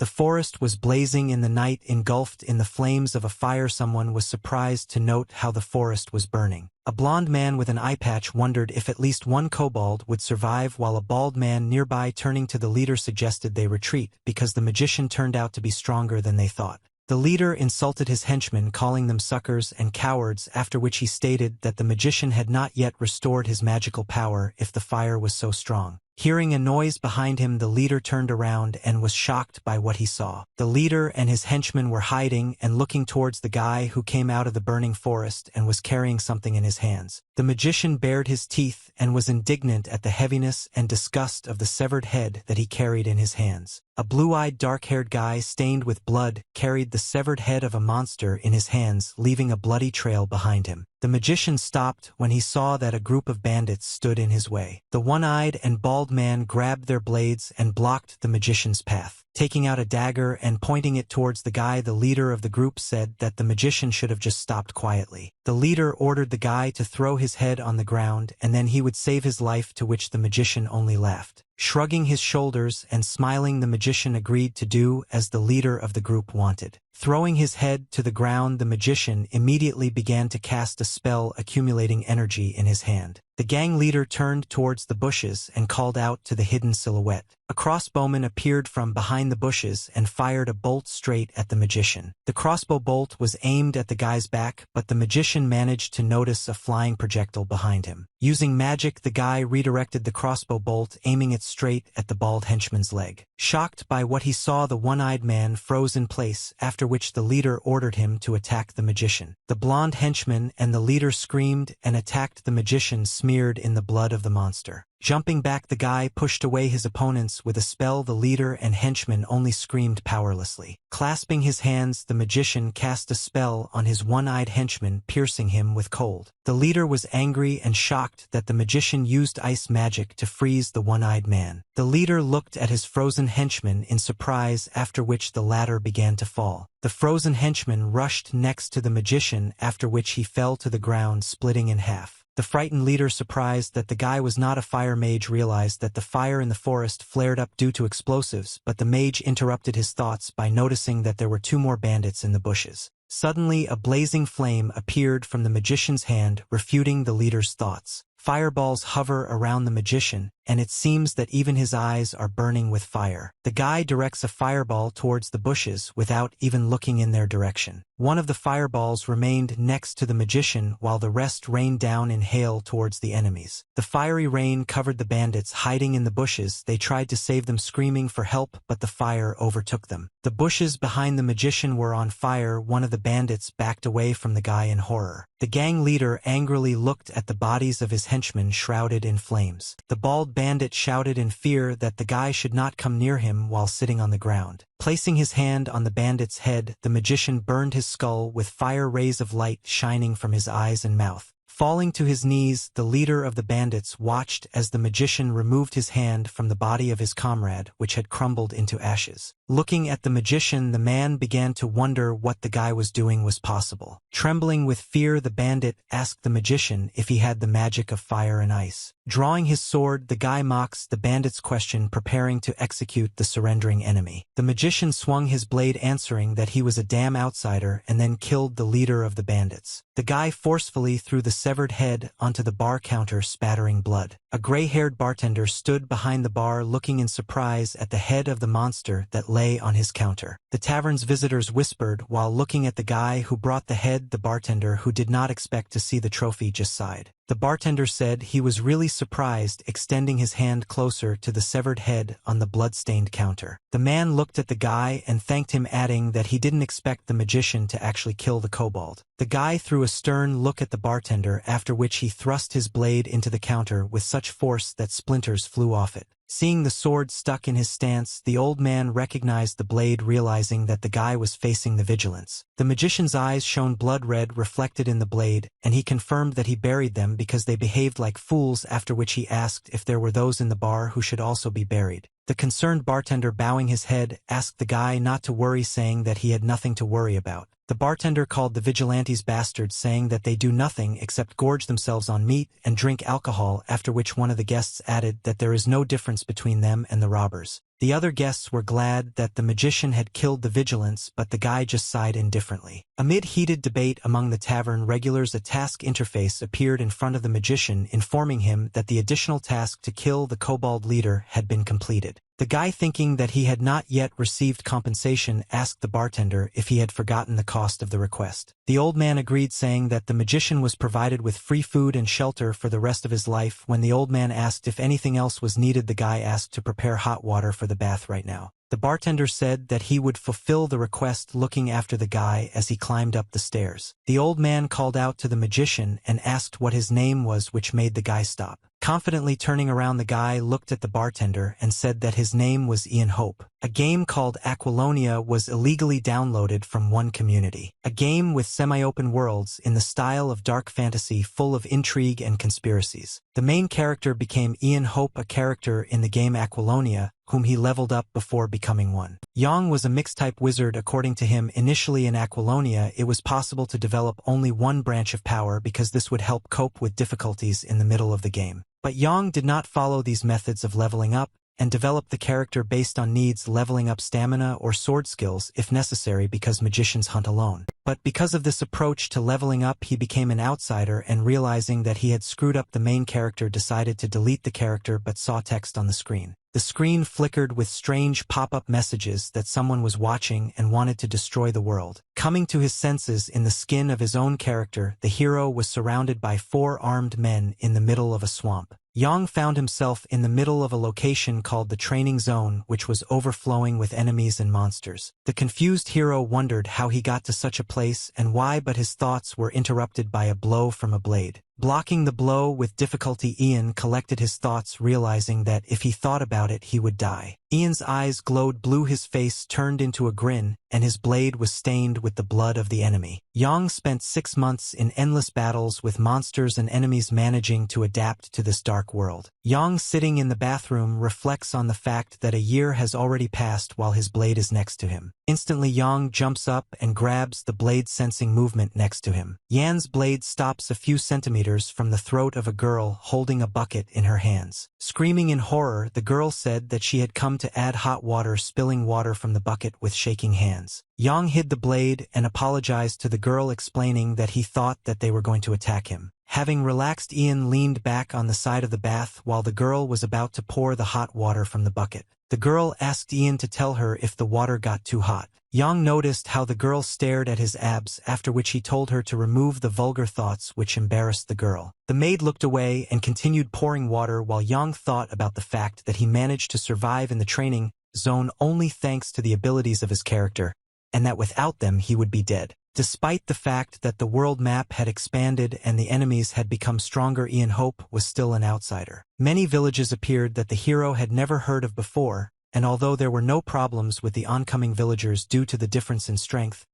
The forest was blazing in the night, engulfed in the flames of a fire. Someone was surprised to note how the forest was burning. A blond man with an eye patch wondered if at least one kobold would survive, while a bald man nearby, turning to the leader, suggested they retreat because the magician turned out to be stronger than they thought. The leader insulted his henchmen, calling them suckers and cowards, after which he stated that the magician had not yet restored his magical power if the fire was so strong. Hearing a noise behind him, the leader turned around and was shocked by what he saw. The leader and his henchmen were hiding and looking towards the guy who came out of the burning forest and was carrying something in his hands. The magician bared his teeth and was indignant at the heaviness and disgust of the severed head that he carried in his hands. A blue-eyed, dark-haired guy stained with blood carried the severed head of a monster in his hands, leaving a bloody trail behind him. The magician stopped when he saw that a group of bandits stood in his way. The one-eyed and bald man grabbed their blades and blocked the magician's path. Taking out a dagger and pointing it towards the guy, the leader of the group said that the magician should have just stopped quietly. The leader ordered the guy to throw his head on the ground and then he would save his life, to which the magician only laughed. Shrugging his shoulders and smiling, the magician agreed to do as the leader of the group wanted. Throwing his head to the ground, the magician immediately began to cast a spell, accumulating energy in his hand. The gang leader turned towards the bushes and called out to the hidden silhouette. A crossbowman appeared from behind the bushes and fired a bolt straight at the magician. The crossbow bolt was aimed at the guy's back, but the magician managed to notice a flying projectile behind him. Using magic, the guy redirected the crossbow bolt, aiming it straight at the bald henchman's leg. Shocked by what he saw, the one-eyed man froze in place, after which the leader ordered him to attack the magician. The blond henchman and the leader screamed and attacked the magician, smeared in the blood of the monster. Jumping back, the guy pushed away his opponents with a spell. The leader and henchman only screamed powerlessly. Clasping his hands, the magician cast a spell on his one-eyed henchman, piercing him with cold. The leader was angry and shocked that the magician used ice magic to freeze the one-eyed man. The leader looked at his frozen henchman in surprise, after which the latter began to fall. The frozen henchman rushed next to the magician, after which he fell to the ground, splitting in half. The frightened leader, surprised that the guy was not a fire mage, realized that the fire in the forest flared up due to explosives, but the mage interrupted his thoughts by noticing that there were 2 more bandits in the bushes. Suddenly, a blazing flame appeared from the magician's hand, refuting the leader's thoughts. Fireballs hover around the magician, and it seems that even his eyes are burning with fire. The guy directs a fireball towards the bushes without even looking in their direction. One of the fireballs remained next to the magician, while the rest rained down in hail towards the enemies. The fiery rain covered the bandits hiding in the bushes. They tried to save them, screaming for help, but the fire overtook them. The bushes behind the magician were on fire. One of the bandits backed away from the guy in horror. The gang leader angrily looked at the bodies of his henchmen shrouded in flames. The bald bandit shouted in fear that the guy should not come near him while sitting on the ground. Placing his hand on the bandit's head, the magician burned his skull with fire rays of light shining from his eyes and mouth. Falling to his knees, the leader of the bandits watched as the magician removed his hand from the body of his comrade, which had crumbled into ashes. Looking at the magician, the man began to wonder what the guy was doing was possible. Trembling with fear, the bandit asked the magician if he had the magic of fire and ice. Drawing his sword, the guy mocks the bandit's question, preparing to execute the surrendering enemy. The magician swung his blade, answering that he was a damn outsider, and then killed the leader of the bandits. The guy forcefully threw the severed head onto the bar counter, spattering blood. A gray-haired bartender stood behind the bar, looking in surprise at the head of the monster that lay on his counter. The tavern's visitors whispered while looking at the guy who brought the head. The bartender, who did not expect to see the trophy, just sighed. The bartender said he was really surprised, extending his hand closer to the severed head on the blood-stained counter. The man looked at the guy and thanked him, adding that he didn't expect the magician to actually kill the kobold. The guy threw a stern look at the bartender, after which he thrust his blade into the counter with such force that splinters flew off it. Seeing the sword stuck in his stance, the old man recognized the blade, realizing that the guy was facing the vigilance. The magician's eyes shone blood red, reflected in the blade, and he confirmed that he buried them because they behaved like fools, after which he asked if there were those in the bar who should also be buried. The concerned bartender, bowing his head, asked the guy not to worry, saying that he had nothing to worry about. The bartender called the vigilantes bastards, saying that they do nothing except gorge themselves on meat and drink alcohol, after which one of the guests added that there is no difference between them and the robbers. The other guests were glad that the magician had killed the vigilants, but the guy just sighed indifferently. Amid heated debate among the tavern regulars, a task interface appeared in front of the magician, informing him that the additional task to kill the kobold leader had been completed. The guy, thinking that he had not yet received compensation, asked the bartender if he had forgotten the cost of the request. The old man agreed, saying that the magician was provided with free food and shelter for the rest of his life. When the old man asked if anything else was needed, the guy asked to prepare hot water for the bath right now. The bartender said that he would fulfill the request, looking after the guy as he climbed up the stairs. The old man called out to the magician and asked what his name was, which made the guy stop. Confidently turning around, the guy looked at the bartender and said that his name was Ian Hope. A game called Aquilonia was illegally downloaded from one community. A game with semi-open worlds in the style of dark fantasy full of intrigue and conspiracies. The main character became Ian Hope, a character in the game Aquilonia, whom he leveled up before becoming one. Yang was a mixed-type wizard. According to him, initially in Aquilonia it was possible to develop only one branch of power because this would help cope with difficulties in the middle of the game. But Yang did not follow these methods of leveling up, and developed the character based on needs, leveling up stamina or sword skills if necessary, because magicians hunt alone. But because of this approach to leveling up, he became an outsider, and realizing that he had screwed up the main character, decided to delete the character, but saw text on the screen. The screen flickered with strange pop-up messages that someone was watching and wanted to destroy the world. Coming to his senses in the skin of his own character, the hero was surrounded by 4 armed men in the middle of a swamp. Yang found himself in the middle of a location called the training zone, which was overflowing with enemies and monsters. The confused hero wondered how he got to such a place and why, but his thoughts were interrupted by a blow from a blade. Blocking the blow with difficulty, Ian collected his thoughts, realizing that if he thought about it, he would die. Ian's eyes glowed blue, his face turned into a grin, and his blade was stained with the blood of the enemy. Yang spent 6 months in endless battles with monsters and enemies, managing to adapt to this dark world. Yang, sitting in the bathroom, reflects on the fact that a year has already passed while his blade is next to him. Instantly, Yang jumps up and grabs the blade, sensing movement next to him. Yan's blade stops a few centimeters from the throat of a girl holding a bucket in her hands. Screaming in horror, the girl said that she had come to add hot water, spilling water from the bucket with shaking hands. Yang hid the blade and apologized to the girl, explaining that he thought that they were going to attack him. Having relaxed, Ian leaned back on the side of the bath while the girl was about to pour the hot water from the bucket. The girl asked Ian to tell her if the water got too hot. Yang noticed how the girl stared at his abs, after which he told her to remove the vulgar thoughts which embarrassed the girl. The maid looked away and continued pouring water, while Yang thought about the fact that he managed to survive in the training zone only thanks to the abilities of his character, and that without them he would be dead. Despite the fact that the world map had expanded and the enemies had become stronger, Ian Hope was still an outsider. Many villages appeared that the hero had never heard of before, and although there were no problems with the oncoming villagers due to the difference in strength,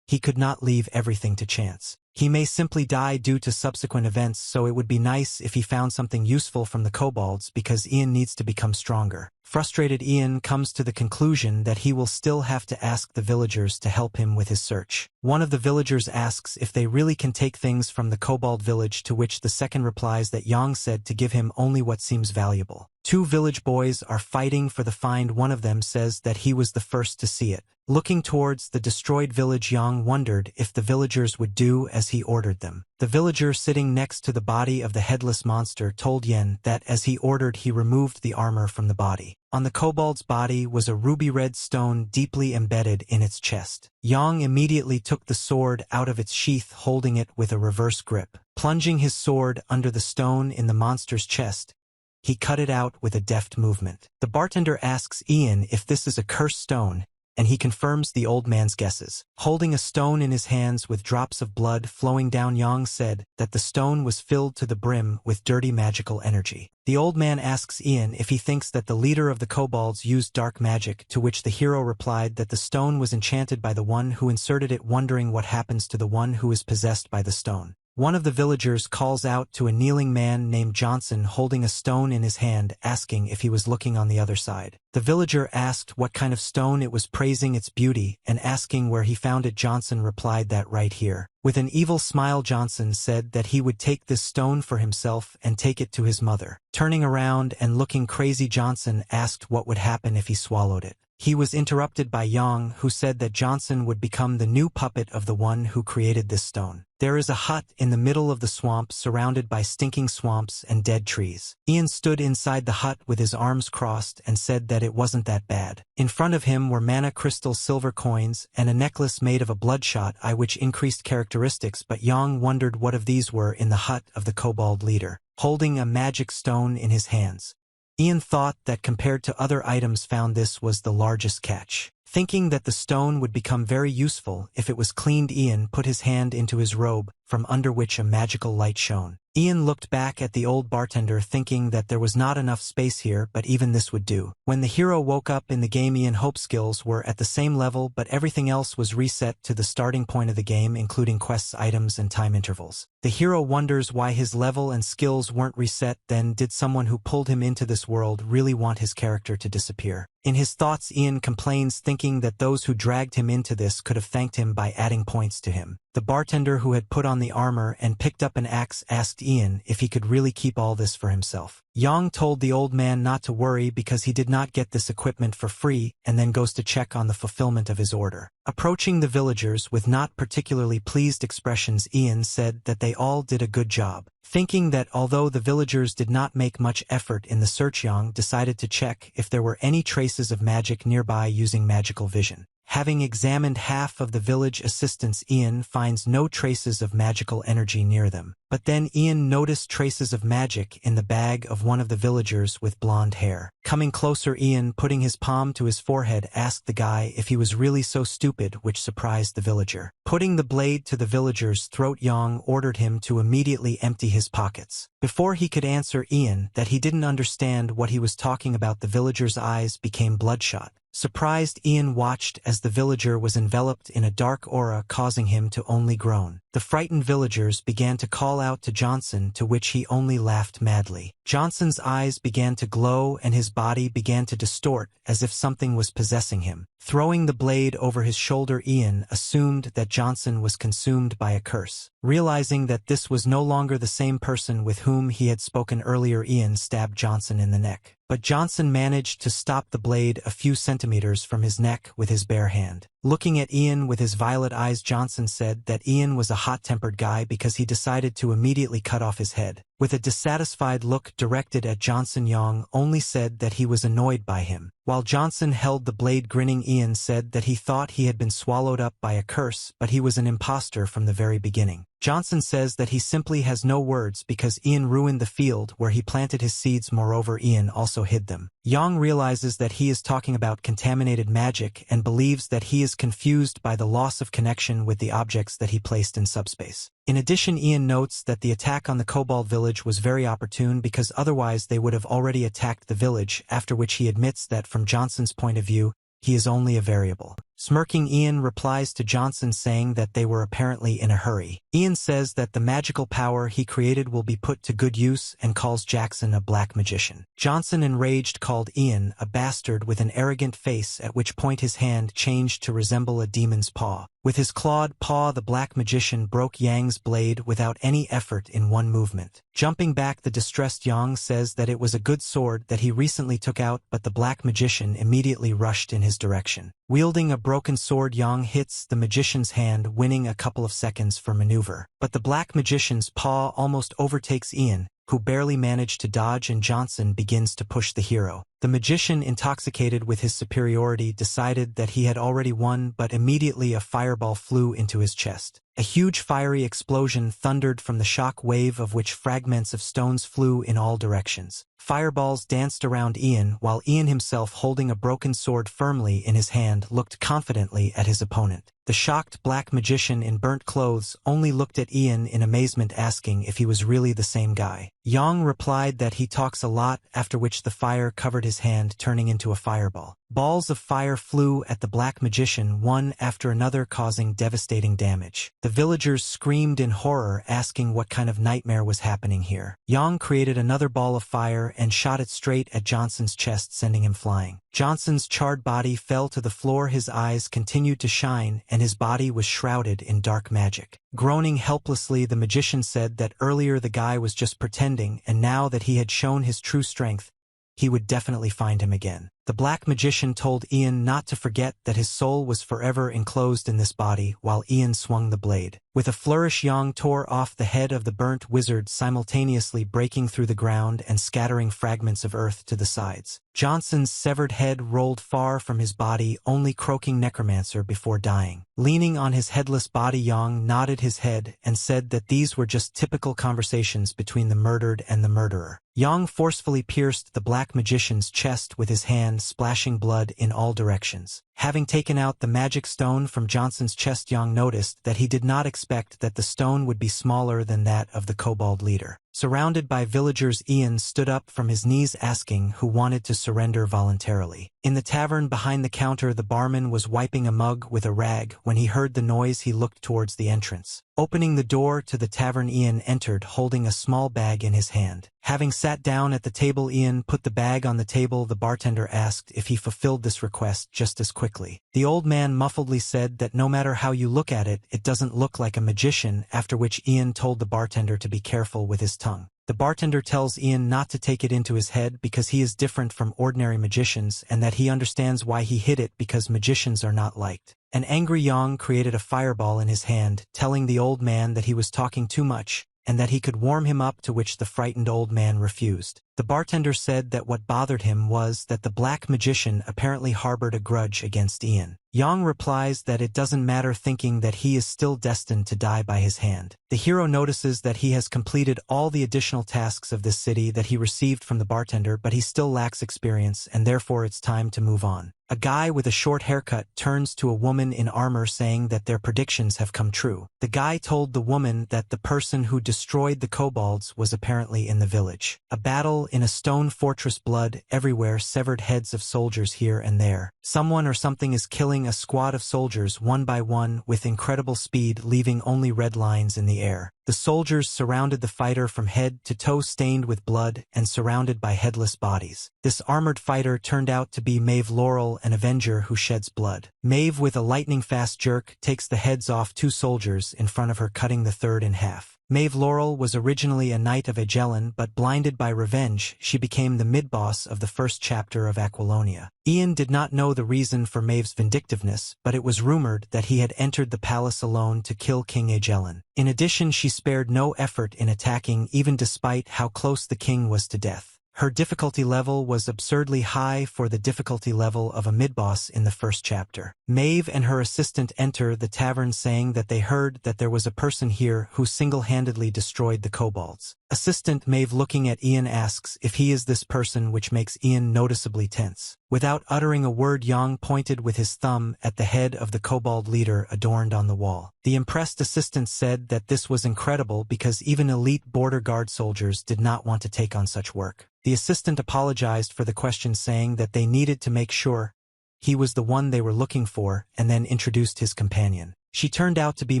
he could not leave everything to chance. He may simply die due to subsequent events, so it would be nice if he found something useful from the kobolds, because Ian needs to become stronger. Frustrated, Ian comes to the conclusion that he will still have to ask the villagers to help him with his search. One of the villagers asks if they really can take things from the kobold village, to which the second replies that Yang said to give him only what seems valuable. 2 village boys are fighting for the find. One of them says that he was the first to see it. Looking towards the destroyed village, Yang wondered if the villagers would do as he ordered them. The villager sitting next to the body of the headless monster told Yen that as he ordered, he removed the armor from the body. On the kobold's body was a ruby-red stone deeply embedded in its chest. Yang immediately took the sword out of its sheath, holding it with a reverse grip. Plunging his sword under the stone in the monster's chest, he cut it out with a deft movement. The bartender asks Ian if this is a cursed stone, and he confirms the old man's guesses. Holding a stone in his hands with drops of blood flowing down, Yang said that the stone was filled to the brim with dirty magical energy. The old man asks Ian if he thinks that the leader of the kobolds used dark magic, to which the hero replied that the stone was enchanted by the one who inserted it, wondering what happens to the one who is possessed by the stone. One of the villagers calls out to a kneeling man named Johnson holding a stone in his hand, asking if he was looking on the other side. The villager asked what kind of stone it was, praising its beauty, and asking where he found it. Johnson replied that right here. With an evil smile, Johnson said that he would take this stone for himself and take it to his mother. Turning around and looking crazy, Johnson asked what would happen if he swallowed it. He was interrupted by Yang, who said that Johnson would become the new puppet of the one who created this stone. There is a hut in the middle of the swamp surrounded by stinking swamps and dead trees. Ian stood inside the hut with his arms crossed and said that it wasn't that bad. In front of him were mana crystal silver coins and a necklace made of a bloodshot eye which increased characteristics, but Yang wondered what of these were in the hut of the kobold leader, holding a magic stone in his hands. Ian thought that compared to other items found, this was the largest catch. Thinking that the stone would become very useful if it was cleaned, Ian put his hand into his robe, from under which a magical light shone. Ian looked back at the old bartender, thinking that there was not enough space here, but even this would do. When the hero woke up in the game, Ian Hope's skills were at the same level, but everything else was reset to the starting point of the game, including quests, items, and time intervals. The hero wonders why his level and skills weren't reset. Then, did someone who pulled him into this world really want his character to disappear? In his thoughts, Ian complains, thinking that those who dragged him into this could have thanked him by adding points to him. The bartender, who had put on the armor and picked up an axe, asked Ian if he could really keep all this for himself. Yang told the old man not to worry because he did not get this equipment for free, and then goes to check on the fulfillment of his order. Approaching the villagers with not particularly pleased expressions, Ian said that they all did a good job. Thinking that although the villagers did not make much effort in the search, Yang decided to check if there were any traces of magic nearby using magical vision. Having examined half of the village assistants, Ian finds no traces of magical energy near them. But then Ian noticed traces of magic in the bag of one of the villagers with blonde hair. Coming closer, Ian, putting his palm to his forehead, asked the guy if he was really so stupid, which surprised the villager. Putting the blade to the villager's throat, Yang ordered him to immediately empty his pockets. Before he could answer Ian that he didn't understand what he was talking about, the villager's eyes became bloodshot. Surprised, Ian watched as the villager was enveloped in a dark aura, causing him to only groan. The frightened villagers began to call out to Johnson, to which he only laughed madly. Johnson's eyes began to glow and his body began to distort as if something was possessing him. Throwing the blade over his shoulder, Ian assumed that Johnson was consumed by a curse. Realizing that this was no longer the same person with whom he had spoken earlier, Ian stabbed Johnson in the neck. But Johnson managed to stop the blade a few centimeters from his neck with his bare hand. Looking at Ian with his violet eyes, Johnson said that Ian was a hot-tempered guy because he decided to immediately cut off his head. With a dissatisfied look directed at Johnson, Yang only said that he was annoyed by him. While Johnson held the blade grinning, Ian said that he thought he had been swallowed up by a curse, but he was an imposter from the very beginning. Johnson says that he simply has no words because Ian ruined the field where he planted his seeds. Moreover, Ian also hid them. Yang realizes that he is talking about contaminated magic and believes that he is confused by the loss of connection with the objects that he placed in subspace. In addition, Ian notes that the attack on the kobold village was very opportune because otherwise they would have already attacked the village, after which he admits that from Johnson's point of view, he is only a variable. Smirking, Ian replies to Johnson saying that they were apparently in a hurry. Ian says that the magical power he created will be put to good use and calls Jackson a black magician. Johnson, enraged, called Ian a bastard with an arrogant face, at which point his hand changed to resemble a demon's paw. With his clawed paw, the black magician broke Yang's blade without any effort in one movement. Jumping back, the distressed Yang says that it was a good sword that he recently took out, but the black magician immediately rushed in his direction. Wielding a broken sword, Yang hits the magician's hand, winning a couple of seconds for maneuver. But the black magician's paw almost overtakes Ian, who barely managed to dodge, and Johnson begins to push the hero. The magician, intoxicated with his superiority, decided that he had already won, but immediately a fireball flew into his chest. A huge fiery explosion thundered from the shock wave, of which fragments of stones flew in all directions. Fireballs danced around Ian, while Ian himself, holding a broken sword firmly in his hand, looked confidently at his opponent. The shocked black magician in burnt clothes only looked at Ian in amazement, asking if he was really the same guy. Yang replied that he talks a lot, after which the fire covered his hand, turning into a fireball. Balls of fire flew at the black magician one after another, causing devastating damage. The villagers screamed in horror, asking what kind of nightmare was happening here. Yang created another ball of fire and shot it straight at Johnson's chest, sending him flying. Johnson's charred body fell to the floor, his eyes continued to shine, and his body was shrouded in dark magic. Groaning helplessly, the magician said that earlier the guy was just pretending, and now that he had shown his true strength, he would definitely find him again. The black magician told Ian not to forget that his soul was forever enclosed in this body, while Ian swung the blade. With a flourish, Yang tore off the head of the burnt wizard, simultaneously breaking through the ground and scattering fragments of earth to the sides. Johnson's severed head rolled far from his body, only croaking necromancer before dying. Leaning on his headless body, Yang nodded his head and said that these were just typical conversations between the murdered and the murderer. Yang forcefully pierced the black magician's chest with his hand, splashing blood in all directions. Having taken out the magic stone from Johnson's chest, Yang noticed that he did not expect that the stone would be smaller than that of the kobold leader. Surrounded by villagers, Ian stood up from his knees, asking who wanted to surrender voluntarily. In the tavern behind the counter, the barman was wiping a mug with a rag. When he heard the noise, he looked towards the entrance. Opening the door to the tavern, Ian entered, holding a small bag in his hand. Having sat down at the table, Ian put the bag on the table. The bartender asked if he fulfilled this request just as quickly. The old man muffledly said that no matter how you look at it, it doesn't look like a magician, after which Ian told the bartender to be careful with his tongue. The bartender tells Ian not to take it into his head because he is different from ordinary magicians, and that he understands why he hid it, because magicians are not liked. An angry Yang created a fireball in his hand, telling the old man that he was talking too much, and that he could warm him up, to which the frightened old man refused. The bartender said that what bothered him was that the black magician apparently harbored a grudge against Ian. Yang replies that it doesn't matter, thinking that he is still destined to die by his hand. The hero notices that he has completed all the additional tasks of this city that he received from the bartender, but he still lacks experience, and therefore it's time to move on. A guy with a short haircut turns to a woman in armor, saying that their predictions have come true. The guy told the woman that the person who destroyed the kobolds was apparently in the village. A battle in a stone fortress, blood everywhere, severed heads of soldiers here and there. Someone or something is killing a squad of soldiers one by one with incredible speed, leaving only red lines in the air. The soldiers surrounded the fighter from head to toe, stained with blood and surrounded by headless bodies. This armored fighter turned out to be Mave, an avenger who sheds blood. Mave, with a lightning-fast jerk, takes the heads off two soldiers in front of her, cutting the third in half. Mave was originally a knight of Agellan, but blinded by revenge, she became the mid-boss of the first chapter of Aquilonia. Ian did not know the reason for Mave's vindictiveness, but it was rumored that he had entered the palace alone to kill King Agellan. In addition, she spared no effort in attacking, even despite how close the king was to death. Her difficulty level was absurdly high for the difficulty level of a mid-boss in the first chapter. Mave and her assistant enter the tavern, saying that they heard that there was a person here who single-handedly destroyed the kobolds. Assistant Mave, looking at Ian, asks if he is this person, which makes Ian noticeably tense. Without uttering a word, Yang pointed with his thumb at the head of the kobold leader adorned on the wall. The impressed assistant said that this was incredible because even elite border guard soldiers did not want to take on such work. The assistant apologized for the question, saying that they needed to make sure he was the one they were looking for, and then introduced his companion. She turned out to be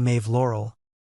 Mave,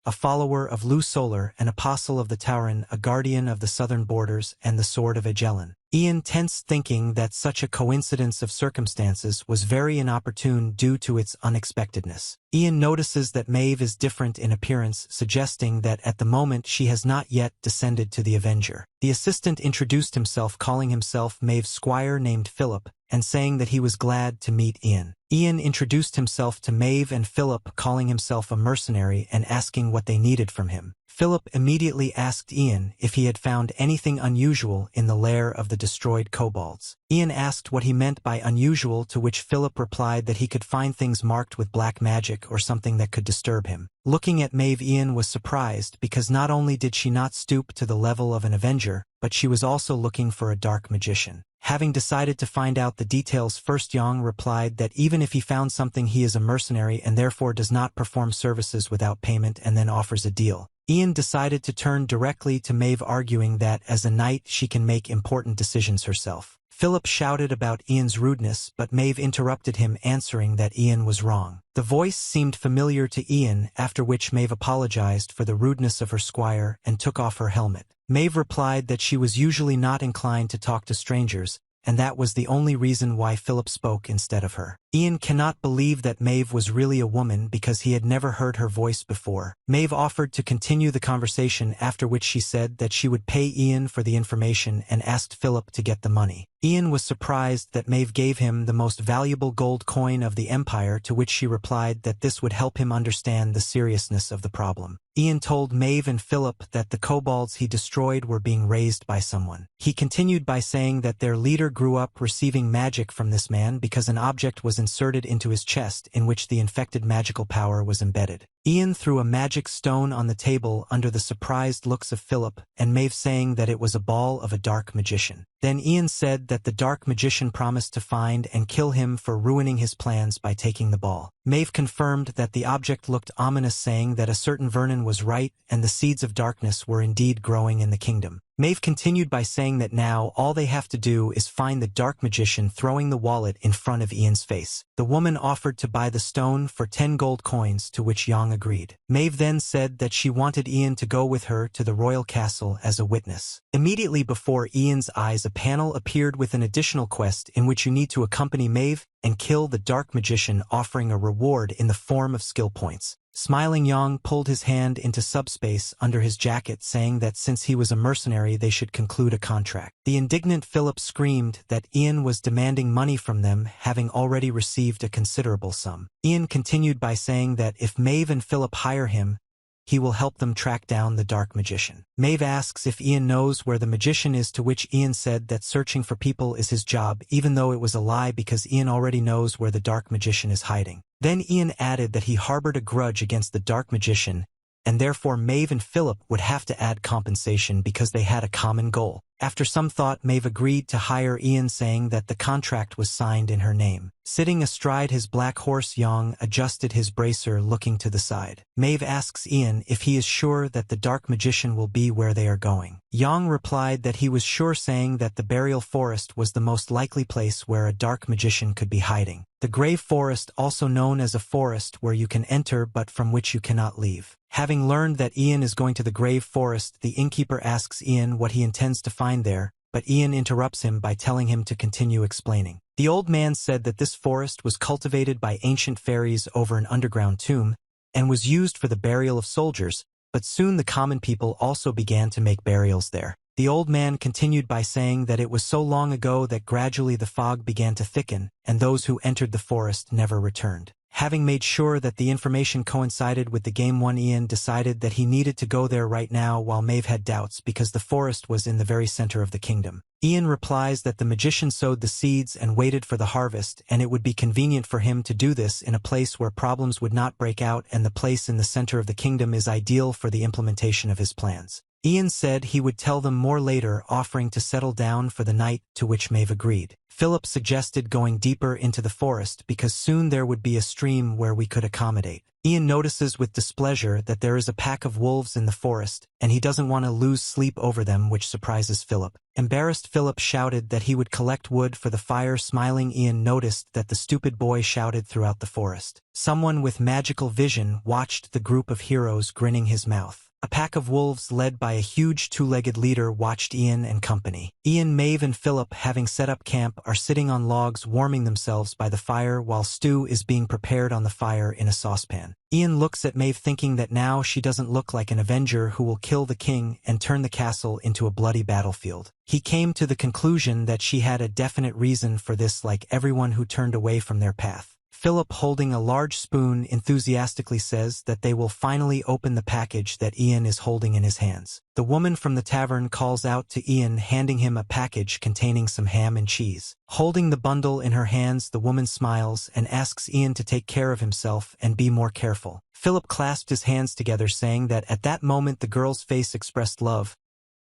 a follower of Lu Solar, an apostle of the Tavern, a guardian of the southern borders, and the sword of Agellan. Ian tensed, thinking that such a coincidence of circumstances was very inopportune due to its unexpectedness. Ian notices that Mave is different in appearance, suggesting that at the moment she has not yet descended to the Avenger. The assistant introduced himself, calling himself Mave's squire named Philip, and saying that he was glad to meet Ian. Ian introduced himself to Mave and Philip, calling himself a mercenary and asking what they needed from him. Philip immediately asked Ian if he had found anything unusual in the lair of the destroyed kobolds. Ian asked what he meant by unusual, to which Philip replied that he could find things marked with black magic or something that could disturb him. Looking at Mave, Ian was surprised because not only did she not stoop to the level of an avenger, but she was also looking for a dark magician. Having decided to find out the details first, Yang replied that even if he found something, he is a mercenary and therefore does not perform services without payment, and then offers a deal. Ian decided to turn directly to Mave, arguing that as a knight she can make important decisions herself. Philip shouted about Ian's rudeness, but Mave interrupted him, answering that Ian was wrong. The voice seemed familiar to Ian, after which Mave apologized for the rudeness of her squire and took off her helmet. Mave replied that she was usually not inclined to talk to strangers, and that was the only reason why Philip spoke instead of her. Ian cannot believe that Mave was really a woman because he had never heard her voice before. Mave offered to continue the conversation, after which she said that she would pay Ian for the information and asked Philip to get the money. Ian was surprised that Mave gave him the most valuable gold coin of the empire, to which she replied that this would help him understand the seriousness of the problem. Ian told Mave and Philip that the kobolds he destroyed were being raised by someone. He continued by saying that their leader grew up receiving magic from this man because an object was inserted into his chest in which the infected magical power was embedded. Ian threw a magic stone on the table under the surprised looks of Philip and Mave, saying that it was a ball of a dark magician. Then Ian said that the dark magician promised to find and kill him for ruining his plans by taking the ball. Mave confirmed that the object looked ominous, saying that a certain Vernon was right and the seeds of darkness were indeed growing in the kingdom. Mave continued by saying that now all they have to do is find the dark magician, throwing the wallet in front of Ian's face. The woman offered to buy the stone for 10 gold coins, to which Yang agreed. Mave then said that she wanted Ian to go with her to the royal castle as a witness. Immediately before Ian's eyes, a panel appeared with an additional quest in which you need to accompany Mave and kill the dark magician, offering a reward in the form of skill points. Smiling, Yang pulled his hand into subspace under his jacket, saying that since he was a mercenary they should conclude a contract. The indignant Philip screamed that Ian was demanding money from them, having already received a considerable sum. Ian continued by saying that if Mave and Philip hire him, he will help them track down the dark magician. Mave asks if Ian knows where the magician is, to which Ian said that searching for people is his job, even though it was a lie because Ian already knows where the dark magician is hiding. Then Ian added that he harbored a grudge against the dark magician, and therefore Mave and Philip would have to add compensation because they had a common goal. After some thought, Mave agreed to hire Ian, saying that the contract was signed in her name. Sitting astride his black horse, Yang adjusted his bracer, looking to the side. Mave asks Ian if he is sure that the dark magician will be where they are going. Yang replied that he was sure, saying that the burial forest was the most likely place where a dark magician could be hiding. The grave forest, also known as a forest where you can enter but from which you cannot leave. Having learned that Ian is going to the grave forest, the innkeeper asks Ian what he intends to find there, but Ian interrupts him by telling him to continue explaining. The old man said that this forest was cultivated by ancient fairies over an underground tomb and was used for the burial of soldiers, but soon the common people also began to make burials there. The old man continued by saying that it was so long ago that gradually the fog began to thicken, and those who entered the forest never returned. Having made sure that the information coincided with the game one, Ian decided that he needed to go there right now, while Mave had doubts because the forest was in the very center of the kingdom. Ian replies that the magician sowed the seeds and waited for the harvest, and it would be convenient for him to do this in a place where problems would not break out, and the place in the center of the kingdom is ideal for the implementation of his plans. Ian said he would tell them more later, offering to settle down for the night, to which Mave agreed. Philip suggested going deeper into the forest because soon there would be a stream where we could accommodate. Ian notices with displeasure that there is a pack of wolves in the forest, and he doesn't want to lose sleep over them, which surprises Philip. Embarrassed, Philip shouted that he would collect wood for the fire. Smiling, Ian noticed that the stupid boy shouted throughout the forest. Someone with magical vision watched the group of heroes, grinning his mouth. A pack of wolves led by a huge two-legged leader watched Ian and company. Ian, Mave, and Philip, having set up camp, are sitting on logs warming themselves by the fire while stew is being prepared on the fire in a saucepan. Ian looks at Mave, thinking that now she doesn't look like an avenger who will kill the king and turn the castle into a bloody battlefield. He came to the conclusion that she had a definite reason for this, like everyone who turned away from their path. Philip, holding a large spoon, enthusiastically says that they will finally open the package that Ian is holding in his hands. The woman from the tavern calls out to Ian, handing him a package containing some ham and cheese. Holding the bundle in her hands, the woman smiles and asks Ian to take care of himself and be more careful. Philip clasped his hands together, saying that at that moment the girl's face expressed love,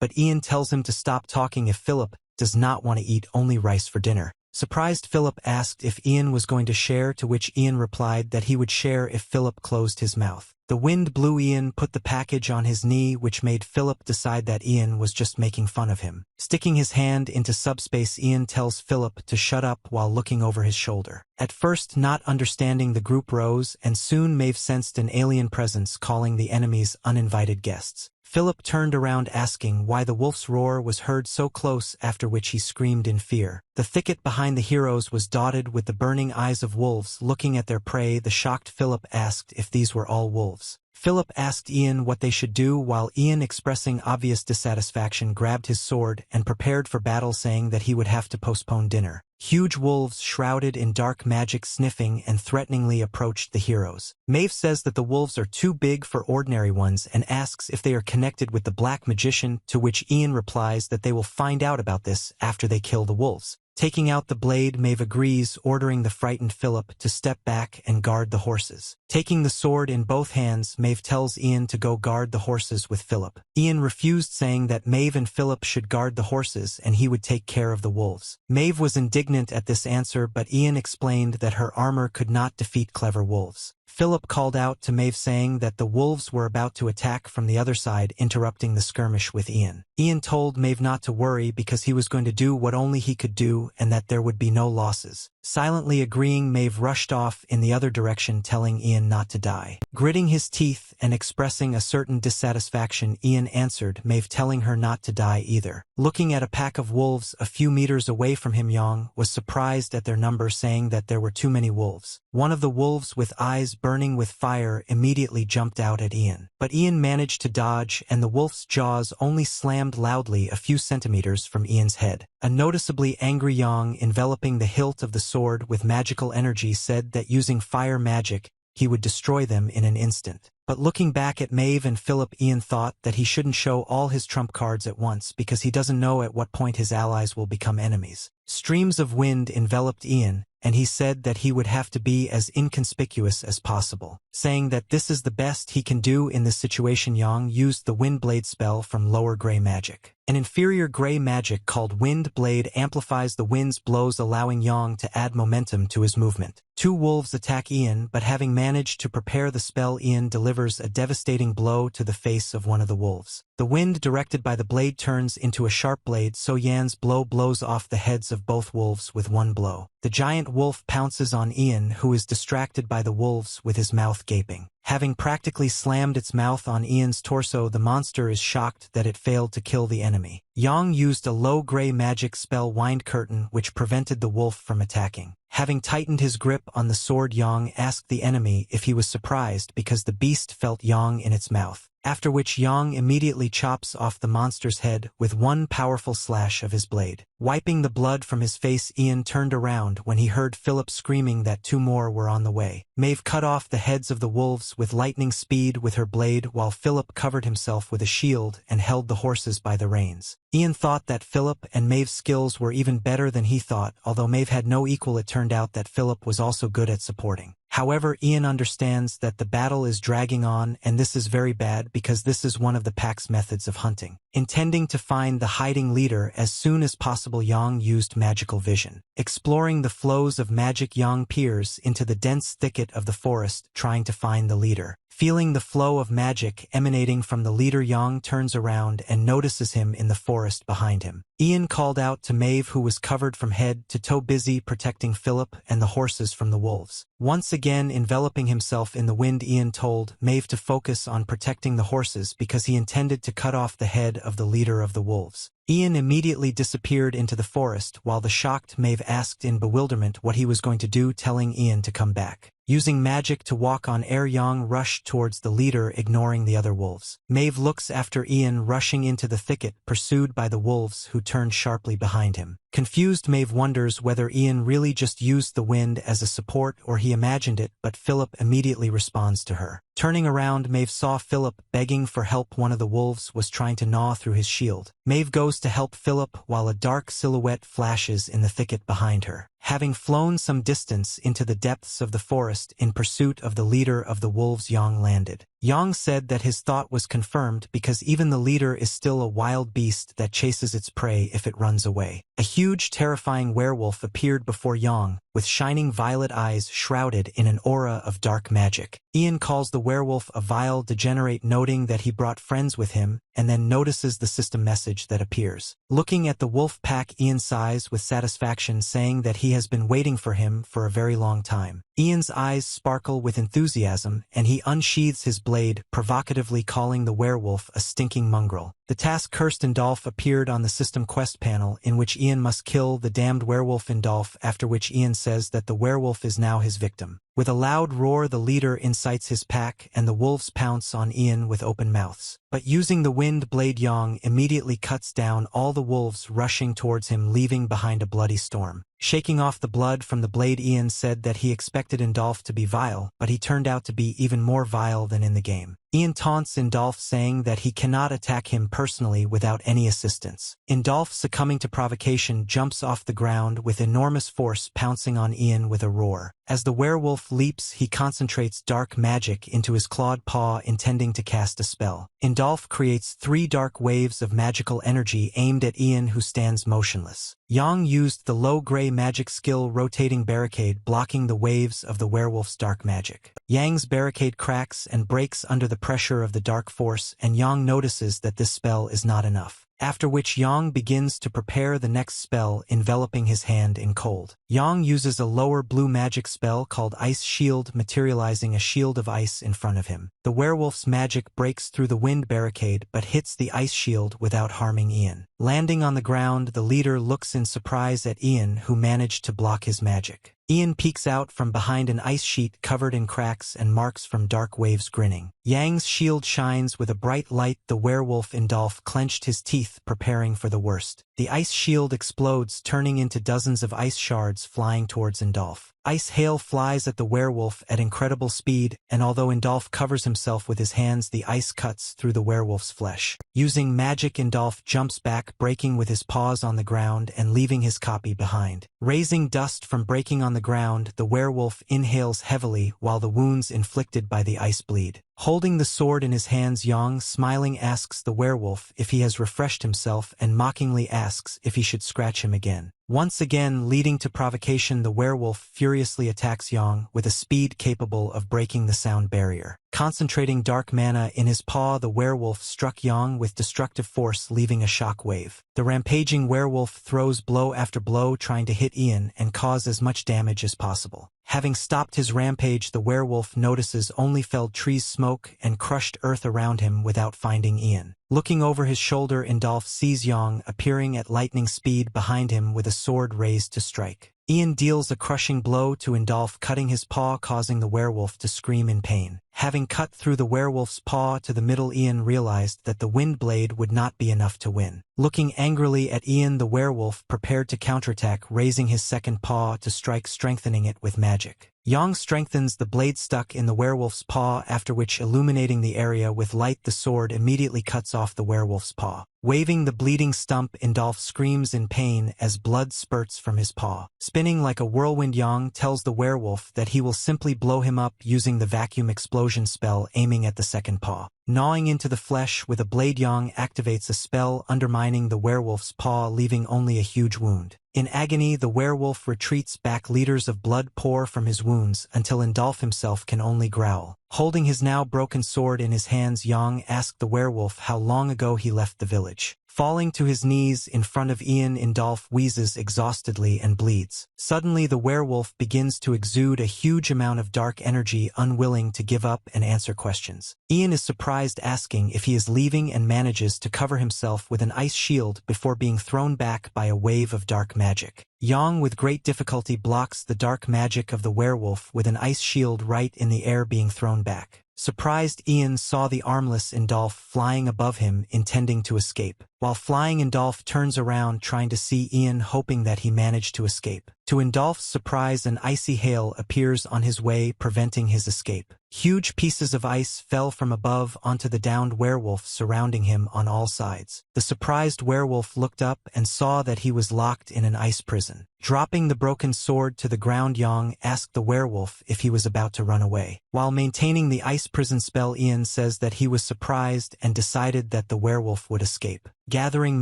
but Ian tells him to stop talking if Philip does not want to eat only rice for dinner. Surprised, Philip asked if Ian was going to share, to which Ian replied that he would share if Philip closed his mouth. The wind blew. Ian put the package on his knee, which made Philip decide that Ian was just making fun of him. Sticking his hand into subspace, Ian tells Philip to shut up while looking over his shoulder. At first not understanding, the group rose, and soon Mave sensed an alien presence calling the enemy's uninvited guests. Philip turned around asking why the wolf's roar was heard so close, after which he screamed in fear. The thicket behind the heroes was dotted with the burning eyes of wolves looking at their prey. The shocked Philip asked if these were all wolves. Philip asked Ian what they should do, while Ian, expressing obvious dissatisfaction, grabbed his sword and prepared for battle, saying that he would have to postpone dinner. Huge wolves shrouded in dark magic, sniffing and threateningly, approached the heroes. Mave says that the wolves are too big for ordinary ones and asks if they are connected with the black magician, to which Ian replies that they will find out about this after they kill the wolves. Taking out the blade, Mave agrees, ordering the frightened Philip to step back and guard the horses. Taking the sword in both hands, Mave tells Ian to go guard the horses with Philip. Ian refused, saying that Mave and Philip should guard the horses and he would take care of the wolves. Mave was indignant at this answer, but Ian explained that her armor could not defeat clever wolves. Philip called out to Mave, saying that the wolves were about to attack from the other side, interrupting the skirmish with Ian. Ian told Mave not to worry because he was going to do what only he could do and that there would be no losses. Silently agreeing, Mave rushed off in the other direction, telling Ian not to die. Gritting his teeth and expressing a certain dissatisfaction, Ian answered Mave, telling her not to die either. Looking at a pack of wolves a few meters away from him, Yang was surprised at their number, saying that there were too many wolves. One of the wolves, with eyes burning with fire, immediately jumped out at Ian. But Ian managed to dodge, and the wolf's jaws only slammed loudly a few centimeters from Ian's head. A noticeably angry Yang, enveloping the hilt of the sword with magical energy, said that using fire magic, he would destroy them in an instant. But looking back at Mave and Philip, Ian thought that he shouldn't show all his trump cards at once because he doesn't know at what point his allies will become enemies. Streams of wind enveloped Ian, and he said that he would have to be as inconspicuous as possible. Saying that this is the best he can do in this situation, Yang used the Wind Blade spell from lower gray magic. An inferior gray magic called Wind Blade amplifies the wind's blows, allowing Yang to add momentum to his movement. Two wolves attack Ian, but having managed to prepare the spell, Ian delivers a devastating blow to the face of one of the wolves. The wind directed by the blade turns into a sharp blade, so Yan's blow blows off the heads of both wolves with one blow. The giant wolf pounces on Ian, who is distracted by the wolves, with his mouth gaping. Having practically slammed its mouth on Ian's torso, the monster is shocked that it failed to kill the enemy. Yang used a low-gray magic spell, Wind Curtain, which prevented the wolf from attacking. Having tightened his grip on the sword, Yang asked the enemy if he was surprised because the beast felt Yang in its mouth. After which Yang immediately chops off the monster's head with one powerful slash of his blade. Wiping the blood from his face, Ian turned around when he heard Philip screaming that two more were on the way. Mave cut off the heads of the wolves with lightning speed with her blade, while Philip covered himself with a shield and held the horses by the reins. Ian thought that Philip and Mave's skills were even better than he thought. Although Mave had no equal, it turned out that Philip was also good at supporting. However, Ian understands that the battle is dragging on, and this is very bad because this is one of the pack's methods of hunting. Intending to find the hiding leader as soon as possible, Yang used magical vision. Exploring the flows of magic, Yang peers into the dense thicket of the forest, trying to find the leader. Feeling the flow of magic emanating from the leader, Yang turns around and notices him in the forest behind him. Ian called out to Mave, who was covered from head to toe, busy protecting Philip and the horses from the wolves. Once again enveloping himself in the wind, Ian told Mave to focus on protecting the horses because he intended to cut off the head of the leader of the wolves. Ian immediately disappeared into the forest while the shocked Mave asked in bewilderment what he was going to do, telling Ian to come back. Using magic to walk on air, Yang rushed towards the leader, ignoring the other wolves. Mave looks after Ian rushing into the thicket, pursued by the wolves who turned sharply behind him. Confused, Mave wonders whether Ian really just used the wind as a support or he imagined it, but Philip immediately responds to her. Turning around, Mave saw Philip begging for help. One of the wolves was trying to gnaw through his shield. Mave goes to help Philip while a dark silhouette flashes in the thicket behind her. Having flown some distance into the depths of the forest in pursuit of the leader of the wolves, Yang landed. Yang said that his thought was confirmed because even the leader is still a wild beast that chases its prey if it runs away. A huge, terrifying werewolf appeared before Yang, with shining violet eyes shrouded in an aura of dark magic. Ian calls the werewolf a vile degenerate, noting that he brought friends with him, and then notices the system message that appears. Looking at the wolf pack, Ian sighs with satisfaction, saying that he has been waiting for him for a very long time. Ian's eyes sparkle with enthusiasm, and he unsheathes his blade, provocatively calling the werewolf a stinking mongrel. The task cursed Indulf appeared on the system quest panel, in which Ian must kill the damned werewolf Indulf, after which Ian says that the werewolf is now his victim. With a loud roar, the leader incites his pack, and the wolves pounce on Ian with open mouths. But using the wind blade, Yang immediately cuts down all the wolves rushing towards him, leaving behind a bloody storm. Shaking off the blood from the blade, Ian said that he expected Indulf to be vile, but he turned out to be even more vile than in the game. Ian taunts Indulf, saying that he cannot attack him personally without any assistance. Indulf, succumbing to provocation, jumps off the ground with enormous force, pouncing on Ian with a roar. As the werewolf leaps, he concentrates dark magic into his clawed paw, intending to cast a spell. Indulf creates 3 dark waves of magical energy aimed at Ian, who stands motionless. Yang used the low-gray magic skill Rotating Barricade, blocking the waves of the werewolf's dark magic. Yang's barricade cracks and breaks under the pressure of the dark force, and Yang notices that this spell is not enough. After which Yang begins to prepare the next spell, enveloping his hand in cold. Yang uses a lower blue magic spell called Ice Shield, materializing a shield of ice in front of him. The werewolf's magic breaks through the wind barricade but hits the ice shield without harming Ian. Landing on the ground, the leader looks in surprise at Ian, who managed to block his magic. Ian peeks out from behind an ice sheet covered in cracks and marks from dark waves, grinning. Yang's shield shines with a bright light. The werewolf Indulf clenched his teeth, preparing for the worst. The ice shield explodes, turning into dozens of ice shards flying towards Indulf. Ice hail flies at the werewolf at incredible speed, and although Indulf covers himself with his hands, the ice cuts through the werewolf's flesh. Using magic, Indulf jumps back, breaking with his paws on the ground and leaving his copy behind. Raising dust from breaking on the ground, the werewolf inhales heavily while the wounds inflicted by the ice bleed. Holding the sword in his hands, Yang, smiling, asks the werewolf if he has refreshed himself and mockingly asks if he should scratch him again. Once again, leading to provocation, the werewolf furiously attacks Yang with a speed capable of breaking the sound barrier. Concentrating dark mana in his paw, the werewolf struck Yang with destructive force, leaving a shock wave. The rampaging werewolf throws blow after blow, trying to hit Ian and cause as much damage as possible. Having stopped his rampage, the werewolf notices only felled trees, smoke, and crushed earth around him without finding Ian. Looking over his shoulder, Indulf sees Yang appearing at lightning speed behind him with a sword raised to strike. Ian deals a crushing blow to Indulf, cutting his paw, causing the werewolf to scream in pain. Having cut through the werewolf's paw to the middle, Ian realized that the wind blade would not be enough to win. Looking angrily at Ian, the werewolf prepared to counterattack, raising his second paw to strike, strengthening it with magic. Yang strengthens the blade stuck in the werewolf's paw, after which, illuminating the area with light, the sword immediately cuts off the werewolf's paw. Waving the bleeding stump, Indulf screams in pain as blood spurts from his paw. Spinning like a whirlwind, Yang tells the werewolf that he will simply blow him up using the vacuum explosion spell, aiming at the second paw. Gnawing into the flesh with a blade, Yang activates a spell undermining the werewolf's paw, leaving only a huge wound. In agony, the werewolf retreats back. Liters of blood pour from his wounds until Indulf himself can only growl. Holding his now broken sword in his hands, Yang asked the werewolf how long ago he left the village. Falling to his knees in front of Ian, Indulf wheezes exhaustedly and bleeds. Suddenly, the werewolf begins to exude a huge amount of dark energy, unwilling to give up and answer questions. Ian is surprised, asking if he is leaving, and manages to cover himself with an ice shield before being thrown back by a wave of dark magic. Yang, with great difficulty, blocks the dark magic of the werewolf with an ice shield right in the air, being thrown back. Surprised, Ian saw the armless Indulf flying above him, intending to escape. While flying, Indulf turns around, trying to see Ian, hoping that he managed to escape. To Indulf's surprise, an icy hail appears on his way, preventing his escape. Huge pieces of ice fell from above onto the downed werewolf, surrounding him on all sides. The surprised werewolf looked up and saw that he was locked in an ice prison. Dropping the broken sword to the ground, Yang asked the werewolf if he was about to run away. While maintaining the ice prison spell, Ian says that he was surprised and decided that the werewolf would escape. Gathering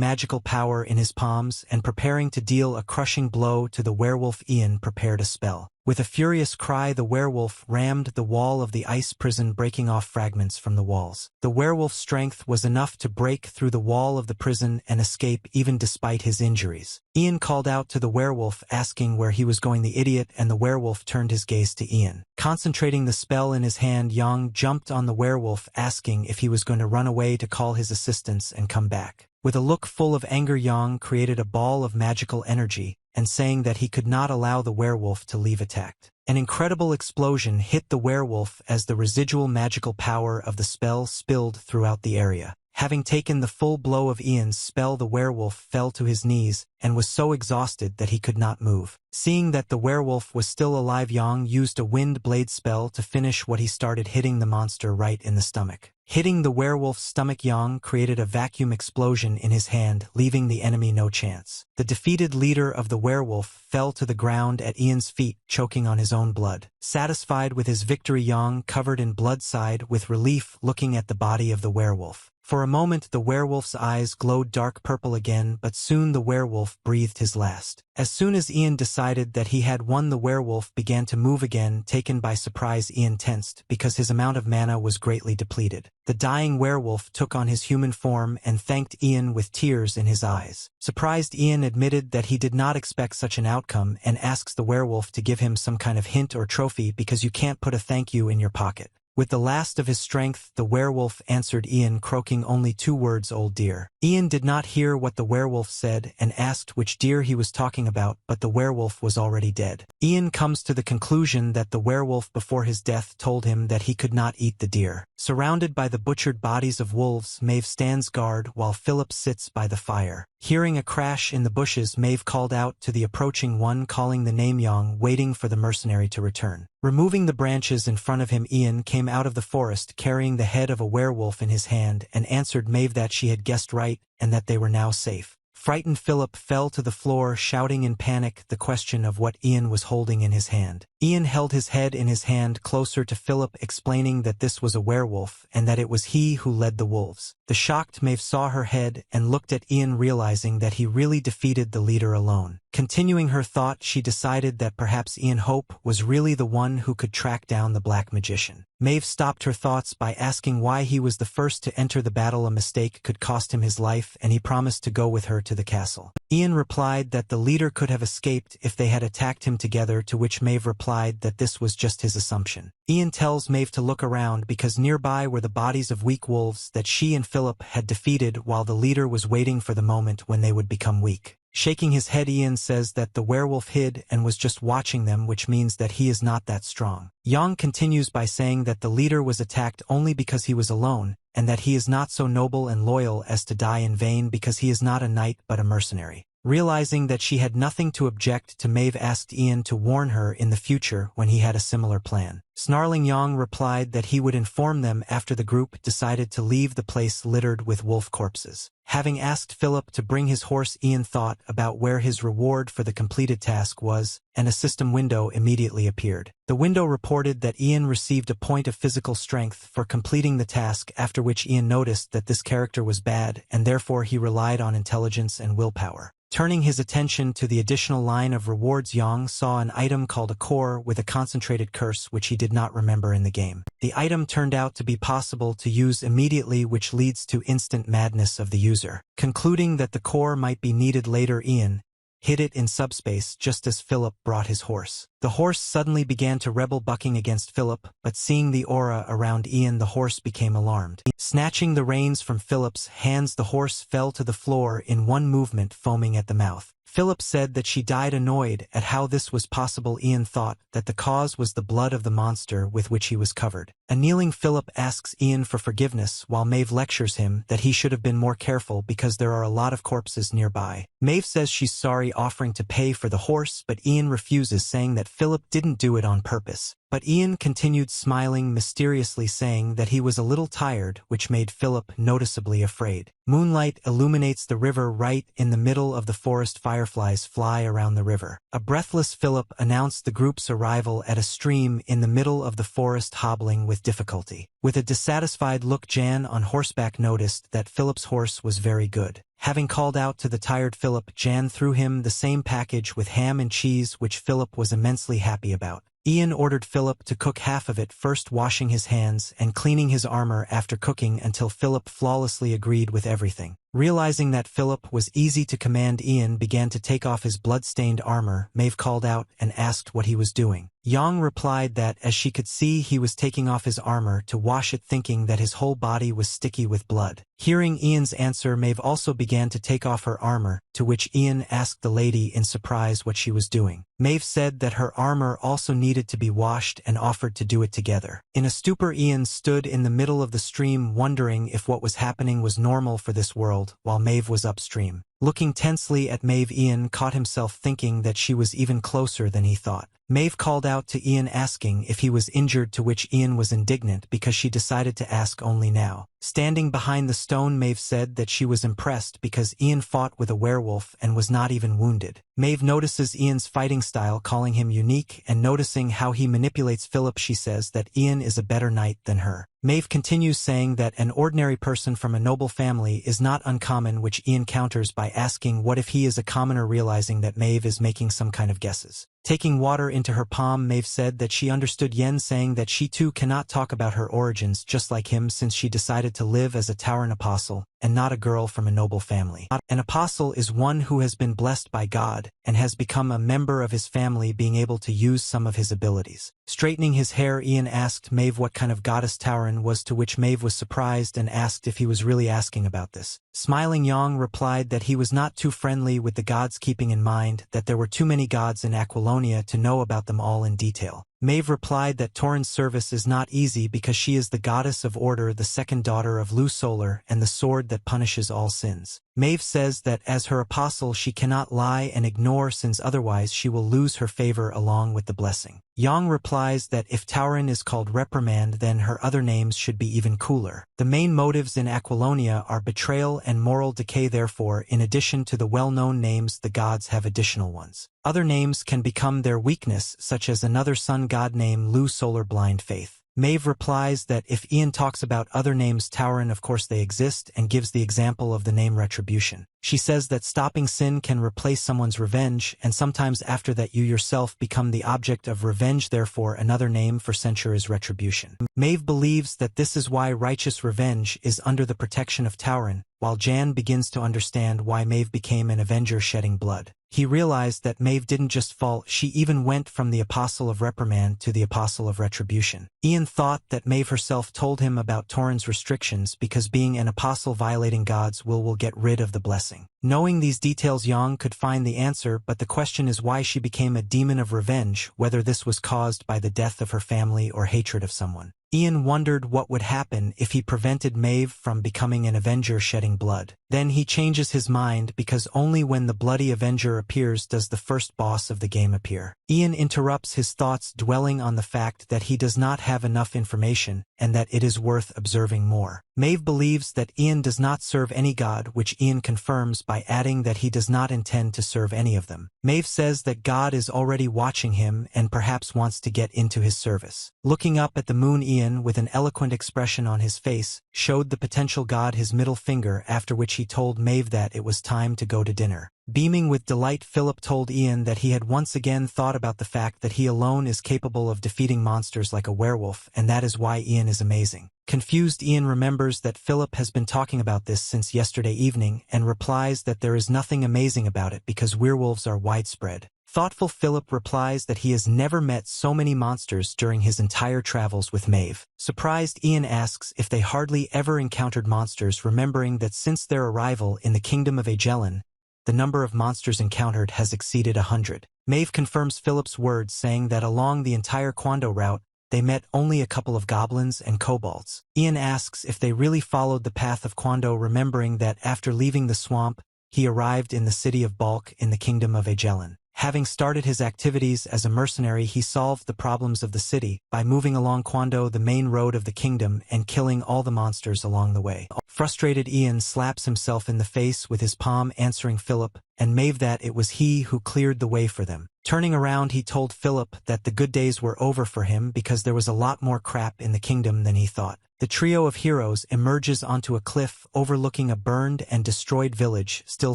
magical power in his palms and preparing to deal a crushing blow to the werewolf, Ian prepared a spell. With a furious cry, the werewolf rammed the wall of the ice prison, breaking off fragments from the walls. The werewolf's strength was enough to break through the wall of the prison and escape even despite his injuries. Ian called out to the werewolf, asking where he was going, the idiot, and the werewolf turned his gaze to Ian. Concentrating the spell in his hand, Yang jumped on the werewolf, asking if he was going to run away to call his assistants and come back. With a look full of anger, Yang created a ball of magical energy, and saying that he could not allow the werewolf to leave intact. An incredible explosion hit the werewolf as the residual magical power of the spell spilled throughout the area. Having taken the full blow of Ian's spell, the werewolf fell to his knees and was so exhausted that he could not move. Seeing that the werewolf was still alive, Yang used a wind blade spell to finish what he started, hitting the monster right in the stomach. Hitting the werewolf's stomach, Yang created a vacuum explosion in his hand, leaving the enemy no chance. The defeated leader of the werewolf fell to the ground at Ian's feet, choking on his own blood. Satisfied with his victory, Yang, covered in blood, sighed with relief, looking at the body of the werewolf. For a moment, the werewolf's eyes glowed dark purple again, but soon the werewolf breathed his last. As soon as Ian decided that he had won, the werewolf began to move again. Taken by surprise, Ian tensed because his amount of mana was greatly depleted. The dying werewolf took on his human form and thanked Ian with tears in his eyes. Surprised, Ian admitted that he did not expect such an outcome and asks the werewolf to give him some kind of hint or trophy because you can't put a thank you in your pocket. With the last of his strength, the werewolf answered Ian, croaking only 2 words, "Old deer." Ian did not hear what the werewolf said and asked which deer he was talking about, but the werewolf was already dead. Ian comes to the conclusion that the werewolf before his death told him that he could not eat the deer. Surrounded by the butchered bodies of wolves, Mave stands guard while Philip sits by the fire. Hearing a crash in the bushes, Mave called out to the approaching one, calling the name Yang, waiting for the mercenary to return. Removing the branches in front of him, Ian came out of the forest carrying the head of a werewolf in his hand and answered Mave that she had guessed right and that they were now safe. Frightened Philip fell to the floor, shouting in panic the question of what Ian was holding in his hand. Ian held his head in his hand closer to Philip, explaining that this was a werewolf and that it was he who led the wolves. The shocked Mave saw her head and looked at Ian, realizing that he really defeated the leader alone. Continuing her thought, she decided that perhaps Ian Hope was really the one who could track down the black magician. Mave stopped her thoughts by asking why he was the first to enter the battle. A mistake could cost him his life, and he promised to go with her to the castle. Ian replied that the leader could have escaped if they had attacked him together, to which Mave replied that this was just his assumption. Ian tells Mave to look around because nearby were the bodies of weak wolves that she and Philip had defeated, while the leader was waiting for the moment when they would become weak. Shaking his head, Ian says that the werewolf hid and was just watching them, which means that he is not that strong. Yang continues by saying that the leader was attacked only because he was alone, and that he is not so noble and loyal as to die in vain because he is not a knight but a mercenary. Realizing that she had nothing to object to, Mave asked Ian to warn her in the future when he had a similar plan. Snarling, Yang replied that he would inform them after the group decided to leave the place littered with wolf corpses. Having asked Philip to bring his horse, Ian thought about where his reward for the completed task was, and a system window immediately appeared. The window reported that Ian received a point of physical strength for completing the task, after which Ian noticed that this character was bad, and therefore he relied on intelligence and willpower. Turning his attention to the additional line of rewards, Yang saw an item called a core with a concentrated curse, which he did not remember in the game. The item turned out to be possible to use immediately, which leads to instant madness of the user. Concluding that the core might be needed later, Ian hid it in subspace just as Philip brought his horse. The horse suddenly began to rebel, bucking against Philip, but seeing the aura around Ian, the horse became alarmed. Snatching the reins from Philip's hands, the horse fell to the floor in one movement, foaming at the mouth. Philip said that she died annoyed at how this was possible. Ian thought that the cause was the blood of the monster with which he was covered. A kneeling Philip asks Ian for forgiveness while Mave lectures him that he should have been more careful because there are a lot of corpses nearby. Mave says she's sorry, offering to pay for the horse, but Ian refuses, saying that Philip didn't do it on purpose. But Ian continued smiling mysteriously, saying that he was a little tired, which made Philip noticeably afraid. Moonlight illuminates the river right in the middle of the forest. Fireflies fly around the river. A breathless Philip announced the group's arrival at a stream in the middle of the forest, hobbling with difficulty. With a dissatisfied look, Jan on horseback noticed that Philip's horse was very good. Having called out to the tired Philip, Jan threw him the same package with ham and cheese, which Philip was immensely happy about. Ian ordered Philip to cook half of it, first washing his hands and cleaning his armor after cooking until Philip flawlessly agreed with everything. Realizing that Philip was easy to command, Ian began to take off his blood-stained armor. Mave called out and asked what he was doing. Yang replied that as she could see, he was taking off his armor to wash it, thinking that his whole body was sticky with blood. Hearing Ian's answer, Mave also began to take off her armor, to which Ian asked the lady in surprise what she was doing. Mave said that her armor also needed to be washed and offered to do it together. In a stupor, Ian stood in the middle of the stream, wondering if what was happening was normal for this world, while Mave was upstream. Looking tensely at Mave, Ian caught himself thinking that she was even closer than he thought. Mave called out to Ian asking if he was injured, to which Ian was indignant because she decided to ask only now. Standing behind the stone, Mave said that she was impressed because Ian fought with a werewolf and was not even wounded. Mave notices Ian's fighting style, calling him unique, and noticing how he manipulates Philip, she says that Ian is a better knight than her. Mave continues, saying that an ordinary person from a noble family is not uncommon, which Ian counters by asking what if he is a commoner, realizing that Mave is making some kind of guesses. Taking water into her palm, Mave said that she understood Yen, saying that she too cannot talk about her origins just like him, since she decided to live as a tavern apostle and not a girl from a noble family. An apostle is one who has been blessed by God and has become a member of his family, being able to use some of his abilities. Straightening his hair, Ian asked Mave what kind of goddess Tavern was, to which Mave was surprised and asked if he was really asking about this. Smiling, Yang replied that he was not too friendly with the gods, keeping in mind that there were too many gods in Aquilonia to know about them all in detail. Mave replied that Torin's service is not easy because she is the goddess of order, the second daughter of Lu Solar, and the sword that punishes all sins. Mave says that as her apostle she cannot lie and ignore sins, otherwise she will lose her favor along with the blessing. Yang replies that if Tauren is called reprimand, then her other names should be even cooler. The main motives in Aquilonia are betrayal and moral decay, therefore, in addition to the well-known names, the gods have additional ones. Other names can become their weakness, such as another sun god named Lu Solar, blind faith. Mave replies that if Ian talks about other names, Tauren, of course they exist, and gives the example of the name Retribution. She says that stopping sin can replace someone's revenge, and sometimes after that you yourself become the object of revenge, therefore another name for censure is Retribution. Mave believes that this is why righteous revenge is under the protection of Tauren, while Jan begins to understand why Mave became an avenger shedding blood. He realized that Mave didn't just fall, she even went from the apostle of reprimand to the apostle of retribution. Ian thought that Mave herself told him about Tauren's restrictions because being an apostle violating God's will get rid of the blessing. Knowing these details, Yang could find the answer, but the question is why she became a demon of revenge, whether this was caused by the death of her family or hatred of someone. Ian wondered what would happen if he prevented Mave from becoming an avenger shedding blood. Then he changes his mind because only when the bloody avenger appears does the first boss of the game appear. Ian interrupts his thoughts, dwelling on the fact that he does not have enough information and that it is worth observing more. Mave believes that Ian does not serve any god, which Ian confirms by adding that he does not intend to serve any of them. Mave says that God is already watching him and perhaps wants to get into his service. Looking up at the moon, Ian, with an eloquent expression on his face, showed the potential god his middle finger, after which he told Mave that it was time to go to dinner. Beaming with delight, Philip told Ian that he had once again thought about the fact that he alone is capable of defeating monsters like a werewolf, and that is why Ian is amazing. Confused, Ian remembers that Philip has been talking about this since yesterday evening and replies that there is nothing amazing about it because werewolves are widespread. Thoughtful Philip replies that he has never met so many monsters during his entire travels with Mave. Surprised, Ian asks if they hardly ever encountered monsters, remembering that since their arrival in the kingdom of Agellan, the number of monsters encountered has exceeded 100. Mave confirms Philip's words, saying that along the entire Quando route, they met only a couple of goblins and kobolds. Ian asks if they really followed the path of Quando, remembering that after leaving the swamp, he arrived in the city of Balk in the kingdom of Agellan. Having started his activities as a mercenary, he solved the problems of the city by moving along Quando, the main road of the kingdom, and killing all the monsters along the way. Frustrated, Ian slaps himself in the face with his palm, answering Philip and Mave that it was he who cleared the way for them. Turning around, he told Philip that the good days were over for him because there was a lot more crap in the kingdom than he thought. The trio of heroes emerges onto a cliff overlooking a burned and destroyed village still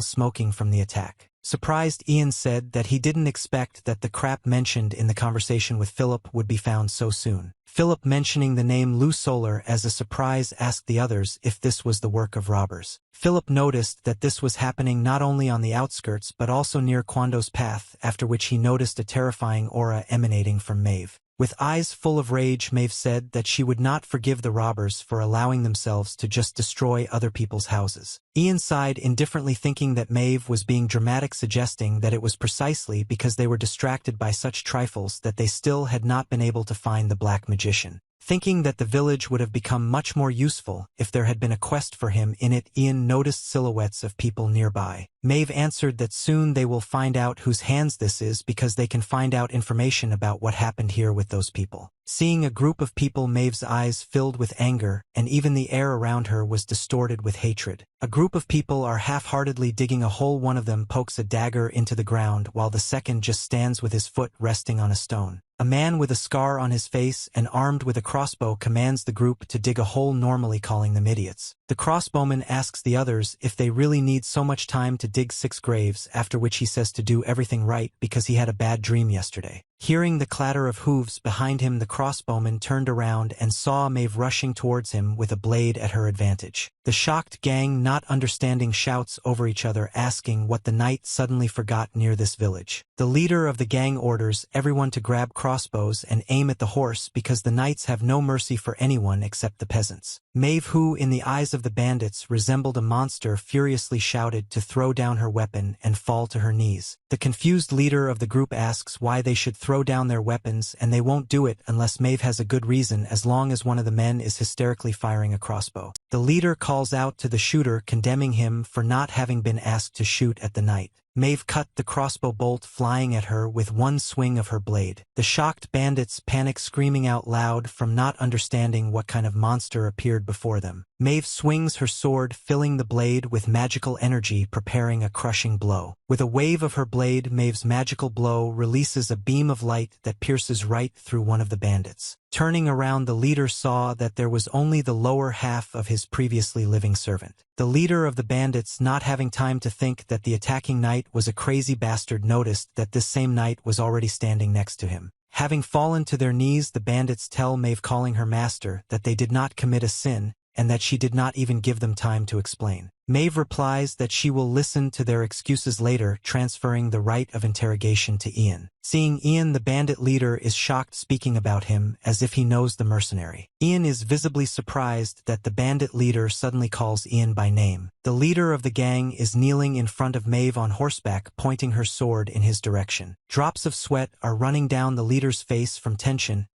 smoking from the attack. Surprised, Ian said that he didn't expect that the crap mentioned in the conversation with Philip would be found so soon. Philip, mentioning the name Lou Solar as a surprise, asked the others if this was the work of robbers. Philip noticed that this was happening not only on the outskirts but also near Quando's path, after which he noticed a terrifying aura emanating from Mave. With eyes full of rage, Mave said that she would not forgive the robbers for allowing themselves to just destroy other people's houses. Ian sighed indifferently, thinking that Mave was being dramatic, suggesting that it was precisely because they were distracted by such trifles that they still had not been able to find the black magician. Thinking that the village would have become much more useful if there had been a quest for him in it, Ian noticed silhouettes of people nearby. Mave answered that soon they will find out whose hands this is because they can find out information about what happened here with those people. Seeing a group of people, Mave's eyes filled with anger, and even the air around her was distorted with hatred. A group of people are half-heartedly digging a hole. One of them pokes a dagger into the ground while the second just stands with his foot resting on a stone. A man with a scar on his face and armed with a crossbow commands the group to dig a hole, normally calling them idiots. The crossbowman asks the others if they really need so much time to dig 6 graves, after which he says to do everything right because he had a bad dream yesterday. Hearing the clatter of hooves behind him, the crossbowman turned around and saw Mave rushing towards him with a blade at her advantage. The shocked gang, not understanding, shouts over each other, asking what the knight suddenly forgot near this village. The leader of the gang orders everyone to grab crossbows and aim at the horse because the knights have no mercy for anyone except the peasants. Mave, who in the eyes of the bandits resembled a monster, furiously shouted to throw down her weapon and fall to her knees. The confused leader of the group asks why they should throw down their weapons, and they won't do it unless Mave has a good reason, as long as one of the men is hysterically firing a crossbow. The leader calls out to the shooter, condemning him for not having been asked to shoot at the knight. Mave cut the crossbow bolt flying at her with one swing of her blade. The shocked bandits panic, screaming out loud from not understanding what kind of monster appeared before them. Mave swings her sword, filling the blade with magical energy, preparing a crushing blow. With a wave of her blade, Mave's magical blow releases a beam of light that pierces right through one of the bandits. Turning around, the leader saw that there was only the lower half of his previously living servant. The leader of the bandits, not having time to think that the attacking knight was a crazy bastard, noticed that this same knight was already standing next to him. Having fallen to their knees, the bandits tell Mave, calling her master, that they did not commit a sin, and that she did not even give them time to explain. Mave replies that she will listen to their excuses later, transferring the right of interrogation to Ian. Seeing Ian, the bandit leader is shocked, speaking about him as if he knows the mercenary. Ian is visibly surprised that the bandit leader suddenly calls Ian by name. The leader of the gang is kneeling in front of Mave on horseback, pointing her sword in his direction. Drops of sweat are running down the leader's face from tension.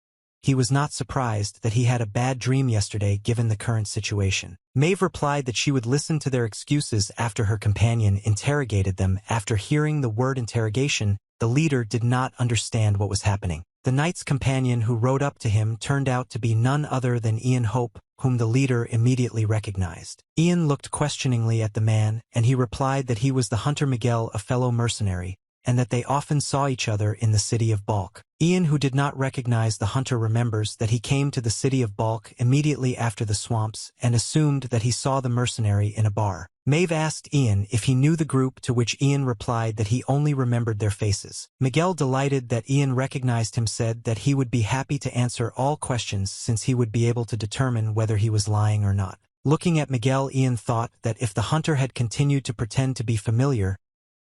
He was not surprised that he had a bad dream yesterday given the current situation. Mave replied that she would listen to their excuses after her companion interrogated them. After hearing the word interrogation, the leader did not understand what was happening. The knight's companion who rode up to him turned out to be none other than Ian Hope, whom the leader immediately recognized. Ian looked questioningly at the man, and he replied that he was the hunter Miguel, a fellow mercenary, and that they often saw each other in the city of Balk. Ian, who did not recognize the hunter, remembers that he came to the city of Balk immediately after the swamps and assumed that he saw the mercenary in a bar. Mave asked Ian if he knew the group, to which Ian replied that he only remembered their faces. Miguel, delighted that Ian recognized him, said that he would be happy to answer all questions since he would be able to determine whether he was lying or not. Looking at Miguel, Ian thought that if the hunter had continued to pretend to be familiar,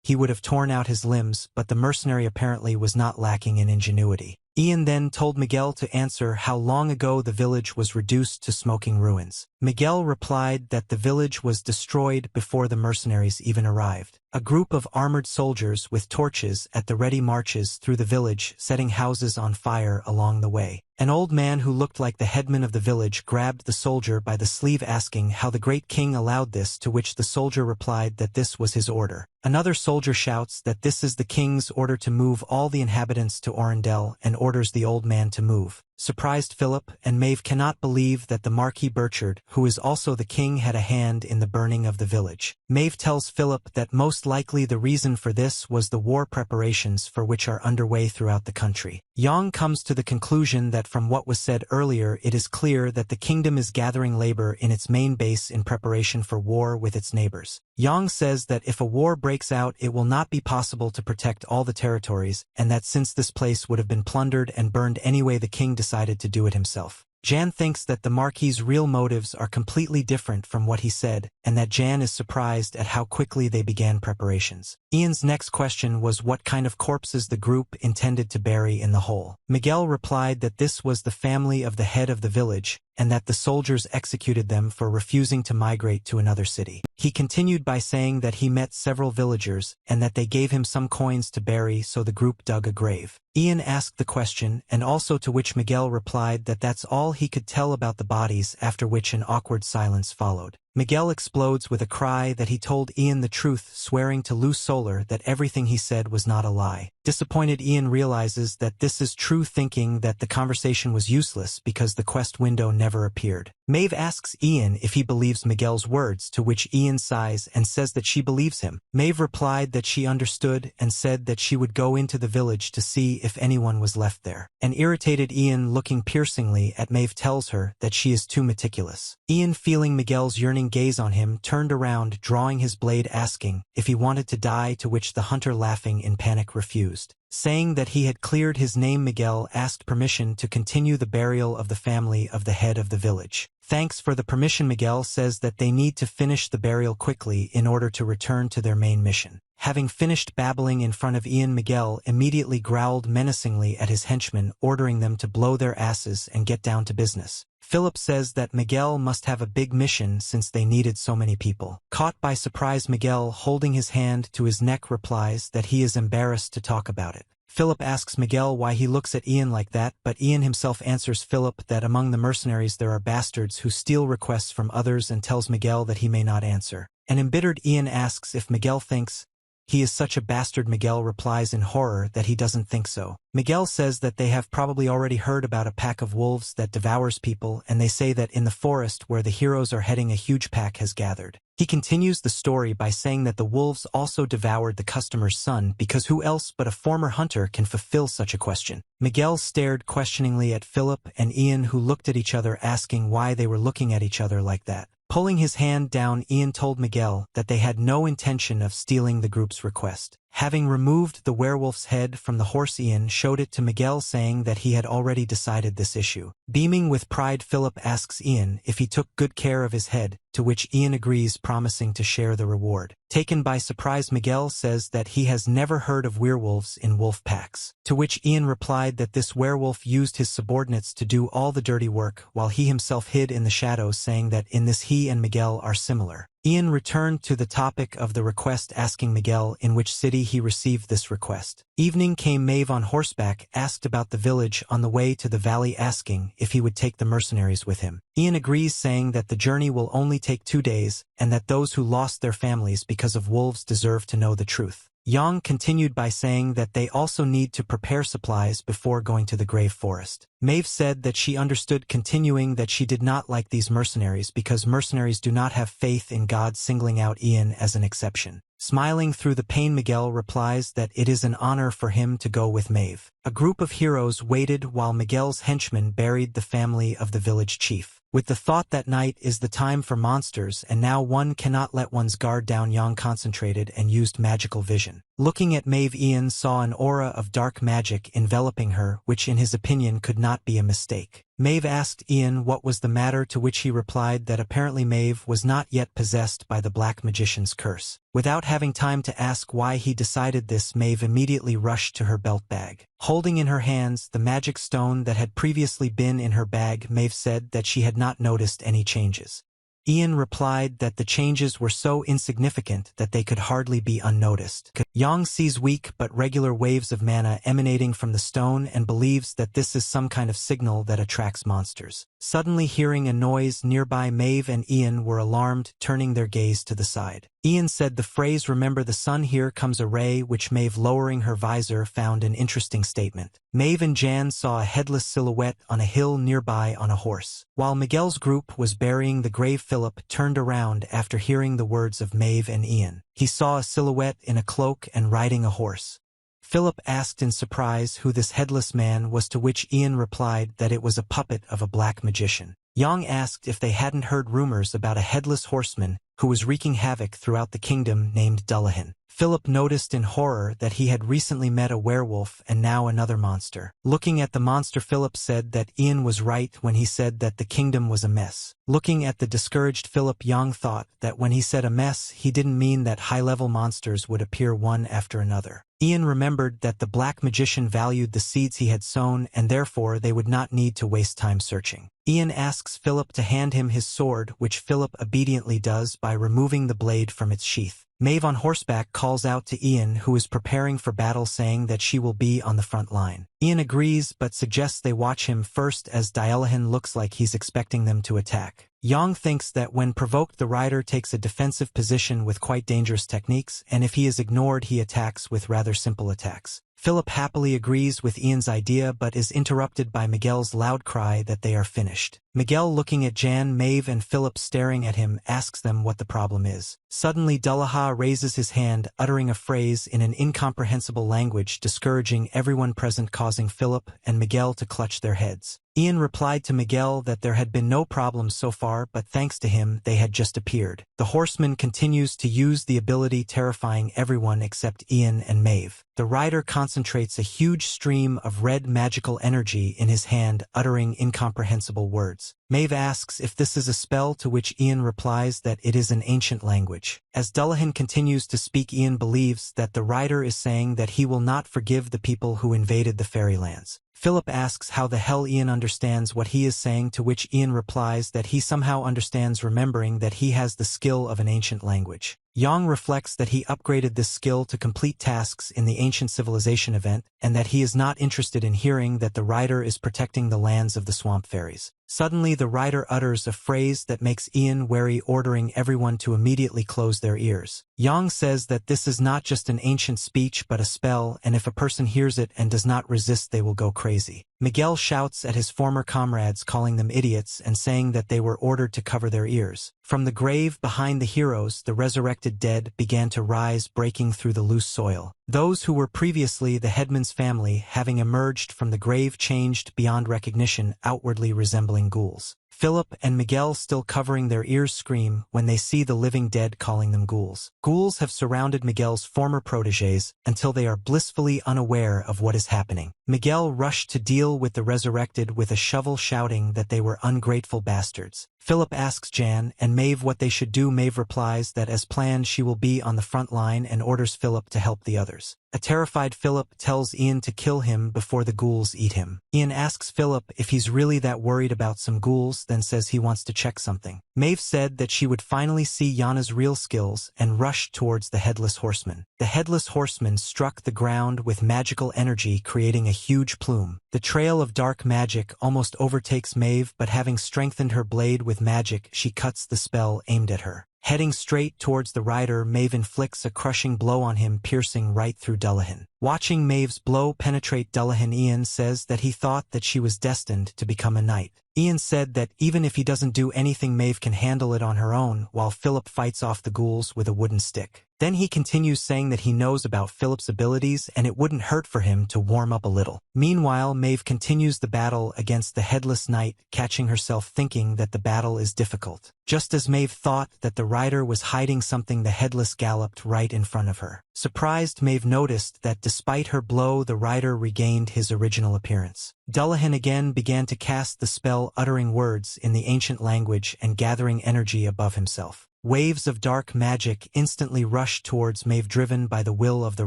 he would have torn out his limbs, but the mercenary apparently was not lacking in ingenuity. Ian then told Miguel to answer how long ago the village was reduced to smoking ruins. Miguel replied that the village was destroyed before the mercenaries even arrived. A group of armored soldiers with torches at the ready marches through the village, setting houses on fire along the way. An old man who looked like the headman of the village grabbed the soldier by the sleeve asking how the great king allowed this, to which the soldier replied that this was his order. Another soldier shouts that this is the king's order to move all the inhabitants to Orendell and orders the old man to move. Surprised Philip and Mave cannot believe that the Marquis Burchard, who is also the king, had a hand in the burning of the village. Mave tells Philip that most likely the reason for this was the war preparations for which are underway throughout the country. Yang comes to the conclusion that from what was said earlier it is clear that the kingdom is gathering labor in its main base in preparation for war with its neighbors. Yang says that if a war breaks out it will not be possible to protect all the territories, and that since this place would have been plundered and burned anyway, the king decided to do it himself. Jan thinks that the Marquis's real motives are completely different from what he said, and that Jan is surprised at how quickly they began preparations. Ian's next question was what kind of corpses the group intended to bury in the hole. Miguel replied that this was the family of the head of the village, and that the soldiers executed them for refusing to migrate to another city. He continued by saying that he met several villagers, and that they gave him some coins to bury, so the group dug a grave. Ian asked the question, and also to which Miguel replied that that's all he could tell about the bodies, after which an awkward silence followed. Miguel explodes with a cry that he told Ian the truth, swearing to Luz Solar that everything he said was not a lie. Disappointed, Ian realizes that this is true, thinking that the conversation was useless because the quest window never appeared. Mave asks Ian if he believes Miguel's words, to which Ian sighs and says that she believes him. Mave replied that she understood and said that she would go into the village to see if anyone was left there. An irritated Ian, looking piercingly at Mave, tells her that she is too meticulous. Ian, feeling Miguel's yearning gaze on him, turned around, drawing his blade, asking if he wanted to die, to which the hunter, laughing in panic, refused. Saying that he had cleared his name, Miguel asked permission to continue the burial of the family of the head of the village. Thanks for the permission. Miguel says that they need to finish the burial quickly in order to return to their main mission. Having finished babbling in front of Ian, Miguel immediately growled menacingly at his henchmen, ordering them to blow their asses and get down to business. Philip says that Miguel must have a big mission since they needed so many people. Caught by surprise, Miguel, holding his hand to his neck, replies that he is embarrassed to talk about it. Philip asks Miguel why he looks at Ian like that, but Ian himself answers Philip that among the mercenaries there are bastards who steal requests from others, and tells Miguel that he may not answer. An embittered Ian asks if Miguel thinks he is such a bastard. Miguel replies in horror that he doesn't think so. Miguel says that they have probably already heard about a pack of wolves that devours people, and they say that in the forest where the heroes are heading a huge pack has gathered. He continues the story by saying that the wolves also devoured the customer's son, because who else but a former hunter can fulfill such a question. Miguel stared questioningly at Philip and Ian, who looked at each other, asking why they were looking at each other like that. Pulling his hand down, Ian told Miguel that they had no intention of stealing the group's request. Having removed the werewolf's head from the horse, Ian showed it to Miguel, saying that he had already decided this issue. Beaming with pride, Philip asks Ian if he took good care of his head, to which Ian agrees, promising to share the reward. Taken by surprise, Miguel says that he has never heard of werewolves in wolf packs, to which Ian replied that this werewolf used his subordinates to do all the dirty work, while he himself hid in the shadows, saying that in this he and Miguel are similar. Ian returned to the topic of the request, asking Miguel in which city he received this request. Evening came. Mave on horseback asked about the village on the way to the valley, asking if he would take the mercenaries with him. Ian agrees, saying that the journey will only take 2 days, and that those who lost their families because of wolves deserve to know the truth. Yang continued by saying that they also need to prepare supplies before going to the grave forest. Mave said that she understood, continuing that she did not like these mercenaries because mercenaries do not have faith in God, singling out Ian as an exception. Smiling through the pain, Miguel replies that it is an honor for him to go with Mave. A group of heroes waited while Miguel's henchmen buried the family of the village chief. With the thought that night is the time for monsters and now one cannot let one's guard down, Yang concentrated and used magical vision. Looking at Mave, Ian saw an aura of dark magic enveloping her, which in his opinion could not be a mistake. Mave asked Ian what was the matter, to which he replied that apparently Mave was not yet possessed by the black magician's curse. Without having time to ask why he decided this, Mave immediately rushed to her belt bag. Holding in her hands the magic stone that had previously been in her bag, Mave said that she had not noticed any changes. Ian replied that the changes were so insignificant that they could hardly be unnoticed. Yang sees weak but regular waves of mana emanating from the stone and believes that this is some kind of signal that attracts monsters. Suddenly hearing a noise nearby, Mave and Ian were alarmed, turning their gaze to the side. Ian said the phrase "remember the sun, here comes a ray," which Mave, lowering her visor, found an interesting statement. Mave and Jan saw a headless silhouette on a hill nearby on a horse. While Miguel's group was burying the grave, Philip turned around after hearing the words of Mave and Ian. He saw a silhouette in a cloak and riding a horse. Philip asked in surprise who this headless man was, to which Ian replied that it was a puppet of a black magician. Yang asked if they hadn't heard rumors about a headless horseman who was wreaking havoc throughout the kingdom named Dullahan. Philip noticed in horror that he had recently met a werewolf and now another monster. Looking at the monster, Philip said that Ian was right when he said that the kingdom was a mess. Looking at the discouraged Philip, Yang thought that when he said a mess, he didn't mean that high-level monsters would appear one after another. Ian remembered that the black magician valued the seeds he had sown, and therefore they would not need to waste time searching. Ian asks Philip to hand him his sword, which Philip obediently does by removing the blade from its sheath. Mave on horseback calls out to Ian, who is preparing for battle, saying that she will be on the front line. Ian agrees but suggests they watch him first, as Dullahan looks like he's expecting them to attack. Yang thinks that when provoked, the rider takes a defensive position with quite dangerous techniques, and if he is ignored, he attacks with rather simple attacks. Philip happily agrees with Ian's idea but is interrupted by Miguel's loud cry that they are finished. Miguel, looking at Jan, Mave and Philip staring at him, asks them what the problem is. Suddenly Dullahan raises his hand, uttering a phrase in an incomprehensible language, discouraging everyone present, causing Philip and Miguel to clutch their heads. Ian replied to Miguel that there had been no problems so far, but thanks to him they had just appeared. The horseman continues to use the ability, terrifying everyone except Ian and Mave. The rider concentrates a huge stream of red magical energy in his hand, uttering incomprehensible words. Mave asks if this is a spell, to which Ian replies that it is an ancient language. As Dullahan continues to speak, Ian believes that the rider is saying that he will not forgive the people who invaded the fairylands. Philip asks how the hell Ian understands what he is saying, to which Ian replies that he somehow understands, remembering that he has the skill of an ancient language. Yang reflects that he upgraded this skill to complete tasks in the ancient civilization event, and that he is not interested in hearing that the rider is protecting the lands of the swamp fairies. Suddenly the rider utters a phrase that makes Ian wary, ordering everyone to immediately close their ears. Yang says that this is not just an ancient speech but a spell, and if a person hears it and does not resist, they will go crazy. Miguel shouts at his former comrades, calling them idiots and saying that they were ordered to cover their ears. From the grave behind the heroes, the resurrected dead began to rise, breaking through the loose soil. Those who were previously the headman's family, having emerged from the grave, changed beyond recognition, outwardly resembling ghouls. Philip and Miguel, still covering their ears, scream when they see the living dead, calling them ghouls. Ghouls have surrounded Miguel's former protégés until they are blissfully unaware of what is happening. Miguel rushed to deal with the resurrected with a shovel, shouting that they were ungrateful bastards. Philip asks Jan and Mave what they should do. Mave replies that as planned she will be on the front line and orders Philip to help the others. A terrified Philip tells Ian to kill him before the ghouls eat him. Ian asks Philip if he's really that worried about some ghouls, then says he wants to check something. Mave said that she would finally see Yana's real skills and rushed towards the Headless Horseman. The Headless Horseman struck the ground with magical energy, creating a huge plume. The trail of dark magic almost overtakes Mave, but having strengthened her blade with magic, she cuts the spell aimed at her. Heading straight towards the rider, Mave inflicts a crushing blow on him, piercing right through Dullahan. Watching Mave's blow penetrate Dullahan, Ian says that he thought that she was destined to become a knight. Ian said that even if he doesn't do anything, Mave can handle it on her own, while Philip fights off the ghouls with a wooden stick. Then he continues, saying that he knows about Philip's abilities and it wouldn't hurt for him to warm up a little. Meanwhile, Mave continues the battle against the Headless Knight, catching herself thinking that the battle is difficult. Just as Mave thought that the rider was hiding something, the Headless galloped right in front of her. Surprised, Mave noticed that despite her blow, the rider regained his original appearance. Dullahan again began to cast the spell, uttering words in the ancient language and gathering energy above himself. Waves of dark magic instantly rush towards Mave, driven by the will of the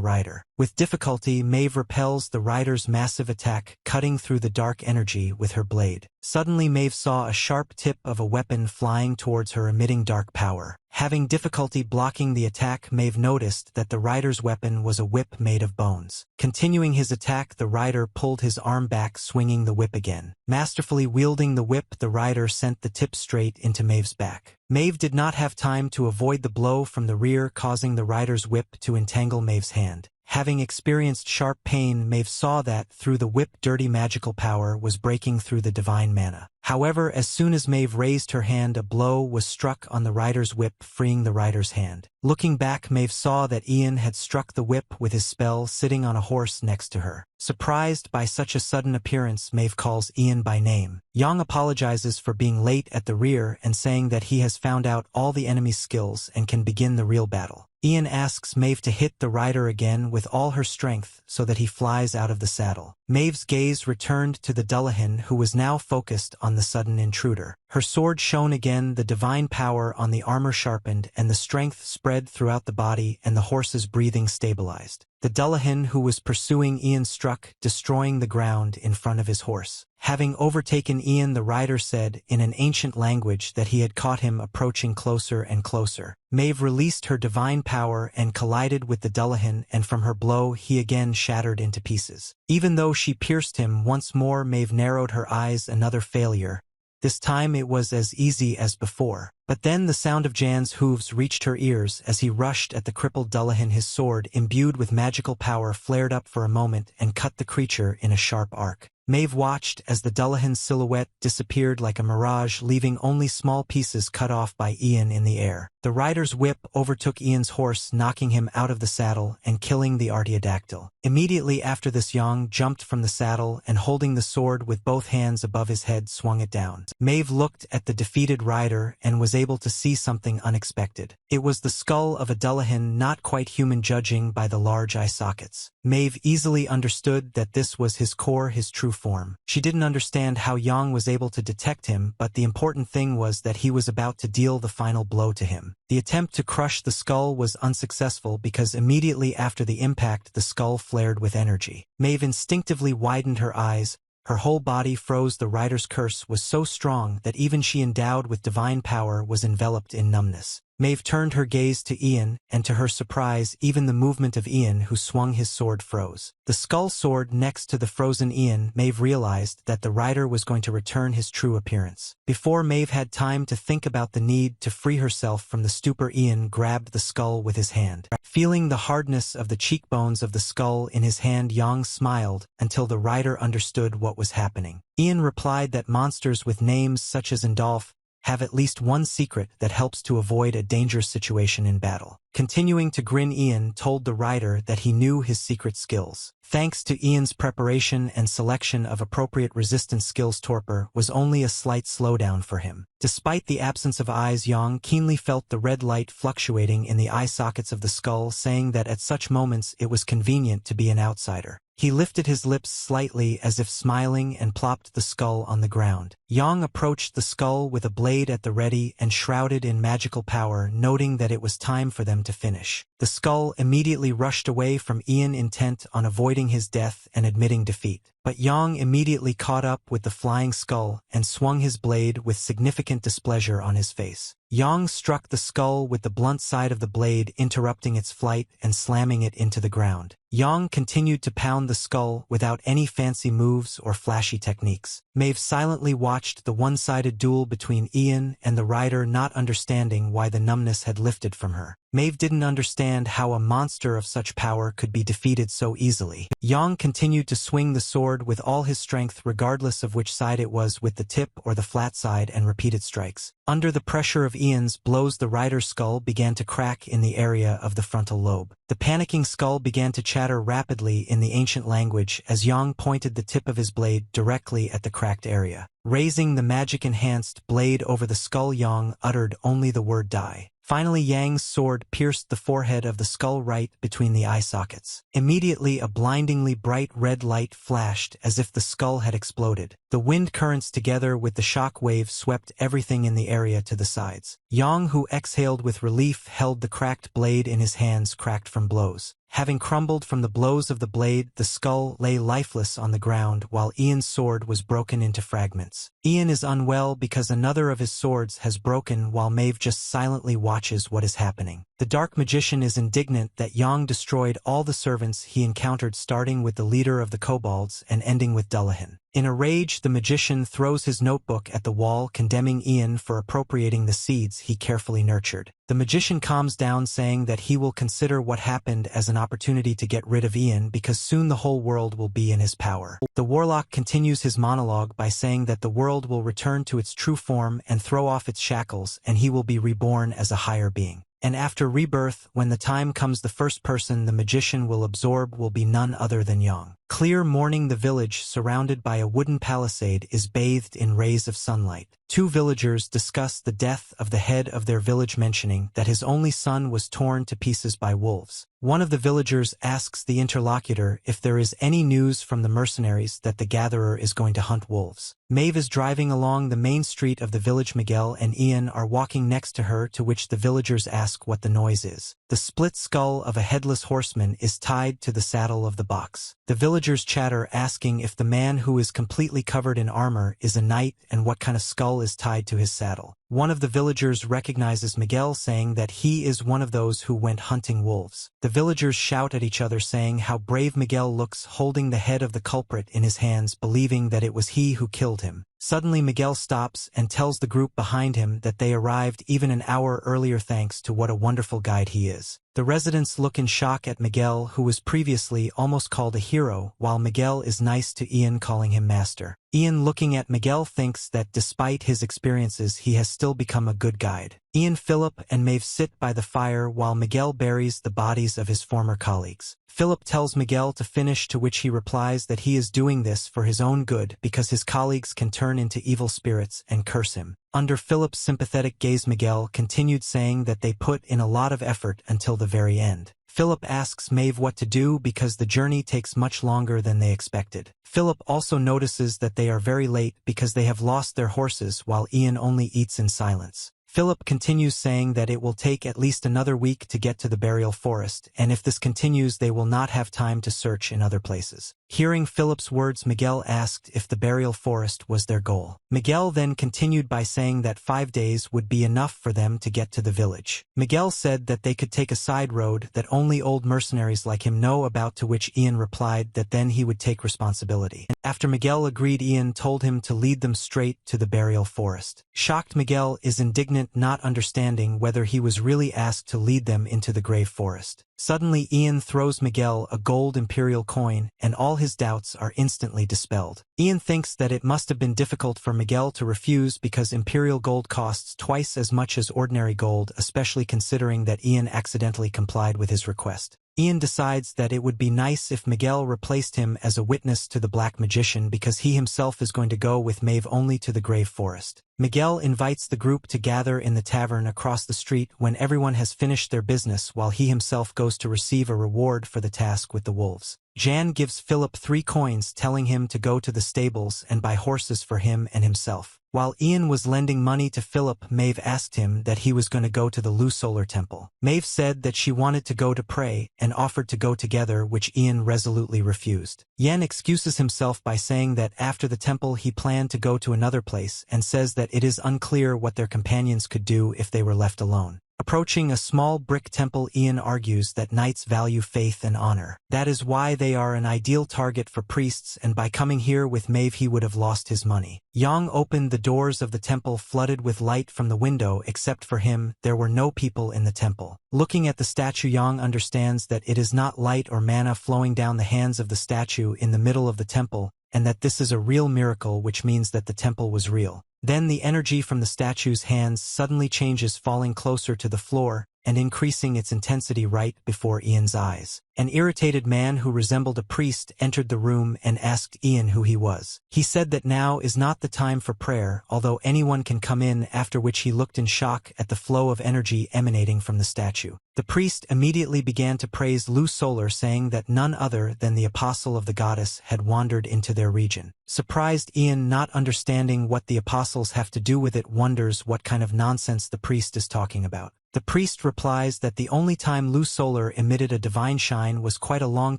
rider. With difficulty, Mave repels the rider's massive attack, cutting through the dark energy with her blade. Suddenly Mave saw a sharp tip of a weapon flying towards her, emitting dark power. Having difficulty blocking the attack, Mave noticed that the rider's weapon was a whip made of bones. Continuing his attack, the rider pulled his arm back, swinging the whip again. Masterfully wielding the whip, the rider sent the tip straight into Mave's back. Mave did not have time to avoid the blow from the rear, causing the rider's whip to entangle Mave's hand. Having experienced sharp pain, Mave saw that, through the whip, dirty magical power was breaking through the divine mana. However, as soon as Mave raised her hand, a blow was struck on the rider's whip, freeing the rider's hand. Looking back, Mave saw that Ian had struck the whip with his spell, sitting on a horse next to her. Surprised by such a sudden appearance, Mave calls Ian by name. Yang apologizes for being late at the rear and saying that he has found out all the enemy's skills and can begin the real battle. Ian asks Mave to hit the rider again with all her strength so that he flies out of the saddle. Mave's gaze returned to the Dullahan, who was now focused on the sudden intruder. Her sword shone again, the divine power on the armor sharpened, and the strength spread throughout the body, and the horse's breathing stabilized. The Dullahan who was pursuing Ian struck, destroying the ground in front of his horse. Having overtaken Ian, the rider said, in an ancient language, that he had caught him approaching closer and closer. Mave released her divine power and collided with the Dullahan, and from her blow he again shattered into pieces. Even though she pierced him once more, Mave narrowed her eyes. Another failure. This time it was as easy as before. But then the sound of Jan's hooves reached her ears as he rushed at the crippled Dullahan. His sword, imbued with magical power, flared up for a moment and cut the creature in a sharp arc. Mave watched as the Dullahan's silhouette disappeared like a mirage, leaving only small pieces cut off by Ian in the air. The rider's whip overtook Ian's horse, knocking him out of the saddle and killing the artiodactyl. Immediately after this, Yang jumped from the saddle and, holding the sword with both hands above his head, swung it down. Mave looked at the defeated rider and was able to see something unexpected. It was the skull of a Dullahan, not quite human judging by the large eye sockets. Mave easily understood that this was his core, his true form. She didn't understand how Yang was able to detect him, but the important thing was that he was about to deal the final blow to him. The attempt to crush the skull was unsuccessful because immediately after the impact the skull flared with energy. Mave instinctively widened her eyes. Her whole body froze. The rider's curse was so strong that even she, endowed with divine power, was enveloped in numbness. Mave turned her gaze to Ian, and to her surprise, even the movement of Ian, who swung his sword, froze. The skull sword next to the frozen Ian, Mave realized that the rider was going to return his true appearance. Before Mave had time to think about the need to free herself from the stupor, Ian grabbed the skull with his hand. Feeling the hardness of the cheekbones of the skull in his hand, Yang smiled until the rider understood what was happening. Ian replied that monsters with names such as Indulf have at least one secret that helps to avoid a dangerous situation in battle. Continuing to grin, Ian told the rider that he knew his secret skills. Thanks to Ian's preparation and selection of appropriate resistance skills, torpor was only a slight slowdown for him. Despite the absence of eyes, Yang keenly felt the red light fluctuating in the eye sockets of the skull, saying that at such moments it was convenient to be an outsider. He lifted his lips slightly as if smiling and plopped the skull on the ground. Yang approached the skull with a blade at the ready and shrouded in magical power, noting that it was time for them to finish. The skull immediately rushed away from Ian, intent on avoiding his death and admitting defeat. But Yang immediately caught up with the flying skull and swung his blade with significant displeasure on his face. Yang struck the skull with the blunt side of the blade, interrupting its flight and slamming it into the ground. Yang continued to pound the skull without any fancy moves or flashy techniques. Mave silently watched the one-sided duel between Ian and the rider, not understanding why the numbness had lifted from her. Mave didn't understand how a monster of such power could be defeated so easily. Yang continued to swing the sword with all his strength, regardless of which side it was, with the tip or the flat side, and repeated strikes. Under the pressure of Ian's blows, the rider's skull began to crack in the area of the frontal lobe. The panicking skull began to chatter rapidly in the ancient language as Yang pointed the tip of his blade directly at the cracked area. Raising the magic-enhanced blade over the skull, Yang uttered only the word "die." Finally Yang's sword pierced the forehead of the skull right between the eye sockets. Immediately a blindingly bright red light flashed as if the skull had exploded. The wind currents together with the shock wave swept everything in the area to the sides. Yang, who exhaled with relief, held the cracked blade in his hands, cracked from blows. Having crumbled from the blows of the blade, the skull lay lifeless on the ground while Ian's sword was broken into fragments. Ian is unwell because another of his swords has broken while Mave just silently watches what is happening. The dark magician is indignant that Yang destroyed all the servants he encountered, starting with the leader of the kobolds and ending with Dullahan. In a rage, the magician throws his notebook at the wall, condemning Ian for appropriating the seeds he carefully nurtured. The magician calms down, saying that he will consider what happened as an opportunity to get rid of Ian because soon the whole world will be in his power. The warlock continues his monologue by saying that the world will return to its true form and throw off its shackles, and he will be reborn as a higher being. And after rebirth, when the time comes, the first person the magician will absorb will be none other than Yang. Clear morning, the village, surrounded by a wooden palisade, is bathed in rays of sunlight. Two villagers discuss the death of the head of their village, mentioning that his only son was torn to pieces by wolves. One of the villagers asks the interlocutor if there is any news from the mercenaries that the gatherer is going to hunt wolves. Mave is driving along the main street of the village. Miguel and Ian are walking next to her, to which the villagers ask what the noise is. The split skull of a headless horseman is tied to the saddle of the box. The villagers chatter, asking if the man who is completely covered in armor is a knight and what kind of skull is tied to his saddle. One of the villagers recognizes Miguel, saying that he is one of those who went hunting wolves. The villagers shout at each other, saying how brave Miguel looks, holding the head of the culprit in his hands, believing that it was he who killed him. Suddenly Miguel stops and tells the group behind him that they arrived even an hour earlier thanks to what a wonderful guide he is. The residents look in shock at Miguel, who was previously almost called a hero, while Miguel is nice to Ian, calling him master. Ian, looking at Miguel, thinks that despite his experiences he has still become a good guide. Ian, Philip, and Mave sit by the fire while Miguel buries the bodies of his former colleagues. Philip tells Miguel to finish, to which he replies that he is doing this for his own good because his colleagues can turn into evil spirits and curse him. Under Philip's sympathetic gaze, Miguel continued, saying that they put in a lot of effort until the very end. Philip asks Mave what to do because the journey takes much longer than they expected. Philip also notices that they are very late because they have lost their horses, while Ian only eats in silence. Philip continues, saying that it will take at least another week to get to the burial forest, and if this continues they will not have time to search in other places. Hearing Philip's words, Miguel asked if the burial forest was their goal. Miguel then continued by saying that 5 days would be enough for them to get to the village. Miguel said that they could take a side road that only old mercenaries like him know about, to which Ian replied that then he would take responsibility. After Miguel agreed, Ian told him to lead them straight to the burial forest. Shocked, Miguel is indignant, not understanding whether he was really asked to lead them into the grave forest. Suddenly Ian throws Miguel a gold imperial coin, and all his doubts are instantly dispelled. Ian thinks that it must have been difficult for Miguel to refuse because imperial gold costs twice as much as ordinary gold, especially considering that Ian accidentally complied with his request. Ian decides that it would be nice if Miguel replaced him as a witness to the black magician because he himself is going to go with Mave only to the grave forest. Miguel invites the group to gather in the tavern across the street when everyone has finished their business, while he himself goes to receive a reward for the task with the wolves. Jan gives Philip 3 coins, telling him to go to the stables and buy horses for him and himself. While Ian was lending money to Philip, Mave asked him that he was going to go to the Solar Temple. Mave said that she wanted to go to pray and offered to go together, which Ian resolutely refused. Jan excuses himself by saying that after the temple he planned to go to another place, and says that it is unclear what their companions could do if they were left alone. Approaching a small brick temple, Ian argues that knights value faith and honor. That is why they are an ideal target for priests, and by coming here with Mave he would have lost his money. Yang opened the doors of the temple, flooded with light from the window. Except for him, there were no people in the temple. Looking at the statue, Yang understands that it is not light or mana flowing down the hands of the statue in the middle of the temple, and that this is a real miracle, which means that the temple was real. Then the energy from the statue's hands suddenly changes, falling closer to the floor, and increasing its intensity right before Ian's eyes. An irritated man who resembled a priest entered the room and asked Ian who he was. He said that now is not the time for prayer, although anyone can come in, after which he looked in shock at the flow of energy emanating from the statue. The priest immediately began to praise Lu Solar, saying that none other than the apostle of the goddess had wandered into their region. Surprised, Ian, not understanding what the apostles have to do with it, wonders what kind of nonsense the priest is talking about. The priest replies that the only time Lu Solar emitted a divine shine was quite a long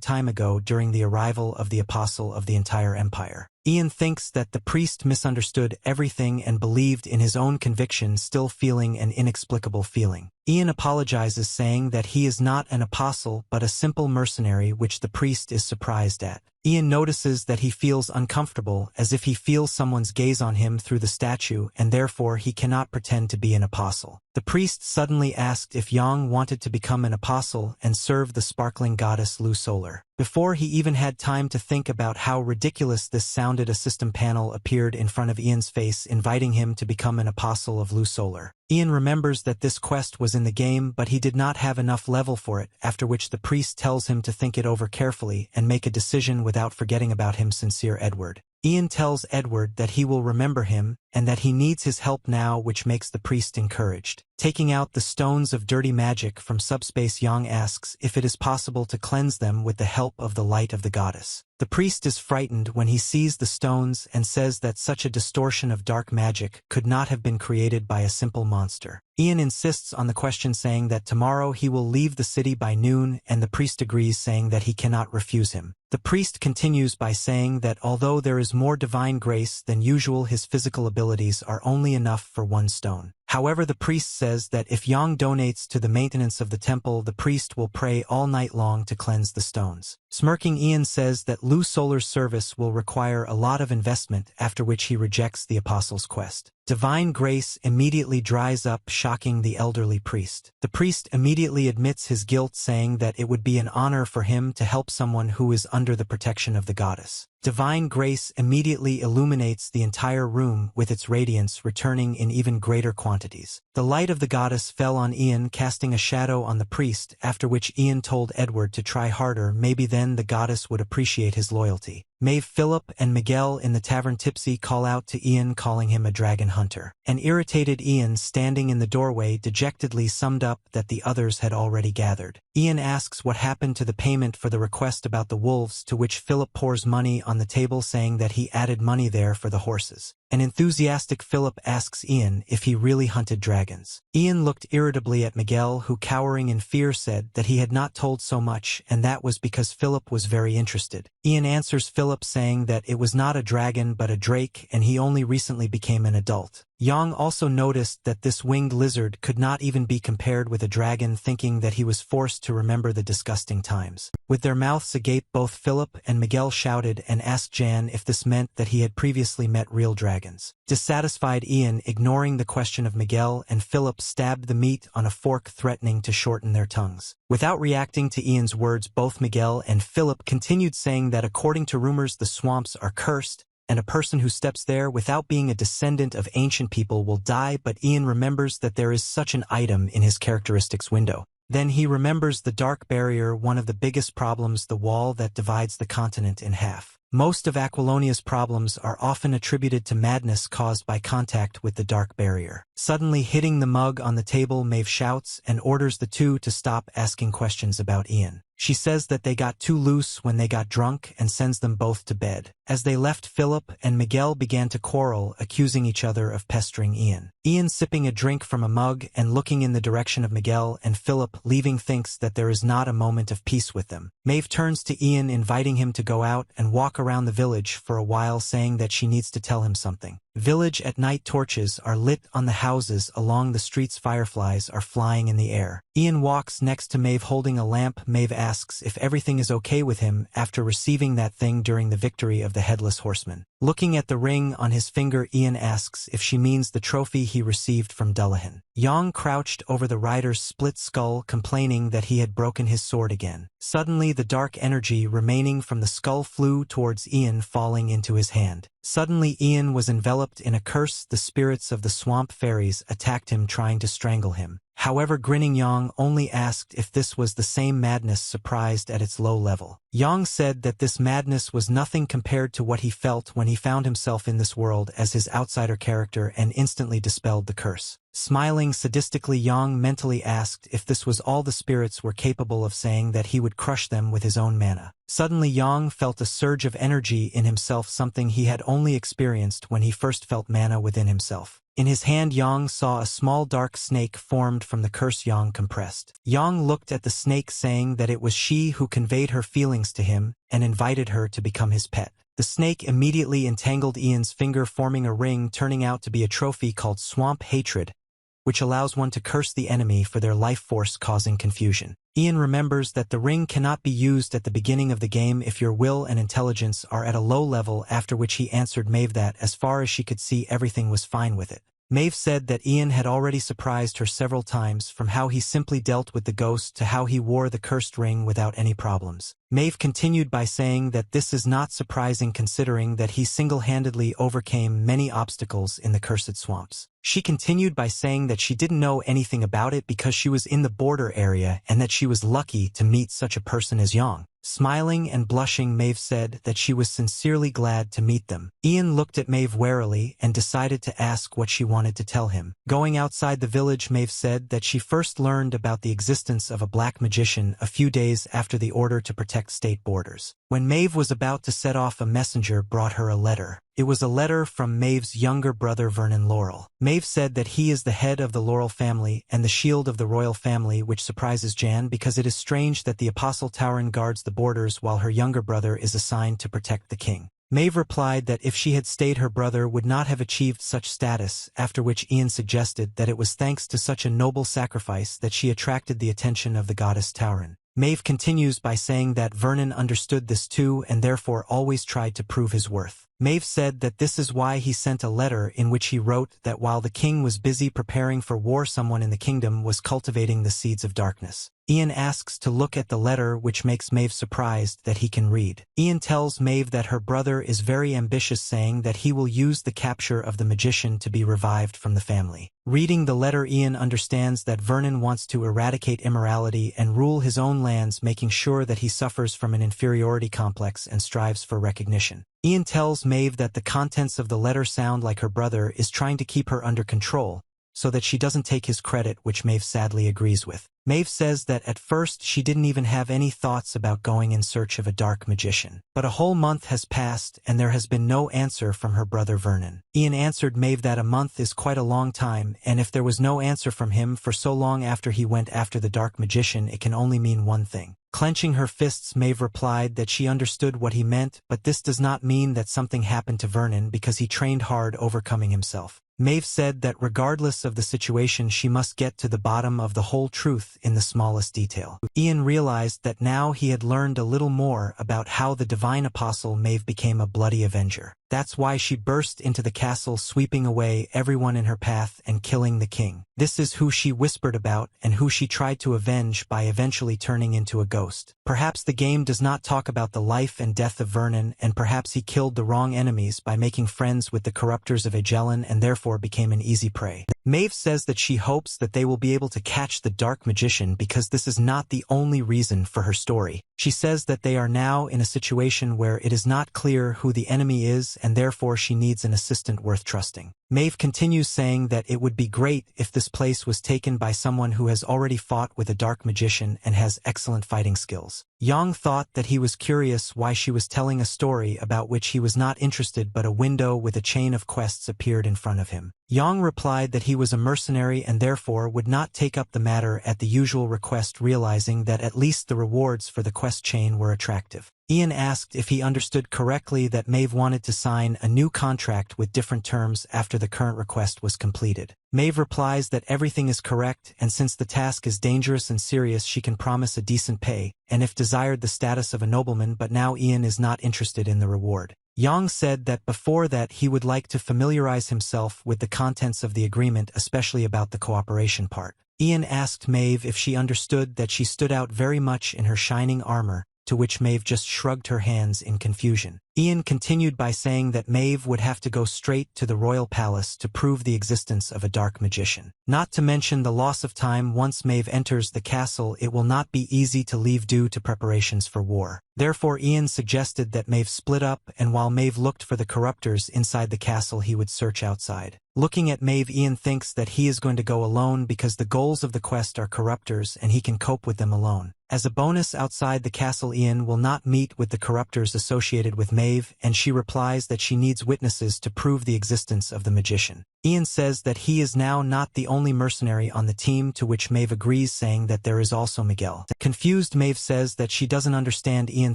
time ago, during the arrival of the apostle of the entire empire. Ian thinks that the priest misunderstood everything and believed in his own conviction, still feeling an inexplicable feeling. Ian apologizes, saying that he is not an apostle but a simple mercenary, which the priest is surprised at. Ian notices that he feels uncomfortable, as if he feels someone's gaze on him through the statue, and therefore he cannot pretend to be an apostle. The priest suddenly asked if Yang wanted to become an apostle and serve the sparkling goddess Lu Solar. Before he even had time to think about how ridiculous this sounded, a system panel appeared in front of Ian's face, inviting him to become an apostle of Lu Solar. Ian remembers that this quest was in the game, but he did not have enough level for it, after which the priest tells him to think it over carefully and make a decision without forgetting about him, sincere Edward. Ian tells Edward that he will remember him, and that he needs his help now, which makes the priest encouraged. Taking out the stones of dirty magic from subspace, Yang asks if it is possible to cleanse them with the help of the light of the goddess. The priest is frightened when he sees the stones and says that such a distortion of dark magic could not have been created by a simple monster. Ian insists on the question, saying that tomorrow he will leave the city by noon, and the priest agrees, saying that he cannot refuse him. The priest continues by saying that although there is more divine grace than usual, his physical abilities are only enough for one stone. However, the priest says that if Yang donates to the maintenance of the temple, the priest will pray all night long to cleanse the stones. Smirking, Ian says that Lu Solar's service will require a lot of investment, after which he rejects the apostle's quest. Divine grace immediately dries up, shocking the elderly priest. The priest immediately admits his guilt, saying that it would be an honor for him to help someone who is under the protection of the goddess. Divine grace immediately illuminates the entire room with its radiance returning in even greater quantities. The light of the goddess fell on Ian, casting a shadow on the priest, after which Ian told Edward to try harder, maybe then the goddess would appreciate his loyalty. Mave, Philip, and Miguel in the tavern tipsy call out to Ian, calling him a dragon hunter. An irritated Ian, standing in the doorway, dejectedly summed up that the others had already gathered. Ian asks what happened to the payment for the request about the wolves, to which Philip pours money on the table, saying that he added money there for the horses. An enthusiastic Philip asks Ian if he really hunted dragons. Ian looked irritably at Miguel, who, cowering in fear, said that he had not told so much, and that was because Philip was very interested. Ian answers Philip, saying that it was not a dragon but a drake, and he only recently became an adult. Yang also noticed that this winged lizard could not even be compared with a dragon, thinking that he was forced to remember the disgusting times. With their mouths agape, both Philip and Miguel shouted and asked Jan if this meant that he had previously met real dragons. Dissatisfied, Ian, ignoring the question of Miguel and Philip, stabbed the meat on a fork, threatening to shorten their tongues. Without reacting to Ian's words, both Miguel and Philip continued, saying that according to rumors the swamps are cursed, and a person who steps there without being a descendant of ancient people will die, but Ian remembers that there is such an item in his characteristics window. Then he remembers the dark barrier, one of the biggest problems, the wall that divides the continent in half. Most of Aquilonia's problems are often attributed to madness caused by contact with the dark barrier. Suddenly hitting the mug on the table, Mave shouts and orders the two to stop asking questions about Ian. She says that they got too loose when they got drunk and sends them both to bed. As they left, Philip and Miguel began to quarrel, accusing each other of pestering Ian. Ian, sipping a drink from a mug and looking in the direction of Miguel and Philip leaving, thinks that there is not a moment of peace with them. Mave turns to Ian, inviting him to go out and walk around the village for a while, saying that she needs to tell him something. Village at night. Torches are lit on the houses along the streets. Fireflies are flying in the air. Ian walks next to Mave holding a lamp. Mave asks if everything is okay with him after receiving that thing during the victory of the Headless horseman. Looking at the ring on his finger, Ian asks if she means the trophy he received from Dullahan. Yang crouched over the rider's split skull, complaining that he had broken his sword again. Suddenly the dark energy remaining from the skull flew towards Ian, falling into his hand. Suddenly Ian was enveloped in a curse. The spirits of the swamp fairies attacked him, trying to strangle him. However, grinning Yang only asked if this was the same madness surprised at its low level. Yang said that this madness was nothing compared to what he felt when he found himself in this world as his outsider character and instantly dispelled the curse. Smiling sadistically, Yang mentally asked if this was all the spirits were capable of, saying that he would crush them with his own mana. Suddenly Yang felt a surge of energy in himself, something he had only experienced when he first felt mana within himself. In his hand Yang saw a small dark snake formed from the curse Yang compressed. Yang looked at the snake, saying that it was she who conveyed her feelings to him and invited her to become his pet. The snake immediately entangled Ian's finger, forming a ring, turning out to be a trophy called Swamp Hatred, which allows one to curse the enemy for their life force, causing confusion. Ian remembers that the ring cannot be used at the beginning of the game if your will and intelligence are at a low level, after which he answered Mave that, as far as she could see, everything was fine with it. Mave said that Ian had already surprised her several times, from how he simply dealt with the ghost to how he wore the cursed ring without any problems. Mave continued by saying that this is not surprising considering that he single-handedly overcame many obstacles in the cursed swamps. She continued by saying that she didn't know anything about it because she was in the border area and that she was lucky to meet such a person as Yang. Smiling and blushing, Mave said that she was sincerely glad to meet them. Ian looked at Mave warily and decided to ask what she wanted to tell him. Going outside the village, Mave said that she first learned about the existence of a black magician a few days after the order to protect state borders. When Mave was about to set off, a messenger brought her a letter. It was a letter from Mave's younger brother Vernon Laurel. Mave said that he is the head of the Laurel family and the shield of the royal family, which surprises Jan because it is strange that the apostle tavern guards the borders while her younger brother is assigned to protect the king. Mave replied that if she had stayed, her brother would not have achieved such status, after which Ian suggested that it was thanks to such a noble sacrifice that she attracted the attention of the goddess Tauren. Mave continues by saying that Vernon understood this too and therefore always tried to prove his worth. Mave said that this is why he sent a letter in which he wrote that while the king was busy preparing for war, someone in the kingdom was cultivating the seeds of darkness. Ian asks to look at the letter, which makes Mave surprised that he can read. Ian tells Mave that her brother is very ambitious, saying that he will use the capture of the magician to be revived from the family. Reading the letter, Ian understands that Vernon wants to eradicate immorality and rule his own lands, making sure that he suffers from an inferiority complex and strives for recognition. Ian tells Mave that the contents of the letter sound like her brother is trying to keep her under control, so that she doesn't take his credit, which Mave sadly agrees with. Mave says that at first she didn't even have any thoughts about going in search of a dark magician. But a whole month has passed and there has been no answer from her brother Vernon. Ian answered Mave that a month is quite a long time, and if there was no answer from him for so long after he went after the dark magician, it can only mean one thing. Clenching her fists, Mave replied that she understood what he meant, but this does not mean that something happened to Vernon because he trained hard, overcoming himself. Mave said that regardless of the situation, she must get to the bottom of the whole truth in the smallest detail. Ian realized that now he had learned a little more about how the divine apostle Mave became a bloody avenger. That's why she burst into the castle, sweeping away everyone in her path and killing the king. This is who she whispered about and who she tried to avenge by eventually turning into a ghost. Perhaps the game does not talk about the life and death of Vernon, and perhaps he killed the wrong enemies by making friends with the corruptors of Agellan and therefore became an easy prey. Mave says that she hopes that they will be able to catch the dark magician because this is not the only reason for her story. She says that they are now in a situation where it is not clear who the enemy is and therefore she needs an assistant worth trusting. Mave continues saying that it would be great if this place was taken by someone who has already fought with a dark magician and has excellent fighting skills. Yang thought that he was curious why she was telling a story about which he was not interested, but a window with a chain of quests appeared in front of him. Yang replied that he was a mercenary and therefore would not take up the matter at the usual request, realizing that at least the rewards for the quest chain were attractive. Ian asked if he understood correctly that Mave wanted to sign a new contract with different terms after the current request was completed. Mave replies that everything is correct, and since the task is dangerous and serious, she can promise a decent pay, and if desired, the status of a nobleman, but now Ian is not interested in the reward. Yang said that before that he would like to familiarize himself with the contents of the agreement, especially about the cooperation part. Ian asked Mave if she understood that she stood out very much in her shining armor, to which Mave just shrugged her hands in confusion. Ian continued by saying that Mave would have to go straight to the royal palace to prove the existence of a dark magician. Not to mention the loss of time once Mave enters the castle, it will not be easy to leave due to preparations for war. Therefore Ian suggested that Mave split up, and while Mave looked for the corruptors inside the castle, he would search outside. Looking at Mave, Ian thinks that he is going to go alone because the goals of the quest are corruptors and he can cope with them alone. As a bonus, outside the castle Ian will not meet with the corruptors associated with Mave, and she replies that she needs witnesses to prove the existence of the magician. Ian says that he is now not the only mercenary on the team, to which Mave agrees, saying that there is also Miguel. Confused, Mave says that she doesn't understand Ian,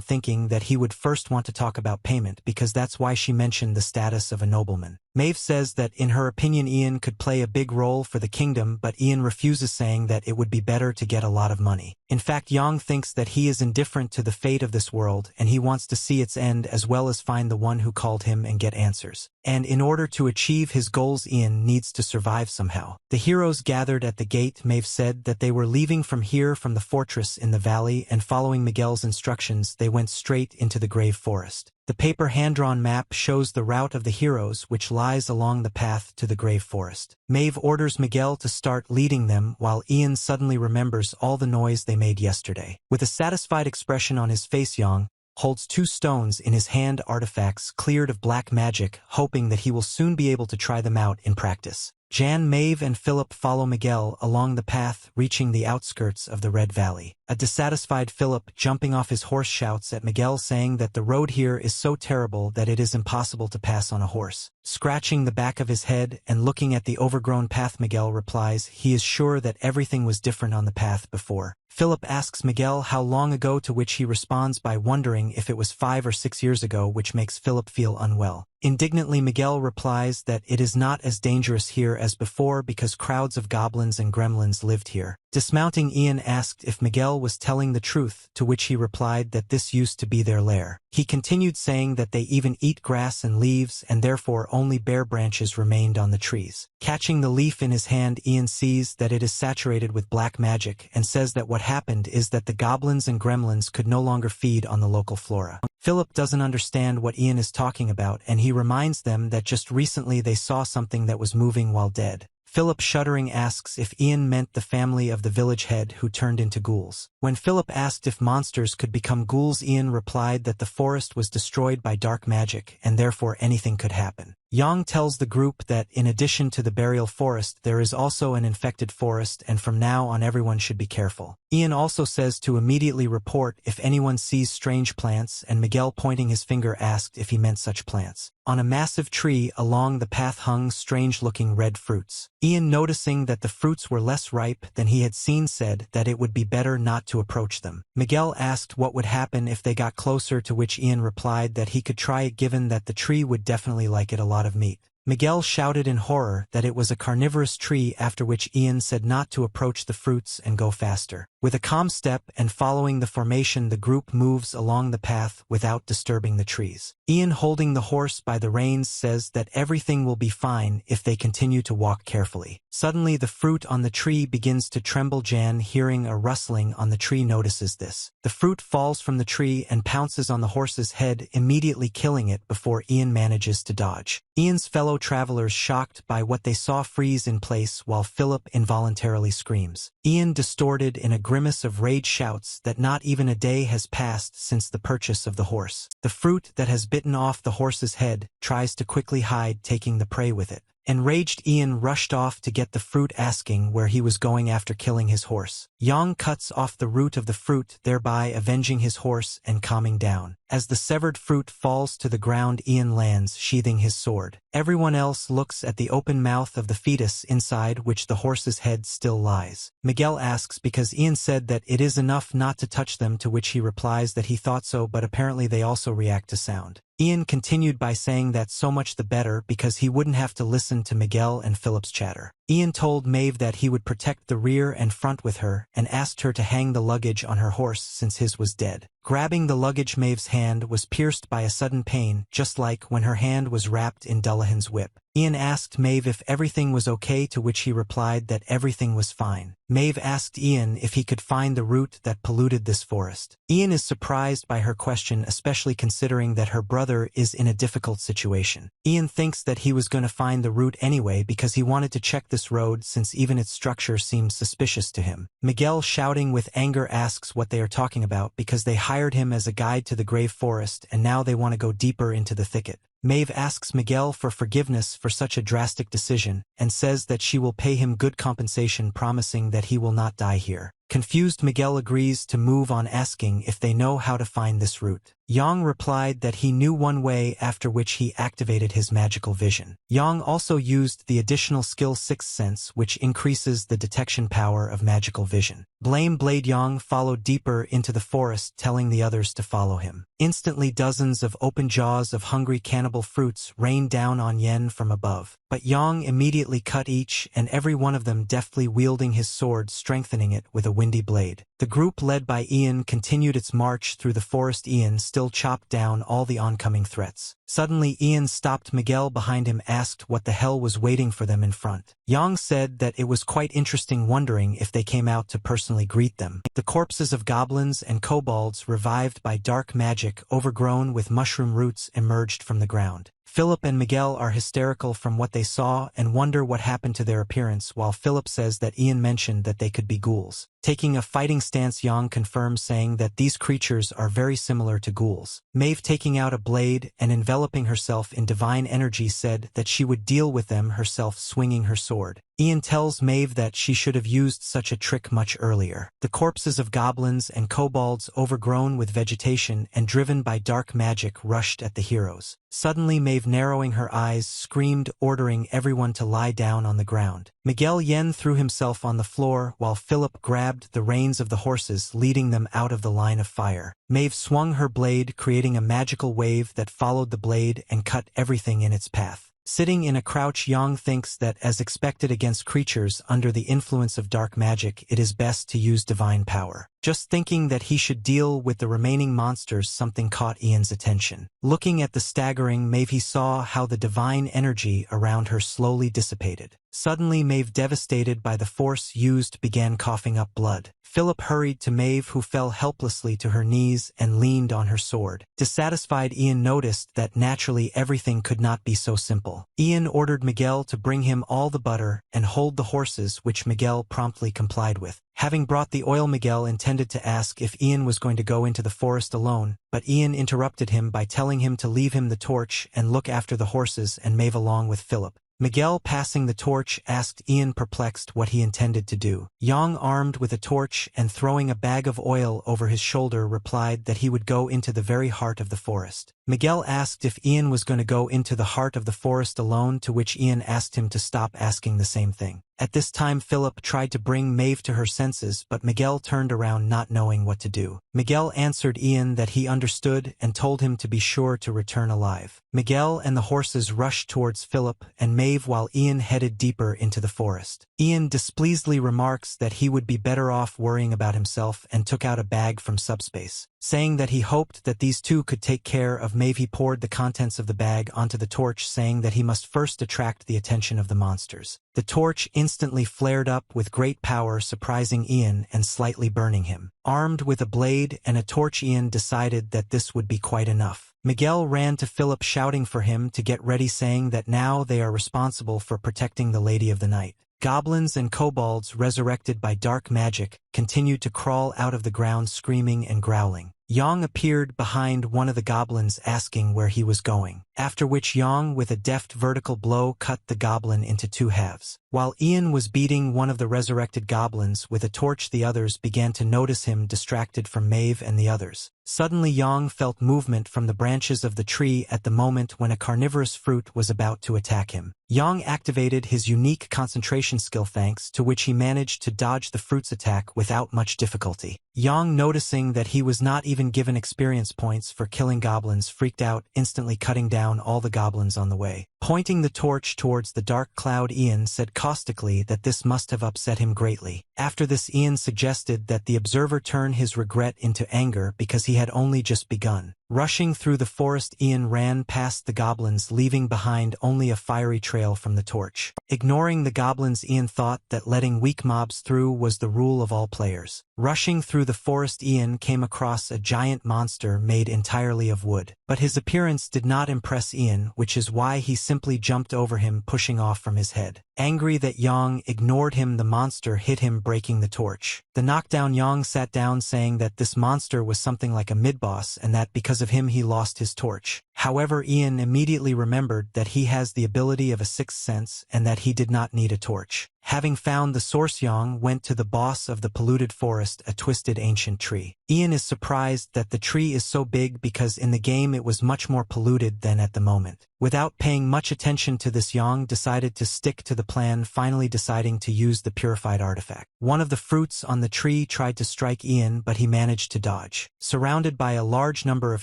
thinking that he would first want to talk about payment because that's why she mentioned the status of a nobleman. Mave says that in her opinion Ian could play a big role for the kingdom, but Ian refuses, saying that it would be better to get a lot of money. In fact, Yang thinks that he is indifferent to the fate of this world and he wants to see its end as well as find the one who called him and get answers. And in order to achieve his goals, Ian needs to survive somehow. The heroes gathered at the gate. Mave said that they were leaving from the fortress in the valley, and following Miguel's instructions they went straight into the grave forest. The paper hand-drawn map shows the route of the heroes, which lies along the path to the grave forest. Mave orders Miguel to start leading them, while Ian suddenly remembers all the noise they made yesterday. With a satisfied expression on his face, Yang holds 2 stones in his hand, artifacts cleared of black magic, hoping that he will soon be able to try them out in practice. Jan, Mave, and Philip follow Miguel along the path, reaching the outskirts of the Red Valley. A dissatisfied Philip, jumping off his horse, shouts at Miguel, saying that the road here is so terrible that it is impossible to pass on a horse. Scratching the back of his head and looking at the overgrown path, Miguel replies he is sure that everything was different on the path before. Philip asks Miguel how long ago, to which he responds by wondering if it was 5 or 6 years ago, which makes Philip feel unwell. Indignantly, Miguel replies that it is not as dangerous here as before because crowds of goblins and gremlins lived here. Dismounting, Ian asked if Miguel was telling the truth, to which he replied that this used to be their lair. He continued, saying that they even eat grass and leaves, and therefore only bare branches remained on the trees. Catching the leaf in his hand, Ian sees that it is saturated with black magic and says that what happened is that the goblins and gremlins could no longer feed on the local flora. Philip doesn't understand what Ian is talking about, and he reminds them that just recently they saw something that was moving while dead. Philip, shuddering, asks if Ian meant the family of the village head who turned into ghouls. When Philip asked if monsters could become ghouls, Ian replied that the forest was destroyed by dark magic and therefore anything could happen. Yang tells the group that in addition to the burial forest there is also an infected forest, and from now on everyone should be careful. Ian also says to immediately report if anyone sees strange plants, and Miguel, pointing his finger, asked if he meant such plants. On a massive tree along the path hung strange-looking red fruits. Ian, noticing that the fruits were less ripe than he had seen, said that it would be better not to approach them. Miguel asked what would happen if they got closer, to which Ian replied that he could try it given that the tree would definitely like it a lot of meat. Miguel shouted in horror that it was a carnivorous tree, after which Ian said not to approach the fruits and go faster. With a calm step and following the formation, the group moves along the path without disturbing the trees. Ian, holding the horse by the reins, says that everything will be fine if they continue to walk carefully. Suddenly the fruit on the tree begins to tremble. Jan, hearing a rustling on the tree, notices this. The fruit falls from the tree and pounces on the horse's head, immediately killing it before Ian manages to dodge. Ian's fellow travelers, shocked by what they saw, freeze in place while Philip involuntarily screams. Ian, distorted in a grimace of rage, shouts that not even a day has passed since the purchase of the horse. The fruit that has bitten off the horse's head tries to quickly hide, taking the prey with it. Enraged, Ian rushed off to get the fruit, asking where he was going after killing his horse. Yang cuts off the root of the fruit, thereby avenging his horse and calming down. As the severed fruit falls to the ground, Ian lands, sheathing his sword. Everyone else looks at the open mouth of the fetus, inside which the horse's head still lies. Miguel asks because Ian said that it is enough not to touch them, to which he replies that he thought so, but apparently they also react to sound. Ian continued by saying that so much the better because he wouldn't have to listen to Miguel and Philip's chatter. Ian told Mave that he would protect the rear and front with her and asked her to hang the luggage on her horse since his was dead. Grabbing the luggage, Mave's hand was pierced by a sudden pain, just like when her hand was wrapped in Dullahan's whip. Ian asked Mave if everything was okay, to which he replied that everything was fine. Mave asked Ian if he could find the root that polluted this forest. Ian is surprised by her question, especially considering that her brother is in a difficult situation. Ian thinks that he was going to find the root anyway because he wanted to check this road since even its structure seems suspicious to him. Miguel, shouting with anger, asks what they are talking about because they hired him as a guide to the grave forest and now they want to go deeper into the thicket. Mave asks Miguel for forgiveness for such a drastic decision and says that she will pay him good compensation, promising that he will not die here. Confused, Miguel agrees to move on, asking if they know how to find this route. Yang replied that he knew one way, after which he activated his magical vision. Yang also used the additional skill Sixth Sense, which increases the detection power of magical vision. Blade Yang followed deeper into the forest, telling the others to follow him. Instantly, dozens of open jaws of hungry cannibal fruits rained down on Yen from above. But Yang immediately cut each and every one of them, deftly wielding his sword, strengthening it with a windy blade. The group led by Ian continued its march through the forest. Ian still chopped down all the oncoming threats. Suddenly Ian stopped. Miguel behind him asked what the hell was waiting for them in front. Yang said that it was quite interesting, wondering if they came out to personally greet them. The corpses of goblins and kobolds, revived by dark magic overgrown with mushroom roots, emerged from the ground. Philip and Miguel are hysterical from what they saw and wonder what happened to their appearance, while Philip says that Ian mentioned that they could be ghouls. Taking a fighting stance, Yang confirms, saying that these creatures are very similar to ghouls. Mave, taking out a blade and enveloping herself in divine energy, said that she would deal with them herself, swinging her sword. Ian tells Mave that she should have used such a trick much earlier. The corpses of goblins and kobolds, overgrown with vegetation and driven by dark magic, rushed at the heroes. Suddenly Mave, narrowing her eyes, screamed, ordering everyone to lie down on the ground. Miguel Yen threw himself on the floor while Philip grabbed the reins of the horses, leading them out of the line of fire. Mave swung her blade, creating a magical wave that followed the blade and cut everything in its path. Sitting in a crouch, Yang thinks that, as expected against creatures under the influence of dark magic, it is best to use divine power. Just thinking that he should deal with the remaining monsters, something caught Ian's attention. Looking at the staggering Mave, he saw how the divine energy around her slowly dissipated. Suddenly Mave, devastated by the force used, began coughing up blood. Philip hurried to Mave, who fell helplessly to her knees and leaned on her sword. Dissatisfied, Ian noticed that naturally everything could not be so simple. Ian ordered Miguel to bring him all the butter and hold the horses, which Miguel promptly complied with. Having brought the oil, Miguel intended to ask if Ian was going to go into the forest alone, but Ian interrupted him by telling him to leave him the torch and look after the horses and Mave along with Philip. Miguel, passing the torch, asked Ian, perplexed, what he intended to do. Yang, armed with a torch and throwing a bag of oil over his shoulder, replied that he would go into the very heart of the forest. Miguel asked if Ian was going to go into the heart of the forest alone, to which Ian asked him to stop asking the same thing. At this time, Philip tried to bring Mave to her senses, but Miguel turned around, not knowing what to do. Miguel answered Ian that he understood and told him to be sure to return alive. Miguel and the horses rushed towards Philip and Mave while Ian headed deeper into the forest. Ian displeasedly remarks that he would be better off worrying about himself and took out a bag from subspace. Saying that he hoped that these two could take care of Mave, he poured the contents of the bag onto the torch, saying that he must first attract the attention of the monsters. The torch instantly flared up with great power, surprising Ian and slightly burning him. Armed with a blade and a torch, Ian decided that this would be quite enough. Miguel ran to Philip, shouting for him to get ready, saying that now they are responsible for protecting the Lady of the Night. Goblins and kobolds, resurrected by dark magic, continued to crawl out of the ground, screaming and growling. Yang appeared behind one of the goblins, asking where he was going, after which Yang, with a deft vertical blow, cut the goblin into two halves. While Ian was beating one of the resurrected goblins with a torch, the others began to notice him, distracted from Mave and the others. Suddenly Yang felt movement from the branches of the tree at the moment when a carnivorous fruit was about to attack him. Yang activated his unique concentration skill, thanks to which he managed to dodge the fruit's attack without much difficulty. Yang, noticing that he was not even given experience points for killing goblins, freaked out, instantly cutting down all the goblins on the way. Pointing the torch towards the dark cloud, Ian said caustically that this must have upset him greatly. After this, Ian suggested that the observer turn his regret into anger because he had only just begun. Rushing through the forest, Ian ran past the goblins, leaving behind only a fiery trail from the torch. Ignoring the goblins, Ian thought that letting weak mobs through was the rule of all players. Rushing through the forest, Ian came across a giant monster made entirely of wood. But his appearance did not impress Ian, which is why he simply jumped over him, pushing off from his head. Angry that Yang ignored him, the monster hit him, breaking the torch. The knockdown, Yang sat down, saying that this monster was something like a mid-boss and that because of him he lost his torch. However, Ian immediately remembered that he has the ability of a sixth sense and that he did not need a torch. Having found the source, Yang went to the boss of the polluted forest, a twisted ancient tree. Ian is surprised that the tree is so big because in the game it was much more polluted than at the moment. Without paying much attention to this, Yang decided to stick to the plan, finally deciding to use the purified artifact. One of the fruits on the tree tried to strike Ian, but he managed to dodge. Surrounded by a large number of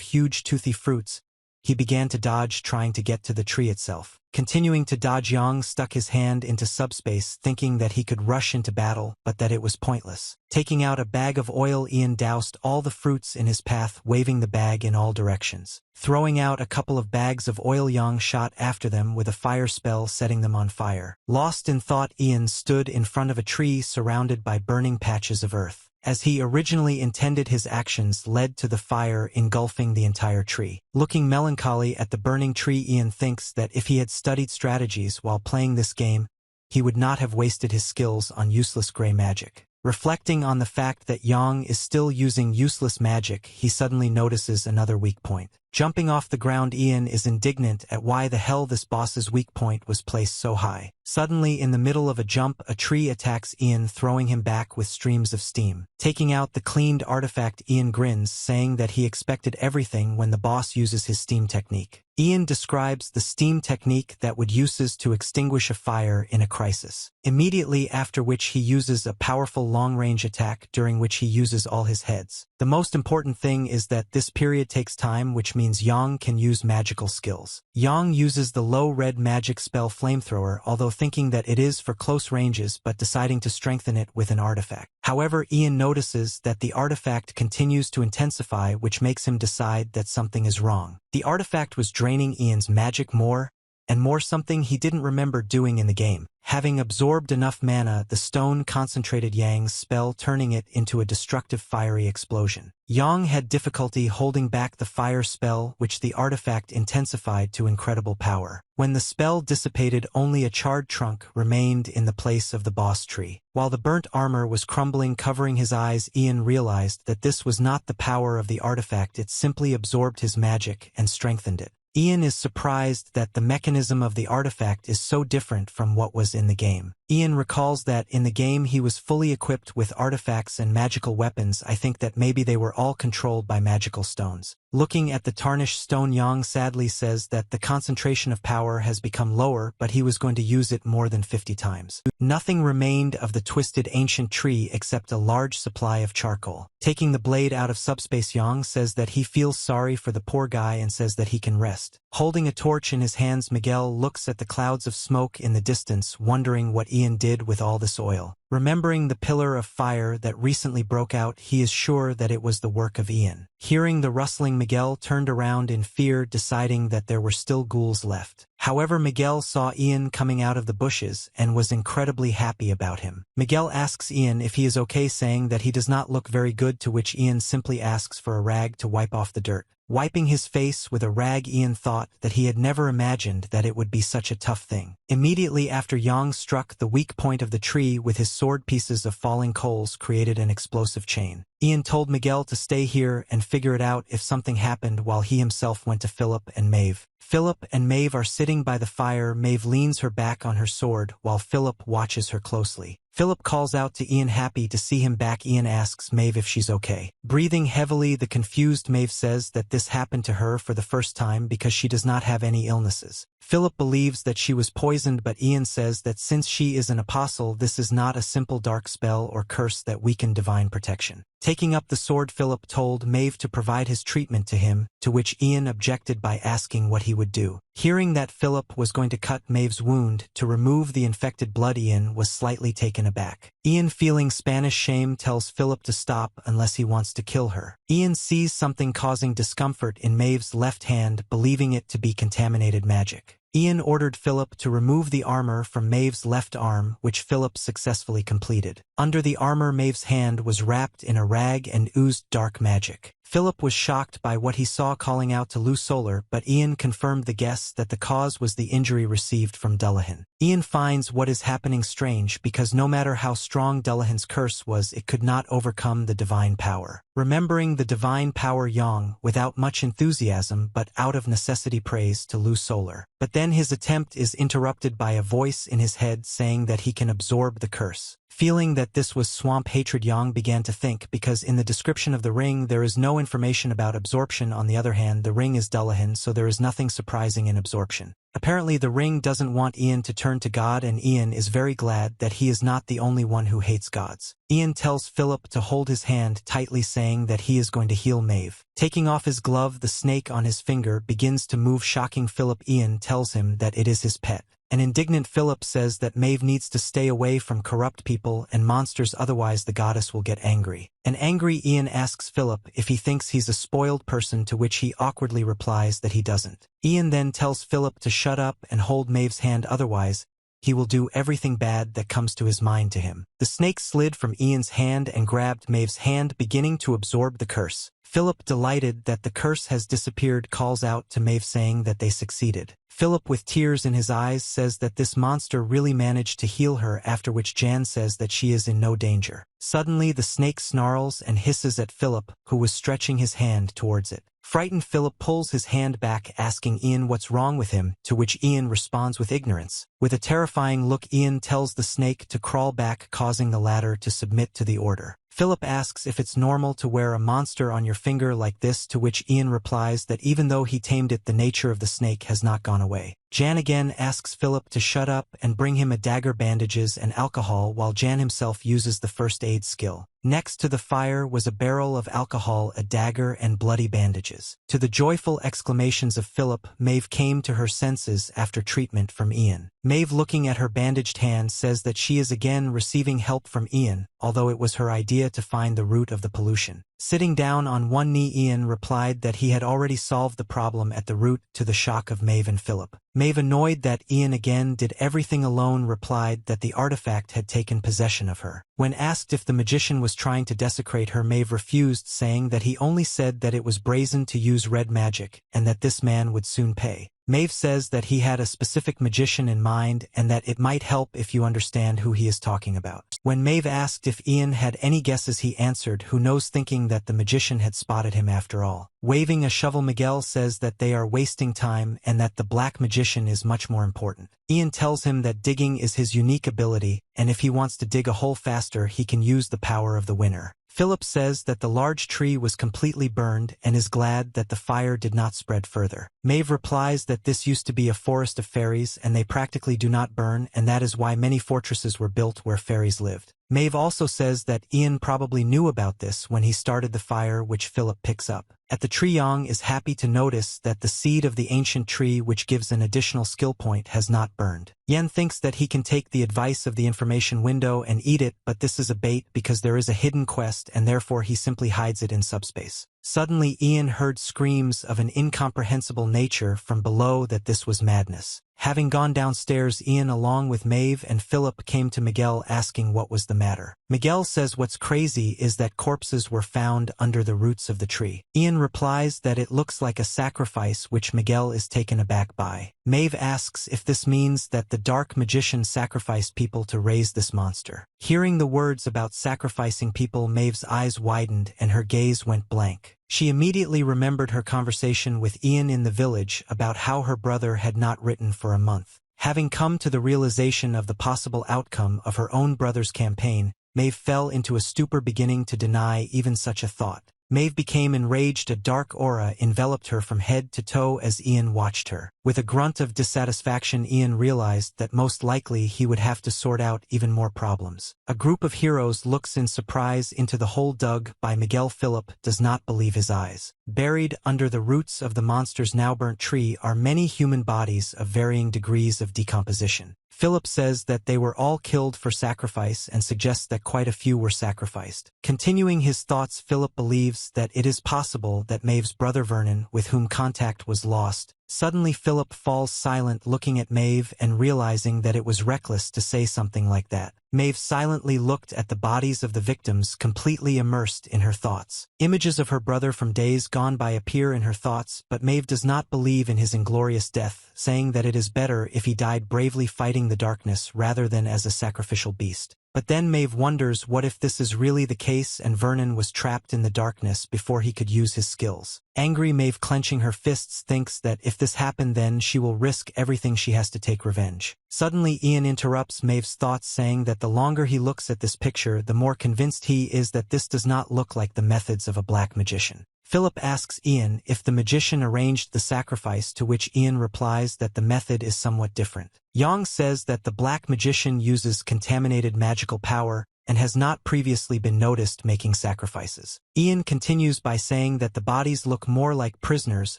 huge toothy fruits, he began to dodge, trying to get to the tree itself. Continuing to dodge, Yang stuck his hand into subspace, thinking that he could rush into battle, but that it was pointless. Taking out a bag of oil, Ian doused all the fruits in his path, waving the bag in all directions. Throwing out a couple of bags of oil, Yang shot after them with a fire spell, setting them on fire. Lost in thought, Ian stood in front of a tree surrounded by burning patches of earth. As he originally intended, his actions led to the fire engulfing the entire tree. Looking melancholy at the burning tree, Ian thinks that if he had studied strategies while playing this game, he would not have wasted his skills on useless gray magic. Reflecting on the fact that Yang is still using useless magic, he suddenly notices another weak point. Jumping off the ground, Ian is indignant at why the hell this boss's weak point was placed so high. Suddenly, in the middle of a jump, a tree attacks Ian, throwing him back with streams of steam. Taking out the cleaned artifact, Ian grins, saying that he expected everything when the boss uses his steam technique. Ian describes the steam technique that would uses to extinguish a fire in a crisis. Immediately after which he uses a powerful long-range attack, during which he uses all his heads. The most important thing is that this period takes time, which means Yang can use magical skills. Yang uses the low red magic spell Flamethrower, although thinking that it is for close ranges but deciding to strengthen it with an artifact. However, Ian notices that the artifact continues to intensify, which makes him decide that something is wrong. The artifact was draining Ian's magic more and more, something he didn't remember doing in the game. Having absorbed enough mana, the stone concentrated Yang's spell, turning it into a destructive fiery explosion. Yang had difficulty holding back the fire spell, which the artifact intensified to incredible power. When the spell dissipated, only a charred trunk remained in the place of the boss tree. While the burnt armor was crumbling, covering his eyes, Ian realized that this was not the power of the artifact, it simply absorbed his magic and strengthened it. Ian is surprised that the mechanism of the artifact is so different from what was in the game. Ian recalls that in the game he was fully equipped with artifacts and magical weapons. I think that maybe they were all controlled by magical stones. Looking at the tarnished stone, Yang sadly says that the concentration of power has become lower, but he was going to use it more than 50 times. Nothing remained of the twisted ancient tree except a large supply of charcoal. Taking the blade out of subspace, Yang says that he feels sorry for the poor guy and says that he can rest. Holding a torch in his hands, Miguel looks at the clouds of smoke in the distance, wondering what Ian did with all this oil. Remembering the pillar of fire that recently broke out, he is sure that it was the work of Ian. Hearing the rustling, Miguel turned around in fear, deciding that there were still ghouls left. However, Miguel saw Ian coming out of the bushes and was incredibly happy about him. Miguel asks Ian if he is okay, saying that he does not look very good, to which Ian simply asks for a rag to wipe off the dirt. Wiping his face with a rag, Ian thought that he had never imagined that it would be such a tough thing. Immediately after, Yang struck the weak point of the tree with his sword. Pieces of falling coals created an explosive chain. Ian told Miguel to stay here and figure it out if something happened, while he himself went to Philip and Mave. Philip and Mave are sitting by the fire. Mave leans her back on her sword while Philip watches her closely. Philip calls out to Ian, happy to see him back. Ian asks Mave if she's okay. Breathing heavily, the confused Mave says that this happened to her for the first time because she does not have any illnesses. Philip believes that she was poisoned, but Ian says that since she is an apostle, this is not a simple dark spell or curse that weakened divine protection. Taking up the sword, Philip told Mave to provide his treatment to him, to which Ian objected by asking what he would do. Hearing that Philip was going to cut Mave's wound to remove the infected blood, Ian was slightly taken aback. Ian, feeling Spanish shame, tells Philip to stop unless he wants to kill her. Ian sees something causing discomfort in Mave's left hand, believing it to be contaminated magic. Ian ordered Philip to remove the armor from Mave's left arm, which Philip successfully completed. Under the armor, Mave's hand was wrapped in a rag and oozed dark magic. Philip was shocked by what he saw, calling out to Lou Solar, but Ian confirmed the guess that the cause was the injury received from Dullahan. Ian finds what is happening strange because no matter how strong Dullahan's curse was, it could not overcome the divine power. Remembering the divine power, Yang, without much enthusiasm but out of necessity, prays to Lou Solar. But then his attempt is interrupted by a voice in his head saying that he can absorb the curse. Feeling that this was swamp hatred, Yang began to think, because in the description of the ring there is no information about absorption. On the other hand, the ring is Dullahan, so there is nothing surprising in absorption. Apparently the ring doesn't want Ian to turn to God, and Ian is very glad that he is not the only one who hates gods. Ian tells Philip to hold his hand tightly, saying that he is going to heal Mave. Taking off his glove, the snake on his finger begins to move, shocking Philip. Ian tells him that it is his pet. An indignant Philip says that Mave needs to stay away from corrupt people and monsters, otherwise the goddess will get angry. An angry Ian asks Philip if he thinks he's a spoiled person, to which he awkwardly replies that he doesn't. Ian then tells Philip to shut up and hold Mave's hand, otherwise he will do everything bad that comes to his mind to him. The snake slid from Ian's hand and grabbed Mave's hand, beginning to absorb the curse. Philip, delighted that the curse has disappeared, calls out to Mave saying that they succeeded. Philip, with tears in his eyes, says that this monster really managed to heal her, after which Jan says that she is in no danger. Suddenly the snake snarls and hisses at Philip, who was stretching his hand towards it. Frightened, Philip pulls his hand back, asking Ian what's wrong with him, to which Ian responds with ignorance. With a terrifying look, Ian tells the snake to crawl back, causing the latter to submit to the order. Philip asks if it's normal to wear a monster on your finger like this, to which Ian replies that even though he tamed it, the nature of the snake has not gone away. Jan again asks Philip to shut up and bring him a dagger, bandages, and alcohol, while Jan himself uses the first aid skill. Next to the fire was a barrel of alcohol, a dagger, and bloody bandages. To the joyful exclamations of Philip, Mave came to her senses after treatment from Ian. Mave, looking at her bandaged hand, says that she is again receiving help from Ian, although it was her idea to find the root of the pollution. Sitting down on one knee, Ian replied that he had already solved the problem at the root, to the shock of Mave and Philip. Mave, annoyed that Ian again did everything alone, replied that the artifact had taken possession of her. When asked if the magician was trying to desecrate her, Mave refused, saying that he only said that it was brazen to use red magic, and that this man would soon pay. Mave says that he had a specific magician in mind and that it might help if you understand who he is talking about. When Mave asked if Ian had any guesses, he answered, "Who knows?" thinking that the magician had spotted him after all. Waving a shovel, Miguel says that they are wasting time and that the black magician is much more important. Ian tells him that digging is his unique ability, and if he wants to dig a hole faster, he can use the power of the winner. Philip says that the large tree was completely burned and is glad that the fire did not spread further. Mave replies that this used to be a forest of fairies and they practically do not burn, and that is why many fortresses were built where fairies lived. Mave also says that Ian probably knew about this when he started the fire, which Philip picks up. At the tree, Yang is happy to notice that the seed of the ancient tree, which gives an additional skill point, has not burned. Yen thinks that he can take the advice of the information window and eat it, but this is a bait because there is a hidden quest and therefore he simply hides it in subspace. Suddenly Ian heard screams of an incomprehensible nature from below, that this was madness. Having gone downstairs, Ian along with Mave and Philip came to Miguel asking what was the matter. Miguel says what's crazy is that corpses were found under the roots of the tree. Ian replies that it looks like a sacrifice, which Miguel is taken aback by. Mave asks if this means that the dark magician sacrificed people to raise this monster. Hearing the words about sacrificing people, Mave's eyes widened and her gaze went blank. She immediately remembered her conversation with Ian in the village about how her brother had not written for a month. Having come to the realization of the possible outcome of her own brother's campaign, Mave fell into a stupor, beginning to deny even such a thought. Mave became enraged. A dark aura enveloped her from head to toe as Ian watched her. With a grunt of dissatisfaction, Ian realized that most likely he would have to sort out even more problems. A group of heroes looks in surprise into the hole dug by Miguel. Philip does not believe his eyes. Buried under the roots of the monster's now burnt tree are many human bodies of varying degrees of decomposition. Philip says that they were all killed for sacrifice and suggests that quite a few were sacrificed. Continuing his thoughts, Philip believes that it is possible that Mave's brother Vernon, with whom contact was lost. Suddenly Philip falls silent, looking at Mave and realizing that it was reckless to say something like that. Mave silently looked at the bodies of the victims, completely immersed in her thoughts. Images of her brother from days gone by appear in her thoughts, but Mave does not believe in his inglorious death, saying that it is better if he died bravely fighting the darkness rather than as a sacrificial beast. But then Mave wonders what if this is really the case and Vernon was trapped in the darkness before he could use his skills. Angry, Mave, clenching her fists, thinks that if this happened then she will risk everything she has to take revenge. Suddenly Ian interrupts Mave's thoughts, saying that the longer he looks at this picture, the more convinced he is that this does not look like the methods of a black magician. Philip asks Ian if the magician arranged the sacrifice, to which Ian replies that the method is somewhat different. Yang says that the black magician uses contaminated magical power and has not previously been noticed making sacrifices. Ian continues by saying that the bodies look more like prisoners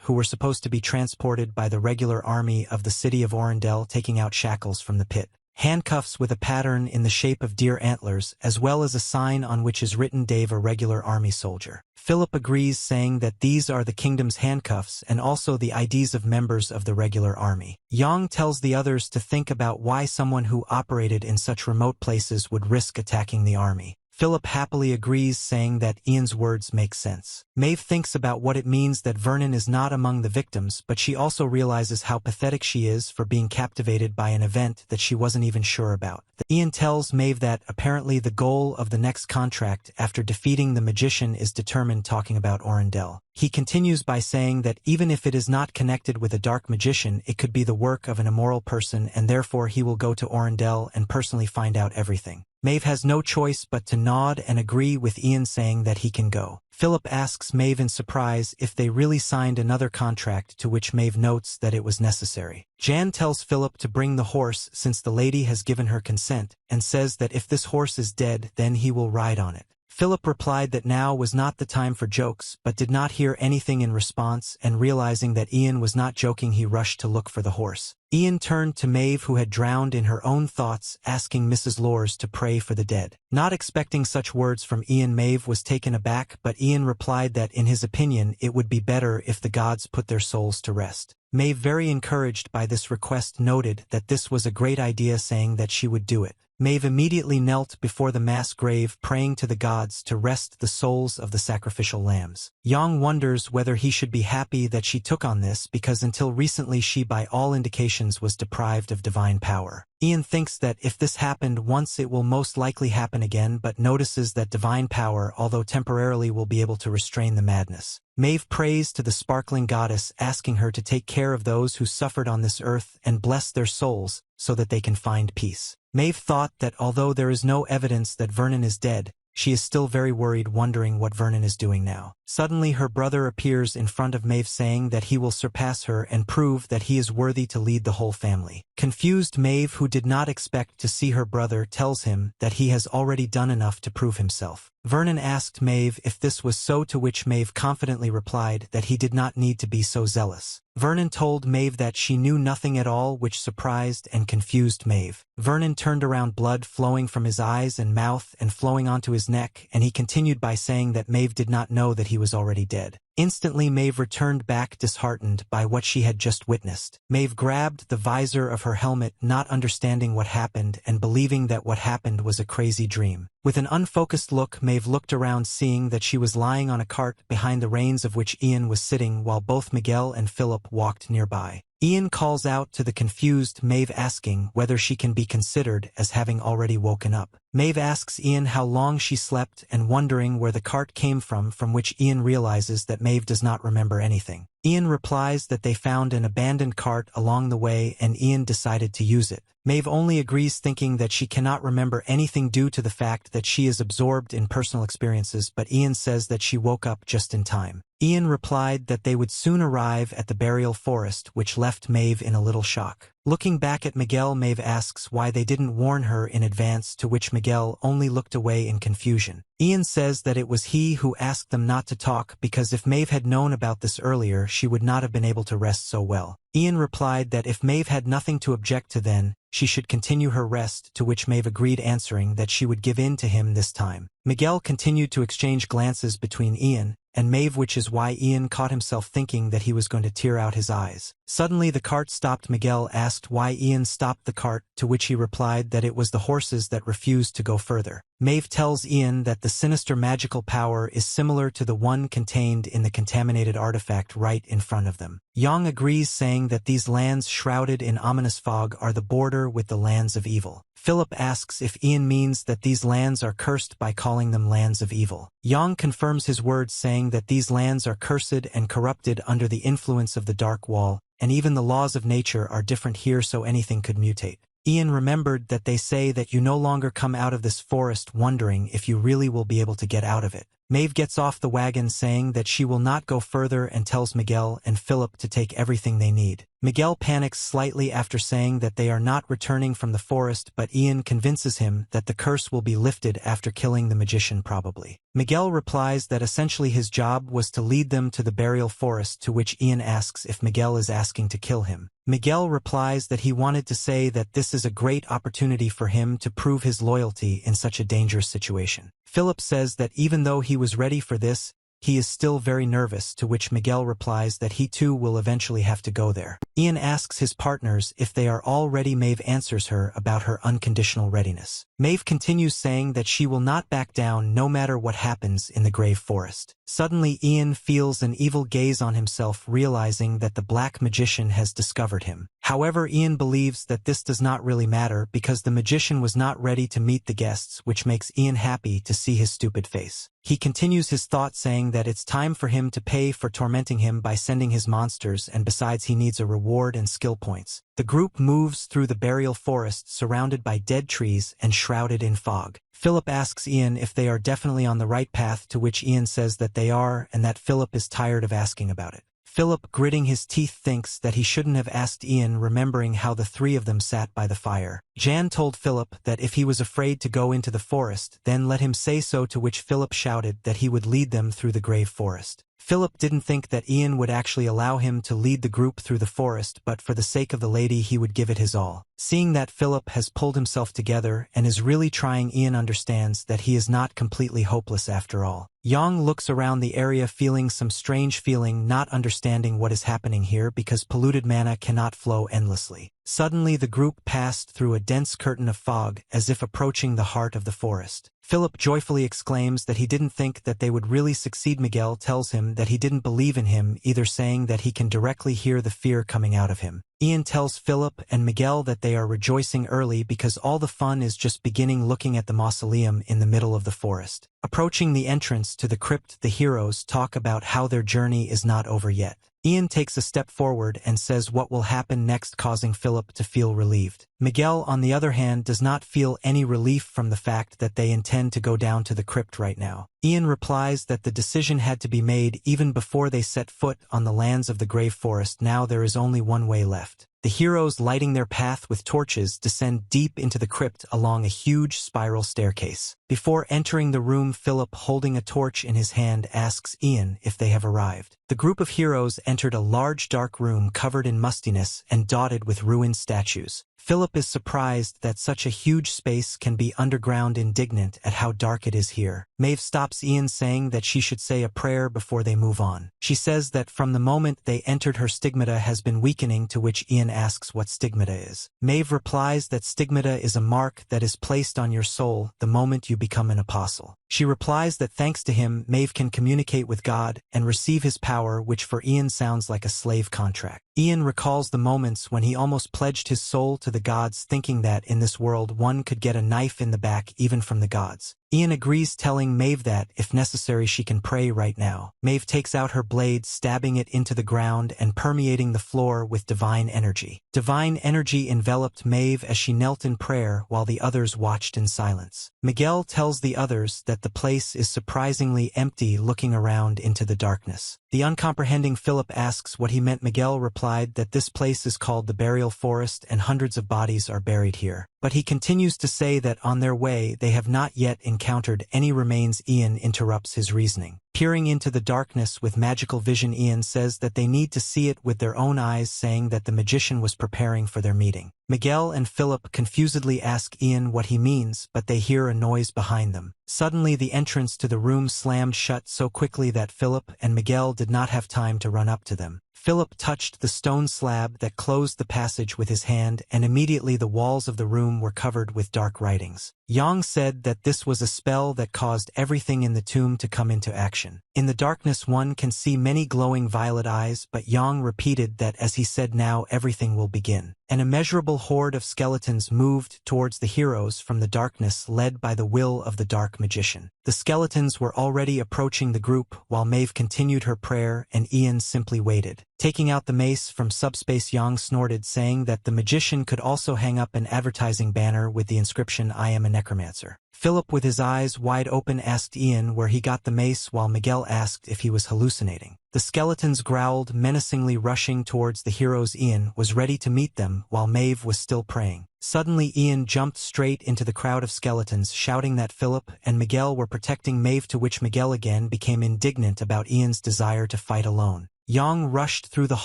who were supposed to be transported by the regular army of the city of Orendell, taking out shackles from the pit. Handcuffs with a pattern in the shape of deer antlers, as well as a sign on which is written Dave, a regular army soldier. Philip agrees, saying that these are the kingdom's handcuffs and also the IDs of members of the regular army. Yang tells the others to think about why someone who operated in such remote places would risk attacking the army. Philip happily agrees, saying that Ian's words make sense. Mave thinks about what it means that Vernon is not among the victims, but she also realizes how pathetic she is for being captivated by an event that she wasn't even sure about. Ian tells Mave that apparently the goal of the next contract after defeating the magician is determined, talking about Orendell. He continues by saying that even if it is not connected with a dark magician, it could be the work of an immoral person, and therefore he will go to Orendell and personally find out everything. Mave has no choice but to nod and agree with Ian, saying that he can go. Philip asks Mave in surprise if they really signed another contract, to which Mave notes that it was necessary. Jan tells Philip to bring the horse since the lady has given her consent, and says that if this horse is dead then he will ride on it. Philip replied that now was not the time for jokes, but did not hear anything in response, and realizing that Ian was not joking, he rushed to look for the horse. Ian turned to Mave, who had drowned in her own thoughts, asking Mrs. Lors to pray for the dead. Not expecting such words from Ian, Mave was taken aback, but Ian replied that in his opinion it would be better if the gods put their souls to rest. Mave, very encouraged by this request, noted that this was a great idea, saying that she would do it. Mave immediately knelt before the mass grave, praying to the gods to rest the souls of the sacrificial lambs. Yang wonders whether he should be happy that she took on this, because until recently she by all indications was deprived of divine power. Ian thinks that if this happened once it will most likely happen again, but notices that divine power, although temporarily, will be able to restrain the madness. Mave prays to the sparkling goddess, asking her to take care of those who suffered on this earth and bless their souls so that they can find peace. Mave thought that although there is no evidence that Vernon is dead, she is still very worried, wondering what Vernon is doing now. Suddenly her brother appears in front of Mave, saying that he will surpass her and prove that he is worthy to lead the whole family. Confused, Mave, who did not expect to see her brother, tells him that he has already done enough to prove himself. Vernon asked Mave if this was so, to which Mave confidently replied that he did not need to be so zealous. Vernon told Mave that she knew nothing at all, which surprised and confused Mave. Vernon turned around, blood flowing from his eyes and mouth and flowing onto his neck, and he continued by saying that Mave did not know that he was already dead. Instantly Mave returned back, disheartened by what she had just witnessed. Mave grabbed the visor of her helmet, not understanding what happened and believing that what happened was a crazy dream. With an unfocused look, Mave looked around, seeing that she was lying on a cart behind the reins of which Ian was sitting, while both Miguel and Philip walked nearby. Ian calls out to the confused Mave, asking whether she can be considered as having already woken up. Mave asks Ian how long she slept and wondering where the cart came from which Ian realizes that Mave does not remember anything. Ian replies that they found an abandoned cart along the way and Ian decided to use it. Mave only agrees, thinking that she cannot remember anything due to the fact that she is absorbed in personal experiences, but Ian says that she woke up just in time. Ian replied that they would soon arrive at the burial forest, which left Mave in a little shock. Looking back at Miguel, Mave asks why they didn't warn her in advance, to which Miguel only looked away in confusion. Ian says that it was he who asked them not to talk because if Mave had known about this earlier, she would not have been able to rest so well. Ian replied that if Mave had nothing to object to, then she should continue her rest, to which Mave agreed, answering that she would give in to him this time. Miguel continued to exchange glances between Ian and Mave, which is why Ian caught himself thinking that he was going to tear out his eyes. Suddenly the cart stopped. Miguel asked why Ian stopped the cart, to which he replied that it was the horses that refused to go further. Mave tells Ian that the sinister magical power is similar to the one contained in the contaminated artifact right in front of them. Yang agrees, saying that these lands shrouded in ominous fog are the border with the lands of evil. Philip asks if Ian means that these lands are cursed by calling them lands of evil. Yang confirms his words, saying that these lands are cursed and corrupted under the influence of the Dark Wall, and even the laws of nature are different here, so anything could mutate. Ian remembered that they say that you no longer come out of this forest wondering if you really will be able to get out of it. Mave gets off the wagon, saying that she will not go further, and tells Miguel and Philip to take everything they need. Miguel panics slightly after saying that they are not returning from the forest, but Ian convinces him that the curse will be lifted after killing the magician probably. Miguel replies that essentially his job was to lead them to the burial forest, to which Ian asks if Miguel is asking to kill him. Miguel replies that he wanted to say that this is a great opportunity for him to prove his loyalty in such a dangerous situation. Philip says that even though he was ready for this, he is still very nervous, to which Miguel replies that he too will eventually have to go there. Ian asks his partners if they are all ready. Mave answers her about her unconditional readiness. Mave continues, saying that she will not back down no matter what happens in the grave forest. Suddenly Ian feels an evil gaze on himself, realizing that the black magician has discovered him. However, Ian believes that this does not really matter because the magician was not ready to meet the guests, which makes Ian happy to see his stupid face. He continues his thought, saying that it's time for him to pay for tormenting him by sending his monsters, and besides he needs a reward and skill points. The group moves through the burial forest surrounded by dead trees and shrouded in fog. Philip asks Ian if they are definitely on the right path, to which Ian says that they are and that Philip is tired of asking about it. Philip, gritting his teeth, thinks that he shouldn't have asked Ian, remembering how the three of them sat by the fire. Jan told Philip that if he was afraid to go into the forest, then let him say so, to which Philip shouted that he would lead them through the grave forest. Philip didn't think that Ian would actually allow him to lead the group through the forest, but for the sake of the lady he would give it his all. Seeing that Philip has pulled himself together and is really trying, Ian understands that he is not completely hopeless after all. Yang looks around the area, feeling some strange feeling, not understanding what is happening here because polluted mana cannot flow endlessly. Suddenly the group passed through a dense curtain of fog, as if approaching the heart of the forest. Philip joyfully exclaims that he didn't think that they would really succeed. Miguel tells him that he didn't believe in him either, saying that he can directly hear the fear coming out of him. Ian tells Philip and Miguel that they are rejoicing early because all the fun is just beginning, looking at the mausoleum in the middle of the forest. Approaching the entrance to the crypt, the heroes talk about how their journey is not over yet. Ian takes a step forward and says what will happen next, causing Philip to feel relieved. Miguel, on the other hand, does not feel any relief from the fact that they intend to go down to the crypt right now. Ian replies that the decision had to be made even before they set foot on the lands of the grave forest. Now there is only one way left. The heroes, lighting their path with torches, descend deep into the crypt along a huge spiral staircase. Before entering the room, Philip, holding a torch in his hand, asks Ian if they have arrived. The group of heroes entered a large dark room covered in mustiness and dotted with ruined statues. Philip is surprised that such a huge space can be underground, indignant at how dark it is here. Mave stops Ian, saying that she should say a prayer before they move on. She says that from the moment they entered, her stigmata has been weakening, to which Ian asks what stigmata is. Mave replies that stigmata is a mark that is placed on your soul the moment you become an apostle. She replies that thanks to him, Mave can communicate with God and receive his power power which for Ian sounds like a slave contract. Ian recalls the moments when he almost pledged his soul to the gods, thinking that in this world one could get a knife in the back even from the gods. Ian agrees, telling Mave that, if necessary, she can pray right now. Mave takes out her blade, stabbing it into the ground and permeating the floor with divine energy. Divine energy enveloped Mave as she knelt in prayer while the others watched in silence. Miguel tells the others that the place is surprisingly empty, looking around into the darkness. The uncomprehending Philip asks what he meant. Miguel replied that this place is called the Burial Forest and hundreds of bodies are buried here. But he continues to say that on their way they have not yet encountered any remains. Ian interrupts his reasoning. Peering into the darkness with magical vision, Ian says that they need to see it with their own eyes, saying that the magician was preparing for their meeting. Miguel and Philip confusedly ask Ian what he means, but they hear a noise behind them. Suddenly the entrance to the room slammed shut so quickly that Philip and Miguel did not have time to run up to them. Philip touched the stone slab that closed the passage with his hand, and immediately the walls of the room were covered with dark writings. Yang said that this was a spell that caused everything in the tomb to come into action. In the darkness one can see many glowing violet eyes, but Yang repeated that as he said, now everything will begin. An immeasurable horde of skeletons moved towards the heroes from the darkness, led by the will of the dark magician. The skeletons were already approaching the group while Mave continued her prayer and Ian simply waited. Taking out the mace from subspace, Yang snorted, saying that the magician could also hang up an advertising banner with the inscription, "I am a necromancer." Philip, with his eyes wide open, asked Ian where he got the mace, while Miguel asked if he was hallucinating. The skeletons growled, menacingly rushing towards the heroes. Ian was ready to meet them while Mave was still praying. Suddenly Ian jumped straight into the crowd of skeletons, shouting that Philip and Miguel were protecting Mave, to which Miguel again became indignant about Ian's desire to fight alone. Yang rushed through the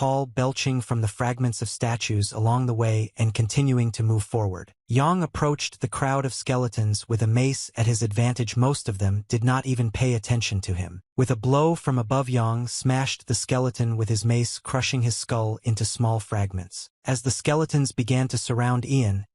hall, belching from the fragments of statues along the way and continuing to move forward. Yang approached the crowd of skeletons with a mace at his advantage. Most of them did not even pay attention to him. With a blow from above, Yang smashed the skeleton with his mace, crushing his skull into small fragments. As the skeletons began to surround Ian,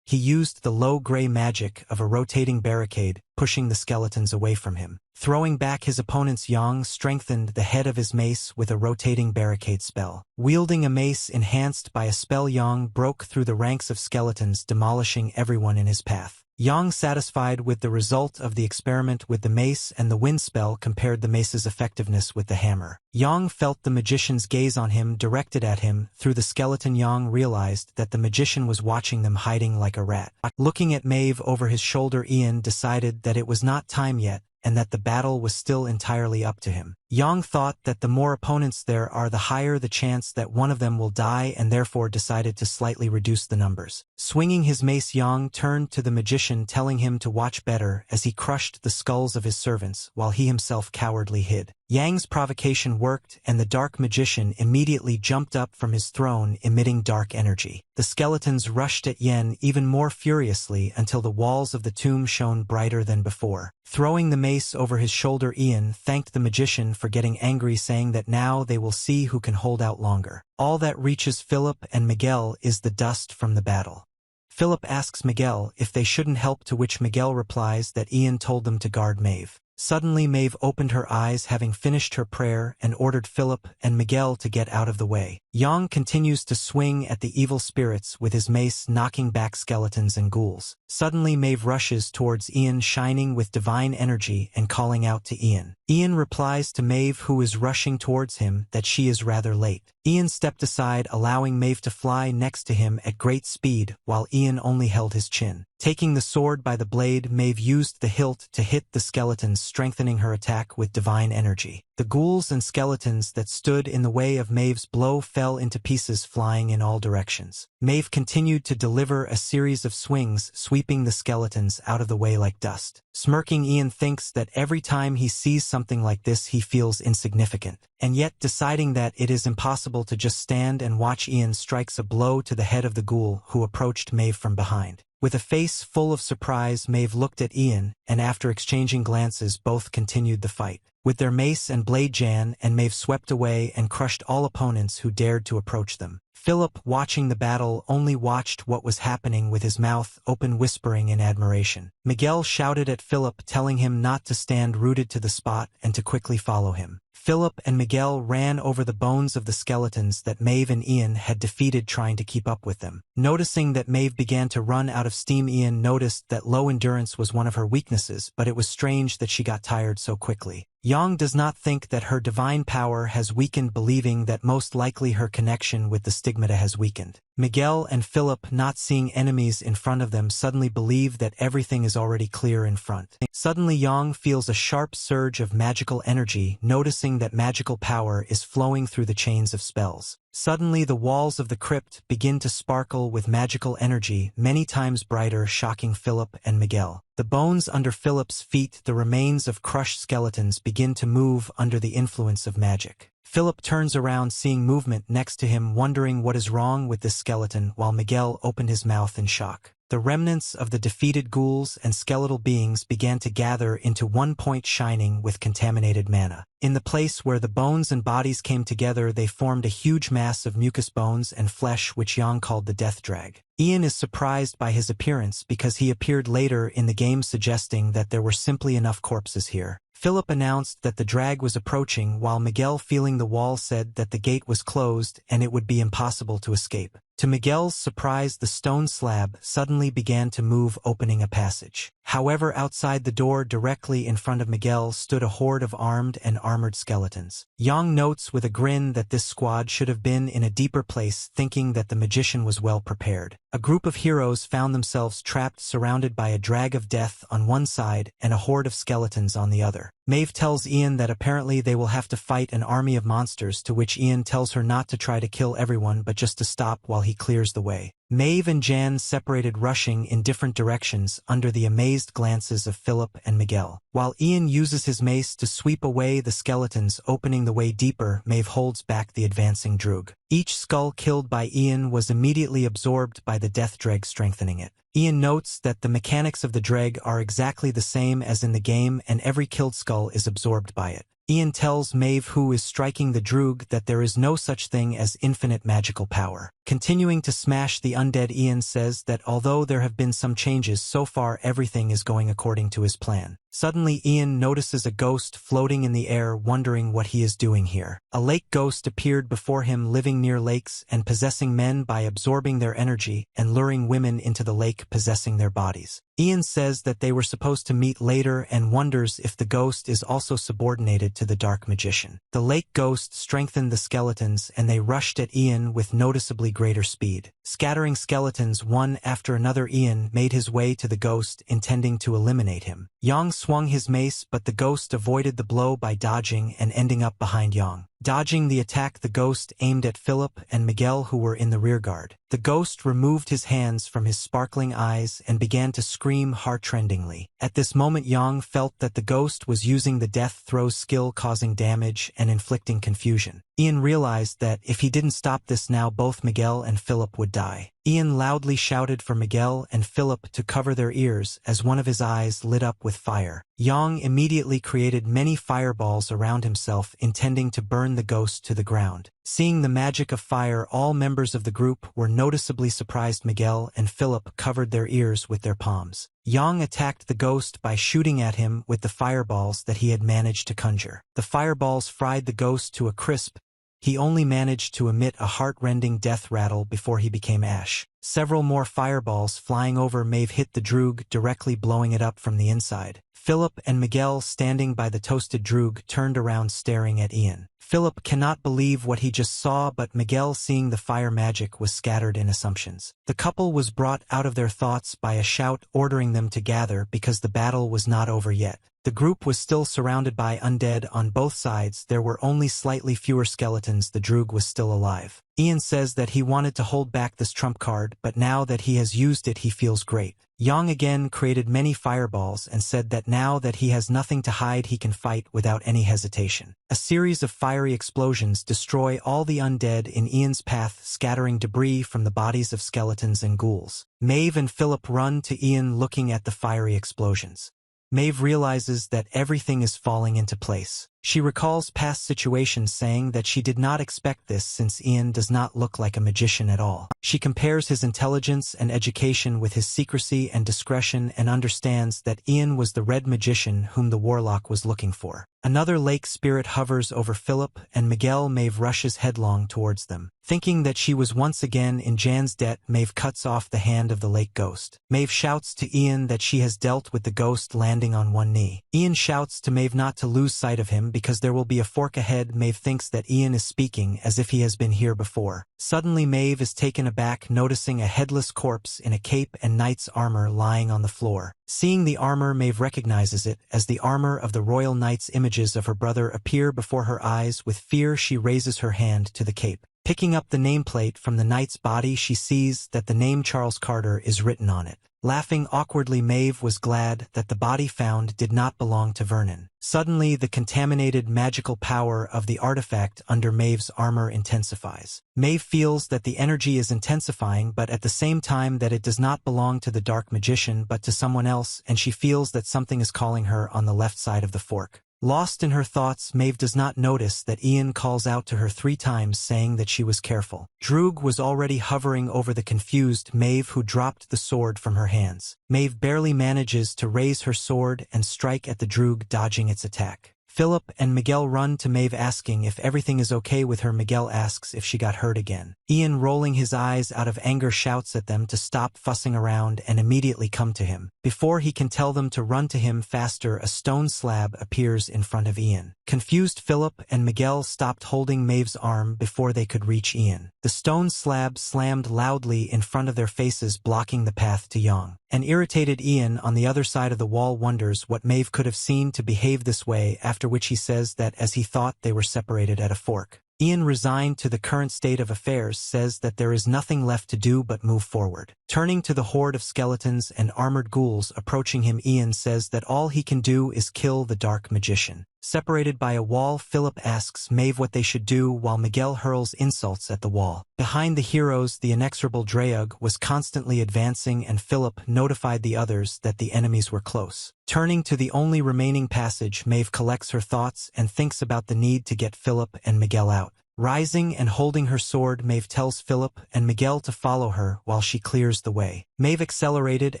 he used the low-gray magic of a rotating barricade, pushing the skeletons away from him. Throwing back his opponents, Yang strengthened the head of his mace with a rotating barricade spell. Wielding a mace enhanced by a spell, Yang broke through the ranks of skeletons, demolishing everyone in his path. Yang, satisfied with the result of the experiment with the mace and the wind spell, compared the mace's effectiveness with the hammer. Yang felt the magician's gaze on him, directed at him through the skeleton. Yang realized that the magician was watching them, hiding like a rat. Looking at Mave over his shoulder, Ian decided that it was not time yet, and that the battle was still entirely up to him. Yang thought that the more opponents there are, the higher the chance that one of them will die, and therefore decided to slightly reduce the numbers. Swinging his mace, Yang turned to the magician, telling him to watch better as he crushed the skulls of his servants, while he himself cowardly hid. Yang's provocation worked, and the dark magician immediately jumped up from his throne, emitting dark energy. The skeletons rushed at Yen even more furiously until the walls of the tomb shone brighter than before. Throwing the mace over his shoulder, Ian thanked the magician for getting angry, saying that now they will see who can hold out longer. All that reaches Philip and Miguel is the dust from the battle. Philip asks Miguel if they shouldn't help, to which Miguel replies that Ian told them to guard Mave. Suddenly Mave opened her eyes, having finished her prayer, and ordered Philip and Miguel to get out of the way. Yang continues to swing at the evil spirits with his mace, knocking back skeletons and ghouls. Suddenly Mave rushes towards Ian, shining with divine energy and calling out to Ian. Ian replies to Mave, who is rushing towards him, that she is rather late. Ian stepped aside, allowing Mave to fly next to him at great speed, while Ian only held his chin. Taking the sword by the blade, Mave used the hilt to hit the skeletons, strengthening her attack with divine energy. The ghouls and skeletons that stood in the way of Mave's blow fell into pieces, flying in all directions. Mave continued to deliver a series of swings, sweeping the skeletons out of the way like dust. Smirking, Ian thinks that every time he sees something like this he feels insignificant. And yet, deciding that it is impossible to just stand and watch, Ian strikes a blow to the head of the ghoul, who approached Mave from behind. With a face full of surprise, Mave looked at Ian, and after exchanging glances, both continued the fight. With their mace and blade, Jan and Mave swept away and crushed all opponents who dared to approach them. Philip, watching the battle, only watched what was happening with his mouth open, whispering in admiration. Miguel shouted at Philip, telling him not to stand rooted to the spot and to quickly follow him. Philip and Miguel ran over the bones of the skeletons that Mave and Ian had defeated, trying to keep up with them. Noticing that Mave began to run out of steam, Ian noticed that low endurance was one of her weaknesses, but it was strange that she got tired so quickly. Yang does not think that her divine power has weakened, believing that most likely her connection with the stigmata has weakened. Miguel and Philip, not seeing enemies in front of them, suddenly believe that everything is already clear in front. Suddenly Yang feels a sharp surge of magical energy, noticing that magical power is flowing through the chains of spells. Suddenly the walls of the crypt begin to sparkle with magical energy, many times brighter, shocking Philip and Miguel. The bones under Philip's feet, the remains of crushed skeletons, begin to move under the influence of magic. Philip turns around, seeing movement next to him, wondering what is wrong with this skeleton, while Miguel opened his mouth in shock. The remnants of the defeated ghouls and skeletal beings began to gather into one point, shining with contaminated mana. In the place where the bones and bodies came together, they formed a huge mass of mucous bones and flesh, which Yang called the death dreg. Ian is surprised by his appearance because he appeared later in the game, suggesting that there were simply enough corpses here. Philip announced that the drag was approaching, while Miguel, feeling the wall, said that the gate was closed and it would be impossible to escape. To Miguel's surprise, the stone slab suddenly began to move, opening a passage. However, outside the door directly in front of Miguel stood a horde of armed and armored skeletons. Yang notes with a grin that this squad should have been in a deeper place, thinking that the magician was well prepared. A group of heroes found themselves trapped, surrounded by a drag of death on one side and a horde of skeletons on the other. Mave tells Ian that apparently they will have to fight an army of monsters, to which Ian tells her not to try to kill everyone but just to stop while he clears the way. Mave and Jan separated, rushing in different directions under the amazed glances of Philip and Miguel. While Ian uses his mace to sweep away the skeletons, opening the way deeper, Mave holds back the advancing drug. Each skull killed by Ian was immediately absorbed by the death dreg, strengthening it. Ian notes that the mechanics of the dreg are exactly the same as in the game, and every killed skull is absorbed by it. Ian tells Mave, who is striking the drug, that there is no such thing as infinite magical power. Continuing to smash the undead, Ian says that although there have been some changes, so far everything is going according to his plan. Suddenly Ian notices a ghost floating in the air, wondering what he is doing here. A lake ghost appeared before him, living near lakes and possessing men by absorbing their energy and luring women into the lake, possessing their bodies. Ian says that they were supposed to meet later and wonders if the ghost is also subordinated to the dark magician. The lake ghost strengthened the skeletons and they rushed at Ian with noticeably greater speed. Scattering skeletons one after another, Ian made his way to the ghost, intending to eliminate him. Yang swung his mace, but the ghost avoided the blow by dodging and ending up behind Yang. Dodging the attack, the ghost aimed at Philip and Miguel, who were in the rearguard. The ghost removed his hands from his sparkling eyes and began to scream heartrendingly. At this moment, Yang felt that the ghost was using the death throws skill, causing damage and inflicting confusion. Ian realized that if he didn't stop this now, both Miguel and Philip would die. Ian loudly shouted for Miguel and Philip to cover their ears as one of his eyes lit up with fire. Yang immediately created many fireballs around himself, intending to burn the ghost to the ground. Seeing the magic of fire, all members of the group were noticeably surprised. Miguel and Philip covered their ears with their palms. Yang attacked the ghost by shooting at him with the fireballs that he had managed to conjure. The fireballs fried the ghost to a crisp. He only managed to emit a heart-rending death rattle before he became ash. Several more fireballs flying over Mave hit the drug, directly blowing it up from the inside. Philip and Miguel, standing by the toasted drug, turned around staring at Ian. Philip cannot believe what he just saw, but Miguel, seeing the fire magic, was scattered in assumptions. The couple was brought out of their thoughts by a shout ordering them to gather because the battle was not over yet. The group was still surrounded by undead on both sides. There were only slightly fewer skeletons. The drug was still alive. Ian says that he wanted to hold back this trump card, but now that he has used it, he feels great. Yang again created many fireballs and said that now that he has nothing to hide, he can fight without any hesitation. A series of fiery explosions destroy all the undead in Ian's path, scattering debris from the bodies of skeletons and ghouls. Mave and Philip run to Ian, looking at the fiery explosions. Mave realizes that everything is falling into place. She recalls past situations saying that she did not expect this since Ian does not look like a magician at all. She compares his intelligence and education with his secrecy and discretion and understands that Ian was the red magician whom the warlock was looking for. Another lake spirit hovers over Philip, and Miguel Mave rushes headlong towards them. Thinking that she was once again in Jan's debt, Mave cuts off the hand of the lake ghost. Mave shouts to Ian that she has dealt with the ghost, landing on one knee. Ian shouts to Mave not to lose sight of him because there will be a fork ahead. Mave thinks that Ian is speaking as if he has been here before. Suddenly Mave is taken aback, noticing a headless corpse in a cape and knight's armor lying on the floor. Seeing the armor, Mave recognizes it as the armor of the royal knight's. Images of her brother appear before her eyes. With fear, she raises her hand to the cape. Picking up the nameplate from the knight's body, she sees that the name Charles Carter is written on it. Laughing awkwardly, Mave was glad that the body found did not belong to Vernon. Suddenly, the contaminated magical power of the artifact under Mave's armor intensifies. Mave feels that the energy is intensifying, but at the same time that it does not belong to the dark magician but to someone else, and she feels that something is calling her on the left side of the fork. Lost in her thoughts, Mave does not notice that Ian calls out to her 3 times, saying that she was careful. Dreg was already hovering over the confused Mave, who dropped the sword from her hands. Mave barely manages to raise her sword and strike at the Dreg, dodging its attack. Philip and Miguel run to Mave, asking if everything is okay with her. Miguel asks if she got hurt again. Ian, rolling his eyes out of anger, shouts at them to stop fussing around and immediately come to him. Before he can tell them to run to him faster, a stone slab appears in front of Ian. Confused Philip and Miguel stopped holding Mave's arm before they could reach Ian. The stone slab slammed loudly in front of their faces, blocking the path to Yang. An irritated Ian on the other side of the wall wonders what Mave could have seen to behave this way, after which he says that as he thought they were separated at a fork. Ian, resigned to the current state of affairs, says that there is nothing left to do but move forward. Turning to the horde of skeletons and armored ghouls approaching him, Ian says that all he can do is kill the dark magician. Separated by a wall, Philip asks Mave what they should do while Miguel hurls insults at the wall. Behind the heroes, the inexorable dreg was constantly advancing, and Philip notified the others that the enemies were close. Turning to the only remaining passage, Mave collects her thoughts and thinks about the need to get Philip and Miguel out. Rising and holding her sword, Mave tells Philip and Miguel to follow her while she clears the way. Mave accelerated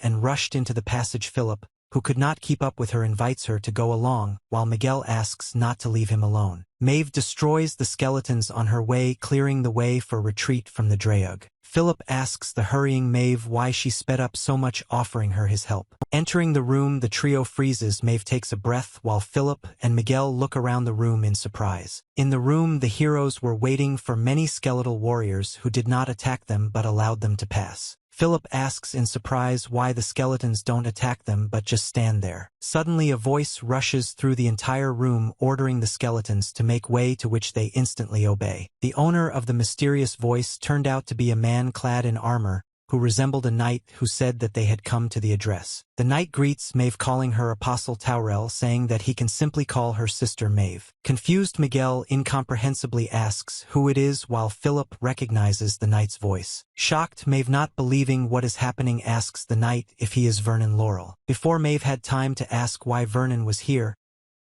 and rushed into the passage. Philip, who could not keep up with her, invites her to go along, while Miguel asks not to leave him alone. Mave destroys the skeletons on her way, clearing the way for retreat from the dreg. Philip asks the hurrying Mave why she sped up so much, offering her his help. Entering the room, the trio freezes. Mave takes a breath while Philip and Miguel look around the room in surprise. In the room, the heroes were waiting for many skeletal warriors who did not attack them but allowed them to pass. Philip asks in surprise why the skeletons don't attack them but just stand there. Suddenly a voice rushes through the entire room, ordering the skeletons to make way, to which they instantly obey. The owner of the mysterious voice turned out to be a man clad in armor, who resembled a knight, who said that they had come to the address. The knight greets Mave, calling her Apostle Taurel, saying that he can simply call her sister Mave. Confused Miguel incomprehensibly asks who it is, while Philip recognizes the knight's voice. Shocked, Mave, not believing what is happening, asks the knight if he is Vernon Laurel. Before Mave had time to ask why Vernon was here,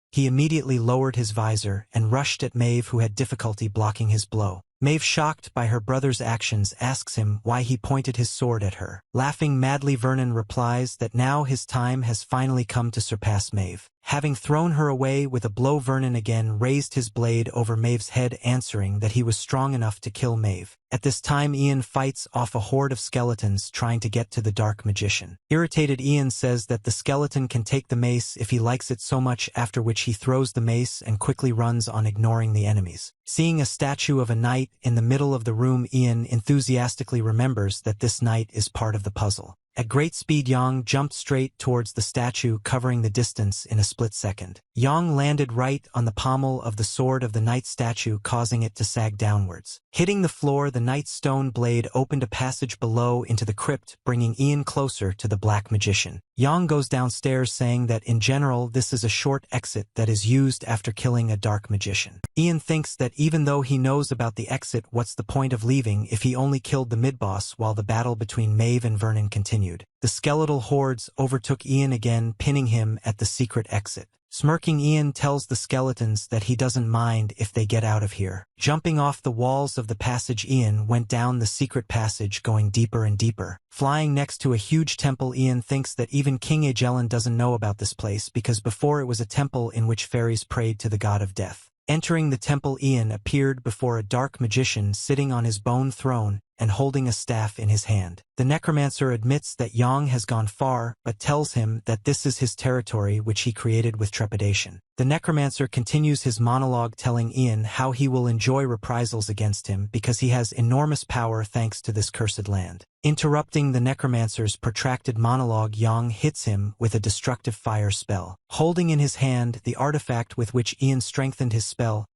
he immediately lowered his visor and rushed at Mave, who had difficulty blocking his blow. Mave, shocked by her brother's actions, asks him why he pointed his sword at her. Laughing madly, Vernon replies that now his time has finally come to surpass Mave. Having thrown her away with a blow, Vernon again raised his blade over Mave's head, answering that he was strong enough to kill Mave. At this time, Ian fights off a horde of skeletons trying to get to the dark magician. Irritated, Ian says that the skeleton can take the mace if he likes it so much, after which he throws the mace and quickly runs on, ignoring the enemies. Seeing a statue of a knight in the middle of the room, Ian enthusiastically remembers that this knight is part of the puzzle. At great speed, Yang jumped straight towards the statue, covering the distance in a split second. Yang landed right on the pommel of the sword of the knight statue, causing it to sag downwards. Hitting the floor, the knight's stone blade opened a passage below into the crypt, bringing Ian closer to the black magician. Yang goes downstairs, saying that in general this is a short exit that is used after killing a dark magician. Ian thinks that even though he knows about the exit, what's the point of leaving if he only killed the mid-boss, while the battle between Mave and Vernon continued. The skeletal hordes overtook Ian again, pinning him at the secret exit. Smirking, Ian tells the skeletons that he doesn't mind if they get out of here. Jumping off the walls of the passage, Ian went down the secret passage, going deeper and deeper. Flying next to a huge temple, Ian thinks that even King Aegelon doesn't know about this place because before it was a temple in which fairies prayed to the god of death. Entering the temple, Ian appeared before a dark magician sitting on his bone throne and holding a staff in his hand. The necromancer admits that Yang has gone far, but tells him that this is his territory which he created with trepidation. The necromancer continues his monologue, telling Ian how he will enjoy reprisals against him because he has enormous power thanks to this cursed land. Interrupting the necromancer's protracted monologue, Yang hits him with a destructive fire spell. Holding in his hand the artifact with which Ian strengthened his spell,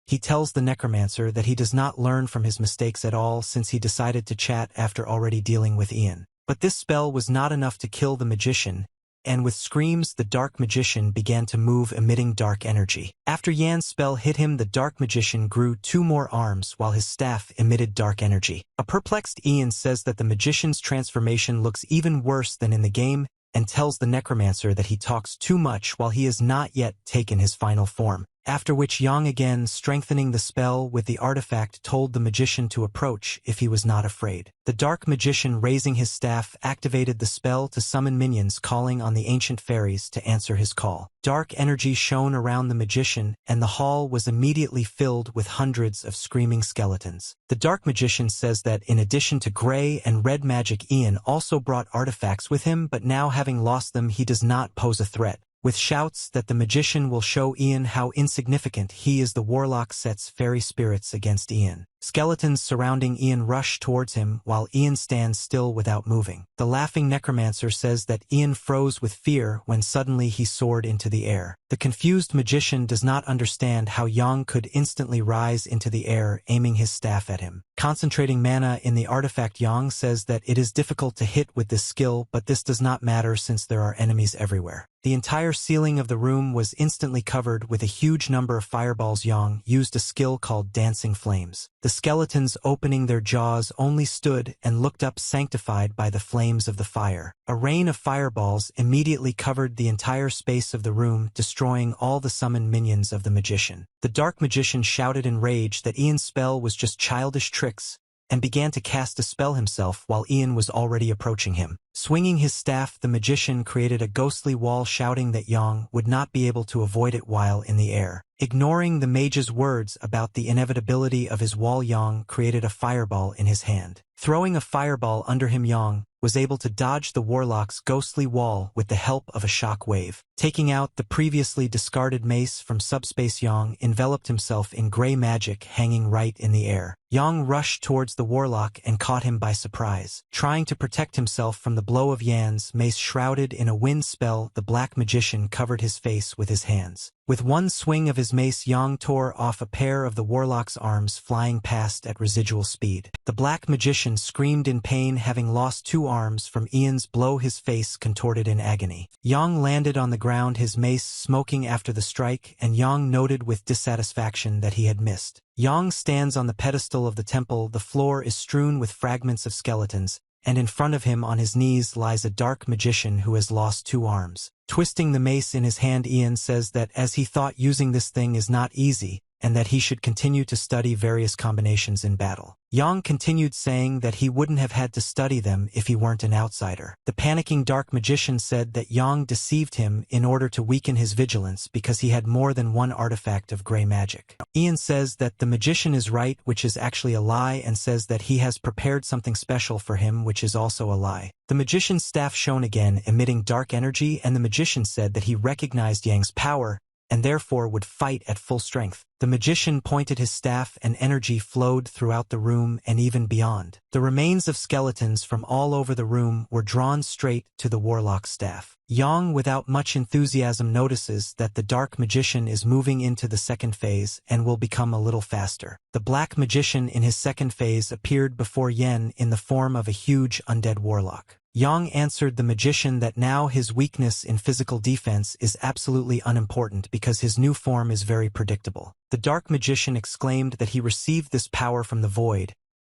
he tells the necromancer that he does not learn from his mistakes at all since he decided to chat after already dealing with Ian. But this spell was not enough to kill the magician, and with screams the dark magician began to move, emitting dark energy. After Yan's spell hit him, the dark magician grew 2 more arms while his staff emitted dark energy. A perplexed Ian says that the magician's transformation looks even worse than in the game and tells the necromancer that he talks too much while he has not yet taken his final form. After which Yang, again strengthening the spell with the artifact, told the magician to approach if he was not afraid. The dark magician, raising his staff, activated the spell to summon minions, calling on the ancient fairies to answer his call. Dark energy shone around the magician, and the hall was immediately filled with hundreds of screaming skeletons. The dark magician says that in addition to gray and red magic, Ian also brought artifacts with him, but now having lost them, he does not pose a threat. With shouts that the magician will show Ian how insignificant he is, the warlock sets fairy spirits against Ian. Skeletons surrounding Ian rush towards him while Ian stands still without moving. The laughing necromancer says that Ian froze with fear when suddenly he soared into the air. The confused magician does not understand how Yang could instantly rise into the air, aiming his staff at him. Concentrating mana in the artifact, Yang says that it is difficult to hit with this skill, but this does not matter since there are enemies everywhere. The entire ceiling of the room was instantly covered with a huge number of fireballs. Yang used a skill called Dancing Flames. The skeletons, opening their jaws, only stood and looked up, sanctified by the flames of the fire. A rain of fireballs immediately covered the entire space of the room, destroying all the summoned minions of the magician. The dark magician shouted in rage that Ian's spell was just childish tricks, and began to cast a spell himself while Ian was already approaching him. Swinging his staff, the magician created a ghostly wall, shouting that Yang would not be able to avoid it while in the air. Ignoring the mage's words about the inevitability of his wall, Yang created a fireball in his hand. Throwing a fireball under him, Yang was able to dodge the warlock's ghostly wall with the help of a shock wave. Taking out the previously discarded mace from subspace, Yang enveloped himself in gray magic hanging right in the air. Yang rushed towards the warlock and caught him by surprise. Trying to protect himself from the blow of Yan's mace, shrouded in a wind spell, the black magician covered his face with his hands. With one swing of his mace, Yang tore off a pair of the warlock's arms, flying past at residual speed. The black magician screamed in pain, having lost 2 arms from Ian's blow, his face contorted in agony. Yang landed on the ground, his mace smoking after the strike, and Yang noted with dissatisfaction that he had missed. Yang stands on the pedestal of the temple. The floor is strewn with fragments of skeletons, and in front of him on his knees lies a dark magician who has lost 2 arms. Twisting the mace in his hand, Ian says that as he thought using this thing is not easy, and that he should continue to study various combinations in battle. Yang continued, saying that he wouldn't have had to study them if he weren't an outsider. The panicking dark magician said that Yang deceived him in order to weaken his vigilance because he had more than one artifact of gray magic. Ian says that the magician is right, which is actually a lie, and says that he has prepared something special for him, which is also a lie. The magician's staff shone again, emitting dark energy, and the magician said that he recognized Yang's power and therefore would fight at full strength. The magician pointed his staff and energy flowed throughout the room and even beyond. The remains of skeletons from all over the room were drawn straight to the warlock's staff. Yang, without much enthusiasm, notices that the dark magician is moving into the second phase and will become a little faster. The black magician in his second phase appeared before Yen in the form of a huge undead warlock. Yang answered the magician that now his weakness in physical defense is absolutely unimportant because his new form is very predictable. The dark magician exclaimed that he received this power from the void,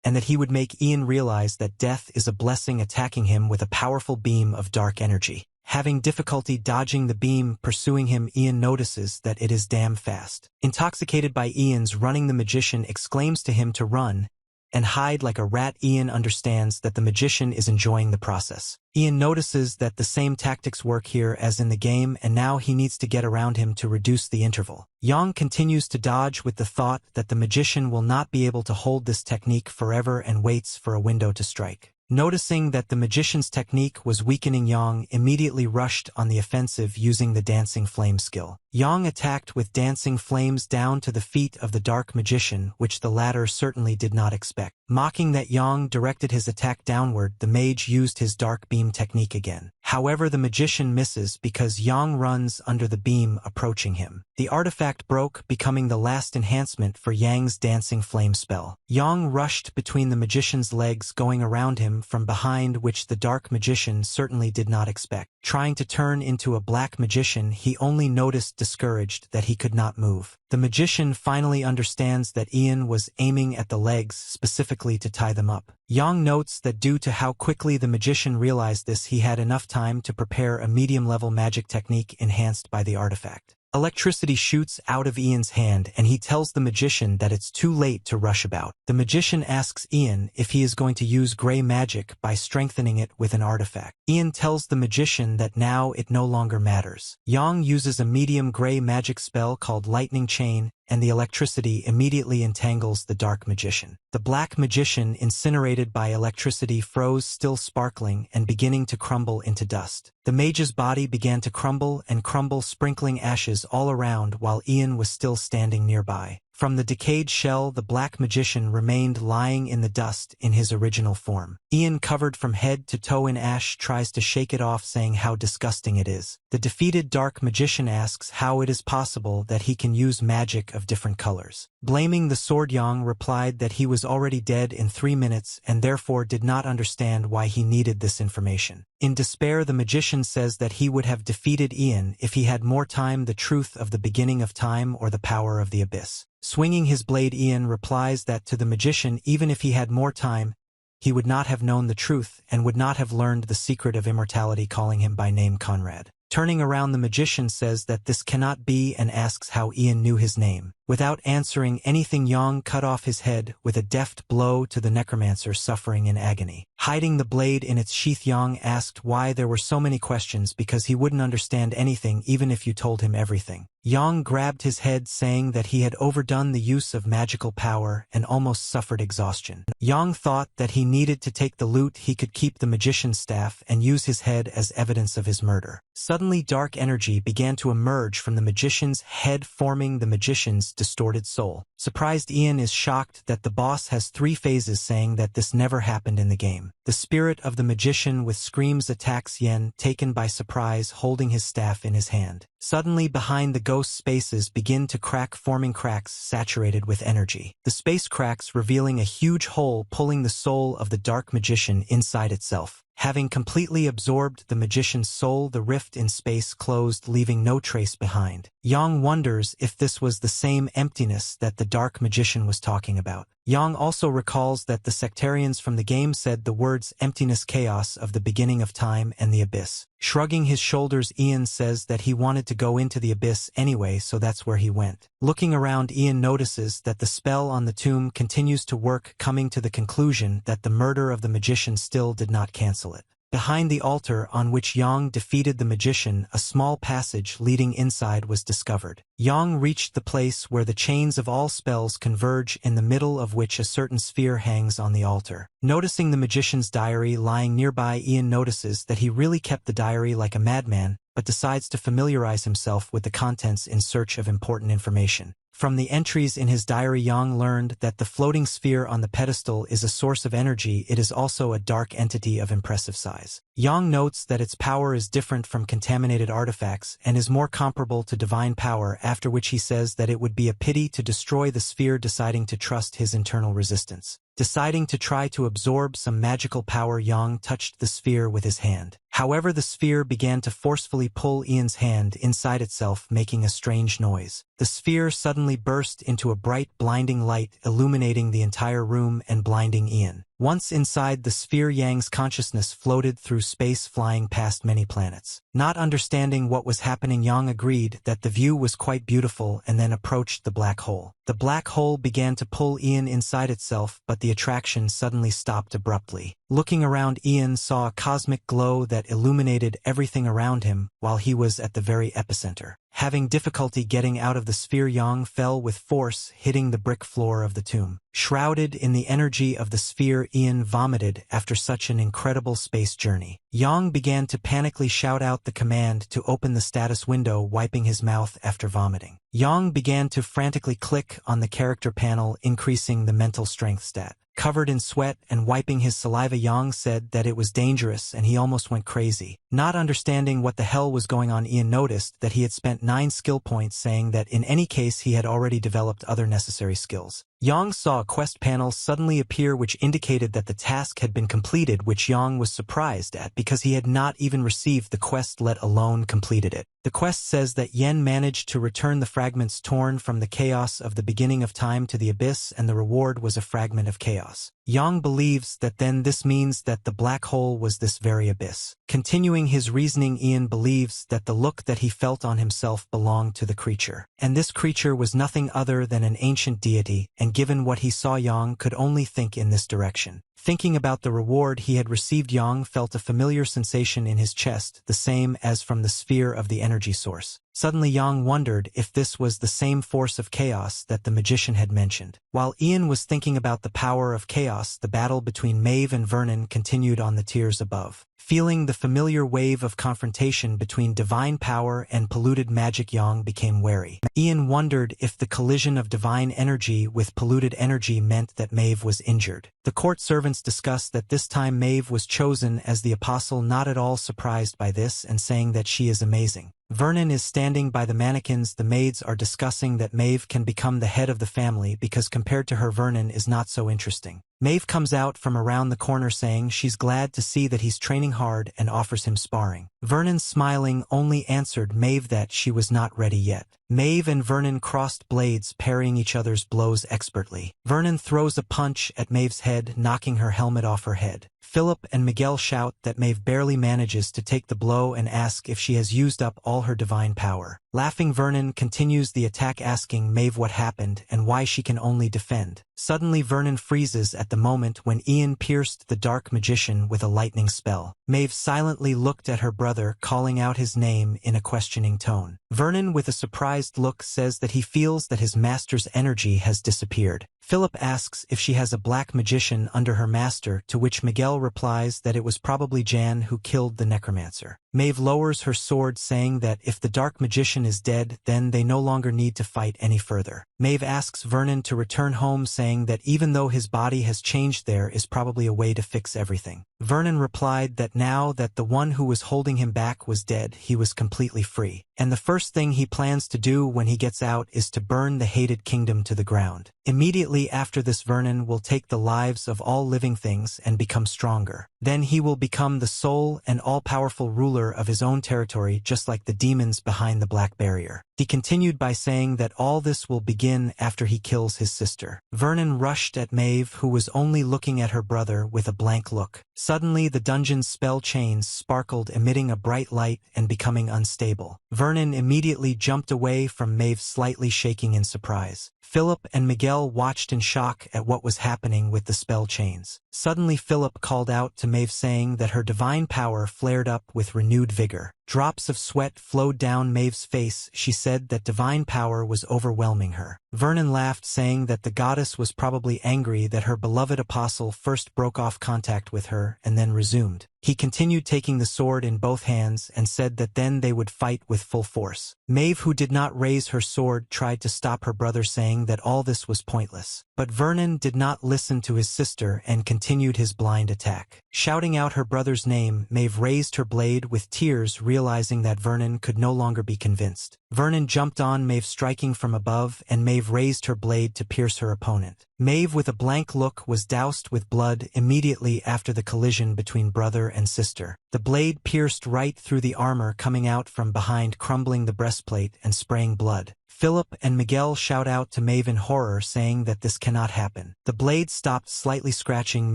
and that he would make Ian realize that death is a blessing, attacking him with a powerful beam of dark energy. Having difficulty dodging the beam pursuing him, Ian notices that it is damn fast. Intoxicated by Ian's running, the magician exclaims to him to run and hide like a rat. Ian understands that the magician is enjoying the process. Ian notices that the same tactics work here as in the game, and now he needs to get around him to reduce the interval. Yang continues to dodge with the thought that the magician will not be able to hold this technique forever and waits for a window to strike. Noticing that the magician's technique was weakening, Yang immediately rushed on the offensive using the dancing flame skill. Yang attacked with dancing flames down to the feet of the dark magician, which the latter certainly did not expect. Mocking that Yang directed his attack downward, the mage used his dark beam technique again. However, the magician misses because Yang runs under the beam approaching him. The artifact broke, becoming the last enhancement for Yang's dancing flame spell. Yang rushed between the magician's legs, going around him from behind, which the dark magician certainly did not expect. Trying to turn into a black magician, he only noticed, discouraged, that he could not move. The magician finally understands that Ian was aiming at the legs specifically to tie them up. Yang notes that due to how quickly the magician realized this, he had enough time to prepare a medium-level magic technique enhanced by the artifact. Electricity shoots out of Ian's hand, and he tells the magician that it's too late to rush about. The magician asks Ian if he is going to use gray magic by strengthening it with an artifact. Ian tells the magician that now it no longer matters. Yang uses a medium gray magic spell called Lightning Chain, and the electricity immediately entangles the dark magician. The black magician, incinerated by electricity, froze, still sparkling and beginning to crumble into dust. The mage's body began to crumble and crumble, sprinkling ashes all around while Ian was still standing nearby. From the decayed shell, the black magician remained lying in the dust in his original form. Ian, covered from head to toe in ash, tries to shake it off, saying how disgusting it is. The defeated dark magician asks how it is possible that he can use magic of different colors. Blaming the sword, Yang replied that he was already dead in 3 minutes and therefore did not understand why he needed this information. In despair, the magician says that he would have defeated Ian if he had more time, the truth of the beginning of time or the power of the abyss. Swinging his blade, Ian replies that to the magician, even if he had more time, he would not have known the truth and would not have learned the secret of immortality, calling him by name Conrad. Turning around, the magician says that this cannot be and asks how Ian knew his name. Without answering anything, Yang cut off his head with a deft blow to the necromancer, suffering in agony. Hiding the blade in its sheath, Yang asked why there were so many questions because he wouldn't understand anything even if you told him everything. Yang grabbed his head, saying that he had overdone the use of magical power and almost suffered exhaustion. Yang thought that he needed to take the loot he could keep the magician's staff and use his head as evidence of his murder. Suddenly, dark energy began to emerge from the magician's head, forming the magician's distorted soul. Surprised, Ian is shocked that the boss has 3 phases, saying that this never happened in the game. The spirit of the magician with screams attacks Yen, taken by surprise, holding his staff in his hand. Suddenly, behind the ghost, spaces begin to crack, forming cracks saturated with energy. The space cracks revealing a huge hole, pulling the soul of the dark magician inside itself. Having completely absorbed the magician's soul, the rift in space closed, leaving no trace behind. Yang wonders if this was the same emptiness that the dark magician was talking about. Yang also recalls that the sectarians from the game said the words emptiness, chaos of the beginning of time, and the abyss. Shrugging his shoulders, Ian says that he wanted to go into the abyss anyway, so that's where he went. Looking around, Ian notices that the spell on the tomb continues to work, coming to the conclusion that the murder of the magician still did not cancel it. Behind the altar on which Yang defeated the magician, a small passage leading inside was discovered. Yang reached the place where the chains of all spells converge, in the middle of which a certain sphere hangs on the altar. Noticing the magician's diary lying nearby, Ian notices that he really kept the diary like a madman, but decides to familiarize himself with the contents in search of important information. From the entries in his diary, Yang learned that the floating sphere on the pedestal is a source of energy. It is also a dark entity of impressive size. Yang notes that its power is different from contaminated artifacts and is more comparable to divine power, after which he says that it would be a pity to destroy the sphere, deciding to trust his internal resistance. Deciding to try to absorb some magical power, Yang touched the sphere with his hand. However, the sphere began to forcefully pull Ian's hand inside itself, making a strange noise. The sphere suddenly burst into a bright, blinding light, illuminating the entire room and blinding Ian. Once inside the sphere, Yang's consciousness floated through space, flying past many planets. Not understanding what was happening, Yang agreed that the view was quite beautiful and then approached the black hole. The black hole began to pull Ian inside itself, but the attraction suddenly stopped abruptly. Looking around, Ian saw a cosmic glow that illuminated everything around him while he was at the very epicenter. Having difficulty getting out of the sphere, Yang fell with force, hitting the brick floor of the tomb. Shrouded in the energy of the sphere, Ian vomited after such an incredible space journey. Yang began to panically shout out the command to open the status window, wiping his mouth after vomiting. Yang began to frantically click on the character panel, increasing the mental strength stat. Covered in sweat and wiping his saliva, Yang said that it was dangerous and he almost went crazy. Not understanding what the hell was going on, Ian noticed that he had spent 9 skill points, saying that in any case he had already developed other necessary skills. Yang saw a quest panel suddenly appear which indicated that the task had been completed, which Yang was surprised at because he had not even received the quest, let alone completed it. The quest says that Yen managed to return the fragments torn from the chaos of the beginning of time to the abyss, and the reward was a fragment of chaos. Yang believes that then this means that the black hole was this very abyss. Continuing his reasoning, Ian believes that the look that he felt on himself belonged to the creature. And this creature was nothing other than an ancient deity, and given what he saw, Yang could only think in this direction. Thinking about the reward he had received, Yang felt a familiar sensation in his chest, the same as from the sphere of the energy source. Suddenly Yang wondered if this was the same force of chaos that the magician had mentioned. While Ian was thinking about the power of chaos, the battle between Mave and Vernon continued on the tiers above. Feeling the familiar wave of confrontation between divine power and polluted magic, Yang became wary. Ian wondered if the collision of divine energy with polluted energy meant that Mave was injured. The court servants discussed that this time Mave was chosen as the apostle, not at all surprised by this and saying that she is amazing. Vernon is standing by the mannequins. The maids are discussing that Mave can become the head of the family because compared to her, Vernon is not so interesting. Mave comes out from around the corner saying she's glad to see that he's training hard and offers him sparring. Vernon, smiling, only answered Mave that she was not ready yet. Mave and Vernon crossed blades, parrying each other's blows expertly. Vernon throws a punch at Mave's head, knocking her helmet off her head. Philip and Miguel shout that Mave barely manages to take the blow and ask if she has used up all her divine power. Laughing, Vernon continues the attack, asking Mave what happened and why she can only defend. Suddenly Vernon freezes at the moment when Ian pierced the dark magician with a lightning spell. Mave silently looked at her brother, calling out his name in a questioning tone. Vernon, with a surprised look, says that he feels that his master's energy has disappeared. Philip asks if she has a black magician under her master, to which Miguel replies that it was probably Jan who killed the necromancer. Mave lowers her sword, saying that if the dark magician is dead, then they no longer need to fight any further. Mave asks Vernon to return home, saying that even though his body has changed, there is probably a way to fix everything. Vernon replied that now that the one who was holding him back was dead, he was completely free. And the first thing he plans to do when he gets out is to burn the hated kingdom to the ground. Immediately after this, Vernon will take the lives of all living things and become stronger. Then he will become the sole and all-powerful ruler of his own territory, just like the demons behind the Black Barrier. He continued by saying that all this will begin after he kills his sister. Vernon rushed at Mave, who was only looking at her brother with a blank look. Suddenly the dungeon's spell chains sparkled, emitting a bright light and becoming unstable. Vernon immediately jumped away from Mave, slightly shaking in surprise. Philip and Miguel watched in shock at what was happening with the spell chains. Suddenly Philip called out to Mave, saying that her divine power flared up with renewed vigor. Drops of sweat flowed down Mave's face. She said that divine power was overwhelming her. Vernon laughed, saying that the goddess was probably angry that her beloved apostle first broke off contact with her and then resumed. He continued, taking the sword in both hands, and said that then they would fight with full force. Mave, who did not raise her sword, tried to stop her brother, saying that all this was pointless. But Vernon did not listen to his sister and continued his blind attack. Shouting out her brother's name, Mave raised her blade with tears, realizing that Vernon could no longer be convinced. Vernon jumped on Mave, striking from above, and Mave Mave raised her blade to pierce her opponent. Mave with a blank look was doused with blood immediately after the collision between brother and sister. The blade pierced right through the armor, coming out from behind, crumbling the breastplate and spraying blood. Philip and Miguel shout out to Mave in horror, saying that this cannot happen. The blade stopped, slightly scratching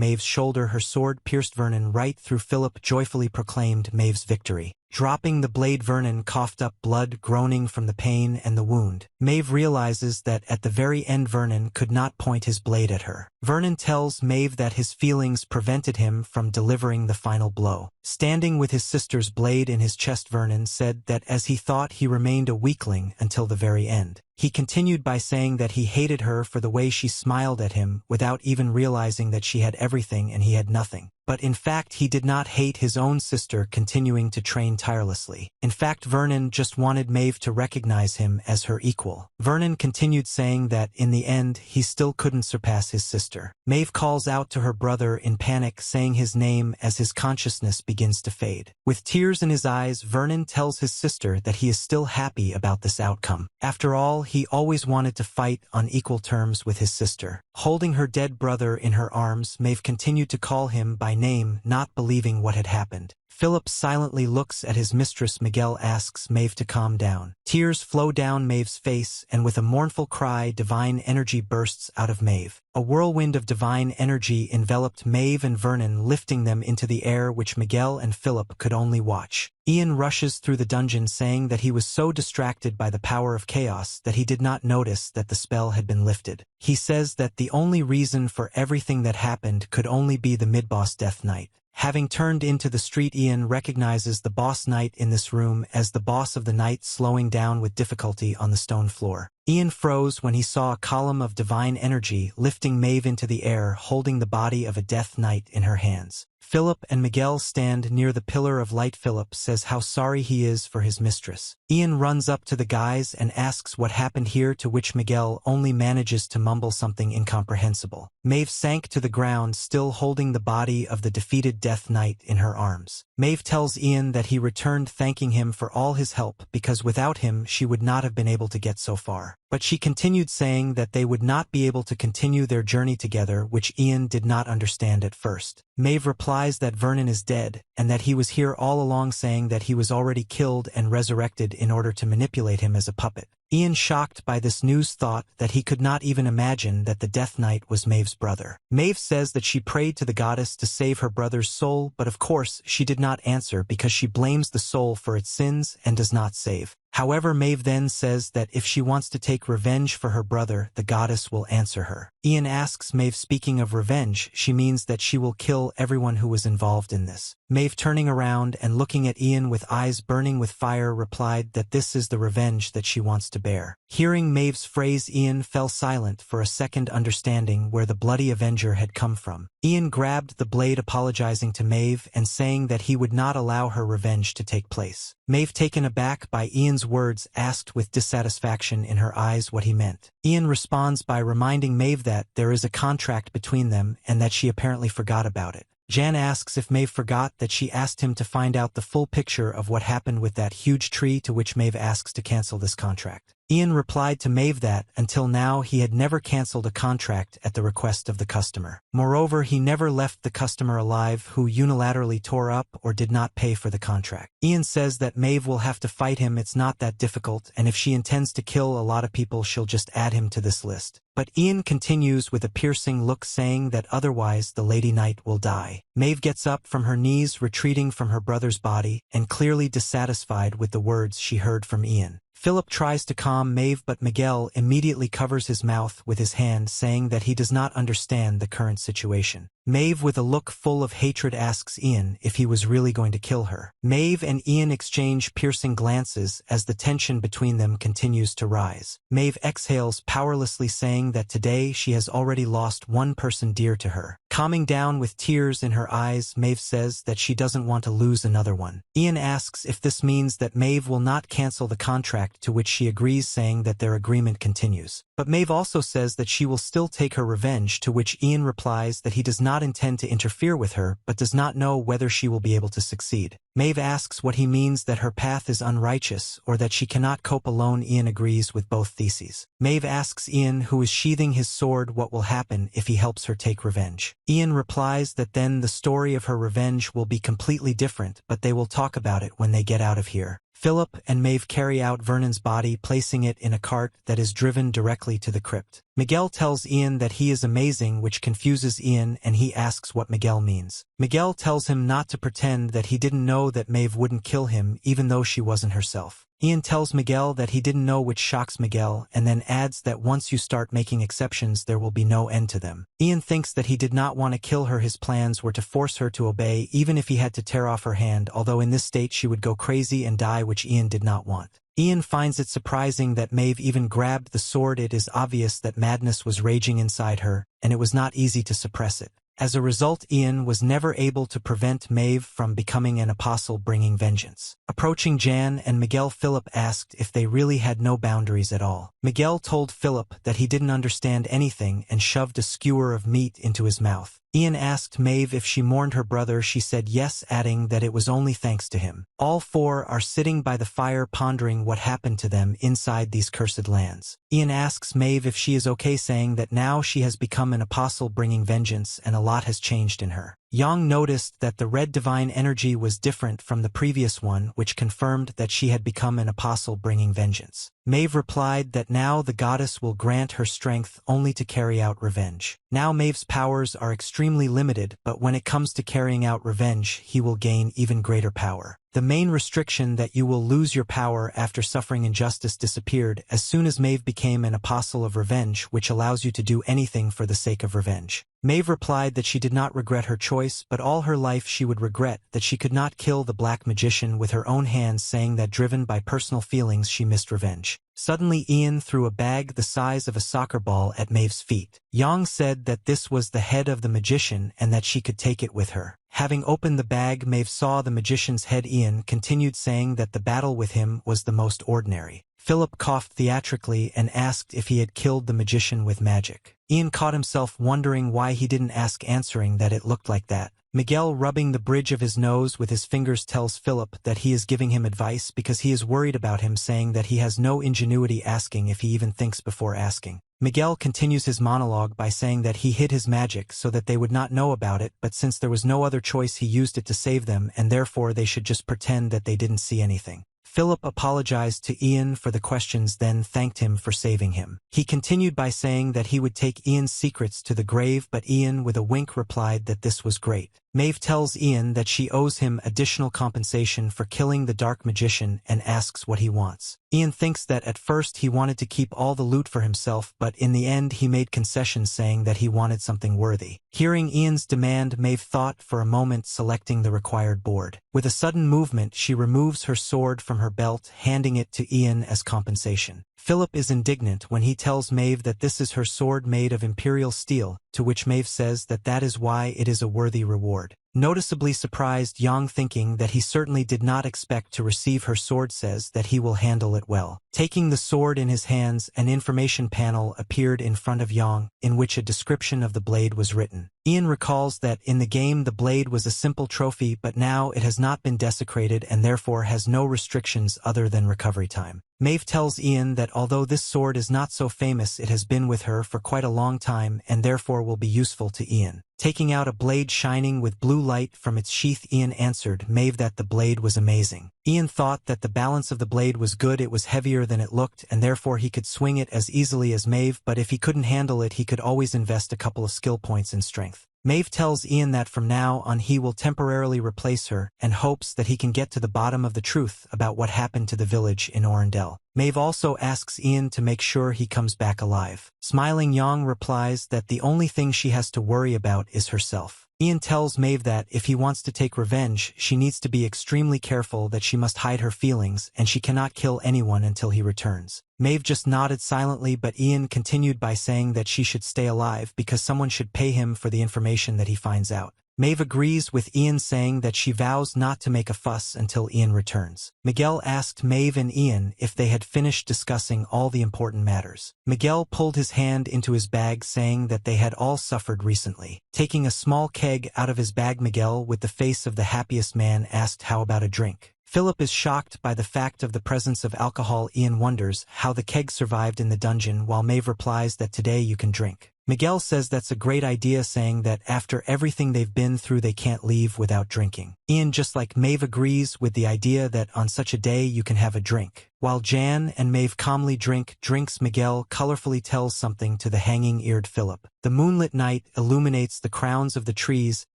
Mave's shoulder. Her sword pierced Vernon right through. Philip joyfully proclaimed Mave's victory. Dropping the blade, Vernon coughed up blood, groaning from the pain and the wound. Mave realizes that at the very end Vernon could not point his blade at her. Vernon tells Mave that his feelings prevented him from delivering the final blow. Standing with his sister's blade in his chest, Vernon said that as he thought he remained a weakling until the very end. He continued by saying that he hated her for the way she smiled at him without even realizing that she had everything and he had nothing. But in fact he did not hate his own sister continuing to train tirelessly. In fact, Vernon just wanted Mave to recognize him as her equal. Vernon continued saying that in the end he still couldn't surpass his sister. Mave calls out to her brother in panic, saying his name as his consciousness begins to fade. With tears in his eyes, Vernon tells his sister that he is still happy about this outcome. After all, he always wanted to fight on equal terms with his sister. Holding her dead brother in her arms, Mave continued to call him by name, not believing what had happened. Philip silently looks at his mistress. Miguel asks Mave to calm down. Tears flow down Mave's face, and with a mournful cry, divine energy bursts out of Mave. A whirlwind of divine energy enveloped Mave and Vernon, lifting them into the air, which Miguel and Philip could only watch. Ian rushes through the dungeon, saying that he was so distracted by the power of chaos that he did not notice that the spell had been lifted. He says that the only reason for everything that happened could only be the mid-boss Death Knight. Having turned into the street, Ian recognizes the boss knight in this room as the boss of the night, slowing down with difficulty on the stone floor. Ian froze when he saw a column of divine energy lifting Mave into the air, holding the body of a death knight in her hands. Philip and Miguel stand near the pillar of light. Philip says how sorry he is for his mistress. Ian runs up to the guys and asks what happened here, to which Miguel only manages to mumble something incomprehensible. Mave sank to the ground, still holding the body of the defeated Death Knight in her arms. Mave tells Ian that he returned, thanking him for all his help, because without him she would not have been able to get so far. But she continued, saying that they would not be able to continue their journey together, which Ian did not understand at first. Mave replies that Vernon is dead, and that he was here all along, saying that he was already killed and resurrected in order to manipulate him as a puppet. Ian, shocked by this news, thought that he could not even imagine that the Death Knight was Mave's brother. Mave says that she prayed to the goddess to save her brother's soul, but of course she did not answer because she blames the soul for its sins and does not save. However, Mave then says that if she wants to take revenge for her brother, the goddess will answer her. Ian asks Mave, speaking of revenge, she means that she will kill everyone who was involved in this. Mave, turning around and looking at Ian with eyes burning with fire, replied that this is the revenge that she wants to bear. Hearing Mave's phrase, Ian fell silent for a second, understanding where the bloody avenger had come from. Ian grabbed the blade, apologizing to Mave and saying that he would not allow her revenge to take place. Mave, taken aback by Ian's words, asked with dissatisfaction in her eyes what he meant. Ian responds by reminding Mave that there is a contract between them and that she apparently forgot about it. Jan asks if Mave forgot that she asked him to find out the full picture of what happened with that huge tree, to which Mave asks to cancel this contract. Ian replied to Mave that, until now, he had never cancelled a contract at the request of the customer. Moreover, he never left the customer alive who unilaterally tore up or did not pay for the contract. Ian says that Mave will have to fight him, it's not that difficult, and if she intends to kill a lot of people, she'll just add him to this list. But Ian continues with a piercing look, saying that otherwise the Lady Knight will die. Mave gets up from her knees, retreating from her brother's body, and clearly dissatisfied with the words she heard from Ian. Philip tries to calm Mave, but Miguel immediately covers his mouth with his hand, saying that he does not understand the current situation. Mave, with a look full of hatred, asks Ian if he was really going to kill her. Mave and Ian exchange piercing glances as the tension between them continues to rise. Mave exhales powerlessly, saying that today she has already lost one person dear to her. Calming down with tears in her eyes, Mave says that she doesn't want to lose another one. Ian asks if this means that Mave will not cancel the contract contract, to which she agrees, saying that their agreement continues. But Mave also says that she will still take her revenge, to which Ian replies that he does not intend to interfere with her, but does not know whether she will be able to succeed. Mave asks what he means that her path is unrighteous, or that she cannot cope alone. Ian agrees with both theses. Mave asks Ian, who is sheathing his sword, what will happen if he helps her take revenge. Ian replies that then the story of her revenge will be completely different, but they will talk about it when they get out of here. Philip and Mave carry out Vernon's body, placing it in a cart that is driven directly to the crypt. Miguel tells Ian that he is amazing, which confuses Ian, and he asks what Miguel means. Miguel tells him not to pretend that he didn't know that Mave wouldn't kill him, even though she wasn't herself. Ian tells Miguel that he didn't know, which shocks Miguel, and then adds that once you start making exceptions there will be no end to them. Ian thinks that he did not want to kill her. His plans were to force her to obey, even if he had to tear off her hand, although in this state she would go crazy and die, which Ian did not want. Ian finds it surprising that Mave even grabbed the sword. It is obvious that madness was raging inside her, and it was not easy to suppress it. As a result, Ian was never able to prevent Mave from becoming an apostle bringing vengeance. Approaching Jan and Miguel, Philip asked if they really had no boundaries at all. Miguel told Philip that he didn't understand anything and shoved a skewer of meat into his mouth. Ian asked Mave if she mourned her brother. She said yes, adding that it was only thanks to him. All four are sitting by the fire pondering what happened to them inside these cursed lands. Ian asks Mave if she is okay, saying that now she has become an apostle bringing vengeance and a lot has changed in her. Yang noticed that the red divine energy was different from the previous one, which confirmed that she had become an apostle bringing vengeance. Mave replied that now the goddess will grant her strength only to carry out revenge. Now Mave's powers are extremely limited, but when it comes to carrying out revenge, he will gain even greater power. The main restriction that you will lose your power after suffering injustice disappeared as soon as Mave became an apostle of revenge, which allows you to do anything for the sake of revenge. Mave replied that she did not regret her choice, but all her life she would regret that she could not kill the black magician with her own hands, saying that driven by personal feelings she missed revenge. Suddenly Ian threw a bag the size of a soccer ball at Mave's feet. Yang said that this was the head of the magician and that she could take it with her. Having opened the bag, Mave saw the magician's head. Ian continued, saying that the battle with him was the most ordinary. Philip coughed theatrically and asked if he had killed the magician with magic. Ian caught himself wondering why he didn't ask, answering that it looked like that. Miguel, rubbing the bridge of his nose with his fingers, tells Philip that he is giving him advice because he is worried about him, saying that he has no ingenuity, asking if he even thinks before asking. Miguel continues his monologue by saying that he hid his magic so that they would not know about it, but since there was no other choice he used it to save them, and therefore they should just pretend that they didn't see anything. Philip apologized to Ian for the questions, then thanked him for saving him. He continued by saying that he would take Ian's secrets to the grave, but Ian with a wink replied that this was great. Mave tells Ian that she owes him additional compensation for killing the dark magician and asks what he wants. Ian thinks that at first he wanted to keep all the loot for himself, but in the end he made concessions, saying that he wanted something worthy. Hearing Ian's demand, Mave thought for a moment, selecting the required board. With a sudden movement, she removes her sword from her belt, handing it to Ian as compensation. Philip is indignant when he tells Mave that this is her sword made of imperial steel, to which Mave says that that is why it is a worthy reward. Noticeably surprised, Yang, thinking that he certainly did not expect to receive her sword, says that he will handle it well. Taking the sword in his hands, an information panel appeared in front of Yang, in which a description of the blade was written. Ian recalls that in the game the blade was a simple trophy, but now it has not been desecrated and therefore has no restrictions other than recovery time. Mave tells Ian that although this sword is not so famous, it has been with her for quite a long time and therefore will be useful to Ian. Taking out a blade shining with blue light from its sheath, Ian answered Mave that the blade was amazing. Ian thought that the balance of the blade was good. It was heavier than it looked and therefore he could swing it as easily as Mave, but if he couldn't handle it he could always invest a couple of skill points in strength. Mave tells Ian that from now on he will temporarily replace her and hopes that he can get to the bottom of the truth about what happened to the village in Orendell. Mave also asks Ian to make sure he comes back alive. Smiling, Yang replies that the only thing she has to worry about is herself. Ian tells Mave that if he wants to take revenge, she needs to be extremely careful, that she must hide her feelings and she cannot kill anyone until he returns. Mave just nodded silently, but Ian continued by saying that she should stay alive because someone should pay him for the information that he finds out. Mave agrees with Ian, saying that she vows not to make a fuss until Ian returns. Miguel asked Mave and Ian if they had finished discussing all the important matters. Miguel pulled his hand into his bag, saying that they had all suffered recently. Taking a small keg out of his bag, Miguel, with the face of the happiest man, asked how about a drink. Philip is shocked by the fact of the presence of alcohol. Ian wonders how the keg survived in the dungeon, while Mave replies that today you can drink. Miguel says that's a great idea, saying that after everything they've been through they can't leave without drinking. Ian, just like Mave, agrees with the idea that on such a day you can have a drink. While Jan and Mave calmly drinks, Miguel colorfully tells something to the hanging-eared Philip. The moonlit night illuminates the crowns of the trees,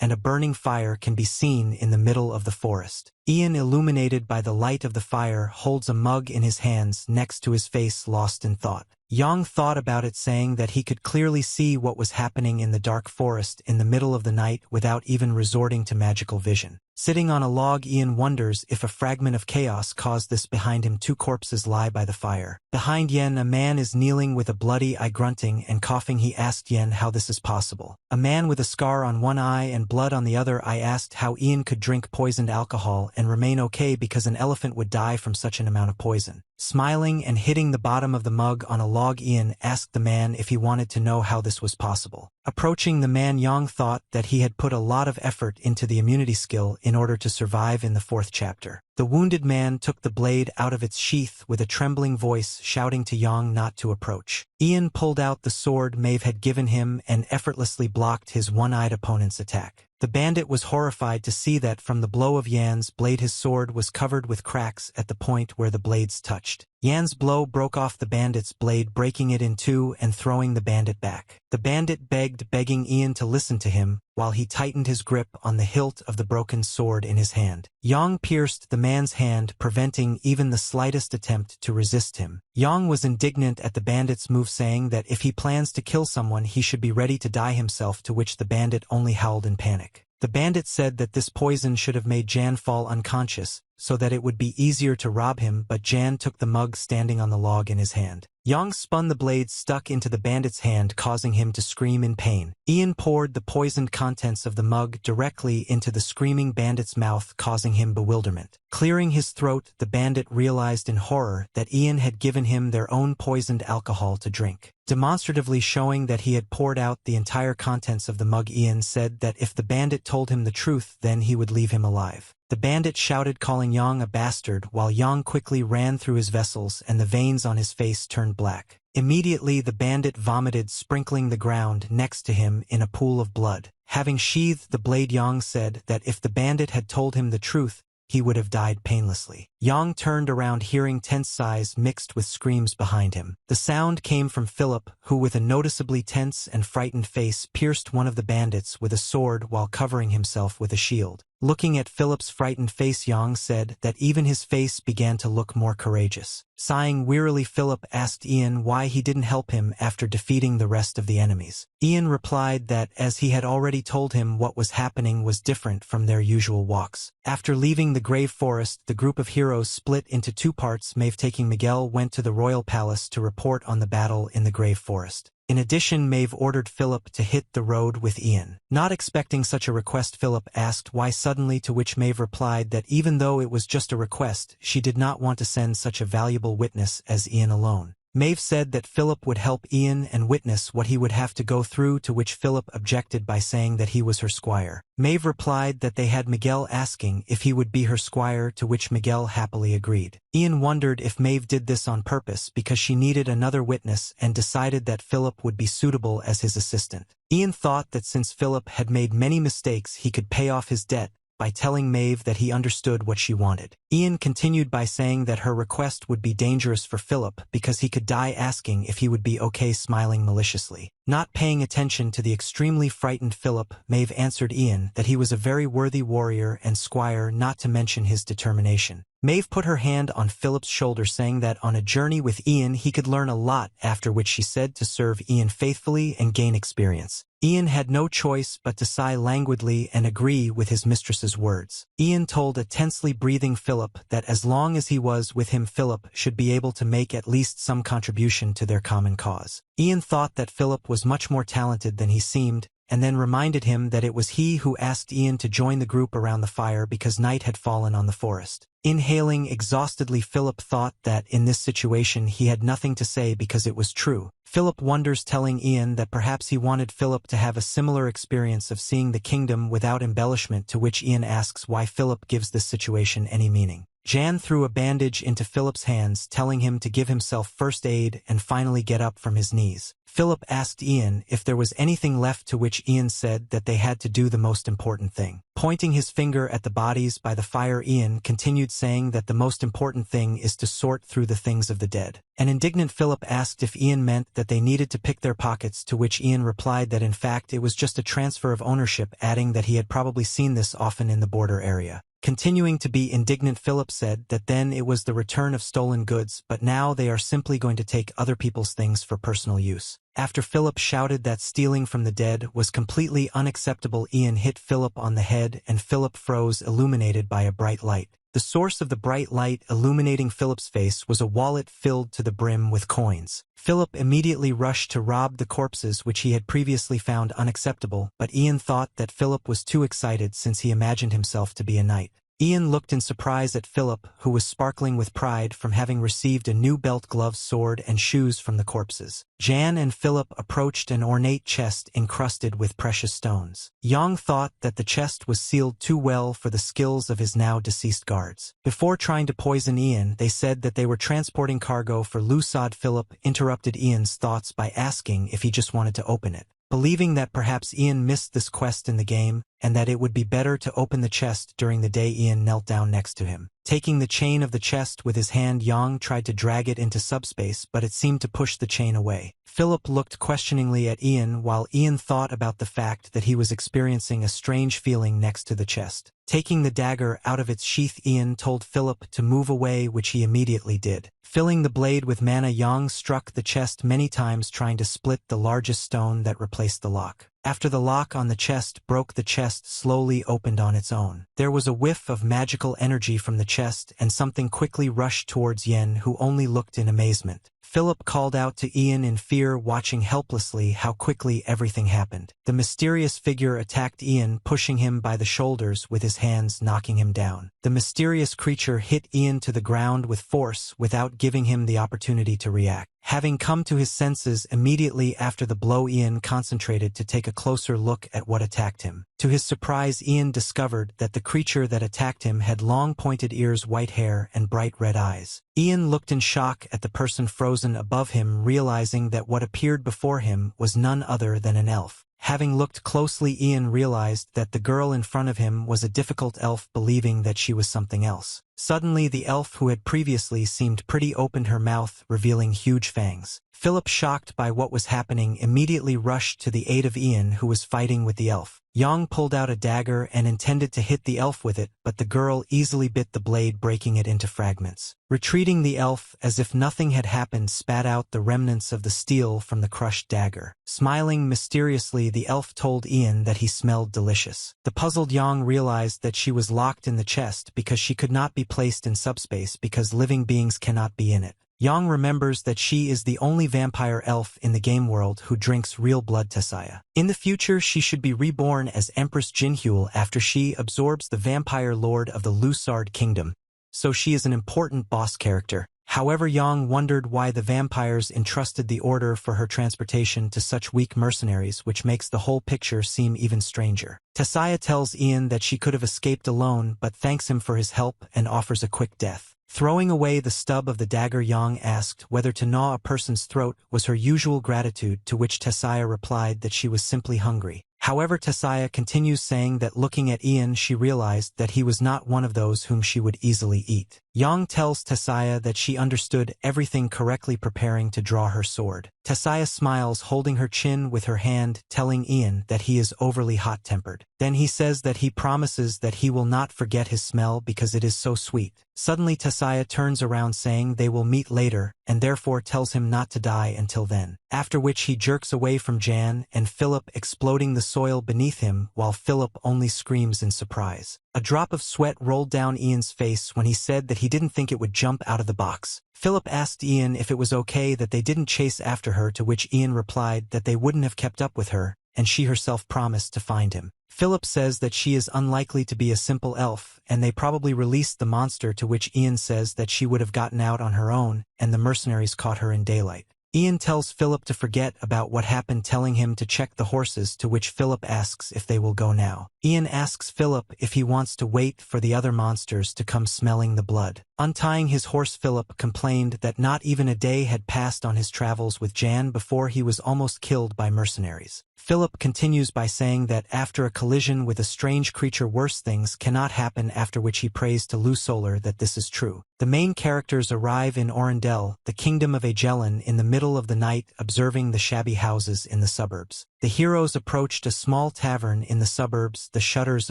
and a burning fire can be seen in the middle of the forest. Ian, illuminated by the light of the fire, holds a mug in his hands next to his face, lost in thought. Yang thought about it, saying that he could clearly see what was happening in the dark forest in the middle of the night without even resorting to magical vision. Sitting on a log, Ian wonders if a fragment of chaos caused this. Behind him, two corpses lie by the fire. Behind Yen, a man is kneeling with a bloody eye, grunting and coughing. He asked Yen how this is possible. A man with a scar on one eye and blood on the other eye asked how Ian could drink poisoned alcohol and remain okay, because an elephant would die from such an amount of poison. Smiling and hitting the bottom of the mug on a log, Ian asked the man if he wanted to know how this was possible. Approaching the man, Yang thought that he had put a lot of effort into the immunity skill in order to survive in the 4th chapter. The wounded man took the blade out of its sheath with a trembling voice, shouting to Yang not to approach. Ian pulled out the sword Mave had given him and effortlessly blocked his one-eyed opponent's attack. The bandit was horrified to see that from the blow of Yan's blade his sword was covered with cracks at the point where the blades touched. Yan's blow broke off the bandit's blade, breaking it in two and throwing the bandit back. The bandit begging Ian to listen to him, while he tightened his grip on the hilt of the broken sword in his hand. Yang pierced the man's hand, preventing even the slightest attempt to resist him. Yang was indignant at the bandit's move, saying that if he plans to kill someone he should be ready to die himself, to which the bandit only howled in panic. The bandit said that this poison should have made Jan fall unconscious, so that it would be easier to rob him, but Jan took the mug standing on the log in his hand. Yang spun the blade stuck into the bandit's hand, causing him to scream in pain. Ian poured the poisoned contents of the mug directly into the screaming bandit's mouth, causing him bewilderment. Clearing his throat, the bandit realized in horror that Ian had given him their own poisoned alcohol to drink. Demonstratively showing that he had poured out the entire contents of the mug, Ian said that if the bandit told him the truth, then he would leave him alive. The bandit shouted, calling Yang a bastard, while Yang quickly ran through his vessels and the veins on his face turned black. Immediately the bandit vomited, sprinkling the ground next to him in a pool of blood. Having sheathed the blade, Yang said that if the bandit had told him the truth, he would have died painlessly. Yang turned around, hearing tense sighs mixed with screams behind him. The sound came from Philip, who with a noticeably tense and frightened face pierced one of the bandits with a sword while covering himself with a shield. Looking at Philip's frightened face, Yang said that even his face began to look more courageous. Sighing wearily, Philip asked Ian why he didn't help him after defeating the rest of the enemies. Ian replied that as he had already told him, what was happening was different from their usual walks. After leaving the grave forest, the group of heroes split into two parts. Mave, taking Miguel, went to the royal palace to report on the battle in the grave forest. In addition, Mave ordered Philip to hit the road with Ian. Not expecting such a request, Philip asked why suddenly, to which Mave replied that even though it was just a request, she did not want to send such a valuable witness as Ian alone. Mave said that Philip would help Ian and witness what he would have to go through, to which Philip objected by saying that he was her squire. Mave replied that they had Miguel asking if he would be her squire, to which Miguel happily agreed. Ian wondered if Mave did this on purpose because she needed another witness, and decided that Philip would be suitable as his assistant. Ian thought that since Philip had made many mistakes, he could pay off his debt by telling Mave that he understood what she wanted. Ian continued by saying that her request would be dangerous for Philip because he could die asking if he would be okay, smiling maliciously. Not paying attention to the extremely frightened Philip, Mave answered Ian that he was a very worthy warrior and squire, not to mention his determination. Mave put her hand on Philip's shoulder, saying that on a journey with Ian he could learn a lot, after which she said to serve Ian faithfully and gain experience. Ian had no choice but to sigh languidly and agree with his mistress's words. Ian told a tensely breathing Philip that as long as he was with him, Philip should be able to make at least some contribution to their common cause. Ian thought that Philip was much more talented than he seemed, and then reminded him that it was he who asked Ian to join the group around the fire because night had fallen on the forest. Inhaling exhaustedly, Philip thought that in this situation he had nothing to say because it was true. Philip wonders, telling Ian that perhaps he wanted Philip to have a similar experience of seeing the kingdom without embellishment, to which Ian asks why Philip gives this situation any meaning. Jan threw a bandage into Philip's hands, telling him to give himself first aid and finally get up from his knees. Philip asked Ian if there was anything left, to which Ian said that they had to do the most important thing. Pointing his finger at the bodies by the fire, Ian continued saying that the most important thing is to sort through the things of the dead. An indignant Philip asked if Ian meant that they needed to pick their pockets, to which Ian replied that in fact it was just a transfer of ownership, adding that he had probably seen this often in the border area. Continuing to be indignant, Philip said that then it was the return of stolen goods, but now they are simply going to take other people's things for personal use. After Philip shouted that stealing from the dead was completely unacceptable, Ian hit Philip on the head and Philip froze, illuminated by a bright light. The source of the bright light illuminating Philip's face was a wallet filled to the brim with coins. Philip immediately rushed to rob the corpses, which he had previously found unacceptable, but Ian thought that Philip was too excited since he imagined himself to be a knight. Ian looked in surprise at Philip, who was sparkling with pride from having received a new belt, gloves, sword, and shoes from the corpses. Jan and Philip approached an ornate chest encrusted with precious stones. Yang thought that the chest was sealed too well for the skills of his now deceased guards. Before trying to poison Ian, they said that they were transporting cargo for Lusad. Philip interrupted Ian's thoughts by asking if he just wanted to open it. Believing that perhaps Ian missed this quest in the game, and that it would be better to open the chest during the day, Ian knelt down next to him. Taking the chain of the chest with his hand, Yang tried to drag it into subspace, but it seemed to push the chain away. Philip looked questioningly at Ian while Ian thought about the fact that he was experiencing a strange feeling next to the chest. Taking the dagger out of its sheath, Ian told Philip to move away, which he immediately did. Filling the blade with mana, Yang struck the chest many times, trying to split the largest stone that replaced the lock. After the lock on the chest broke, the chest slowly opened on its own. There was a whiff of magical energy from the chest, and something quickly rushed towards Yen, who only looked in amazement. Philip called out to Ian in fear, watching helplessly how quickly everything happened. The mysterious figure attacked Ian, pushing him by the shoulders with his hands, knocking him down. The mysterious creature hit Ian to the ground with force without giving him the opportunity to react. Having come to his senses immediately after the blow, Ian concentrated to take a closer look at what attacked him. To his surprise, Ian discovered that the creature that attacked him had long pointed ears, white hair, and bright red eyes. Ian looked in shock at the person frozen above him, realizing that what appeared before him was none other than an elf. Having looked closely, Ian realized that the girl in front of him was a difficult elf, believing that she was something else. Suddenly, the elf who had previously seemed pretty opened her mouth, revealing huge fangs. Philip, shocked by what was happening, immediately rushed to the aid of Ian, who was fighting with the elf. Yang pulled out a dagger and intended to hit the elf with it, but the girl easily bit the blade, breaking it into fragments. Retreating, the elf, as if nothing had happened, spat out the remnants of the steel from the crushed dagger. Smiling mysteriously, the elf told Ian that he smelled delicious. The puzzled Yang realized that she was locked in the chest because she could not be placed in subspace because living beings cannot be in it. Yang remembers that she is the only vampire elf in the game world who drinks real blood, Tessaya. In the future, she should be reborn as Empress Jinhul after she absorbs the vampire lord of the Lusard kingdom, so she is an important boss character. However, Yang wondered why the vampires entrusted the order for her transportation to such weak mercenaries, which makes the whole picture seem even stranger. Tessaya tells Ian that she could have escaped alone, but thanks him for his help and offers a quick death. Throwing away the stub of the dagger, Yang asked whether to gnaw a person's throat was her usual gratitude, to which Tessaya replied that she was simply hungry. However, Tessaya continues, saying that looking at Ian, she realized that he was not one of those whom she would easily eat. Yang tells Tessaya that she understood everything correctly, preparing to draw her sword. Tessaya smiles, holding her chin with her hand, telling Ian that he is overly hot-tempered. Then he says that he promises that he will not forget his smell because it is so sweet. Suddenly, Tessaya turns around, saying they will meet later, and therefore tells him not to die until then. After which he jerks away from Jan and Philip, exploding the soil beneath him, while Philip only screams in surprise. A drop of sweat rolled down Ian's face when he said that he didn't think it would jump out of the box. Philip asked Ian if it was okay that they didn't chase after her, to which Ian replied that they wouldn't have kept up with her, and she herself promised to find him. Philip says that she is unlikely to be a simple elf, and they probably released the monster, to which Ian says that she would have gotten out on her own, and the mercenaries caught her in daylight. Ian tells Philip to forget about what happened, telling him to check the horses, to which Philip asks if they will go now. Ian asks Philip if he wants to wait for the other monsters to come smelling the blood. Untying his horse, Philip complained that not even a day had passed on his travels with Jan before he was almost killed by mercenaries. Philip continues by saying that after a collision with a strange creature, worse things cannot happen, after which he prays to Lusolar that this is true. The main characters arrive in Orendell, the kingdom of Agellan, in the middle of the night, observing the shabby houses in the suburbs. The heroes approached a small tavern in the suburbs, the shutters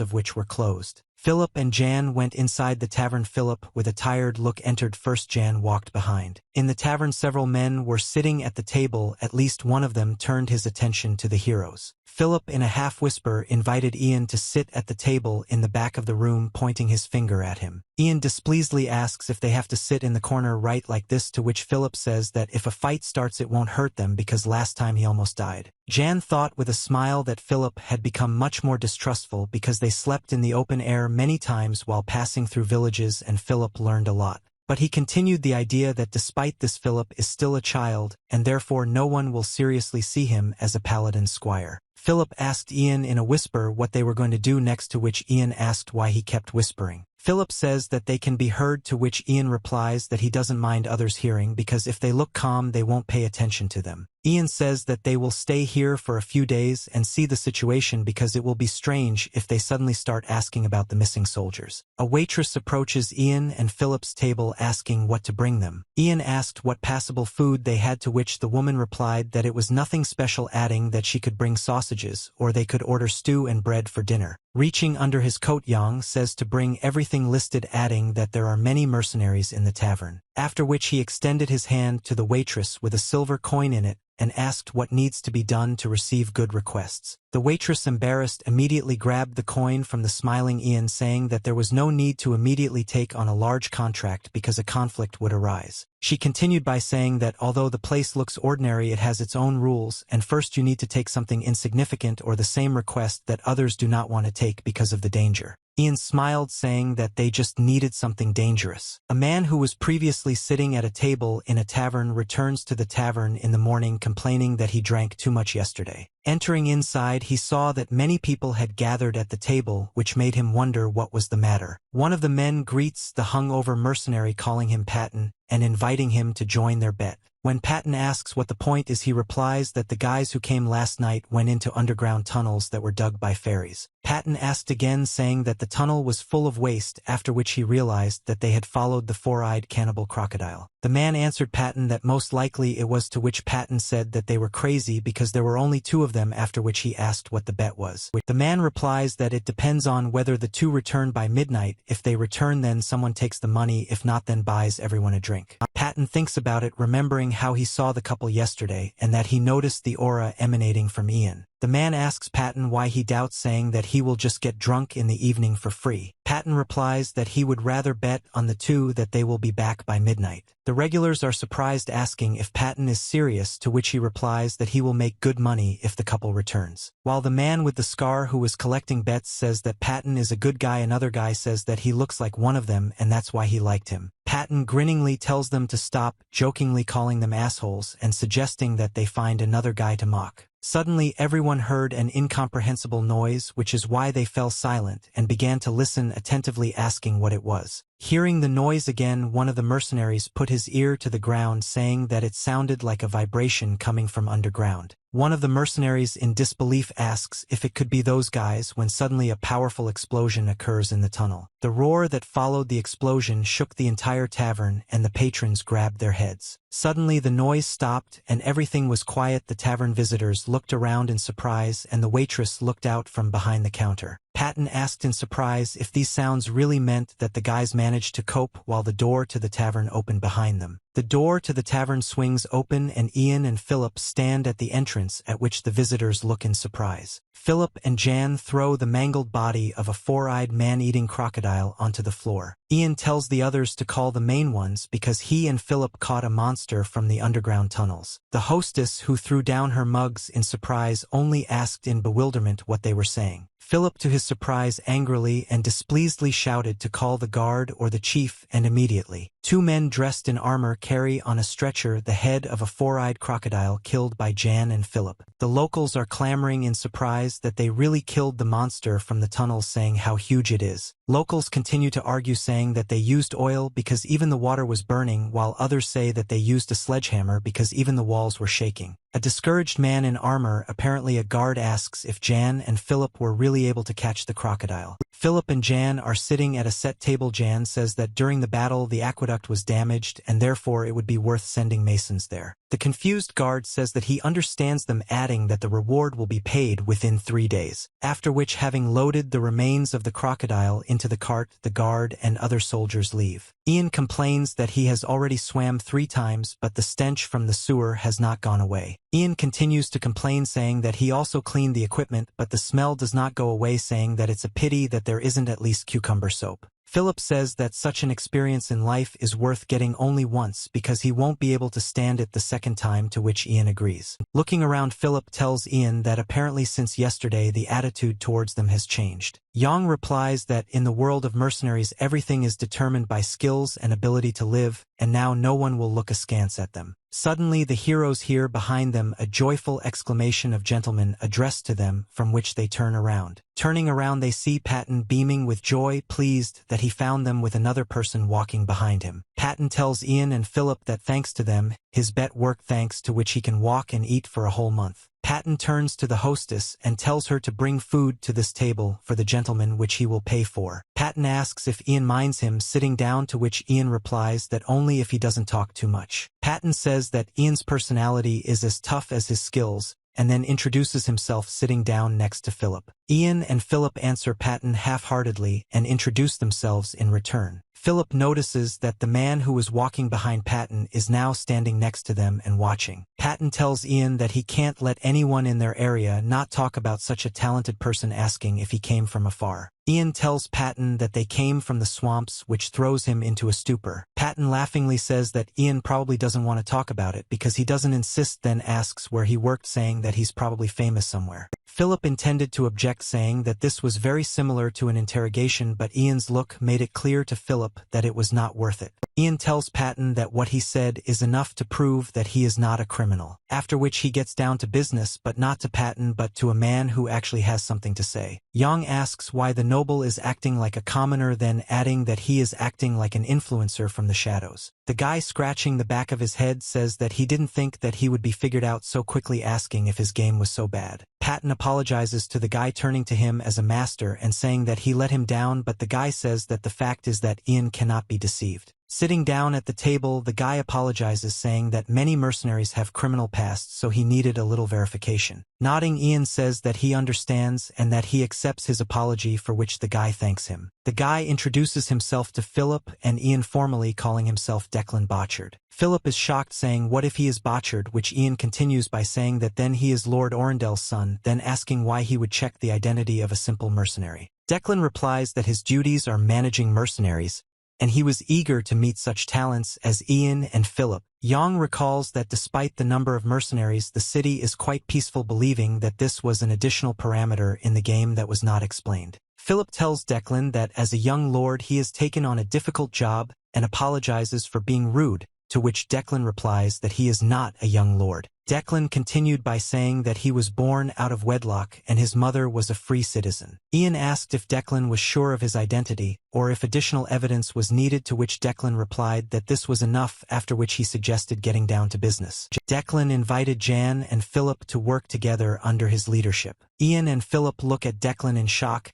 of which were closed. Philip and Jan went inside the tavern. Philip, with a tired look, entered first. Jan walked behind. In the tavern, several men were sitting at the table. At least one of them turned his attention to the heroes. Philip, in a half-whisper, invited Ian to sit at the table in the back of the room, pointing his finger at him. Ian displeasedly asks if they have to sit in the corner right like this, to which Philip says that if a fight starts it won't hurt them because last time he almost died. Jan thought with a smile that Philip had become much more distrustful because they slept in the open air many times while passing through villages, and Philip learned a lot. But he continued the idea that despite this, Philip is still a child, and therefore no one will seriously see him as a paladin squire. Philip asked Ian in a whisper what they were going to do next, to which Ian asked why he kept whispering. Philip says that they can be heard, to which Ian replies that he doesn't mind others hearing because if they look calm they won't pay attention to them. Ian says that they will stay here for a few days and see the situation because it will be strange if they suddenly start asking about the missing soldiers. A waitress approaches Ian and Philip's table asking what to bring them. Ian asked what passable food they had, to which the woman replied that it was nothing special, adding that she could bring sausages or they could order stew and bread for dinner. Reaching under his coat, Yang says to bring everything listed, adding that there are many mercenaries in the tavern. After which he extended his hand to the waitress with a silver coin in it and asked what needs to be done to receive good requests. The waitress, embarrassed, immediately grabbed the coin from the smiling Ian, saying that there was no need to immediately take on a large contract because a conflict would arise. She continued by saying that although the place looks ordinary, it has its own rules, and first you need to take something insignificant or the same request that others do not want to take because of the danger. Ian smiled, saying that they just needed something dangerous. A man who was previously sitting at a table in a tavern returns to the tavern in the morning, complaining that he drank too much yesterday. Entering inside, he saw that many people had gathered at the table, which made him wonder what was the matter. One of the men greets the hungover mercenary, calling him Patton and inviting him to join their bet. When Patton asks what the point is, he replies that the guys who came last night went into underground tunnels that were dug by fairies. Patton asked again, saying that the tunnel was full of waste, after which he realized that they had followed the four-eyed cannibal crocodile. The man answered Patton that most likely it was, to which Patton said that they were crazy because there were only two of them, after which he asked what the bet was. The man replies that it depends on whether the two return by midnight. If they return, then someone takes the money, if not, then buys everyone a drink. Patton thinks about it, remembering how he saw the couple yesterday and that he noticed the aura emanating from Ian. The man asks Patton why he doubts, saying that he will just get drunk in the evening for free. Patton replies that he would rather bet on the two that they will be back by midnight. The regulars are surprised, asking if Patton is serious, to which he replies that he will make good money if the couple returns. While the man with the scar who was collecting bets says that Patton is a good guy, another guy says that he looks like one of them and that's why he liked him. Patton grinningly tells them to stop, jokingly calling them assholes and suggesting that they find another guy to mock. Suddenly everyone heard an incomprehensible noise, which is why they fell silent and began to listen attentively, asking what it was. Hearing the noise again, one of the mercenaries put his ear to the ground, saying that it sounded like a vibration coming from underground. One of the mercenaries in disbelief asks if it could be those guys, when suddenly a powerful explosion occurs in the tunnel. The roar that followed the explosion shook the entire tavern, and the patrons grabbed their heads. Suddenly the noise stopped and everything was quiet. The tavern visitors looked around in surprise, and the waitress looked out from behind the counter. Patton asked in surprise if these sounds really meant that the guys managed to cope while the door to the tavern opened behind them. The door to the tavern swings open and Ian and Philip stand at the entrance, at which the visitors look in surprise. Philip and Jan throw the mangled body of a four-eyed man-eating crocodile onto the floor. Ian tells the others to call the main ones because he and Philip caught a monster from the underground tunnels. The hostess, who threw down her mugs in surprise, only asked in bewilderment what they were saying. Philip, to his surprise, angrily and displeasedly shouted to call the guard or the chief, and immediately, two men dressed in armor carry on a stretcher the head of a four-eyed crocodile killed by Jan and Philip. The locals are clamoring in surprise that they really killed the monster from the tunnels, saying how huge it is. Locals continue to argue, saying that they used oil because even the water was burning, while others say that they used a sledgehammer because even the walls were shaking. A discouraged man in armor, apparently a guard, asks if Jan and Philip were really able to catch the crocodile. Philip and Jan are sitting at a set table. Jan says that during the battle the aqueduct was damaged and therefore it would be worth sending masons there. The confused guard says that he understands them, adding that the reward will be paid within 3 days. After which, having loaded the remains of the crocodile into the cart, the guard and other soldiers leave. Ian complains that he has already swam 3 times, but the stench from the sewer has not gone away. Ian continues to complain, saying that he also cleaned the equipment, but the smell does not go away, saying that it's a pity that there isn't at least cucumber soap. Philip says that such an experience in life is worth getting only once because he won't be able to stand it the second time, to which Ian agrees. Looking around, Philip tells Ian that apparently since yesterday the attitude towards them has changed. Yang replies that in the world of mercenaries everything is determined by skills and ability to live, and now no one will look askance at them. Suddenly the heroes hear behind them a joyful exclamation of gentlemen addressed to them, from which they turn around. Turning around, they see Patton beaming with joy, pleased that he found them with another person walking behind him. Patton tells Ian and Philip that thanks to them, his bet worked, thanks to which he can walk and eat for a whole month. Patton turns to the hostess and tells her to bring food to this table for the gentleman, which he will pay for. Patton asks if Ian minds him sitting down, to which Ian replies that only if he doesn't talk too much. Patton says that Ian's personality is as tough as his skills, and then introduces himself sitting down next to Philip. Ian and Philip answer Patton half-heartedly and introduce themselves in return. Philip notices that the man who was walking behind Patton is now standing next to them and watching. Patton tells Ian that he can't let anyone in their area not talk about such a talented person, asking if he came from afar. Ian tells Patton that they came from the swamps, which throws him into a stupor. Patton laughingly says that Ian probably doesn't want to talk about it because he doesn't insist, then asks where he worked, saying that he's probably famous somewhere. Philip intended to object, saying that this was very similar to an interrogation, but Ian's look made it clear to Philip that it was not worth it. Ian tells Patton that what he said is enough to prove that he is not a criminal, after which he gets down to business, but not to Patton but to a man who actually has something to say. Yang asks why the noble is acting like a commoner, then adding that he is acting like an influencer from the shadows. The guy scratching the back of his head says that he didn't think that he would be figured out so quickly, asking if his game was so bad. Patton apologizes to the guy, turning to him as a master and saying that he let him down, but the guy says that the fact is that Ian cannot be deceived. Sitting down at the table, the guy apologizes, saying that many mercenaries have criminal pasts, so he needed a little verification. Nodding, Ian says that he understands and that he accepts his apology, for which the guy thanks him. The guy introduces himself to Philip and Ian, formally calling himself Declan Botchard. Philip is shocked, saying what if he is Botchard, which Ian continues by saying that then he is Lord Orendell's son, then asking why he would check the identity of a simple mercenary. Declan replies that his duties are managing mercenaries, and he was eager to meet such talents as Ian and Philip. Yang recalls that despite the number of mercenaries, the city is quite peaceful, believing that this was an additional parameter in the game that was not explained. Philip tells Declan that as a young lord he has taken on a difficult job and apologizes for being rude, to which Declan replies that he is not a young lord. Declan continued by saying that he was born out of wedlock and his mother was a free citizen. Ian asked if Declan was sure of his identity, or if additional evidence was needed, to which Declan replied that this was enough, after which he suggested getting down to business. Declan invited Jan and Philip to work together under his leadership. Ian and Philip look at Declan in shock.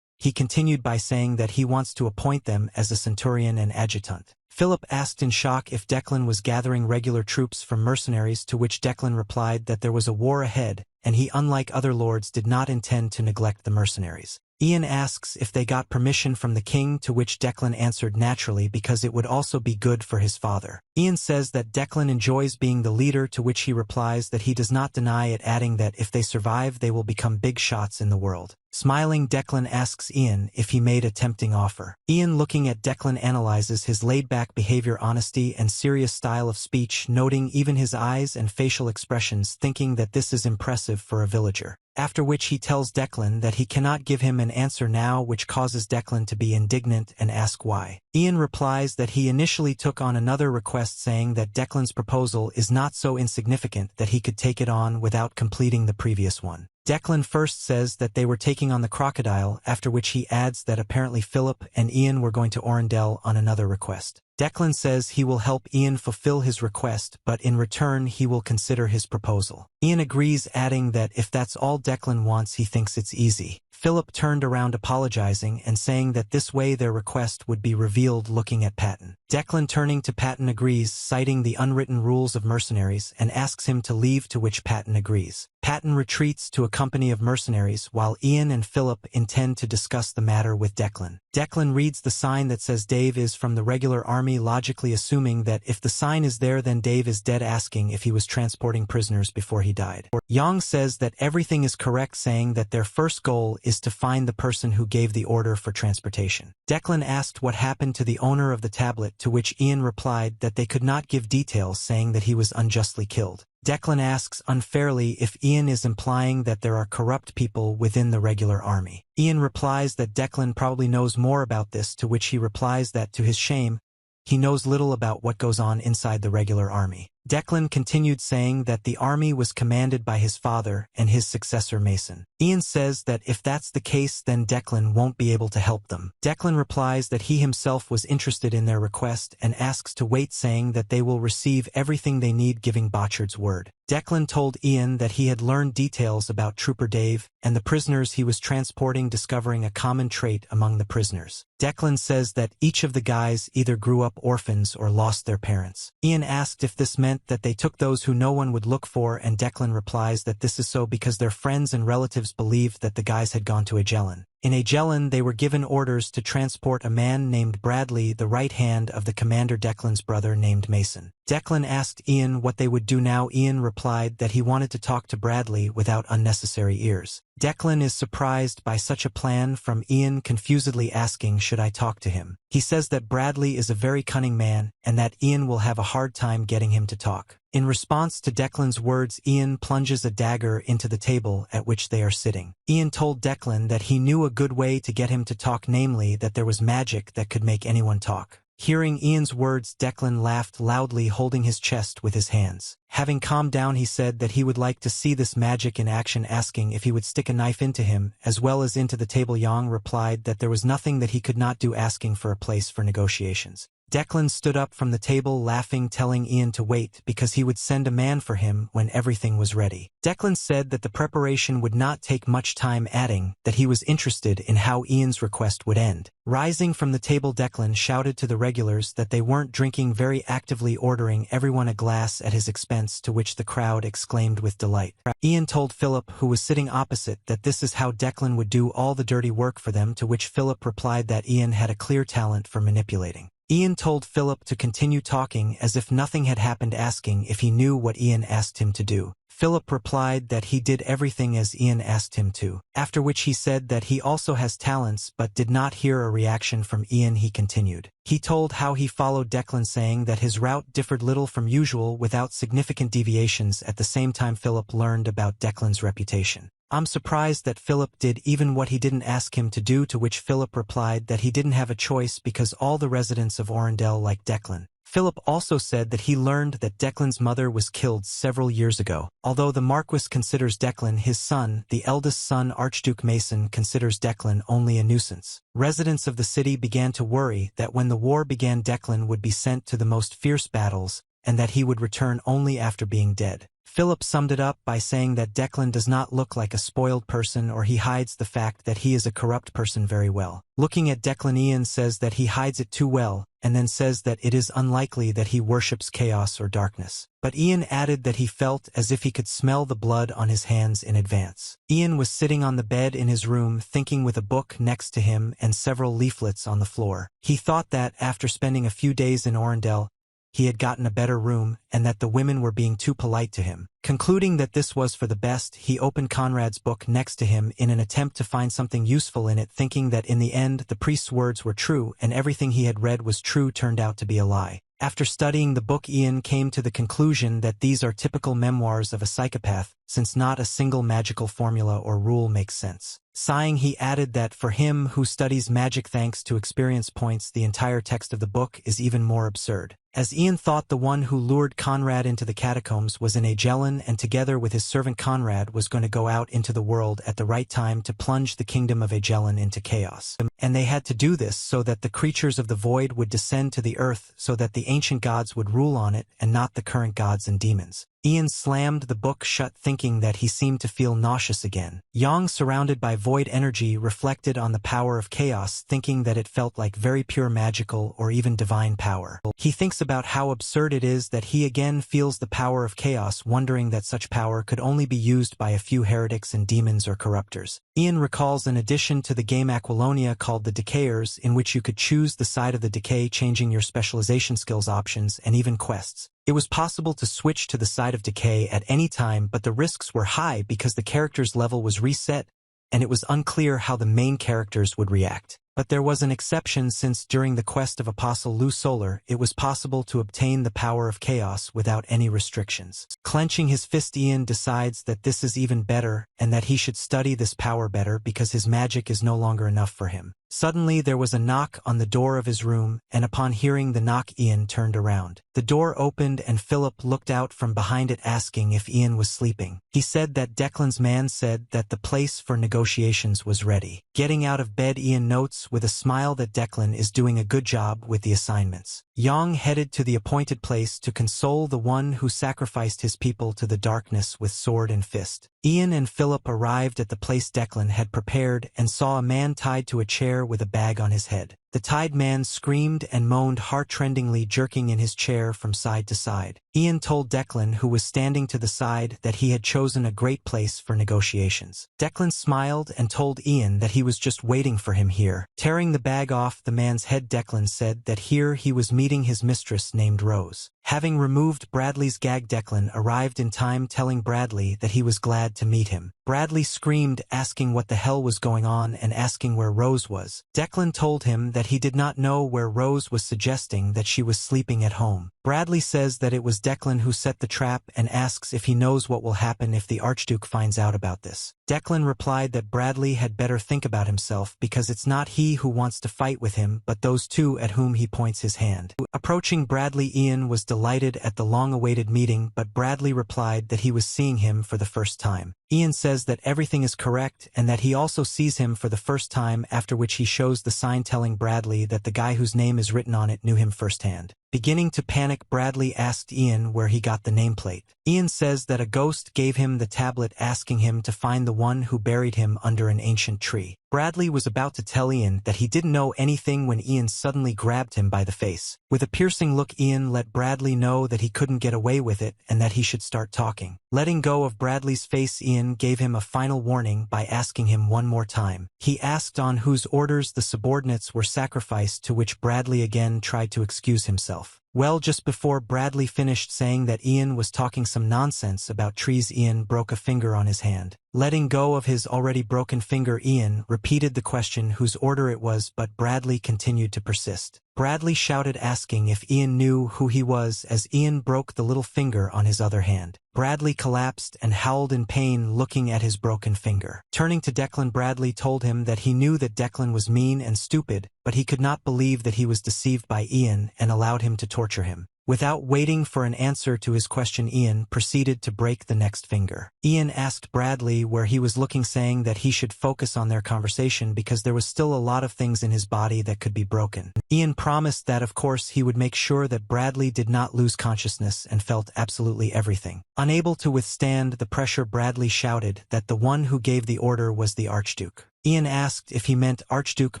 He continued by saying that he wants to appoint them as a centurion and adjutant. Philip asked in shock if Declan was gathering regular troops from mercenaries, to which Declan replied that there was a war ahead, and he, unlike other lords, did not intend to neglect the mercenaries. Ian asks if they got permission from the king, to which Declan answered naturally, because it would also be good for his father. Ian says that Declan enjoys being the leader, to which he replies that he does not deny it, adding that if they survive they will become big shots in the world. Smiling, Declan asks Ian if he made a tempting offer. Ian, looking at Declan, analyzes his laid-back behavior, honesty, and serious style of speech, noting even his eyes and facial expressions, thinking that this is impressive for a villager. After which he tells Declan that he cannot give him an answer now, which causes Declan to be indignant and ask why. Ian replies that he initially took on another request, saying that Declan's proposal is not so insignificant that he could take it on without completing the previous one. Declan first says that they were taking on the crocodile, after which he adds that apparently Philip and Ian were going to Orendell on another request. Declan says he will help Ian fulfill his request, but in return he will consider his proposal. Ian agrees, adding that if that's all Declan wants, he thinks it's easy. Philip turned around apologizing and saying that this way their request would be revealed, looking at Patton. Declan, turning to Patton, agrees, citing the unwritten rules of mercenaries, and asks him to leave, to which Patton agrees. Patton retreats to a company of mercenaries, while Ian and Philip intend to discuss the matter with Declan. Declan reads the sign that says Dave is from the regular army, logically assuming that if the sign is there then Dave is dead, asking if he was transporting prisoners before he died. Yang says that everything is correct, saying that their first goal is to find the person who gave the order for transportation. Declan asked what happened to the owner of the tablet, to which Ian replied that they could not give details, saying that he was unjustly killed. Declan asks unfairly if Ian is implying that there are corrupt people within the regular army. Ian replies that Declan probably knows more about this, to which he replies that, to his shame, he knows little about what goes on inside the regular army. Declan continued, saying that the army was commanded by his father and his successor Mason. Ian says that if that's the case then Declan won't be able to help them. Declan replies that he himself was interested in their request and asks to wait, saying that they will receive everything they need, giving Botchard's word. Declan told Ian that he had learned details about Trooper Dave and the prisoners he was transporting, discovering a common trait among the prisoners. Declan says that each of the guys either grew up orphans or lost their parents. Ian asked if this meant that they took those who no one would look for, and Declan replies that this is so because their friends and relatives believed that the guys had gone to Agellan. In Agellan, they were given orders to transport a man named Bradley, the right hand of the commander Declan's brother named Mason. Declan asked Ian what they would do now. Ian replied that he wanted to talk to Bradley without unnecessary ears. Declan is surprised by such a plan from Ian, confusedly asking, should I talk to him? He says that Bradley is a very cunning man and that Ian will have a hard time getting him to talk. In response to Declan's words, Ian plunges a dagger into the table at which they are sitting. Ian told Declan that he knew a good way to get him to talk, namely that there was magic that could make anyone talk. Hearing Ian's words, Declan laughed loudly, holding his chest with his hands. Having calmed down, he said that he would like to see this magic in action, asking if he would stick a knife into him, as well as into the table. Yang replied that there was nothing that he could not do, asking for a place for negotiations. Declan stood up from the table, laughing, telling Ian to wait because he would send a man for him when everything was ready. Declan said that the preparation would not take much time, adding that he was interested in how Ian's request would end. Rising from the table, Declan shouted to the regulars that they weren't drinking very actively, ordering everyone a glass at his expense, to which the crowd exclaimed with delight. Ian told Philip, who was sitting opposite, that this is how Declan would do all the dirty work for them, to which Philip replied that Ian had a clear talent for manipulating. Ian told Philip to continue talking as if nothing had happened, asking if he knew what Ian asked him to do. Philip replied that he did everything as Ian asked him to, after which he said that he also has talents but did not hear a reaction from Ian. He continued. He told how he followed Declan, saying that his route differed little from usual without significant deviations. At the same time, Philip learned about Declan's reputation. I'm surprised that Philip did even what he didn't ask him to do, to which Philip replied that he didn't have a choice because all the residents of Orendell like Declan. Philip also said that he learned that Declan's mother was killed several years ago. Although the Marquis considers Declan his son, the eldest son, Archduke Mason, considers Declan only a nuisance. Residents of the city began to worry that when the war began, Declan would be sent to the most fierce battles, and that he would return only after being dead. Philip summed it up by saying that Declan does not look like a spoiled person, or he hides the fact that he is a corrupt person very well. Looking at Declan, Ian says that he hides it too well, and then says that it is unlikely that he worships chaos or darkness. But Ian added that he felt as if he could smell the blood on his hands in advance. Ian was sitting on the bed in his room thinking, with a book next to him and several leaflets on the floor. He thought that, after spending a few days in Orendell, he had gotten a better room, and that the women were being too polite to him. Concluding that this was for the best, he opened Conrad's book next to him in an attempt to find something useful in it, thinking that in the end the priest's words were true and everything he had read was true turned out to be a lie. After studying the book, Ian came to the conclusion that these are typical memoirs of a psychopath, since not a single magical formula or rule makes sense. Sighing, he added that for him who studies magic thanks to experience points, the entire text of the book is even more absurd. As Ian thought the one who lured Conrad into the catacombs was an Agellan, and together with his servant Conrad was going to go out into the world at the right time to plunge the kingdom of Agellan into chaos. And they had to do this so that the creatures of the void would descend to the earth, so that the ancient gods would rule on it and not the current gods and demons. Ian slammed the book shut, thinking that he seemed to feel nauseous again. Yang, surrounded by void energy, reflected on the power of chaos, thinking that it felt like very pure magical or even divine power. He thinks about how absurd it is that he again feels the power of chaos, wondering that such power could only be used by a few heretics and demons or corruptors. Ian recalls an addition to the game Aquilonia called the Decayers, in which you could choose the side of the decay, changing your specialization skills options and even quests. It was possible to switch to the side of decay at any time, but the risks were high because the character's level was reset, and it was unclear how the main characters would react. But there was an exception, since during the quest of Apostle Lu Solar, it was possible to obtain the power of chaos without any restrictions. Clenching his fist, Ian decides that this is even better, and that he should study this power better because his magic is no longer enough for him. Suddenly there was a knock on the door of his room, and upon hearing the knock, Ian turned around. The door opened and Philip looked out from behind it, asking if Ian was sleeping. He said that Declan's man said that the place for negotiations was ready. Getting out of bed, Ian notes with a smile that Declan is doing a good job with the assignments. Yang headed to the appointed place to console the one who sacrificed his people to the darkness with sword and fist. Ian and Philip arrived at the place Declan had prepared and saw a man tied to a chair with a bag on his head. The tied man screamed and moaned heart-rendingly, jerking in his chair from side to side. Ian told Declan, who was standing to the side, that he had chosen a great place for negotiations. Declan smiled and told Ian that he was just waiting for him here. Tearing the bag off the man's head, Declan said that here he was meeting his mistress named Rose. Having removed Bradley's gag, Declan arrived in time, telling Bradley that he was glad to meet him. Bradley screamed, asking what the hell was going on and asking where Rose was. Declan told him that he did not know where Rose was, suggesting that she was sleeping at home. Bradley says that it was Declan who set the trap and asks if he knows what will happen if the Archduke finds out about this. Declan replied that Bradley had better think about himself, because it's not he who wants to fight with him but those two at whom he points his hand. Approaching Bradley, Ian was delighted at the long-awaited meeting, but Bradley replied that he was seeing him for the first time. Ian says that everything is correct and that he also sees him for the first time, after which he shows the sign telling Bradley that the guy whose name is written on it knew him firsthand. Beginning to panic, Bradley asked Ian where he got the nameplate. Ian says that a ghost gave him the tablet, asking him to find the one who buried him under an ancient tree. Bradley was about to tell Ian that he didn't know anything when Ian suddenly grabbed him by the face. With a piercing look, Ian let Bradley know that he couldn't get away with it and that he should start talking. Letting go of Bradley's face, Ian gave him a final warning by asking him one more time. He asked on whose orders the subordinates were sacrificed, to which Bradley again tried to excuse himself. Well, just before Bradley finished saying that Ian was talking some nonsense about trees, Ian broke a finger on his hand. Letting go of his already broken finger, Ian repeated the question whose order it was, but Bradley continued to persist. Bradley shouted, asking if Ian knew who he was, as Ian broke the little finger on his other hand. Bradley collapsed and howled in pain, looking at his broken finger. Turning to Declan, Bradley told him that he knew that Declan was mean and stupid, but he could not believe that he was deceived by Ian and allowed him to torture him. Without waiting for an answer to his question, Ian proceeded to break the next finger. Ian asked Bradley where he was looking, saying that he should focus on their conversation because there was still a lot of things in his body that could be broken. Ian promised that of course he would make sure that Bradley did not lose consciousness and felt absolutely everything. Unable to withstand the pressure, Bradley shouted that the one who gave the order was the Archduke. Ian asked if he meant Archduke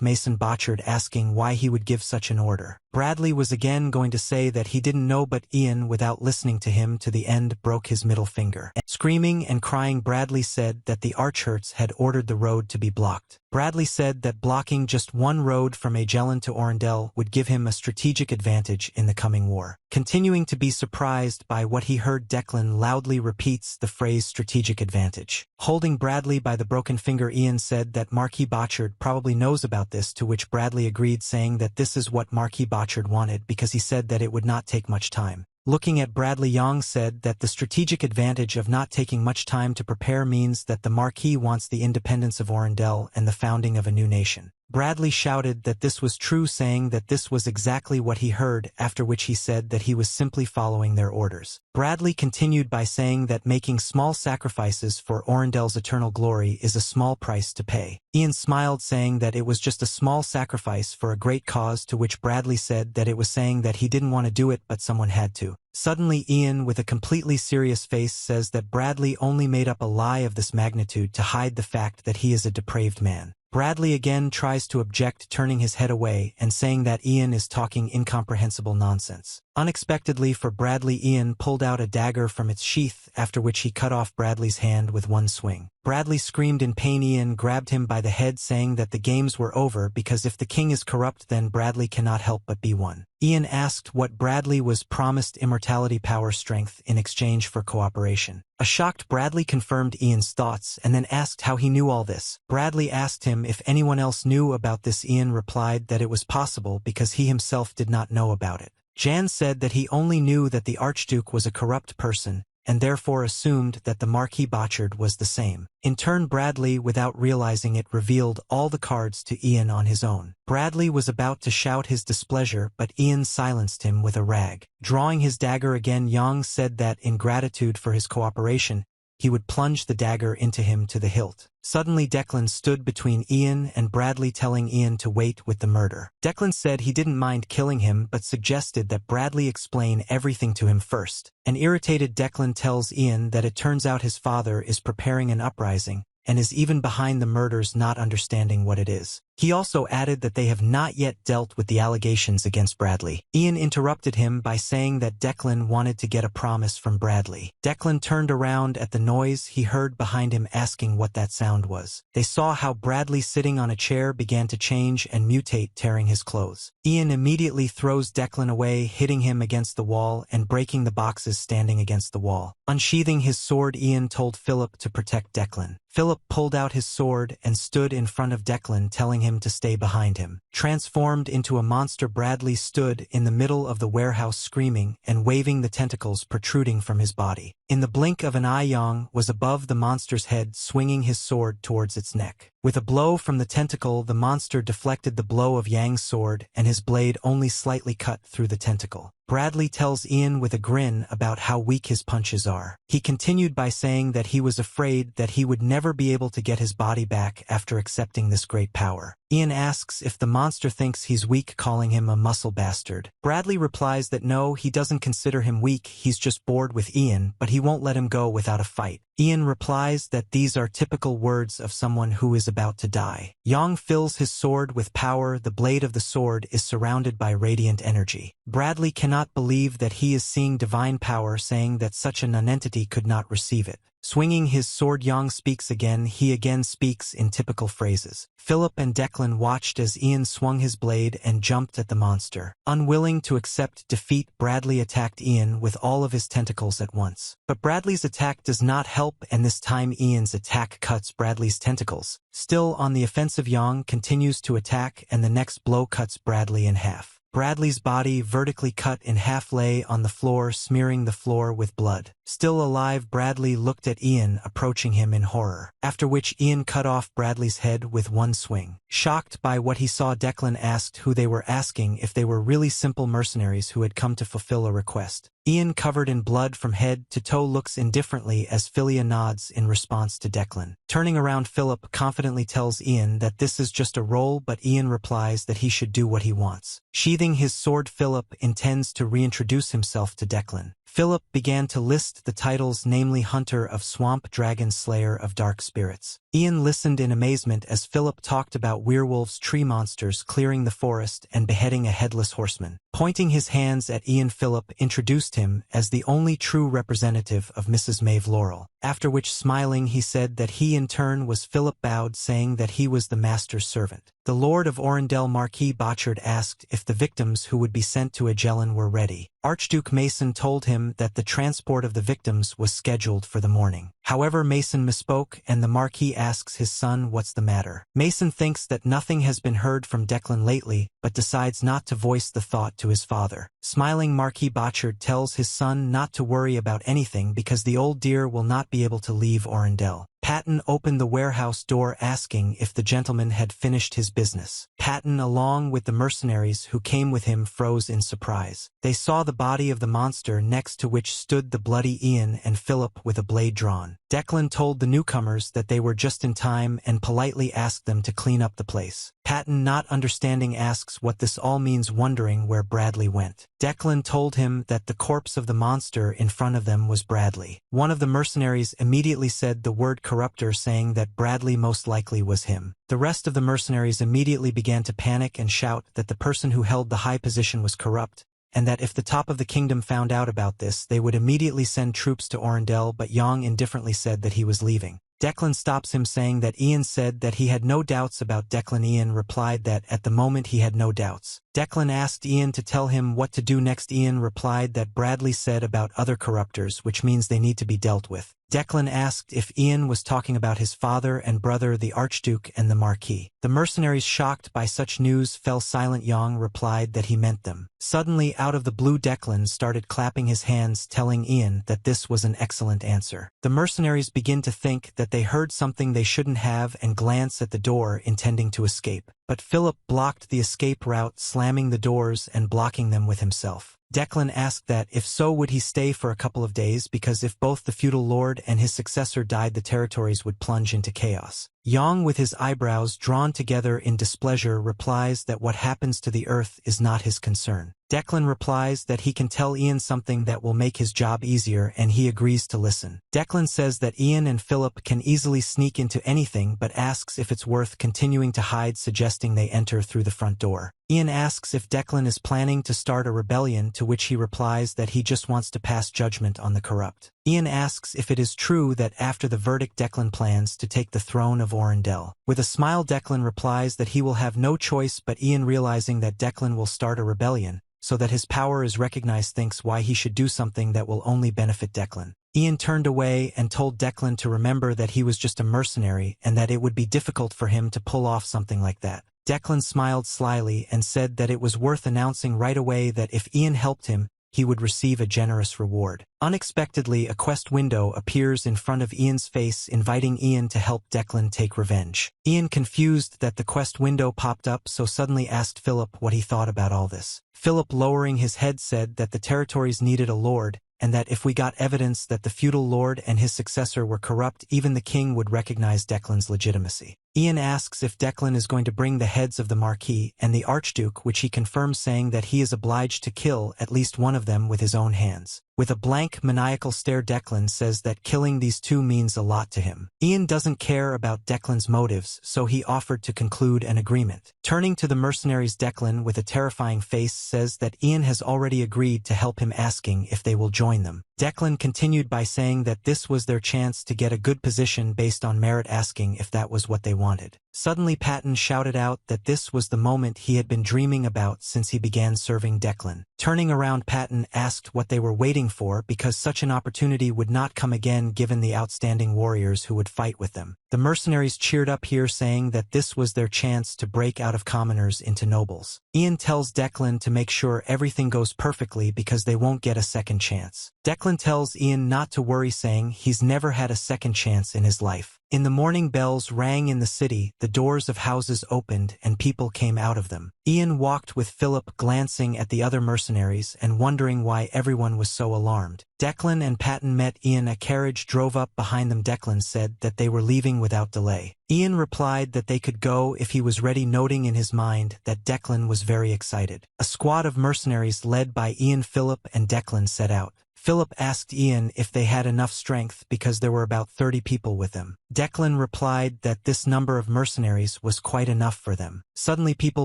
Mason, Botchard, asking why he would give such an order. Bradley was again going to say that he didn't know, but Ian, without listening to him to the end, broke his middle finger. Screaming and crying, Bradley said that the Archherts had ordered the road to be blocked. Bradley said that blocking just one road from Magellan to Orendell would give him a strategic advantage in the coming war. Continuing to be surprised by what he heard, Declan loudly repeats the phrase strategic advantage. Holding Bradley by the broken finger, Ian said that Marquis Botchard probably knows about this, to which Bradley agreed, saying that this is what Marquis Botchard wanted because he said that it would not take much time. Looking at Bradley, Yang said that the strategic advantage of not taking much time to prepare means that the Marquis wants the independence of Orendell and the founding of a new nation. Bradley shouted that this was true, saying that this was exactly what he heard, after which he said that he was simply following their orders. Bradley continued by saying that making small sacrifices for Orendell's eternal glory is a small price to pay. Ian smiled, saying that it was just a small sacrifice for a great cause, to which Bradley said that it was saying that he didn't want to do it but someone had to. Suddenly Ian, with a completely serious face, says that Bradley only made up a lie of this magnitude to hide the fact that he is a depraved man. Bradley again tries to object, turning his head away and saying that Ian is talking incomprehensible nonsense. Unexpectedly for Bradley, Ian pulled out a dagger from its sheath, after which he cut off Bradley's hand with one swing. Bradley screamed in pain. Ian grabbed him by the head, saying that the games were over because if the king is corrupt, then Bradley cannot help but be one. Ian asked what Bradley was promised: immortality, power, strength, in exchange for cooperation. A shocked Bradley confirmed Ian's thoughts and then asked how he knew all this. Bradley asked him if anyone else knew about this. Ian replied that it was possible because he himself did not know about it. Jan said that he only knew that the Archduke was a corrupt person, and therefore assumed that the Marquis Botchard was the same. In turn, Bradley, without realizing it, revealed all the cards to Ian on his own. Bradley was about to shout his displeasure, but Ian silenced him with a rag. Drawing his dagger again, Yang said that in gratitude for his cooperation, he would plunge the dagger into him to the hilt. Suddenly Declan stood between Ian and Bradley, telling Ian to wait with the murder. Declan said he didn't mind killing him but suggested that Bradley explain everything to him first. An irritated Declan tells Ian that it turns out his father is preparing an uprising and is even behind the murders, not understanding what it is. He also added that they have not yet dealt with the allegations against Bradley. Ian interrupted him by saying that Declan wanted to get a promise from Bradley. Declan turned around at the noise he heard behind him, asking what that sound was. They saw how Bradley, sitting on a chair, began to change and mutate, tearing his clothes. Ian immediately throws Declan away, hitting him against the wall and breaking the boxes standing against the wall. Unsheathing his sword, Ian told Philip to protect Declan. Philip pulled out his sword and stood in front of Declan, telling him to stay behind him. Transformed into a monster, Bradley stood in the middle of the warehouse, screaming and waving the tentacles protruding from his body. In the blink of an eye, Yang was above the monster's head, swinging his sword towards its neck. With a blow from the tentacle, the monster deflected the blow of Yang's sword, and his blade only slightly cut through the tentacle. Bradley tells Ian with a grin about how weak his punches are. He continued by saying that he was afraid that he would never be able to get his body back after accepting this great power. Ian asks if the monster thinks he's weak, calling him a muscle bastard. Bradley replies that no, he doesn't consider him weak, he's just bored with Ian, but he won't let him go without a fight. Ian replies that these are typical words of someone who is about to die. Yang fills his sword with power. The blade of the sword is surrounded by radiant energy. Bradley cannot believe that he is seeing divine power, saying that such a nonentity could not receive it. Swinging his sword, Yang speaks again. He again speaks in typical phrases. Philip and Declan watched as Ian swung his blade and jumped at the monster. Unwilling to accept defeat, Bradley attacked Ian with all of his tentacles at once. But Bradley's attack does not help, and this time Ian's attack cuts Bradley's tentacles. Still on the offensive, Yang continues to attack, and the next blow cuts Bradley in half. Bradley's body, vertically cut in half, lay on the floor, smearing the floor with blood. Still alive, Bradley looked at Ian, approaching him in horror, after which Ian cut off Bradley's head with one swing. Shocked by what he saw, Declan asked who they were, asking if they were really simple mercenaries who had come to fulfill a request. Ian, covered in blood from head to toe, looks indifferently as Philia nods in response to Declan. Turning around, Philip confidently tells Ian that this is just a role, but Ian replies that he should do what he wants. Sheathing his sword, Philip intends to reintroduce himself to Declan. Philip began to list the titles, namely Hunter of Swamp, Dragon Slayer of Dark Spirits. Ian listened in amazement as Philip talked about werewolves, tree monsters, clearing the forest, and beheading a headless horseman. Pointing his hands at Ian, Philip introduced him as the only true representative of Mrs. Mave Laurel, after which, smiling, he said that he in turn was. Philip bowed, saying that he was the master's servant. The Lord of Orendell, Marquis Botchard, asked if the victims who would be sent to Agellan were ready. Archduke Mason told him that the transport of the victims was scheduled for the morning. However, Mason misspoke, and the Marquis asks his son what's the matter. Mason thinks that nothing has been heard from Declan lately, but decides not to voice the thought to his father. Smiling, Marquis Botchard tells his son not to worry about anything because the old dear will not be able to leave Orendell. Patton opened the warehouse door, asking if the gentleman had finished his business. Patton, along with the mercenaries who came with him, froze in surprise. They saw the body of the monster, next to which stood the bloody Ian and Philip with a blade drawn. Declan told the newcomers that they were just in time and politely asked them to clean up the place. Patton, not understanding, asks what this all means, wondering where Bradley went. Declan told him that the corpse of the monster in front of them was Bradley. One of the mercenaries immediately said the word corruptor, saying that Bradley most likely was him. The rest of the mercenaries immediately began to panic and shout that the person who held the high position was corrupt, and that if the top of the kingdom found out about this, they would immediately send troops to Orendell, but Yong indifferently said that he was leaving. Declan stops him, saying that Ian said that he had no doubts about Declan. Ian replied that at the moment he had no doubts. Declan asked Ian to tell him what to do next. Ian replied that Bradley said about other corruptors, which means they need to be dealt with. Declan asked if Ian was talking about his father and brother, the Archduke and the Marquis. The mercenaries, shocked by such news, fell silent. Yong replied that he meant them. Suddenly, out of the blue, Declan started clapping his hands, telling Ian that this was an excellent answer. The mercenaries begin to think that they heard something they shouldn't have and glance at the door, intending to escape. But Philip blocked the escape route, slamming the doors and blocking them with himself. Declan asked that if so, would he stay for a couple of days, because if both the feudal lord and his successor died, the territories would plunge into chaos. Yong, with his eyebrows drawn together in displeasure, replies that what happens to the earth is not his concern. Declan replies that he can tell Ian something that will make his job easier, and he agrees to listen. Declan says that Ian and Philip can easily sneak into anything, but asks if it's worth continuing to hide, suggesting they enter through the front door. Ian asks if Declan is planning to start a rebellion, to which he replies that he just wants to pass judgment on the corrupt. Ian asks if it is true that after the verdict Declan plans to take the throne of Orendell. With a smile, Declan replies that he will have no choice, but Ian, realizing that Declan will start a rebellion, so that his power is recognized, thinks why he should do something that will only benefit Declan. Ian turned away and told Declan to remember that he was just a mercenary and that it would be difficult for him to pull off something like that. Declan smiled slyly and said that it was worth announcing right away that if Ian helped him, he would receive a generous reward. Unexpectedly, a quest window appears in front of Ian's face, inviting Ian to help Declan take revenge. Ian, confused that the quest window popped up, so suddenly asked Philip what he thought about all this. Philip, lowering his head, said that the territories needed a lord, and that if we got evidence that the feudal lord and his successor were corrupt, even the king would recognize Declan's legitimacy. Ian asks if Declan is going to bring the heads of the Marquis and the Archduke, which he confirms, saying that he is obliged to kill at least one of them with his own hands. With a blank, maniacal stare, Declan says that killing these two means a lot to him. Ian doesn't care about Declan's motives, so he offered to conclude an agreement. Turning to the mercenaries, Declan, with a terrifying face, says that Ian has already agreed to help him, asking if they will join them. Declan continued by saying that this was their chance to get a good position based on merit, asking if that was what they wanted. Suddenly, Patton shouted out that this was the moment he had been dreaming about since he began serving Declan. Turning around, Patton asked what they were waiting for because such an opportunity would not come again given the outstanding warriors who would fight with them. The mercenaries cheered up here, saying that this was their chance to break out of commoners into nobles. Ian tells Declan to make sure everything goes perfectly because they won't get a second chance. Declan tells Ian not to worry, saying he's never had a second chance in his life. In the morning, bells rang in the city, the doors of houses opened, and people came out of them. Ian walked with Philip, glancing at the other mercenaries and wondering why everyone was so alarmed. Declan and Patton met Ian. A carriage drove up behind them. Declan said that they were leaving without delay. Ian replied that they could go if he was ready, noting in his mind that Declan was very excited. A squad of mercenaries led by Ian, Philip, and Declan set out. Philip asked Ian if they had enough strength because there were about 30 people with them. Declan replied that this number of mercenaries was quite enough for them. Suddenly people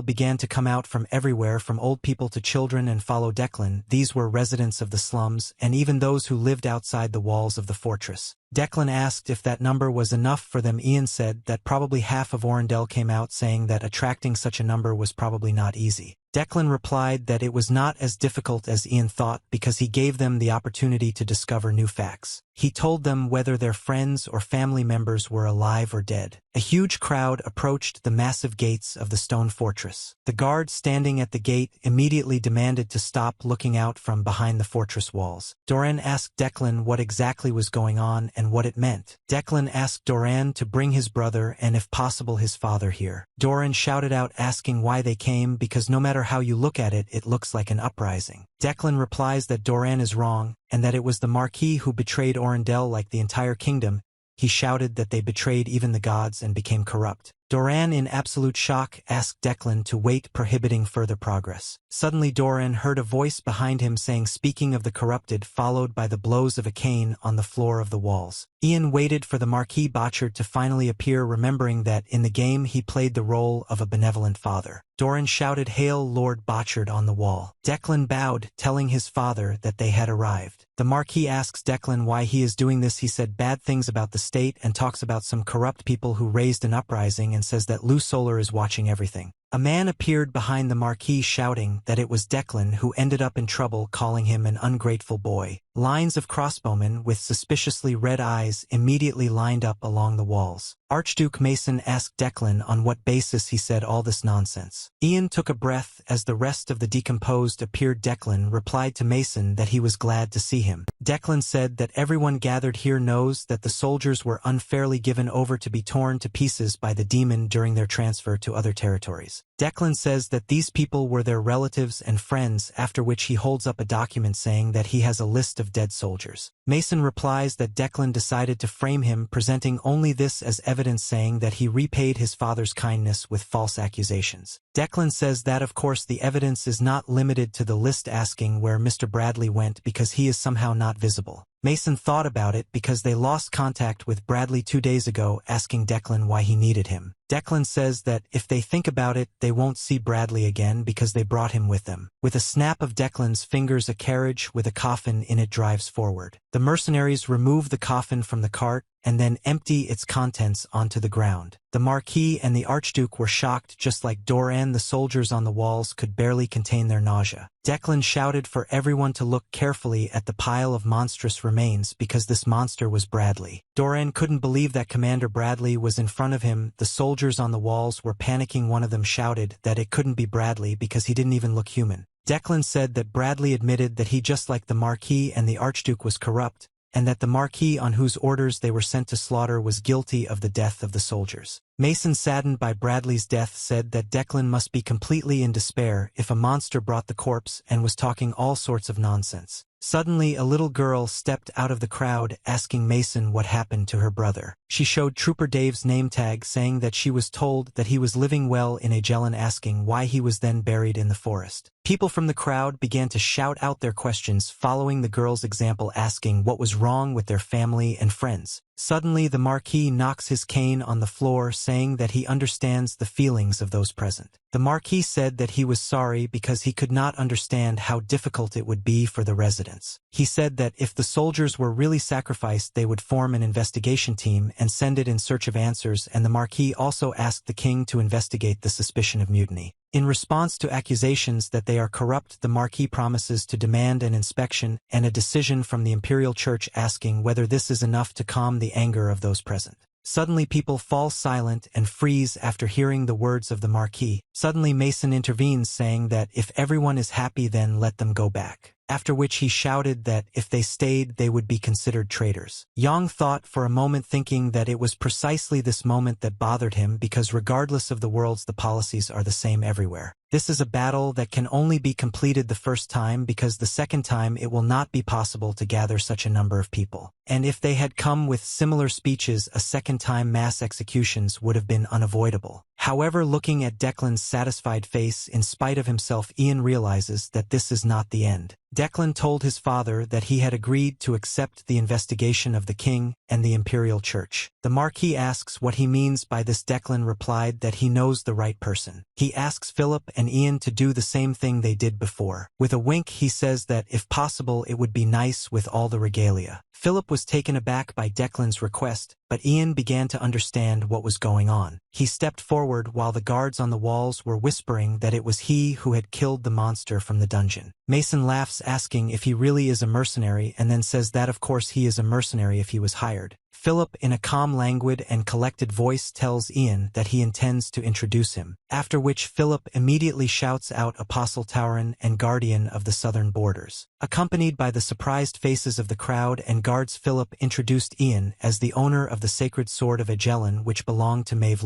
began to come out from everywhere, from old people to children, and follow Declan. These were residents of the slums and even those who lived outside the walls of the fortress. Declan asked if that number was enough for them. Ian said that probably half of Orendell came out, saying that attracting such a number was probably not easy. Declan replied that it was not as difficult as Ian thought because he gave them the opportunity to discover new facts. He told them whether their friends or family members were alive or dead. A huge crowd approached the massive gates of the stone fortress. The guard standing at the gate immediately demanded to stop looking out from behind the fortress walls. Doran asked Declan what exactly was going on and what it meant. Declan asked Doran to bring his brother and, if possible, his father here. Doran shouted out, asking why they came, because no matter how you look at it, it looks like an uprising. Declan replies that Doran is wrong and that it was the Marquis who betrayed Orendell like the entire kingdom. He shouted that they betrayed even the gods and became corrupt. Doran, in absolute shock, asked Declan to wait, prohibiting further progress. Suddenly Doran heard a voice behind him saying, "Speaking of the corrupted," followed by the blows of a cane on the floor of the walls. Ian waited for the Marquis Botchard to finally appear, remembering that in the game he played the role of a benevolent father. Doran shouted, "Hail Lord Botchard," on the wall. Declan bowed, telling his father that they had arrived. The Marquis asks Declan why he is doing this. He said bad things about the state and talks about some corrupt people who raised an uprising, and says that Lou Solar is watching everything. A man appeared behind the Marquis, shouting that it was Declan, who ended up in trouble, calling him an ungrateful boy. Lines of crossbowmen with suspiciously red eyes immediately lined up along the walls. Archduke Mason asked Declan on what basis he said all this nonsense. Ian took a breath as the rest of the decomposed appeared. Declan replied to Mason that he was glad to see him. Declan said that everyone gathered here knows that the soldiers were unfairly given over to be torn to pieces by the demon during their transfer to other territories. Declan says that these people were their relatives and friends, after which he holds up a document saying that he has a list of dead soldiers. Mason replies that Declan decided to frame him, presenting only this as evidence, saying that he repaid his father's kindness with false accusations. Declan says that of course the evidence is not limited to the list, asking where Mr. Bradley went because he is somehow not visible. Mason thought about it because they lost contact with Bradley 2 days ago, asking Declan why he needed him. Declan says that if they think about it, they won't see Bradley again because they brought him with them. With a snap of Declan's fingers, a carriage with a coffin in it drives forward. The mercenaries remove the coffin from the cart and then empty its contents onto the ground. The Marquis and the Archduke were shocked, just like Doran. The soldiers on the walls could barely contain their nausea. Declan shouted for everyone to look carefully at the pile of monstrous remains because this monster was Bradley. Doran couldn't believe that Commander Bradley was in front of him. The soldiers on the walls were panicking. One of them shouted that it couldn't be Bradley because he didn't even look human. Declan said that Bradley admitted that he, just like the Marquis and the Archduke, was corrupt, and that the Marquis, on whose orders they were sent to slaughter, was guilty of the death of the soldiers. Mason, saddened by Bradley's death, said that Declan must be completely in despair if a monster brought the corpse, and was talking all sorts of nonsense. Suddenly, a little girl stepped out of the crowd, asking Mason what happened to her brother. She showed Trooper Dave's name tag, saying that she was told that he was living well in Agellan, asking why he was then buried in the forest. People from the crowd began to shout out their questions, following the girl's example, asking what was wrong with their family and friends. Suddenly, the Marquis knocks his cane on the floor, saying that he understands the feelings of those present. The Marquis said that he was sorry because he could not understand how difficult it would be for the residents. He said that if the soldiers were really sacrificed, they would form an investigation team and send it in search of answers, and the Marquis also asked the king to investigate the suspicion of mutiny. In response to accusations that they are corrupt, the Marquis promises to demand an inspection and a decision from the Imperial Church, asking whether this is enough to calm the anger of those present. Suddenly people fall silent and freeze after hearing the words of the Marquis. Suddenly Mason intervenes, saying that if everyone is happy then let them go back. After which he shouted that if they stayed they would be considered traitors. Yang thought for a moment, thinking that it was precisely this moment that bothered him, because regardless of the worlds the policies are the same everywhere. This is a battle that can only be completed the first time, because the second time it will not be possible to gather such a number of people. And if they had come with similar speeches, a second time mass executions would have been unavoidable. However, looking at Declan's satisfied face, in spite of himself, Ian realizes that this is not the end. Declan told his father that he had agreed to accept the investigation of the king and the Imperial Church. The Marquis asks what he means by this. Declan replied that he knows the right person. He asks Philip and Ian to do the same thing they did before. With a wink he says that if possible it would be nice with all the regalia. Philip was taken aback by Declan's request, but Ian began to understand what was going on. He stepped forward while the guards on the walls were whispering that it was he who had killed the monster from the dungeon. Mason laughs, asking if he really is a mercenary, and then says that of course he is a mercenary if he was hired. Philip, in a calm, languid, and collected voice, tells Ian that he intends to introduce him, after which Philip immediately shouts out Apostle Tauren and Guardian of the Southern Borders. Accompanied by the surprised faces of the crowd and guards, Philip introduced Ian as the owner of the sacred sword of Agellan, which belonged to Mave.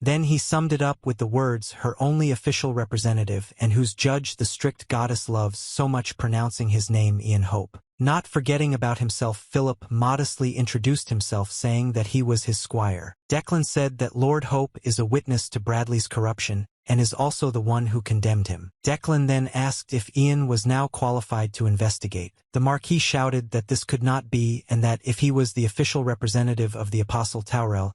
Then he summed it up with the words, her only official representative and whose judge the strict goddess loves so much, pronouncing his name Ian Hope. Not forgetting about himself, Philip modestly introduced himself, saying that he was his squire. Declan said that Lord Hope is a witness to Bradley's corruption and is also the one who condemned him. Declan then asked if Ian was now qualified to investigate. The Marquis shouted that this could not be, and that if he was the official representative of the Apostle Tauren,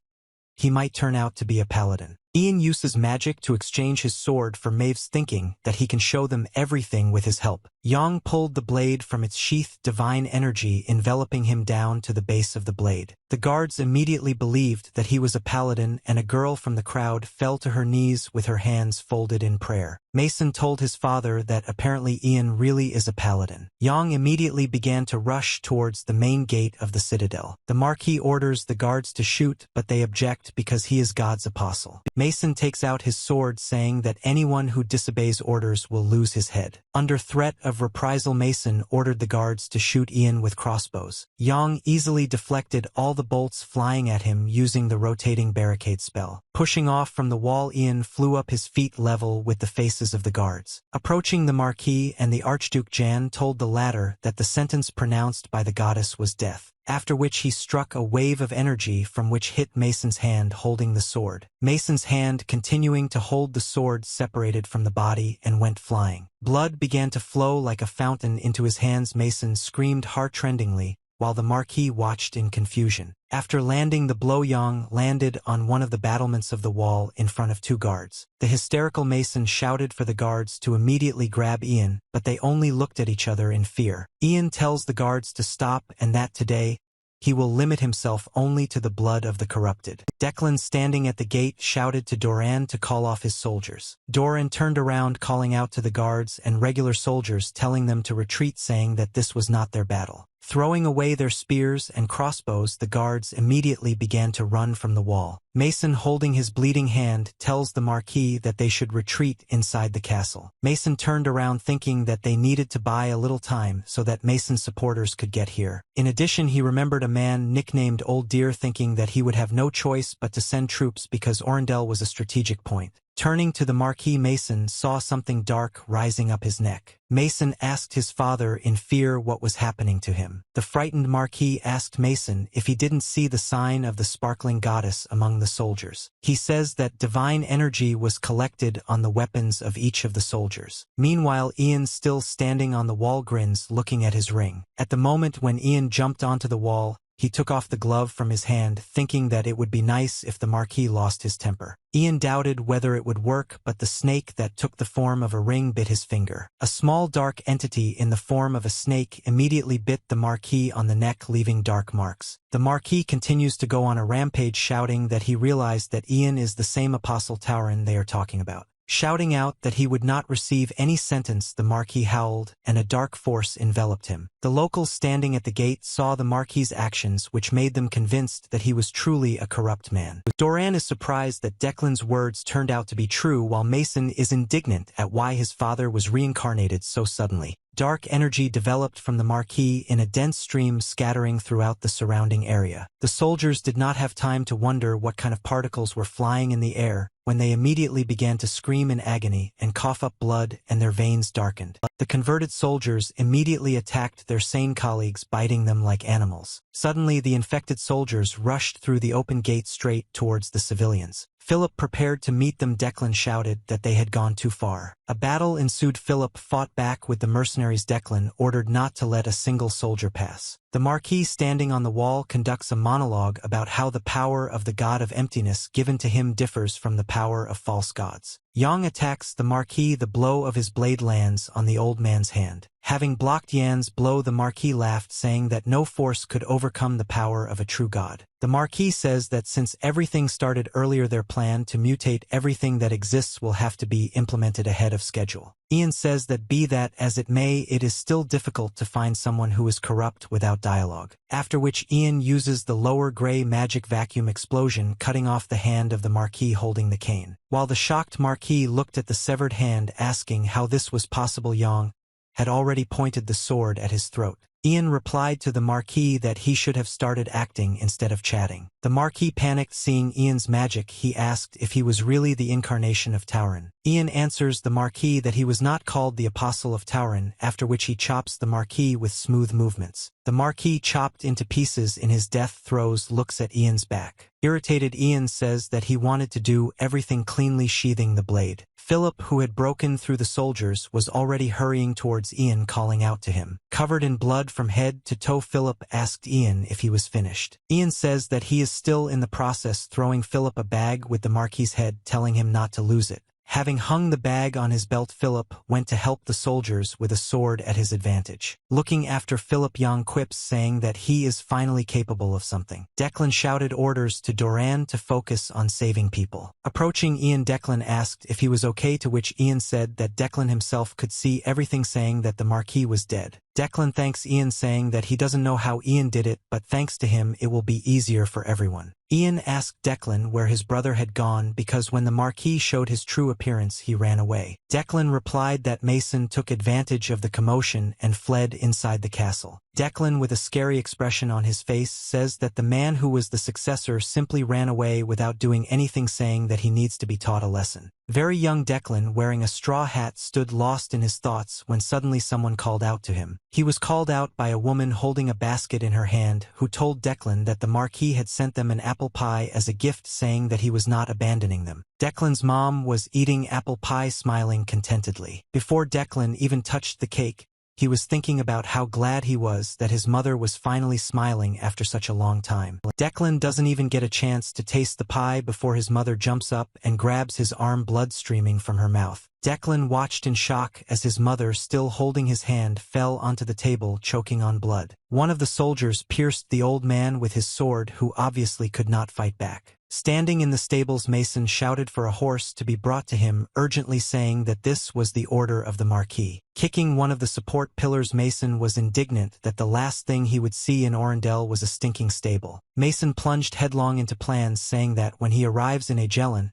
he might turn out to be a paladin. Ian uses magic to exchange his sword for Mave's, thinking that he can show them everything with his help. Yang pulled the blade from its sheath, divine energy enveloping him down to the base of the blade. The guards immediately believed that he was a paladin, and a girl from the crowd fell to her knees with her hands folded in prayer. Mason told his father that apparently Ian really is a paladin. Yang immediately began to rush towards the main gate of the citadel. The Marquis orders the guards to shoot, but they object because he is God's apostle. Mason takes out his sword, saying that anyone who disobeys orders will lose his head. Under threat of reprisal, Mason ordered the guards to shoot Ian with crossbows. Yang easily deflected all the bolts flying at him using the rotating barricade spell. Pushing off from the wall, Ian flew up his feet level with the faces of the guards. Approaching the Marquis and the Archduke, Jan told the latter that the sentence pronounced by the goddess was death, after which he struck a wave of energy from which hit Mason's hand holding the sword. Mason's hand, continuing to hold the sword, separated from the body and went flying. Blood began to flow like a fountain into his hands. Mason screamed heart-rendingly, while the Marquis watched in confusion. After landing the blow, Yang landed on one of the battlements of the wall in front of two guards. The hysterical Mason shouted for the guards to immediately grab Ian, but they only looked at each other in fear. Ian tells the guards to stop and that today he will limit himself only to the blood of the corrupted. Declan, standing at the gate, shouted to Dullahan to call off his soldiers. Dullahan turned around, calling out to the guards and regular soldiers, telling them to retreat, saying that this was not their battle. Throwing away their spears and crossbows, the guards immediately began to run from the wall. Mason, holding his bleeding hand, tells the Marquis that they should retreat inside the castle. Mason turned around, thinking that they needed to buy a little time so that Mason's supporters could get here. In addition, he remembered a man nicknamed Old Deer, thinking that he would have no choice but to send troops because Orendell was a strategic point. Turning to the Marquis, Mason saw something dark rising up his neck. Mason asked his father in fear what was happening to him. The frightened Marquis asked Mason if he didn't see the sign of the sparkling goddess among the soldiers. He says that divine energy was collected on the weapons of each of the soldiers. Meanwhile, Ian, still standing on the wall, grins, looking at his ring. At the moment when Ian jumped onto the wall, he took off the glove from his hand, thinking that it would be nice if the Marquis lost his temper. Ian doubted whether it would work, but the snake that took the form of a ring bit his finger. A small dark entity in the form of a snake immediately bit the Marquis on the neck, leaving dark marks. The Marquis continues to go on a rampage, shouting that he realized that Ian is the same Apostle Tauren they are talking about. Shouting out that he would not receive any sentence, the Marquis howled, and a dark force enveloped him. The locals standing at the gate saw the Marquis's actions, which made them convinced that he was truly a corrupt man. Dullahan is surprised that Declan's words turned out to be true, while Mason is indignant at why his father was reincarnated so suddenly. Dark energy developed from the Marquis in a dense stream scattering throughout the surrounding area. The soldiers did not have time to wonder what kind of particles were flying in the air when they immediately began to scream in agony and cough up blood, and their veins darkened. The converted soldiers immediately attacked their sane colleagues, biting them like animals. Suddenly, the infected soldiers rushed through the open gate straight towards the civilians. Philip prepared to meet them. Declan shouted that they had gone too far. A battle ensued. Philip fought back with the mercenaries. Declan ordered not to let a single soldier pass. The Marquis, standing on the wall, conducts a monologue about how the power of the god of emptiness given to him differs from the power of false gods. Yang attacks the Marquis. The blow of his blade lands on the old man's hand. Having blocked Yan's blow, the Marquis laughed, saying that no force could overcome the power of a true god. The Marquis says that since everything started earlier, their plan to mutate everything that exists will have to be implemented ahead of schedule. Ian says that be that as it may, it is still difficult to find someone who is corrupt without dialogue. After which Ian uses the lower gray magic vacuum explosion, cutting off the hand of the Marquis holding the cane. While the shocked Marquis looked at the severed hand, asking how this was possible, Yang had already pointed the sword at his throat. Ian replied to the Marquis that he should have started acting instead of chatting. The Marquis panicked, seeing Ian's magic. He asked if he was really the incarnation of tavern. Ian answers the Marquis that he was not called the Apostle of Tavern, after which he chops the Marquis with smooth movements. The Marquis, chopped into pieces in his death throes, looks at Ian's back. Irritated, Ian says that he wanted to do everything cleanly, sheathing the blade. Philip, who had broken through the soldiers, was already hurrying towards Ian, calling out to him. Covered in blood from head to toe, Philip asked Ian if he was finished. Ian says that he is still in the process, throwing Philip a bag with the Marquis's head, telling him not to lose it. Having hung the bag on his belt, Philip went to help the soldiers with a sword at his advantage. Looking after Philip, Yang quips, saying that he is finally capable of something. Declan shouted orders to Dullahan to focus on saving people. Approaching Ian, Declan asked if he was okay, to which Ian said that Declan himself could see everything, saying that the Marquis was dead. Declan thanks Ian, saying that he doesn't know how Ian did it, but thanks to him it will be easier for everyone. Ian asked Declan where his brother had gone, because when the Marquis showed his true appearance he ran away. Declan replied that Mason took advantage of the commotion and fled inside the castle. Declan, with a scary expression on his face, says that the man who was the successor simply ran away without doing anything, saying that he needs to be taught a lesson. Very young Declan, wearing a straw hat, stood lost in his thoughts when suddenly someone called out to him. He was called out by a woman holding a basket in her hand, who told Declan that the Marquis had sent them an apple pie as a gift, saying that he was not abandoning them. Declan's mom was eating apple pie, smiling contentedly. Before Declan even touched the cake, he was thinking about how glad he was that his mother was finally smiling after such a long time. Declan doesn't even get a chance to taste the pie before his mother jumps up and grabs his arm, blood streaming from her mouth. Declan watched in shock as his mother, still holding his hand, fell onto the table, choking on blood. One of the soldiers pierced the old man with his sword, who obviously could not fight back. Standing in the stables, Mason shouted for a horse to be brought to him, urgently, saying that this was the order of the Marquis. Kicking one of the support pillars, Mason was indignant that the last thing he would see in Orendell was a stinking stable. Mason plunged headlong into plans, saying that when he arrives in Agellan,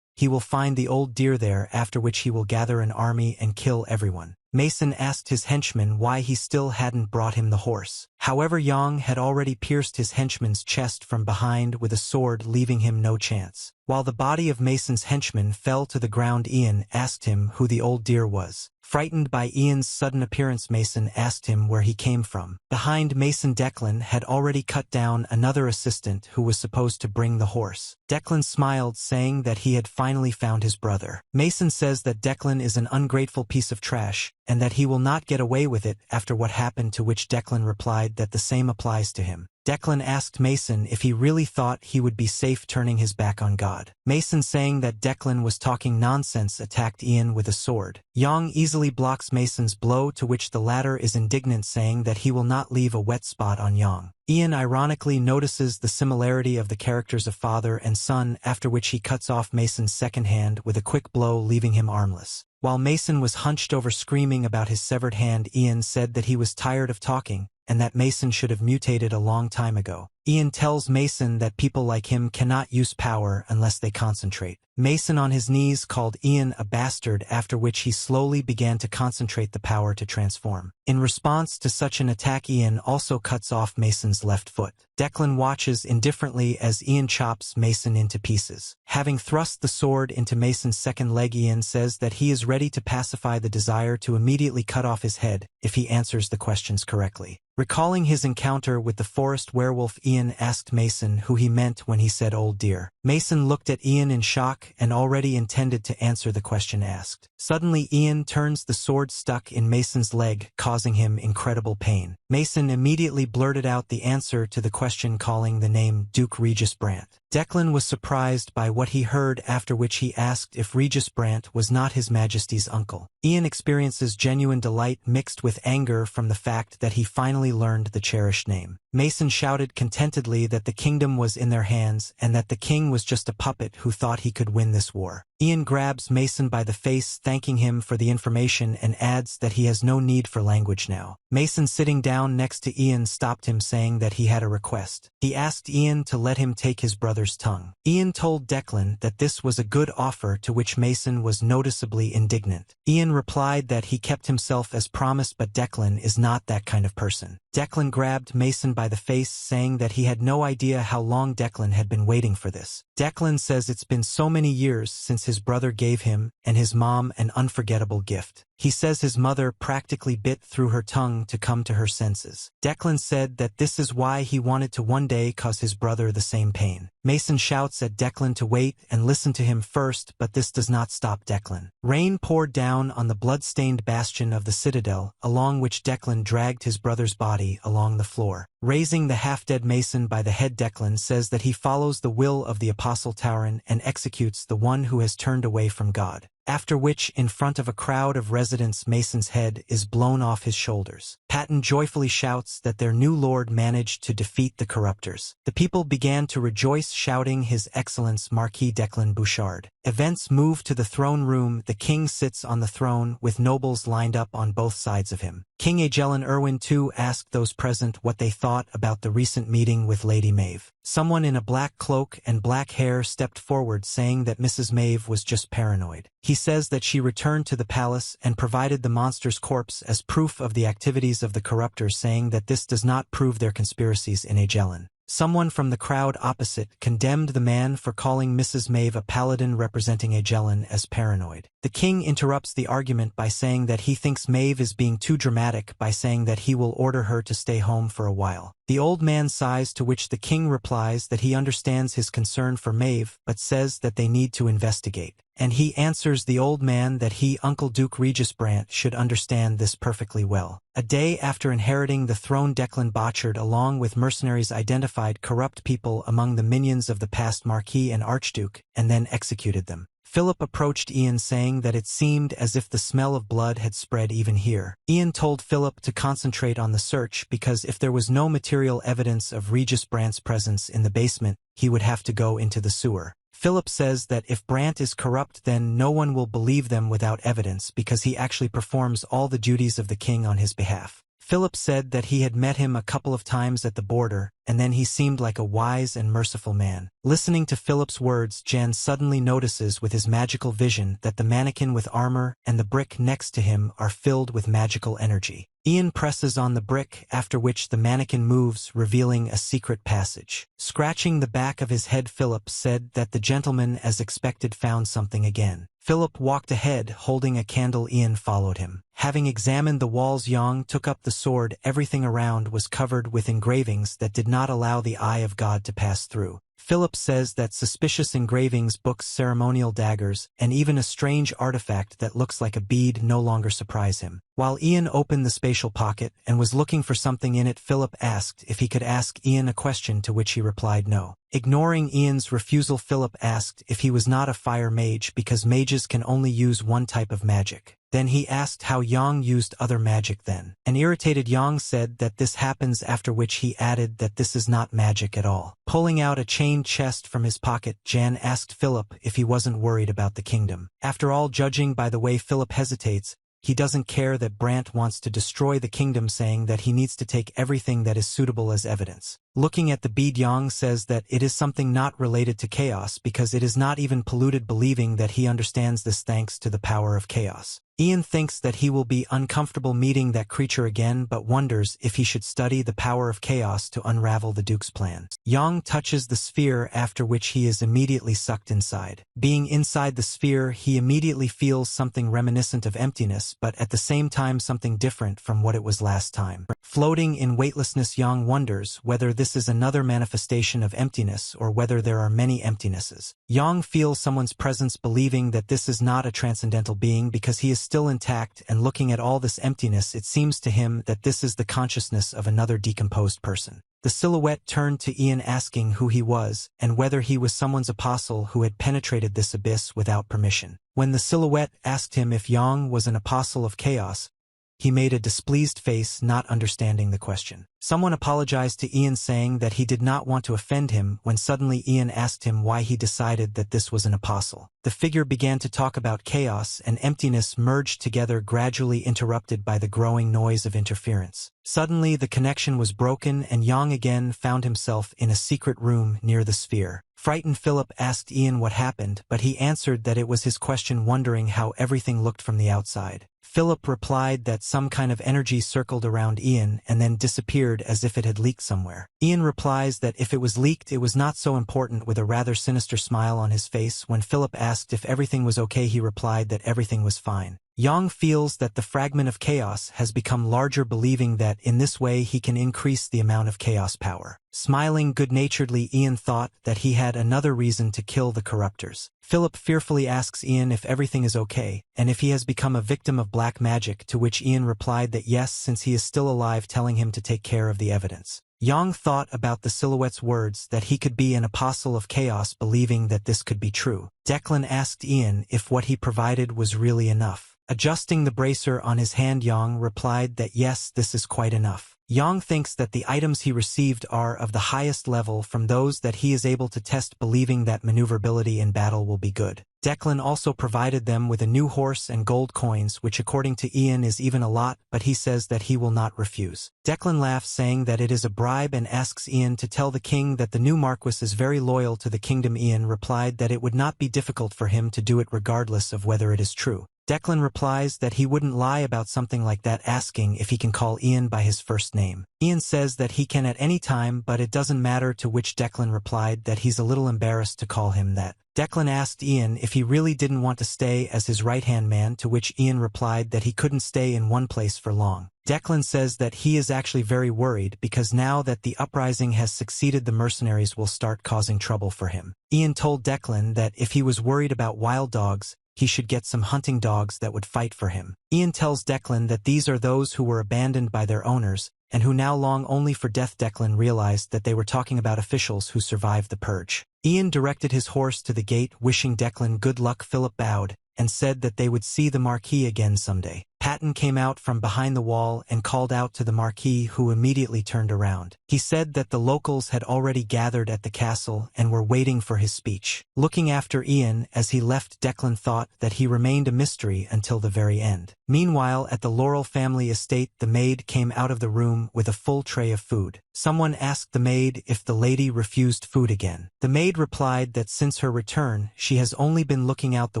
he will find the old deer there, after which he will gather an army and kill everyone. Mason asked his henchman why he still hadn't brought him the horse. However, Yang had already pierced his henchman's chest from behind with a sword, leaving him no chance. While the body of Mason's henchman fell to the ground, Ian asked him who the old deer was. Frightened by Ian's sudden appearance, Mason asked him where he came from. Behind Mason, Declan had already cut down another assistant who was supposed to bring the horse. Declan smiled, saying that he had finally found his brother. Mason says that Declan is an ungrateful piece of trash, and that he will not get away with it after what happened, to which Declan replied that the same applies to him. Declan asked Mason if he really thought he would be safe turning his back on God. Mason, saying that Declan was talking nonsense, attacked Ian with a sword. Yang easily blocks Mason's blow, to which the latter is indignant, saying that he will not leave a wet spot on Yang. Ian ironically notices the similarity of the characters of father and son, after which he cuts off Mason's second hand with a quick blow, leaving him armless. While Mason was hunched over screaming about his severed hand, Ian said that he was tired of talking, and that Mason should have mutated a long time ago. Ian tells Mason that people like him cannot use power unless they concentrate. Mason on his knees called Ian a bastard, after which he slowly began to concentrate the power to transform. In response to such an attack, Ian also cuts off Mason's left foot. Declan watches indifferently as Ian chops Mason into pieces. Having thrust the sword into Mason's second leg, Ian says that he is ready to pacify the desire to immediately cut off his head if he answers the questions correctly. Recalling his encounter with the forest werewolf, Ian asked Mason who he meant when he said old dear. Mason looked at Ian in shock and already intended to answer the question asked. Suddenly Ian turns the sword stuck in Mason's leg, causing him incredible pain. Mason immediately blurted out the answer to the question, calling the name Duke Regis Brant. Declan was surprised by what he heard, after which he asked if Regis Brant was not His Majesty's uncle. Ian experiences genuine delight mixed with anger from the fact that he finally learned the cherished name. Mason shouted contentedly that the kingdom was in their hands and that the king was just a puppet who thought he could win this war. Ian grabs Mason by the face, thanking him for the information, and adds that he has no need for language now. Mason, sitting down next to Ian, stopped him, saying that he had a request. He asked Ian to let him take his brother's tongue. Ian told Declan that this was a good offer, to which Mason was noticeably indignant. Ian replied that he kept himself as promised, but Declan is not that kind of person. Declan grabbed Mason by the face, saying that he had no idea how long Declan had been waiting for this. Declan says it's been so many years since his brother gave him and his mom an unforgettable gift. He says his mother practically bit through her tongue to come to her senses. Declan said that this is why he wanted to one day cause his brother the same pain. Mason shouts at Declan to wait and listen to him first, but this does not stop Declan. Rain poured down on the blood-stained bastion of the citadel, along which Declan dragged his brother's body along the floor. Raising the half-dead Mason by the head, Declan says that he follows the will of the apostle Tavern and executes the one who has turned away from God. After which, in front of a crowd of residents, Mason's head is blown off his shoulders. Patton joyfully shouts that their new lord managed to defeat the corruptors. The people began to rejoice, shouting His Excellence Marquis Declan Bouchard. Events move to the throne room. The king sits on the throne with nobles lined up on both sides of him. King Agellan Erwin II asked those present what they thought about the recent meeting with Lady Mave. Someone in a black cloak and black hair stepped forward, saying that Mrs. Mave was just paranoid. He says that she returned to the palace and provided the monster's corpse as proof of the activities of the corruptors, saying that this does not prove their conspiracies in Agellan. Someone from the crowd opposite condemned the man for calling Mrs. Mave a paladin representing Agellan as paranoid. The king interrupts the argument by saying that he thinks Mave is being too dramatic by saying that he will order her to stay home for a while. The old man sighs, to which the king replies that he understands his concern for Mave, but says that they need to investigate. And he answers the old man that he, Uncle Duke Regis Brant, should understand this perfectly well. A day after inheriting the throne, Declan Bouchard, along with mercenaries, identified corrupt people among the minions of the past Marquis and Archduke, and then executed them. Philip approached Ian, saying that it seemed as if the smell of blood had spread even here. Ian told Philip to concentrate on the search, because if there was no material evidence of Regis Brant's presence in the basement, he would have to go into the sewer. Philip says that if Brant is corrupt, then no one will believe them without evidence, because he actually performs all the duties of the king on his behalf. Philip said that he had met him a couple of times at the border, and then he seemed like a wise and merciful man. Listening to Philip's words, Jan suddenly notices with his magical vision that the mannequin with armor and the brick next to him are filled with magical energy. Ian presses on the brick, after which the mannequin moves, revealing a secret passage. Scratching the back of his head, Philip said that the gentleman, as expected, found something again. Philip walked ahead, holding a candle. Ian followed him. Having examined the walls, Yang took up the sword. Everything around was covered with engravings that did not allow the eye of God to pass through. Philip says that suspicious engravings, books, ceremonial daggers, and even a strange artifact that looks like a bead no longer surprise him. While Ian opened the spatial pocket and was looking for something in it, Philip asked if he could ask Ian a question, to which he replied no. Ignoring Ian's refusal, Philip asked if he was not a fire mage because mages can only use one type of magic. Then he asked how Yang used other magic then. An irritated Yang said that this happens, after which he added that this is not magic at all. Pulling out a chained chest from his pocket, Jan asked Philip if he wasn't worried about the kingdom. After all, judging by the way Philip hesitates, he doesn't care that Brant wants to destroy the kingdom, saying that he needs to take everything that is suitable as evidence. Looking at the bead, Yang says that it is something not related to chaos because it is not even polluted, believing that he understands this thanks to the power of chaos. Ian thinks that he will be uncomfortable meeting that creature again, but wonders if he should study the power of chaos to unravel the Duke's plan. Yang touches the sphere, after which he is immediately sucked inside. Being inside the sphere, he immediately feels something reminiscent of emptiness, but at the same time something different from what it was last time. Floating in weightlessness, Yang wonders whether this is another manifestation of emptiness or whether there are many emptinesses. Yang feels someone's presence, believing that this is not a transcendental being because he is still intact, and looking at all this emptiness, it seems to him that this is the consciousness of another decomposed person. The silhouette turned to Ian, asking who he was and whether he was someone's apostle who had penetrated this abyss without permission. When the silhouette asked him if Yang was an apostle of chaos, he made a displeased face, not understanding the question. Someone apologized to Ian, saying that he did not want to offend him, when suddenly Ian asked him why he decided that this was an apostle. The figure began to talk about chaos and emptiness merged together, gradually interrupted by the growing noise of interference. Suddenly the connection was broken, and Yang again found himself in a secret room near the sphere. Frightened, Philip asked Ian what happened, but he answered that it was his question, wondering how everything looked from the outside. Philip replied that some kind of energy circled around Ian and then disappeared as if it had leaked somewhere. Ian replies that if it was leaked, it was not so important, with a rather sinister smile on his face. When Philip asked if everything was okay, he replied that everything was fine. Yang feels that the fragment of chaos has become larger, believing that in this way he can increase the amount of chaos power. Smiling good-naturedly, Ian thought that he had another reason to kill the corruptors. Philip fearfully asks Ian if everything is okay, and if he has become a victim of black magic, to which Ian replied that yes, since he is still alive, telling him to take care of the evidence. Yang thought about the silhouette's words that he could be an apostle of chaos, believing that this could be true. Declan asked Ian if what he provided was really enough. Adjusting the bracer on his hand, Yang replied that yes, this is quite enough. Yang thinks that the items he received are of the highest level from those that he is able to test, believing that maneuverability in battle will be good. Declan also provided them with a new horse and gold coins, which according to Ian is even a lot, but he says that he will not refuse. Declan laughs, saying that it is a bribe, and asks Ian to tell the king that the new Marquis is very loyal to the kingdom. Ian replied that it would not be difficult for him to do it regardless of whether it is true. Declan replies that he wouldn't lie about something like that, asking if he can call Ian by his first name. Ian says that he can at any time, but it doesn't matter, to which Declan replied that he's a little embarrassed to call him that. Declan asked Ian if he really didn't want to stay as his right-hand man, to which Ian replied that he couldn't stay in one place for long. Declan says that he is actually very worried because now that the uprising has succeeded, the mercenaries will start causing trouble for him. Ian told Declan that if he was worried about wild dogs, he should get some hunting dogs that would fight for him. Ian tells Declan that these are those who were abandoned by their owners and who now long only for death. Declan realized that they were talking about officials who survived the purge. Ian directed his horse to the gate, wishing Declan good luck. Philip bowed and said that they would see the Marquis again someday. Patton came out from behind the wall and called out to the Marquis, who immediately turned around. He said that the locals had already gathered at the castle and were waiting for his speech. Looking after Ian as he left, Declan thought that he remained a mystery until the very end. Meanwhile, at the Laurel family estate, the maid came out of the room with a full tray of food. Someone asked the maid if the lady refused food again. The maid replied that since her return, she has only been looking out the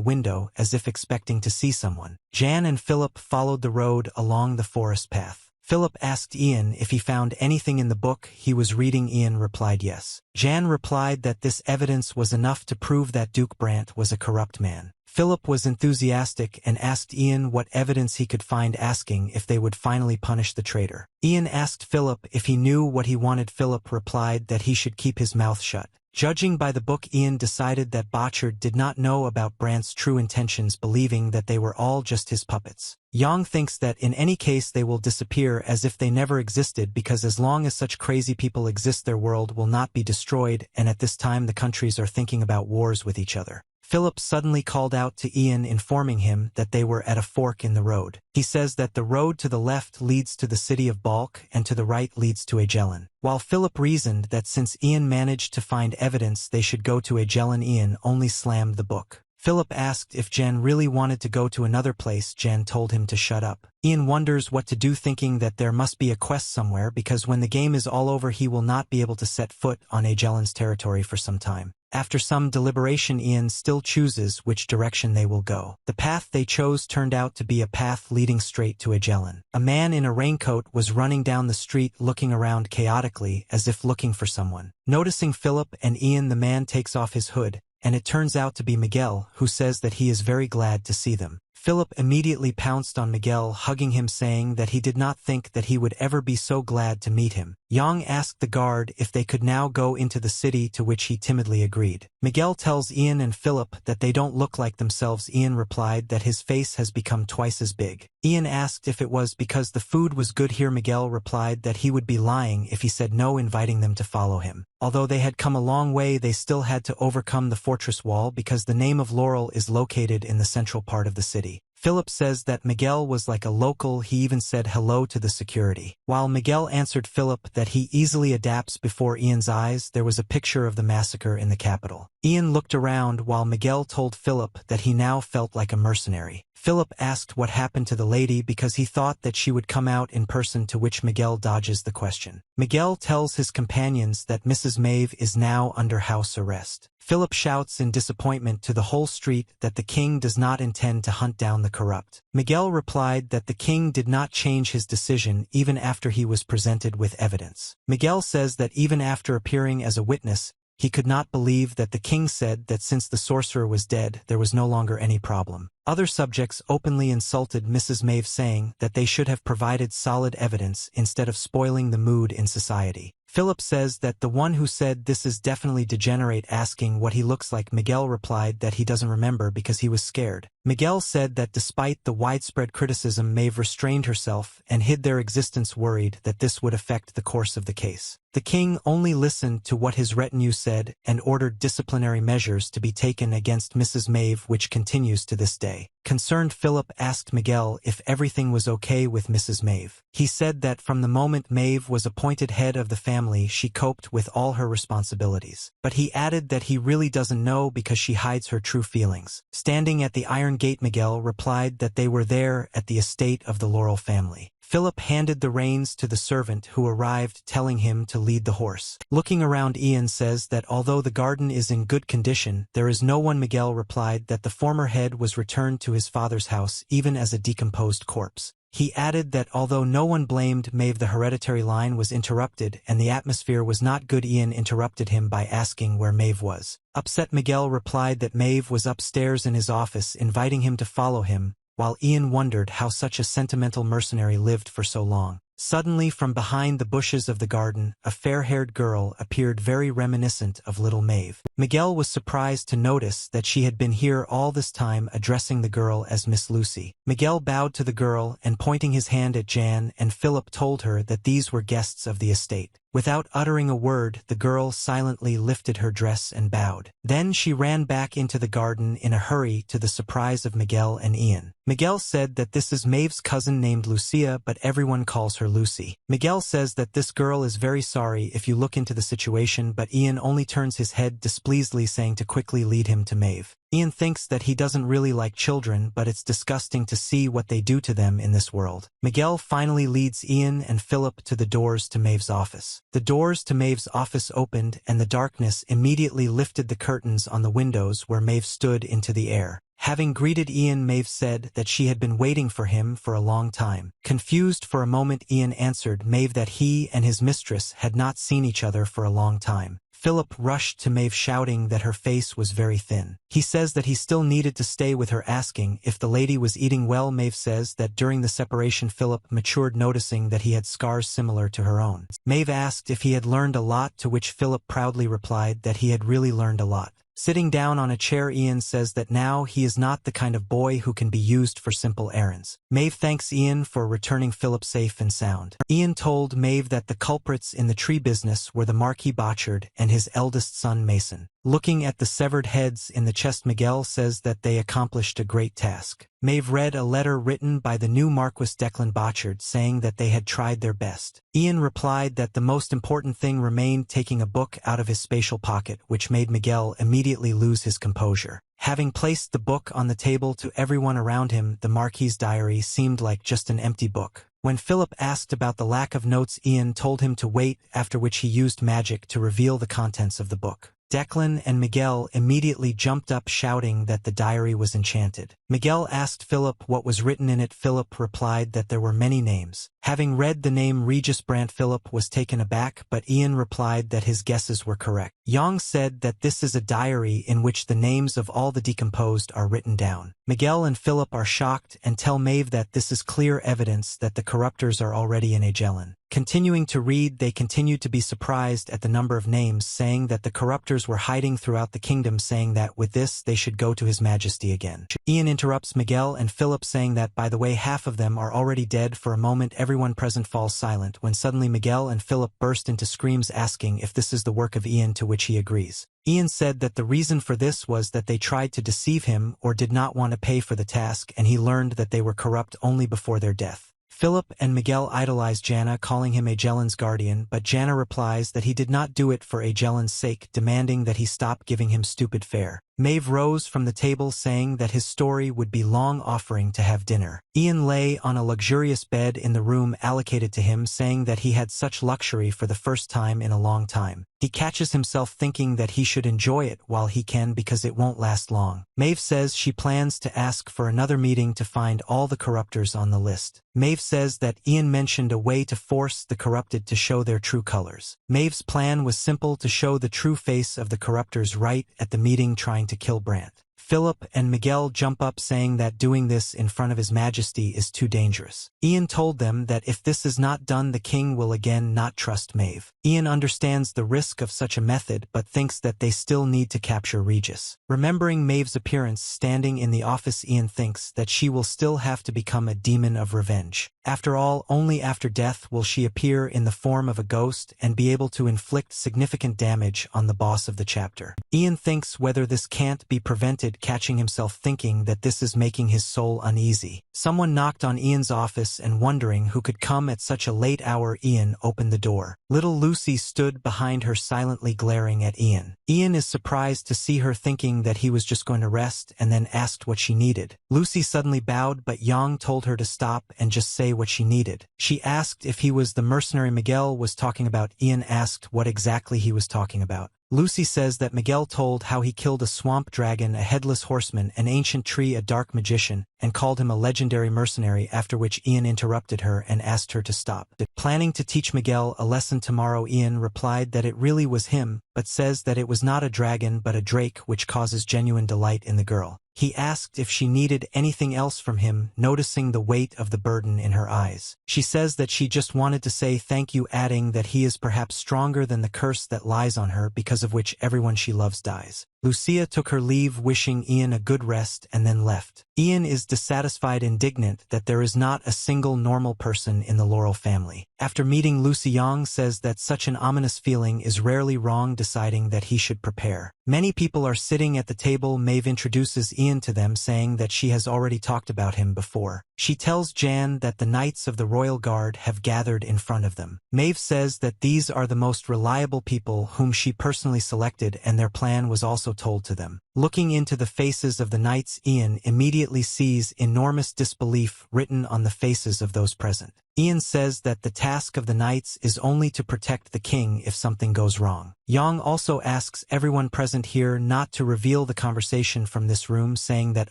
window as if expecting to see someone. Jan and Philip followed the road along the forest path. Philip asked Ian if he found anything in the book he was reading. Ian replied yes. Jan replied that this evidence was enough to prove that Duke Brant was a corrupt man. Philip was enthusiastic and asked Ian what evidence he could find, asking if they would finally punish the traitor. Ian asked Philip if he knew what he wanted. Philip replied that he should keep his mouth shut. Judging by the book, Ian decided that Botchard did not know about Brant's true intentions, believing that they were all just his puppets. Yang thinks that in any case they will disappear as if they never existed, because as long as such crazy people exist their world will not be destroyed, and at this time the countries are thinking about wars with each other. Philip suddenly called out to Ian, informing him that they were at a fork in the road. He says that the road to the left leads to the city of Balk and to the right leads to Agellan. While Philip reasoned that since Ian managed to find evidence they should go to Agellan, Ian only slammed the book. Philip asked if Jan really wanted to go to another place. Jan told him to shut up. Ian wonders what to do, thinking that there must be a quest somewhere, because when the game is all over he will not be able to set foot on Agellan's territory for some time. After some deliberation, Ian still chooses which direction they will go. The path they chose turned out to be a path leading straight to Agellan. A man in a raincoat was running down the street, looking around chaotically as if looking for someone. Noticing Philip and Ian, the man takes off his hood, and it turns out to be Miguel, who says that he is very glad to see them. Philip immediately pounced on Miguel, hugging him, saying that he did not think that he would ever be so glad to meet him. Yang asked the guard if they could now go into the city, to which he timidly agreed. Miguel tells Ian and Philip that they don't look like themselves. Ian replied that his face has become twice as big. Ian asked if it was because the food was good here. Miguel replied that he would be lying if he said no, inviting them to follow him. Although they had come a long way, they still had to overcome the fortress wall, because the name of Laurel is located in the central part of the city. Philip says that Miguel was like a local. He even said hello to the security. While Miguel answered Philip that he easily adapts, before Ian's eyes there was a picture of the massacre in the capital. Ian looked around while Miguel told Philip that he now felt like a mercenary. Philip asked what happened to the lady, because he thought that she would come out in person, to which Miguel dodges the question. Miguel tells his companions that Mrs. Mave is now under house arrest. Philip shouts in disappointment to the whole street that the king does not intend to hunt down the corrupt. Miguel replied that the king did not change his decision even after he was presented with evidence. Miguel says that even after appearing as a witness, he could not believe that the king said that since the sorcerer was dead, there was no longer any problem. Other subjects openly insulted Mrs. Mave, saying that they should have provided solid evidence instead of spoiling the mood in society. Philip says that the one who said this is definitely degenerate, asking what he looks like. Miguel replied that he doesn't remember because he was scared. Miguel said that despite the widespread criticism, Mave restrained herself and hid their existence, worried that this would affect the course of the case. The king only listened to what his retinue said and ordered disciplinary measures to be taken against Mrs. Mave, which continues to this day. Concerned, Philip asked Miguel if everything was okay with Mrs. Mave. He said that from the moment Mave was appointed head of the family, she coped with all her responsibilities. But he added that he really doesn't know because she hides her true feelings. Standing at the iron gate, Miguel replied that they were there at the estate of the Laurel family. Philip handed the reins to the servant who arrived, telling him to lead the horse. Looking around, Ian says that although the garden is in good condition, there is no one. Miguel replied that the former head was returned to his father's house, even as a decomposed corpse. He added that although no one blamed Mave, the hereditary line was interrupted and the atmosphere was not good. Ian interrupted him by asking where Mave was. Upset, Miguel replied that Mave was upstairs in his office, inviting him to follow him, while Ian wondered how such a sentimental mercenary lived for so long. Suddenly, from behind the bushes of the garden, a fair-haired girl appeared, very reminiscent of little Mave. Miguel was surprised to notice that she had been here all this time, addressing the girl as Miss Lucy. Miguel bowed to the girl and, pointing his hand at Jan and Philip, told her that these were guests of the estate. Without uttering a word, the girl silently lifted her dress and bowed. Then she ran back into the garden in a hurry, to the surprise of Miguel and Ian. Miguel said that this is Mave's cousin named Lucia, but everyone calls her Lucy. Miguel says that this girl is very sorry if you look into the situation, but Ian only turns his head displeasedly, saying to quickly lead him to Mave. Ian thinks that he doesn't really like children, but it's disgusting to see what they do to them in this world. Miguel finally leads Ian and Philip to the doors to Mave's office. The doors to Mave's office opened, and the darkness immediately lifted the curtains on the windows where Mave stood into the air. Having greeted Ian, Mave said that she had been waiting for him for a long time. Confused for a moment, Ian answered Mave that he and his mistress had not seen each other for a long time. Philip rushed to Mave shouting that her face was very thin. He says that he still needed to stay with her, asking if the lady was eating well. Mave says that during the separation Philip matured, noticing that he had scars similar to her own. Mave asked if he had learned a lot, to which Philip proudly replied that he had really learned a lot. Sitting down on a chair, Ian says that now he is not the kind of boy who can be used for simple errands. Mave thanks Ian for returning Philip safe and sound. Ian told Mave that the culprits in the tree business were the Marquis Botchard and his eldest son Mason. Looking at the severed heads in the chest, Miguel says that they accomplished a great task. Mave read a letter written by the new Marquis Declan Botchard saying that they had tried their best. Ian replied that the most important thing remained, taking a book out of his spatial pocket, which made Miguel immediately lose his composure. Having placed the book on the table to everyone around him, the Marquis's diary seemed like just an empty book. When Philip asked about the lack of notes, Ian told him to wait, after which he used magic to reveal the contents of the book. Declan and Miguel immediately jumped up shouting that the diary was enchanted. Miguel asked Philip what was written in it. Philip replied that there were many names. Having read the name Regressed, Philip was taken aback, but Ian replied that his guesses were correct. Yang said that this is a diary in which the names of all the decomposed are written down. Miguel and Philip are shocked and tell Mave that this is clear evidence that the corruptors are already in Agellan. Continuing to read, they continued to be surprised at the number of names, saying that the corruptors were hiding throughout the kingdom, saying that with this they should go to His Majesty again. Ian interrupts Miguel and Philip, saying that by the way half of them are already dead. For a moment everyone present falls silent, when suddenly Miguel and Philip burst into screams asking if this is the work of Ian, to which he agrees. Ian said that the reason for this was that they tried to deceive him or did not want to pay for the task, and he learned that they were corrupt only before their death. Philip and Miguel idolize Janna, calling him Agellan's guardian, but Janna replies that he did not do it for Agellan's sake, demanding that he stop giving him stupid fare. Mave rose from the table, saying that his story would be long, offering to have dinner. Ian lay on a luxurious bed in the room allocated to him, saying that he had such luxury for the first time in a long time. He catches himself thinking that he should enjoy it while he can, because it won't last long. Mave says she plans to ask for another meeting to find all the corruptors on the list. Mave says that Ian mentioned a way to force the corrupted to show their true colors. Mave's plan was simple: to show the true face of the corruptors right at the meeting trying to kill Brant. Philip and Miguel jump up, saying that doing this in front of His Majesty is too dangerous. Ian told them that if this is not done, the king will again not trust Mave. Ian understands the risk of such a method, but thinks that they still need to capture Regis. Remembering Mave's appearance standing in the office, Ian thinks that she will still have to become a demon of revenge. After all, only after death will she appear in the form of a ghost and be able to inflict significant damage on the boss of the chapter. Ian thinks whether this can't be prevented, catching himself thinking that this is making his soul uneasy. Someone knocked on Ian's office, and wondering who could come at such a late hour, Ian opened the door. Little Lucy stood behind her, silently glaring at Ian. Ian is surprised to see her, thinking that he was just going to rest, and then asked what she needed. Lucy suddenly bowed, but Yang told her to stop and just say what she needed. She asked if he was the mercenary Miguel was talking about. Ian asked what exactly he was talking about. Lucy says that Miguel told how he killed a swamp dragon, a headless horseman, an ancient tree, a dark magician, and called him a legendary mercenary, after which Ian interrupted her and asked her to stop. Planning to teach Miguel a lesson tomorrow, Ian replied that it really was him, but says that it was not a dragon but a drake, which causes genuine delight in the girl. He asked if she needed anything else from him, noticing the weight of the burden in her eyes. She says that she just wanted to say thank you, adding that he is perhaps stronger than the curse that lies on her, because of which everyone she loves dies. Lucia took her leave, wishing Ian a good rest, and then left. Ian is dissatisfied, indignant that there is not a single normal person in the Laurel family. After meeting Lucy, Yang says that such an ominous feeling is rarely wrong, deciding that he should prepare. Many people are sitting at the table. Mave introduces Ian to them, saying that she has already talked about him before. She tells Jan that the Knights of the Royal Guard have gathered in front of them. Mave says that these are the most reliable people whom she personally selected, and their plan was also told to them. Looking into the faces of the knights, Ian immediately sees enormous disbelief written on the faces of those present. Ian says that the task of the knights is only to protect the king if something goes wrong. Yang also asks everyone present here not to reveal the conversation from this room, saying that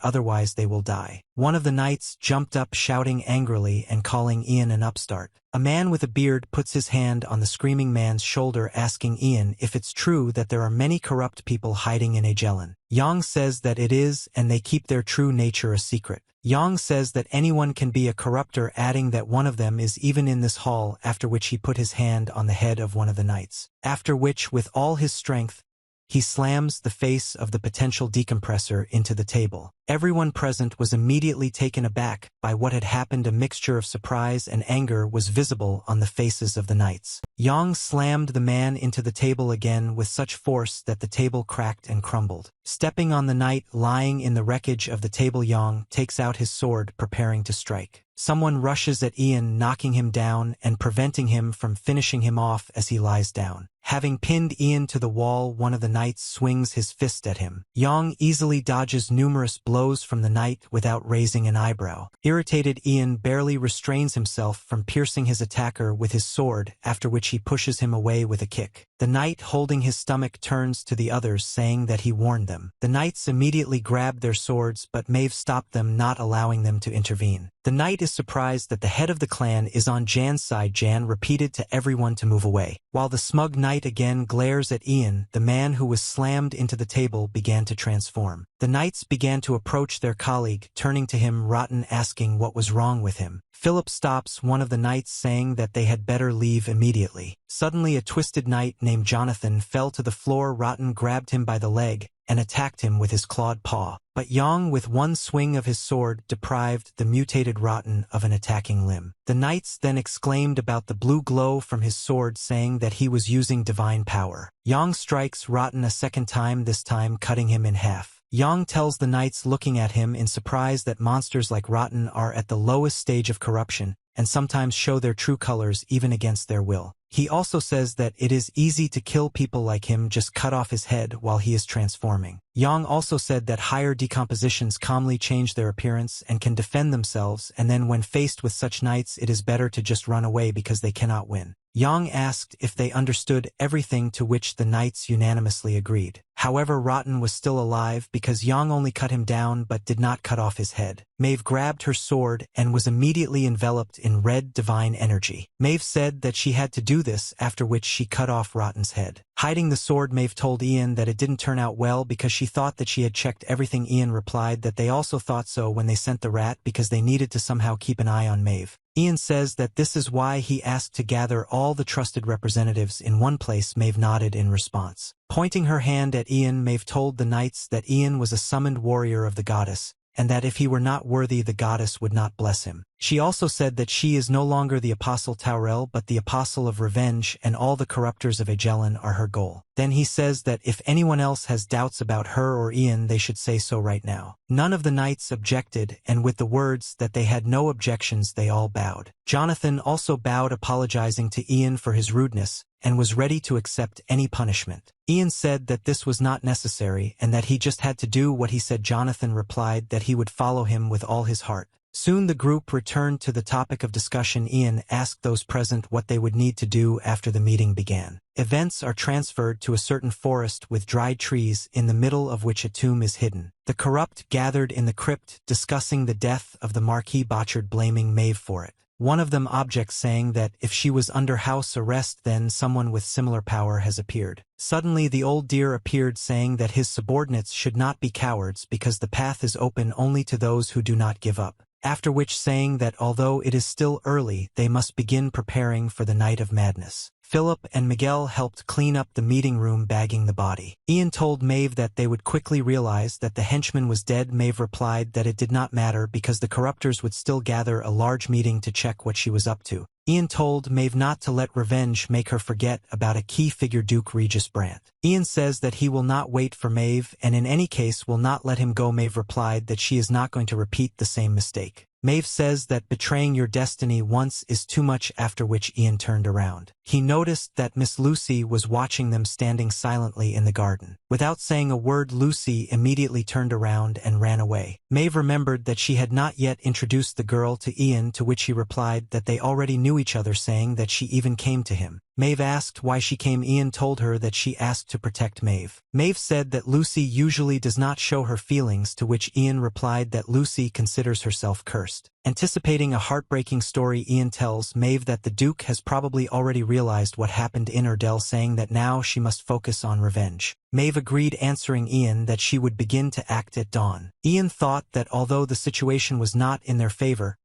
otherwise they will die. One of the knights jumped up, shouting angrily and calling Ian an upstart. A man with a beard puts his hand on the screaming man's shoulder, asking Ian if it's true that there are many corrupt people hiding in Agellan. Yang says that it is, and they keep their true nature a secret. Yang says that anyone can be a corruptor, adding that one of them is even in this hall, after which he put his hand on the head of one of the knights. After which, with all his strength, he slams the face of the potential decompressor into the table. Everyone present was immediately taken aback by what had happened. A mixture of surprise and anger was visible on the faces of the knights. Yang slammed the man into the table again with such force that the table cracked and crumbled. Stepping on the knight lying in the wreckage of the table, Yang takes out his sword, preparing to strike. Someone rushes at Ian, knocking him down and preventing him from finishing him off as he lies down. Having pinned Ian to the wall, one of the knights swings his fist at him. Yang easily dodges numerous blows from the knight without raising an eyebrow. Irritated, Ian barely restrains himself from piercing his attacker with his sword, after which he pushes him away with a kick. The knight holding his stomach turns to the others, saying that he warned them. The knights immediately grab their swords, but Mave stopped them, not allowing them to intervene. The knight is surprised that the head of the clan is on Jan's side. Jan repeated to everyone to move away. While the smug knight again glares at Ian, the man who was slammed into the table began to transform. The knights began to approach their colleague, turning to him, Rotten, asking what was wrong with him. Philip stops one of the knights, saying that they had better leave immediately. Suddenly a twisted knight named Jonathan fell to the floor. Rotten grabbed him by the leg and attacked him with his clawed paw. But Yang, with one swing of his sword, deprived the mutated Rotten of an attacking limb. The knights then exclaimed about the blue glow from his sword, saying that he was using divine power. Yang strikes Rotten a second time, this time cutting him in half. Yang tells the knights looking at him in surprise that monsters like Rotten are at the lowest stage of corruption, and sometimes show their true colors even against their will. He also says that it is easy to kill people like him, just cut off his head while he is transforming. Yang also said that higher decompositions calmly change their appearance and can defend themselves, and then when faced with such knights it is better to just run away because they cannot win. Yang asked if they understood everything, to which the knights unanimously agreed. However, Rotten was still alive because Yang only cut him down but did not cut off his head. Mave grabbed her sword and was immediately enveloped in red divine energy. Mave said that she had to do this, after which she cut off Rotten's head. Hiding the sword, Mave told Ian that it didn't turn out well because she thought that she had checked everything. Ian replied that they also thought so when they sent the rat, because they needed to somehow keep an eye on Mave. Ian says that this is why he asked to gather all the trusted representatives in one place. Mave nodded in response. Pointing her hand at Ian, Mave told the knights that Ian was a summoned warrior of the goddess, and that if he were not worthy, the goddess would not bless him. She also said that she is no longer the apostle 3yr-old but the apostle of revenge, and all the corruptors of Agellan are her goal. Then he says that if anyone else has doubts about her or Ian, they should say so right now. None of the knights objected, and with the words that they had no objections, they all bowed. Jonathan also bowed, apologizing to Ian for his rudeness, and was ready to accept any punishment. Ian said that this was not necessary and that he just had to do what he said. Jonathan replied that he would follow him with all his heart. Soon the group returned to the topic of discussion. Ian asked those present what they would need to do after the meeting began. Events are transferred to a certain forest with dried trees, in the middle of which a tomb is hidden. The corrupt gathered in the crypt, discussing the death of the Marquis Botchard, blaming Mave for it. One of them objects, saying that if she was under house arrest, then someone with similar power has appeared. Suddenly the old deer appeared, saying that his subordinates should not be cowards because the path is open only to those who do not give up. After which, saying that although it is still early, they must begin preparing for the night of madness. Philip and Miguel helped clean up the meeting room, bagging the body. Ian told Mave that they would quickly realize that the henchman was dead. Mave replied that it did not matter because the corruptors would still gather a large meeting to check what she was up to. Ian told Mave not to let revenge make her forget about a key figure, Duke Regis Brandt. Ian says that he will not wait for Mave and in any case will not let him go. Mave replied that she is not going to repeat the same mistake. Mave says that betraying your destiny once is too much, after which Ian turned around. He noticed that Miss Lucy was watching them standing silently in the garden. Without saying a word, Lucy immediately turned around and ran away. Mave remembered that she had not yet introduced the girl to Ian, to which he replied that they already knew each other, saying that she even came to him. Mave asked why she came. Ian told her that she asked to protect Mave. Mave said that Lucy usually does not show her feelings, to which Ian replied that Lucy considers herself cursed. Anticipating a heartbreaking story, Ian tells Mave that the Duke has probably already realized what happened in Orendell, saying that now she must focus on revenge. Mave agreed, answering Ian that she would begin to act at dawn. Ian thought that although the situation was not in their favor,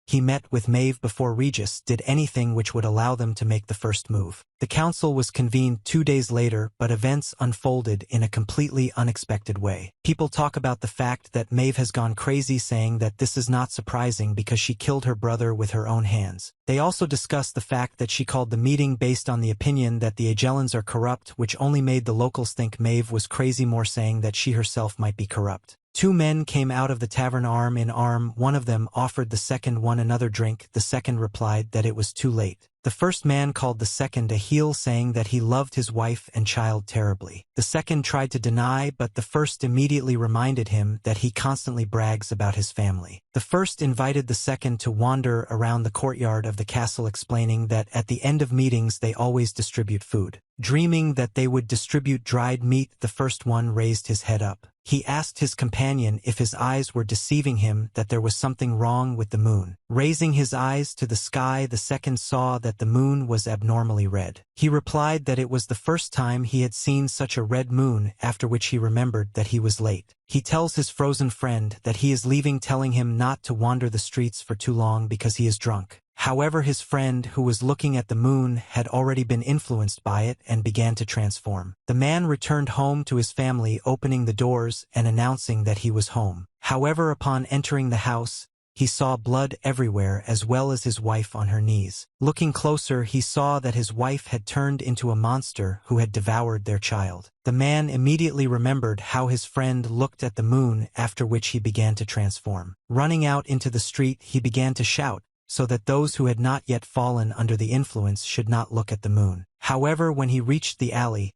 he met with Mave before Regressed did anything which would allow them to make the first move. The council was convened 2 days later, but events unfolded in a completely unexpected way. People talk about the fact that Mave has gone crazy, saying that this is not surprising because she killed her brother with her own hands. They also discuss the fact that she called the meeting based on the opinion that the Agellans are corrupt, which only made the locals think Mave was crazy more, saying that she herself might be corrupt. 2 men came out of the tavern arm in arm. One of them offered the second one another drink. The second replied that it was too late. The first man called the second a heel, saying that he loved his wife and child terribly. The second tried to deny, but the first immediately reminded him that he constantly brags about his family. The first invited the second to wander around the courtyard of the castle, explaining that at the end of meetings they always distribute food. Dreaming that they would distribute dried meat, the first one raised his head up. He asked his companion if his eyes were deceiving him, that there was something wrong with the moon. Raising his eyes to the sky, the second saw that the moon was abnormally red. He replied that it was the first time he had seen such a red moon, after which he remembered that he was late. He tells his frozen friend that he is leaving, telling him not to wander the streets for too long because he is drunk. However, his friend, who was looking at the moon, had already been influenced by it and began to transform. The man returned home to his family, opening the doors and announcing that he was home. However, upon entering the house, he saw blood everywhere, as well as his wife on her knees. Looking closer, he saw that his wife had turned into a monster who had devoured their child. The man immediately remembered how his friend looked at the moon, after which he began to transform. Running out into the street, he began to shout, so that those who had not yet fallen under the influence should not look at the moon. However, when he reached the alley,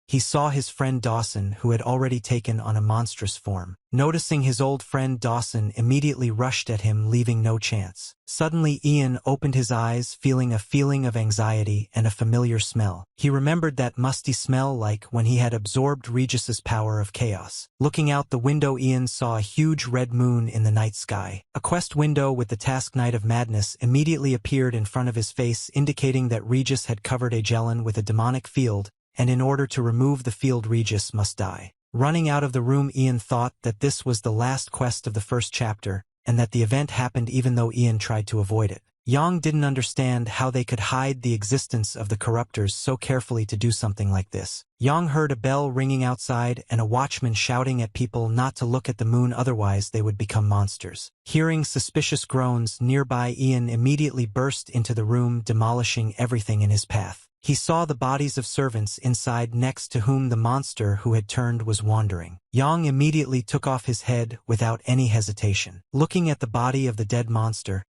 he saw his friend Dawson, who had already taken on a monstrous form. Noticing his old friend, Dawson immediately rushed at him, leaving no chance. Suddenly Ian opened his eyes, feeling a feeling of anxiety and a familiar smell. He remembered that musty smell like when he had absorbed Regress's power of chaos. Looking out the window, Ian saw a huge red moon in the night sky. A quest window with the task Night of Madness immediately appeared in front of his face, indicating that Regress had covered Agellan with a demonic field, and in order to remove the field, Regress must die. Running out of the room, Ian thought that this was the last quest of the first chapter, and that the event happened even though Ian tried to avoid it. Yang didn't understand how they could hide the existence of the corruptors so carefully to do something like this. Yang heard a bell ringing outside and a watchman shouting at people not to look at the moon, otherwise they would become monsters. Hearing suspicious groans nearby, Ian immediately burst into the room, demolishing everything in his path. He saw the bodies of servants inside, next to whom the monster who had turned was wandering. Yang immediately took off his head without any hesitation. Looking at the body of the dead monster,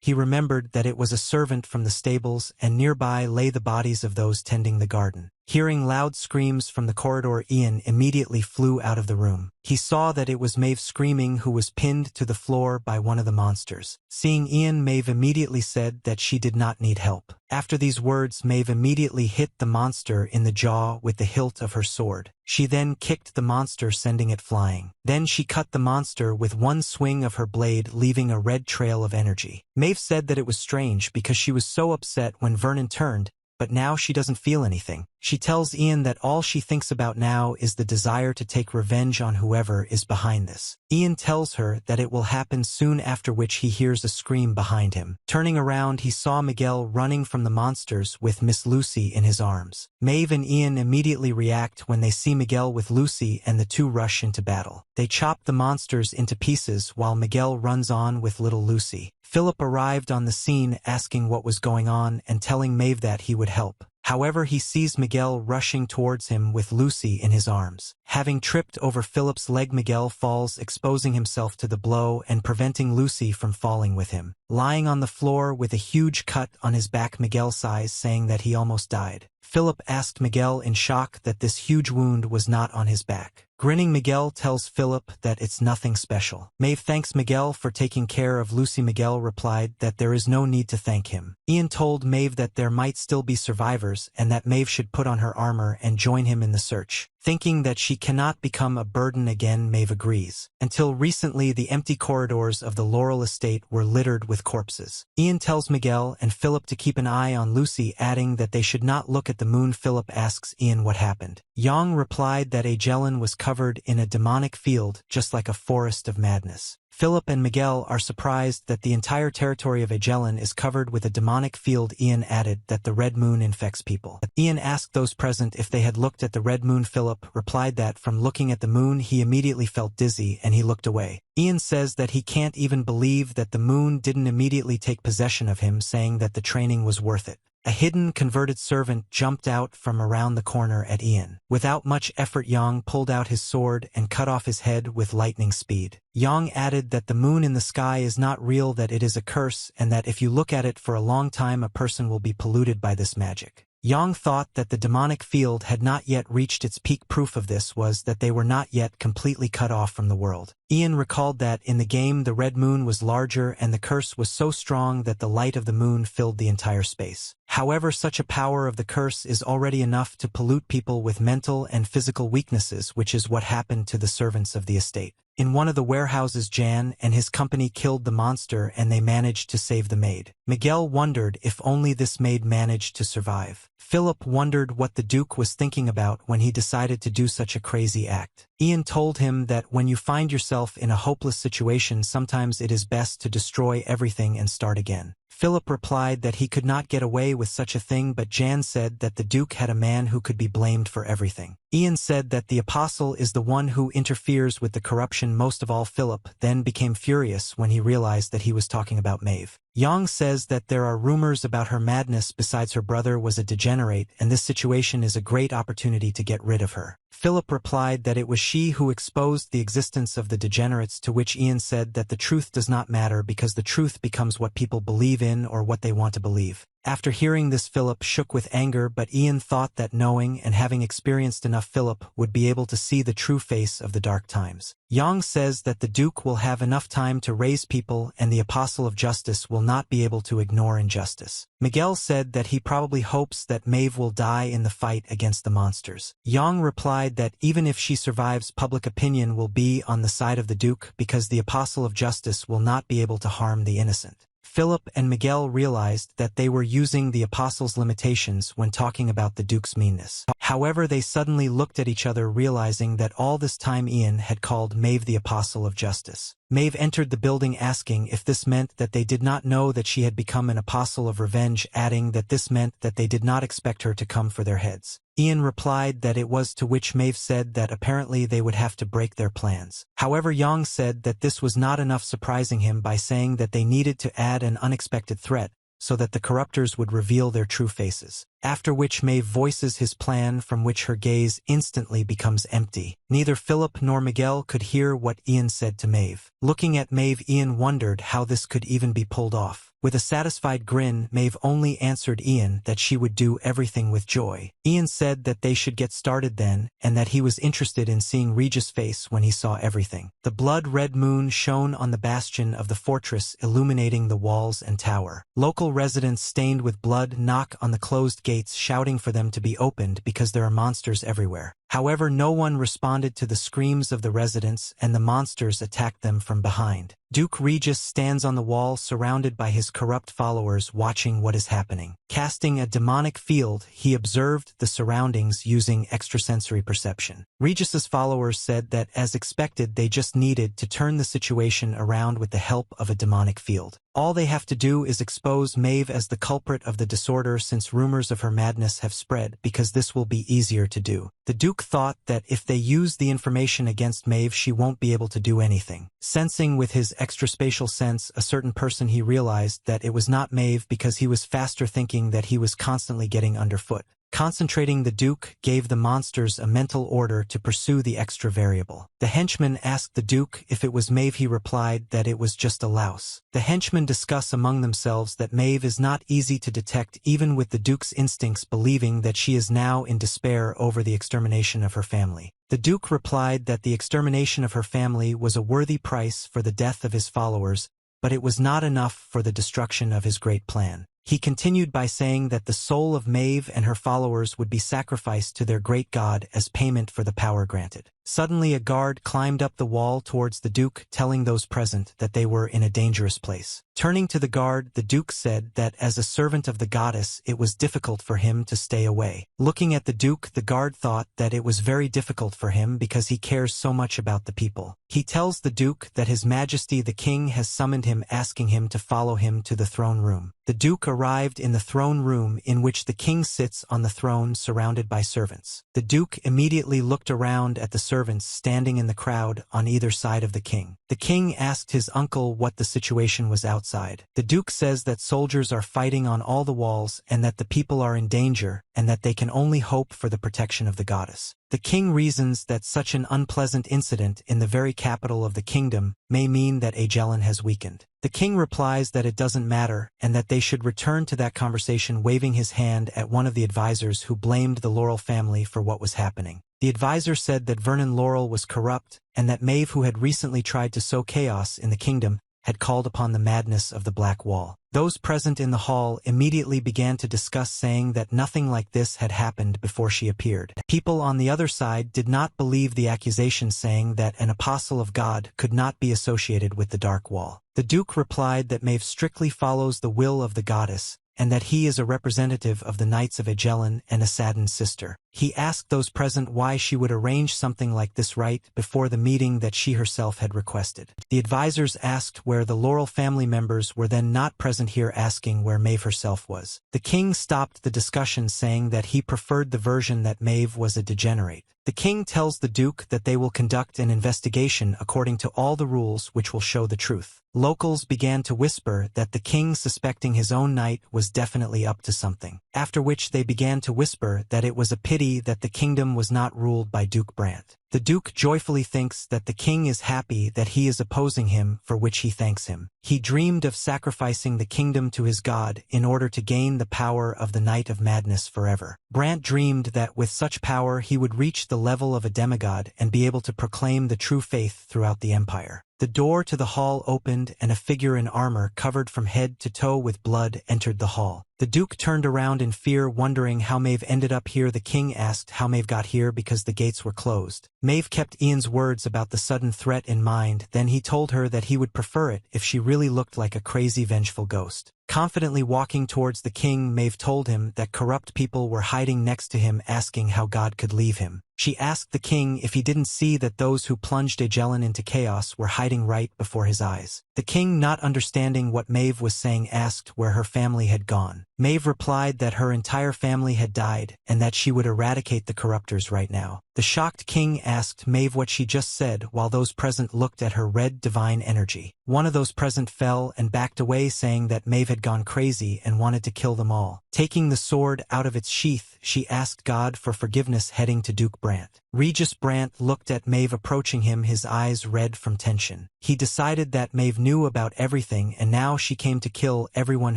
he remembered that it was a servant from the stables, and nearby lay the bodies of those tending the garden. Hearing loud screams from the corridor, Ian immediately flew out of the room. He saw that it was Mave screaming, who was pinned to the floor by one of the monsters. Seeing Ian, Mave immediately said that she did not need help. After these words, Mave immediately hit the monster in the jaw with the hilt of her sword. She then kicked the monster, sending it flying. Then she cut the monster with one swing of her blade, leaving a red trail of energy. Mave said that it was strange because she was so upset when Vernon turned, but now she doesn't feel anything. She tells Ian that all she thinks about now is the desire to take revenge on whoever is behind this. Ian tells her that it will happen soon, after which he hears a scream behind him. Turning around, he saw Miguel running from the monsters with Miss Lucy in his arms. Mave and Ian immediately react when they see Miguel with Lucy, and the two rush into battle. They chop the monsters into pieces while Miguel runs on with little Lucy. Philip arrived on the scene, asking what was going on and telling Mave that he would help. However, he sees Miguel rushing towards him with Lucy in his arms. Having tripped over Philip's leg, Miguel falls, exposing himself to the blow and preventing Lucy from falling with him. Lying on the floor with a huge cut on his back, Miguel sighs, saying that he almost died. Philip asked Miguel in shock that this huge wound was not on his back. Grinning, Miguel tells Philip that it's nothing special. Mave thanks Miguel for taking care of Lucy. Miguel replied that there is no need to thank him. Ian told Mave that there might still be survivors and that Mave should put on her armor and join him in the search. Thinking that she cannot become a burden again, Mave agrees. Until recently, the empty corridors of the Laurel estate were littered with corpses. Ian tells Miguel and Philip to keep an eye on Lucy, adding that they should not look at the moon. Philip asks Ian what happened. Yang replied that Agellan was covered in a demonic field, just like a forest of madness. Philip and Miguel are surprised that the entire territory of Agellan is covered with a demonic field. Ian added that the red moon infects people. Ian asked those present if they had looked at the red moon. Philip replied that from looking at the moon he immediately felt dizzy and he looked away. Ian says that he can't even believe that the moon didn't immediately take possession of him, saying that the training was worth it. A hidden converted servant jumped out from around the corner at Ian. Without much effort, Yang pulled out his sword and cut off his head with lightning speed. Yang added that the moon in the sky is not real, that it is a curse, and that if you look at it for a long time a person will be polluted by this magic. Yang thought that the demonic field had not yet reached its peak. Proof of this was that they were not yet completely cut off from the world. Ian recalled that in the game the red moon was larger and the curse was so strong that the light of the moon filled the entire space. However, such a power of the curse is already enough to pollute people with mental and physical weaknesses, which is what happened to the servants of the estate. In one of the warehouses, Jan and his company killed the monster and they managed to save the maid. Miguel wondered if only this maid managed to survive. Philip wondered what the Duke was thinking about when he decided to do such a crazy act. Ian told him that when you find yourself in a hopeless situation, sometimes it is best to destroy everything and start again. Philip replied that he could not get away with such a thing, but Jan said that the Duke had a man who could be blamed for everything. Ian said that the apostle is the one who interferes with the corruption most of all. Philip then became furious when he realized that he was talking about Mave. Yang says that there are rumors about her madness. Besides, her brother was a degenerate, and this situation is a great opportunity to get rid of her. Philip replied that it was she who exposed the existence of the degenerates, to which Ian said that the truth does not matter because the truth becomes what people believe in or what they want to believe. After hearing this, Philip shook with anger, but Ian thought that knowing and having experienced enough, Philip would be able to see the true face of the dark times. Yang says that the Duke will have enough time to raise people and the Apostle of Justice will not be able to ignore injustice. Miguel said that he probably hopes that Mave will die in the fight against the monsters. Yang replied that even if she survives, public opinion will be on the side of the Duke because the Apostle of Justice will not be able to harm the innocent. Philip and Miguel realized that they were using the apostle's limitations when talking about the Duke's meanness. However, they suddenly looked at each other, realizing that all this time Ian had called Mave the Apostle of Justice. Mave entered the building asking if this meant that they did not know that she had become an apostle of revenge, adding that this meant that they did not expect her to come for their heads. Ian replied that it was, to which Mave said that apparently they would have to break their plans. However, Yang said that this was not enough, surprising him by saying that they needed to add an unexpected threat so that the corruptors would reveal their true faces. After which Mave voices his plan, from which her gaze instantly becomes empty. Neither Philip nor Miguel could hear what Ian said to Mave. Looking at Mave, Ian wondered how this could even be pulled off. With a satisfied grin, Mave only answered Ian that she would do everything with joy. Ian said that they should get started then, and that he was interested in seeing Regis' face when he saw everything. The blood-red moon shone on the bastion of the fortress, illuminating the walls and tower. Local residents stained with blood knock on the closed gates, shouting for them to be opened because there are monsters everywhere. However, no one responded to the screams of the residents, and the monsters attacked them from behind. Duke Regis stands on the wall surrounded by his corrupt followers, watching what is happening. Casting a demonic field, he observed the surroundings using extrasensory perception. Regis's followers said that, as expected, they just needed to turn the situation around with the help of a demonic field. All they have to do is expose Mave as the culprit of the disorder, since rumors of her madness have spread, because this will be easier to do. The Duke thought that if they use the information against Mave, she won't be able to do anything. Sensing with his extraspatial sense a certain person, he realized that it was not Mave because he was faster, thinking that he was constantly getting underfoot. Concentrating, the Duke gave the monsters a mental order to pursue the extra variable. The henchman asked the Duke if it was Mave. He replied that it was just a louse. The henchmen discuss among themselves that Mave is not easy to detect even with the Duke's instincts, believing that she is now in despair over the extermination of her family. The Duke replied that the extermination of her family was a worthy price for the death of his followers, but it was not enough for the destruction of his great plan. He continued by saying that the soul of Mave and her followers would be sacrificed to their great god as payment for the power granted. Suddenly a guard climbed up the wall towards the Duke, telling those present that they were in a dangerous place. Turning to the guard, the Duke said that as a servant of the goddess it was difficult for him to stay away. Looking at the Duke, the guard thought that it was very difficult for him because he cares so much about the people. He tells the Duke that His Majesty the King has summoned him, asking him to follow him to the throne room. The Duke arrived in the throne room, in which the king sits on the throne surrounded by servants. The Duke immediately looked around at the servants standing in the crowd on either side of the king. The king asked his uncle what the situation was outside. The Duke says that soldiers are fighting on all the walls and that the people are in danger and that they can only hope for the protection of the goddess. The king reasons that such an unpleasant incident in the very capital of the kingdom may mean that Agellan has weakened. The king replies that it doesn't matter and that they should return to that conversation, waving his hand at one of the advisors who blamed the Laurel family for what was happening. The advisor said that Vernon Laurel was corrupt and that Mave, who had recently tried to sow chaos in the kingdom, had called upon the madness of the Black Wall. Those present in the hall immediately began to discuss, saying that nothing like this had happened before she appeared. People on the other side did not believe the accusation, saying that an apostle of God could not be associated with the Dark Wall. The Duke replied that Mave strictly follows the will of the goddess, and that he is a representative of the Knights of Agellan and Asadin's sister. He asked those present why she would arrange something like this right before the meeting that she herself had requested. The advisors asked where the Laurel family members were then not present here, asking where Mave herself was. The king stopped the discussion, saying that he preferred the version that Mave was a degenerate. The king tells the Duke that they will conduct an investigation according to all the rules, which will show the truth. Locals began to whisper that the king, suspecting his own knight, was definitely up to something, after which they began to whisper that it was a pity that the kingdom was not ruled by Duke Brant. The Duke joyfully thinks that the king is happy that he is opposing him, for which he thanks him. He dreamed of sacrificing the kingdom to his god in order to gain the power of the Knight of Madness forever. Brant dreamed that with such power he would reach the level of a demigod and be able to proclaim the true faith throughout the empire. The door to the hall opened and a figure in armor covered from head to toe with blood entered the hall. The Duke turned around in fear, wondering how Mave ended up here. The king asked how Mave got here because the gates were closed. Mave kept Ian's words about the sudden threat in mind, then he told her that he would prefer it if she really looked like a crazy, vengeful ghost. Confidently walking towards the king, Mave told him that corrupt people were hiding next to him, asking how God could leave him. She asked the king if he didn't see that those who plunged Agellan into chaos were hiding right before his eyes. The king, not understanding what Mave was saying, asked where her family had gone. Mave replied that her entire family had died and that she would eradicate the corruptors right now. The shocked king asked Mave what she just said, while those present looked at her red divine energy. One of those present fell and backed away, saying that Mave had gone crazy and wanted to kill them all. Taking the sword out of its sheath, she asked God for forgiveness, heading to Duke Brant. Regis Brant looked at Mave approaching him, his eyes red from tension. He decided that Mave knew about everything, and now she came to kill everyone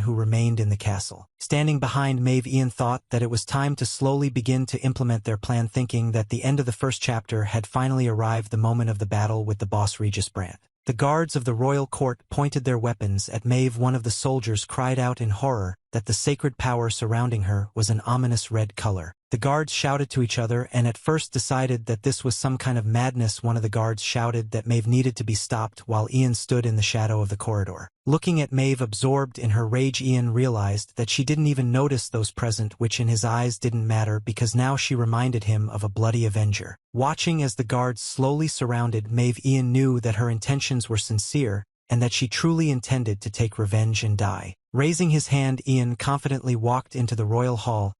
who remained in the castle. Standing behind Mave, Ian thought that it was time to slowly begin to implement their plan, thinking that the end of the first chapter had finally arrived, the moment of the battle with the boss Regis Brant. The guards of the royal court pointed their weapons at Mave. One of the soldiers cried out in horror that the sacred power surrounding her was an ominous red color. The guards shouted to each other and at first decided that this was some kind of madness. One of the guards shouted that Mave needed to be stopped, while Ian stood in the shadow of the corridor. Looking at Mave absorbed in her rage, Ian realized that she didn't even notice those present, which in his eyes didn't matter because now she reminded him of a bloody avenger. Watching as the guards slowly surrounded Mave, Ian knew that her intentions were sincere and that she truly intended to take revenge and die. Raising his hand, Ian confidently walked into the royal hall.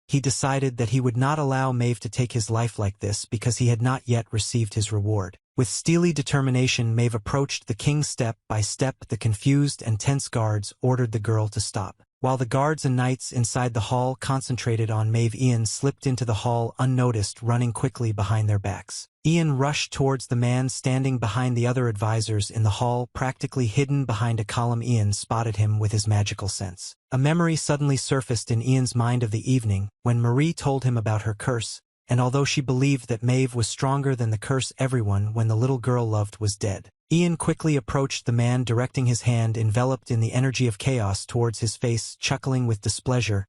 He decided that he would not allow Mave to take his life like this because he had not yet received his reward. With steely determination, Mave approached the king step by step. The confused and tense guards ordered the girl to stop. While the guards and knights inside the hall concentrated on Mave, Ian slipped into the hall unnoticed, running quickly behind their backs. Ian rushed towards the man standing behind the other advisors in the hall, practically hidden behind a column. Ian spotted him with his magical sense. A memory suddenly surfaced in Ian's mind of the evening when Marie told him about her curse, and although she believed that Mave was stronger than the curse, everyone when the little girl loved was dead. Ian quickly approached the man, directing his hand enveloped in the energy of chaos towards his face, chuckling with displeasure.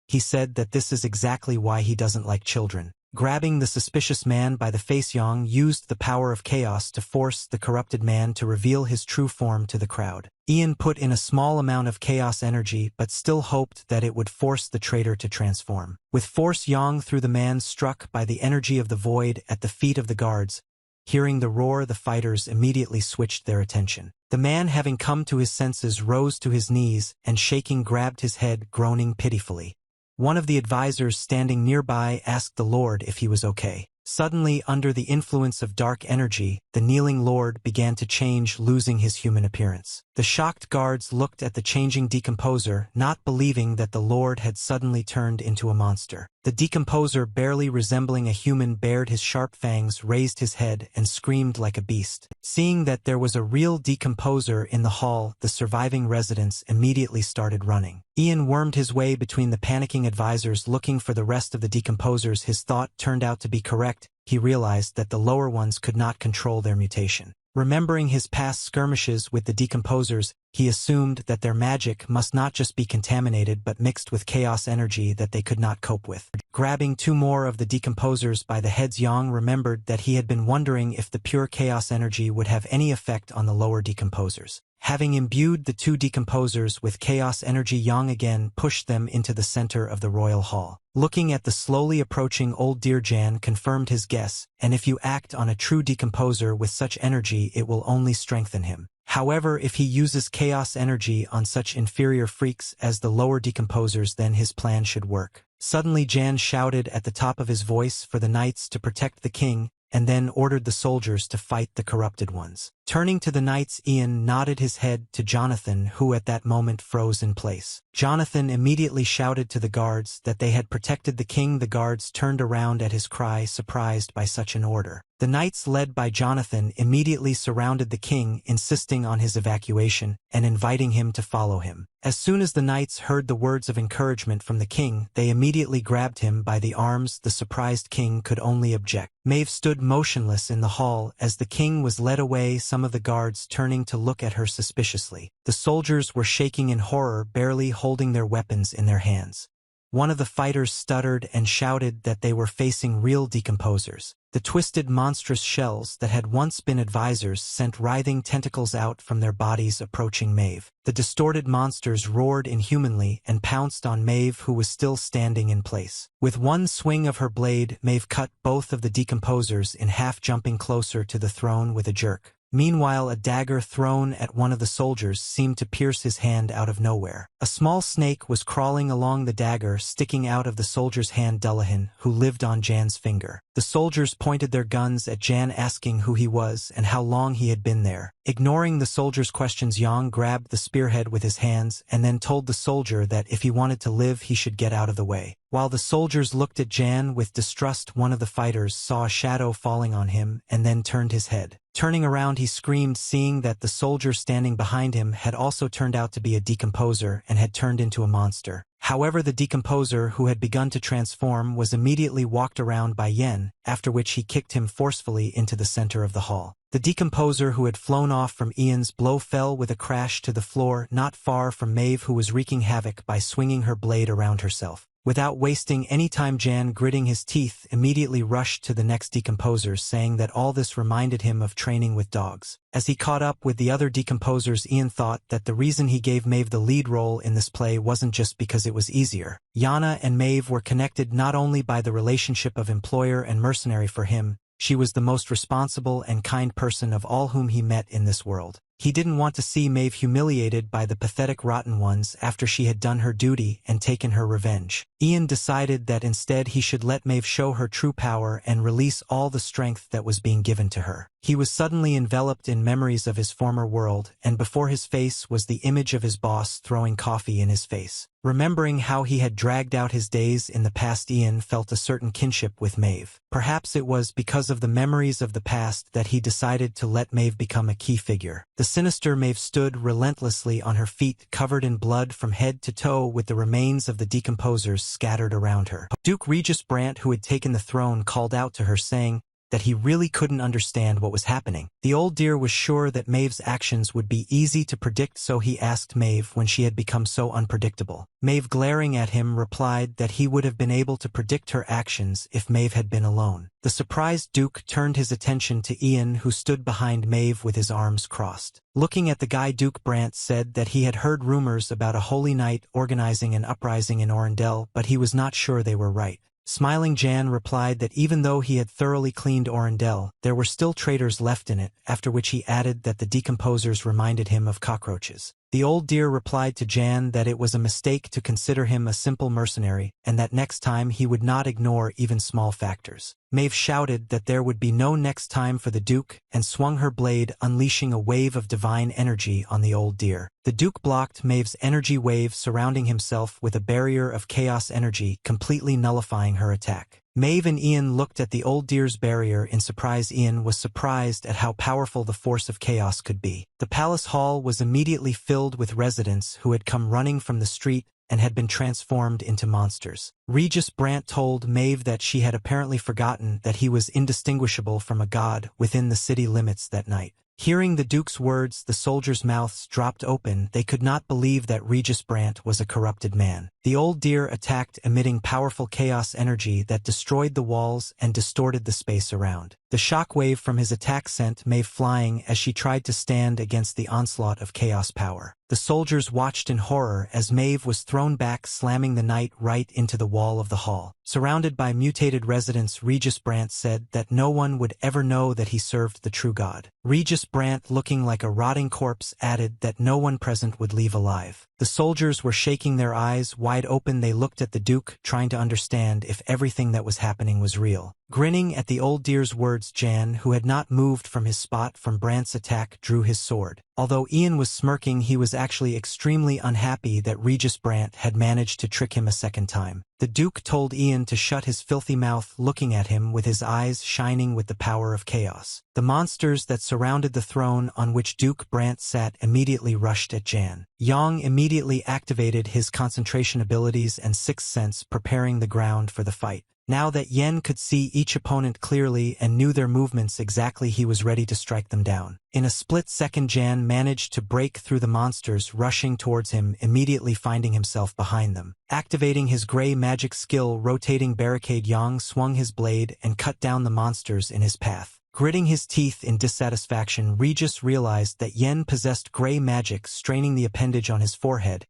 He said that this is exactly why he doesn't like children. Grabbing the suspicious man by the face, Yang used the power of chaos to force the corrupted man to reveal his true form to the crowd. Ian put in a small amount of chaos energy but still hoped that it would force the traitor to transform. With force, Yang threw the man, struck by the energy of the void, at the feet of the guards. Hearing the roar, the fighters immediately switched their attention. The man, having come to his senses, rose to his knees and, shaking, grabbed his head, groaning pitifully. One of the advisors standing nearby asked the Lord if he was okay. Suddenly, under the influence of dark energy, the kneeling Lord began to change, losing his human appearance. The shocked guards looked at the changing decomposer, not believing that the Lord had suddenly turned into a monster. The decomposer, barely resembling a human, bared his sharp fangs, raised his head, and screamed like a beast. Seeing that there was a real decomposer in the hall, the surviving residents immediately started running. Ian wormed his way between the panicking advisors, looking for the rest of the decomposers. His thought turned out to be correct. He realized that the lower ones could not control their mutation. Remembering his past skirmishes with the decomposers, he assumed that their magic must not just be contaminated but mixed with chaos energy that they could not cope with. Grabbing two more of the decomposers by the heads, Yang remembered that he had been wondering if the pure chaos energy would have any effect on the lower decomposers. Having imbued the two decomposers with chaos energy, Yang again pushed them into the center of the royal hall. Looking at the slowly approaching old dear, Jan confirmed his guess, and if you act on a true decomposer with such energy, it will only strengthen him. However, if he uses chaos energy on such inferior freaks as the lower decomposers, then his plan should work. Suddenly Jan shouted at the top of his voice for the knights to protect the king, and then ordered the soldiers to fight the corrupted ones. Turning to the knights, Ian nodded his head to Jonathan, who at that moment froze in place. Jonathan immediately shouted to the guards that they had protected the king. The guards turned around at his cry, surprised by such an order. The knights, led by Jonathan, immediately surrounded the king, insisting on his evacuation and inviting him to follow him. As soon as the knights heard the words of encouragement from the king, they immediately grabbed him by the arms. The surprised king could only object. Mave stood motionless in the hall as the king was led away, some of the guards turning to look at her suspiciously. The soldiers were shaking in horror, barely holding their weapons in their hands. One of the fighters stuttered and shouted that they were facing real decomposers. The twisted, monstrous shells that had once been advisors sent writhing tentacles out from their bodies, approaching Mave. The distorted monsters roared inhumanly and pounced on Mave, who was still standing in place. With one swing of her blade, Mave cut both of the decomposers in half, jumping closer to the throne with a jerk. Meanwhile, a dagger thrown at one of the soldiers seemed to pierce his hand out of nowhere. A small snake was crawling along the dagger, sticking out of the soldier's hand. Dullahan, who lived on Jan's finger. The soldiers pointed their guns at Jan, asking who he was and how long he had been there. Ignoring the soldiers' questions, Yang grabbed the spearhead with his hands and then told the soldier that if he wanted to live, he should get out of the way. While the soldiers looked at Jan with distrust, one of the fighters saw a shadow falling on him and then turned his head. Turning around, he screamed, seeing that the soldier standing behind him had also turned out to be a decomposer and had turned into a monster. However, the decomposer, who had begun to transform, was immediately walked around by Yen, after which he kicked him forcefully into the center of the hall. The decomposer, who had flown off from Ian's blow, fell with a crash to the floor not far from Mave, who was wreaking havoc by swinging her blade around herself. Without wasting any time, Jan, gritting his teeth, immediately rushed to the next decomposer, saying that all this reminded him of training with dogs. As he caught up with the other decomposers, Ian thought that the reason he gave Mave the lead role in this play wasn't just because it was easier. Yana and Mave were connected not only by the relationship of employer and mercenary. For him, she was the most responsible and kind person of all whom he met in this world. He didn't want to see Mave humiliated by the pathetic rotten ones after she had done her duty and taken her revenge. Ian decided that instead he should let Mave show her true power and release all the strength that was being given to her. He was suddenly enveloped in memories of his former world, and before his face was the image of his boss throwing coffee in his face. Remembering how he had dragged out his days in the past, Ian felt a certain kinship with Mave. Perhaps it was because of the memories of the past that he decided to let Mave become a key figure. The sinister Mave stood relentlessly on her feet, covered in blood from head to toe, with the remains of the decomposers scattered around her. Duke Regis Brant, who had taken the throne, called out to her, saying, that he really couldn't understand what was happening. The old deer was sure that Mave's actions would be easy to predict, so he asked Mave when she had become so unpredictable. Mave, glaring at him, replied that he would have been able to predict her actions if Mave had been alone. The surprised Duke turned his attention to Ian, who stood behind Mave with his arms crossed. Looking at the guy, Duke Brant said that he had heard rumors about a holy knight organizing an uprising in Orendell, but he was not sure they were right. Smiling, Jan replied that even though he had thoroughly cleaned Orendell, there were still traitors left in it, after which he added that the decomposers reminded him of cockroaches. The old deer replied to Jan that it was a mistake to consider him a simple mercenary, and that next time he would not ignore even small factors. Mave shouted that there would be no next time for the Duke, and swung her blade, unleashing a wave of divine energy on the old deer. The Duke blocked Mave's energy wave, surrounding himself with a barrier of chaos energy, completely nullifying her attack. Mave and Ian looked at the old deer's barrier in surprise. Ian was surprised at how powerful the force of chaos could be. The palace hall was immediately filled with residents who had come running from the street and had been transformed into monsters. Regis Brant told Mave that she had apparently forgotten that he was indistinguishable from a god within the city limits that night. Hearing the Duke's words, the soldiers' mouths dropped open. They could not believe that Regis Brant was a corrupted man. The old deer attacked, emitting powerful chaos energy that destroyed the walls and distorted the space around. The shockwave from his attack sent Mave flying as she tried to stand against the onslaught of chaos power. The soldiers watched in horror as Mave was thrown back, slamming the knight right into the wall of the hall. Surrounded by mutated residents, Regis Brant said that no one would ever know that he served the true god. Regis Brant, looking like a rotting corpse, added that no one present would leave alive. The soldiers were shaking their eyes wide open. They looked at the Duke, trying to understand if everything that was happening was real. Grinning at the old deer's words, Jan, who had not moved from his spot from Brant's attack, drew his sword. Although Ian was smirking, he was actually extremely unhappy that Regis Brant had managed to trick him a second time. The Duke told Ian to shut his filthy mouth, looking at him with his eyes shining with the power of chaos. The monsters that surrounded the throne on which Duke Brant sat immediately rushed at Jan. Yang immediately activated his concentration abilities and sixth sense, preparing the ground for the fight. Now that Yen could see each opponent clearly and knew their movements exactly, he was ready to strike them down. In a split second, Jan managed to break through the monsters rushing towards him, immediately finding himself behind them. Activating his gray magic skill, rotating barricade, Yang swung his blade and cut down the monsters in his path. Gritting his teeth in dissatisfaction, Regis realized that Yen possessed gray magic. Straining the appendage on his forehead,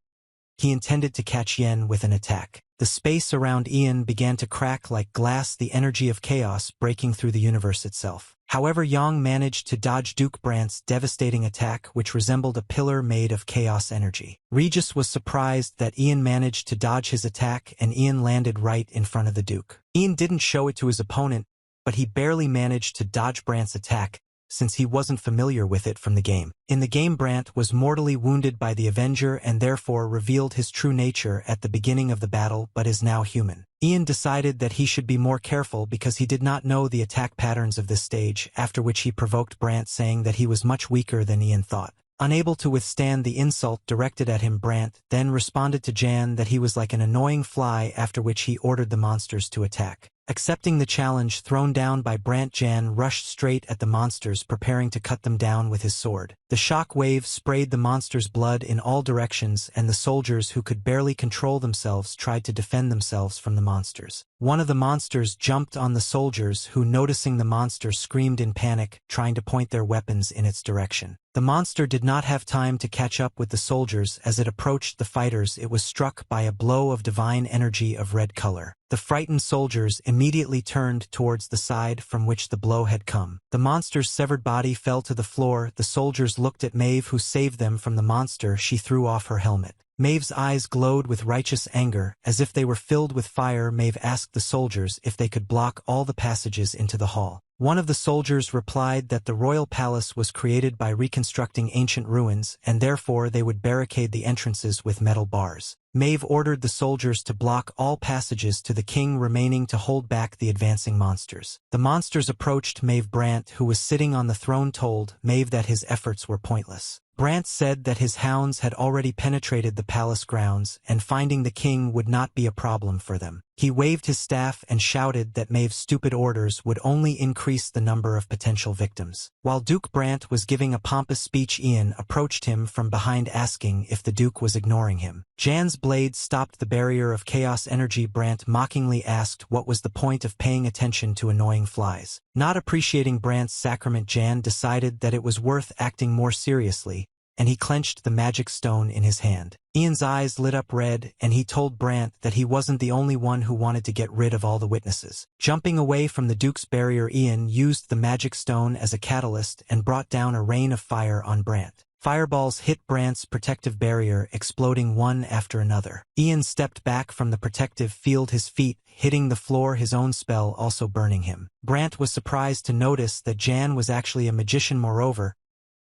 he intended to catch Yen with an attack. The space around Ian began to crack like glass, the energy of chaos breaking through the universe itself. However, Yang managed to dodge Duke Brant's devastating attack, which resembled a pillar made of chaos energy. Regis was surprised that Ian managed to dodge his attack, and Ian landed right in front of the Duke. Ian didn't show it to his opponent, but he barely managed to dodge Brant's attack, since he wasn't familiar with it from the game. In the game, Brant was mortally wounded by the Avenger and therefore revealed his true nature at the beginning of the battle, but is now human. Ian decided that he should be more careful because he did not know the attack patterns of this stage, after which he provoked Brant, saying that he was much weaker than Ian thought. Unable to withstand the insult directed at him, Brant then responded to Jan that he was like an annoying fly, after which he ordered the monsters to attack. Accepting the challenge thrown down by Brant, Jan rushed straight at the monsters, preparing to cut them down with his sword. The shock wave sprayed the monsters' blood in all directions, and the soldiers, who could barely control themselves, tried to defend themselves from the monsters. One of the monsters jumped on the soldiers, who, noticing the monster, screamed in panic, trying to point their weapons in its direction. The monster did not have time to catch up with the soldiers. As it approached the fighters, it was struck by a blow of divine energy of red color. The frightened soldiers immediately turned towards the side from which the blow had come. The monster's severed body fell to the floor. The soldiers looked at Mave, who saved them from the monster. She threw off her helmet. Mave's eyes glowed with righteous anger, as if they were filled with fire. Mave asked the soldiers if they could block all the passages into the hall. One of the soldiers replied that the royal palace was created by reconstructing ancient ruins, and therefore they would barricade the entrances with metal bars. Mave ordered the soldiers to block all passages to the king, remaining to hold back the advancing monsters. The monsters approached Mave. Brant, who was sitting on the throne, told Mave that his efforts were pointless. Brant said that his hounds had already penetrated the palace grounds, and finding the king would not be a problem for them. He waved his staff and shouted that Mave's stupid orders would only increase the number of potential victims. While Duke Brant was giving a pompous speech, Ian approached him from behind asking if the Duke was ignoring him. Jan's blade stopped the barrier of chaos energy. Brant mockingly asked what was the point of paying attention to annoying flies. Not appreciating Brant's sacrament, Jan decided that it was worth acting more seriously, and he clenched the magic stone in his hand. Ian's eyes lit up red, and he told Brant that he wasn't the only one who wanted to get rid of all the witnesses. Jumping away from the Duke's barrier, Ian used the magic stone as a catalyst and brought down a rain of fire on Brant. Fireballs hit Brant's protective barrier, exploding one after another. Ian stepped back from the protective field, his feet hitting the floor, his own spell also burning him. Brant was surprised to notice that Jan was actually a magician. Moreover,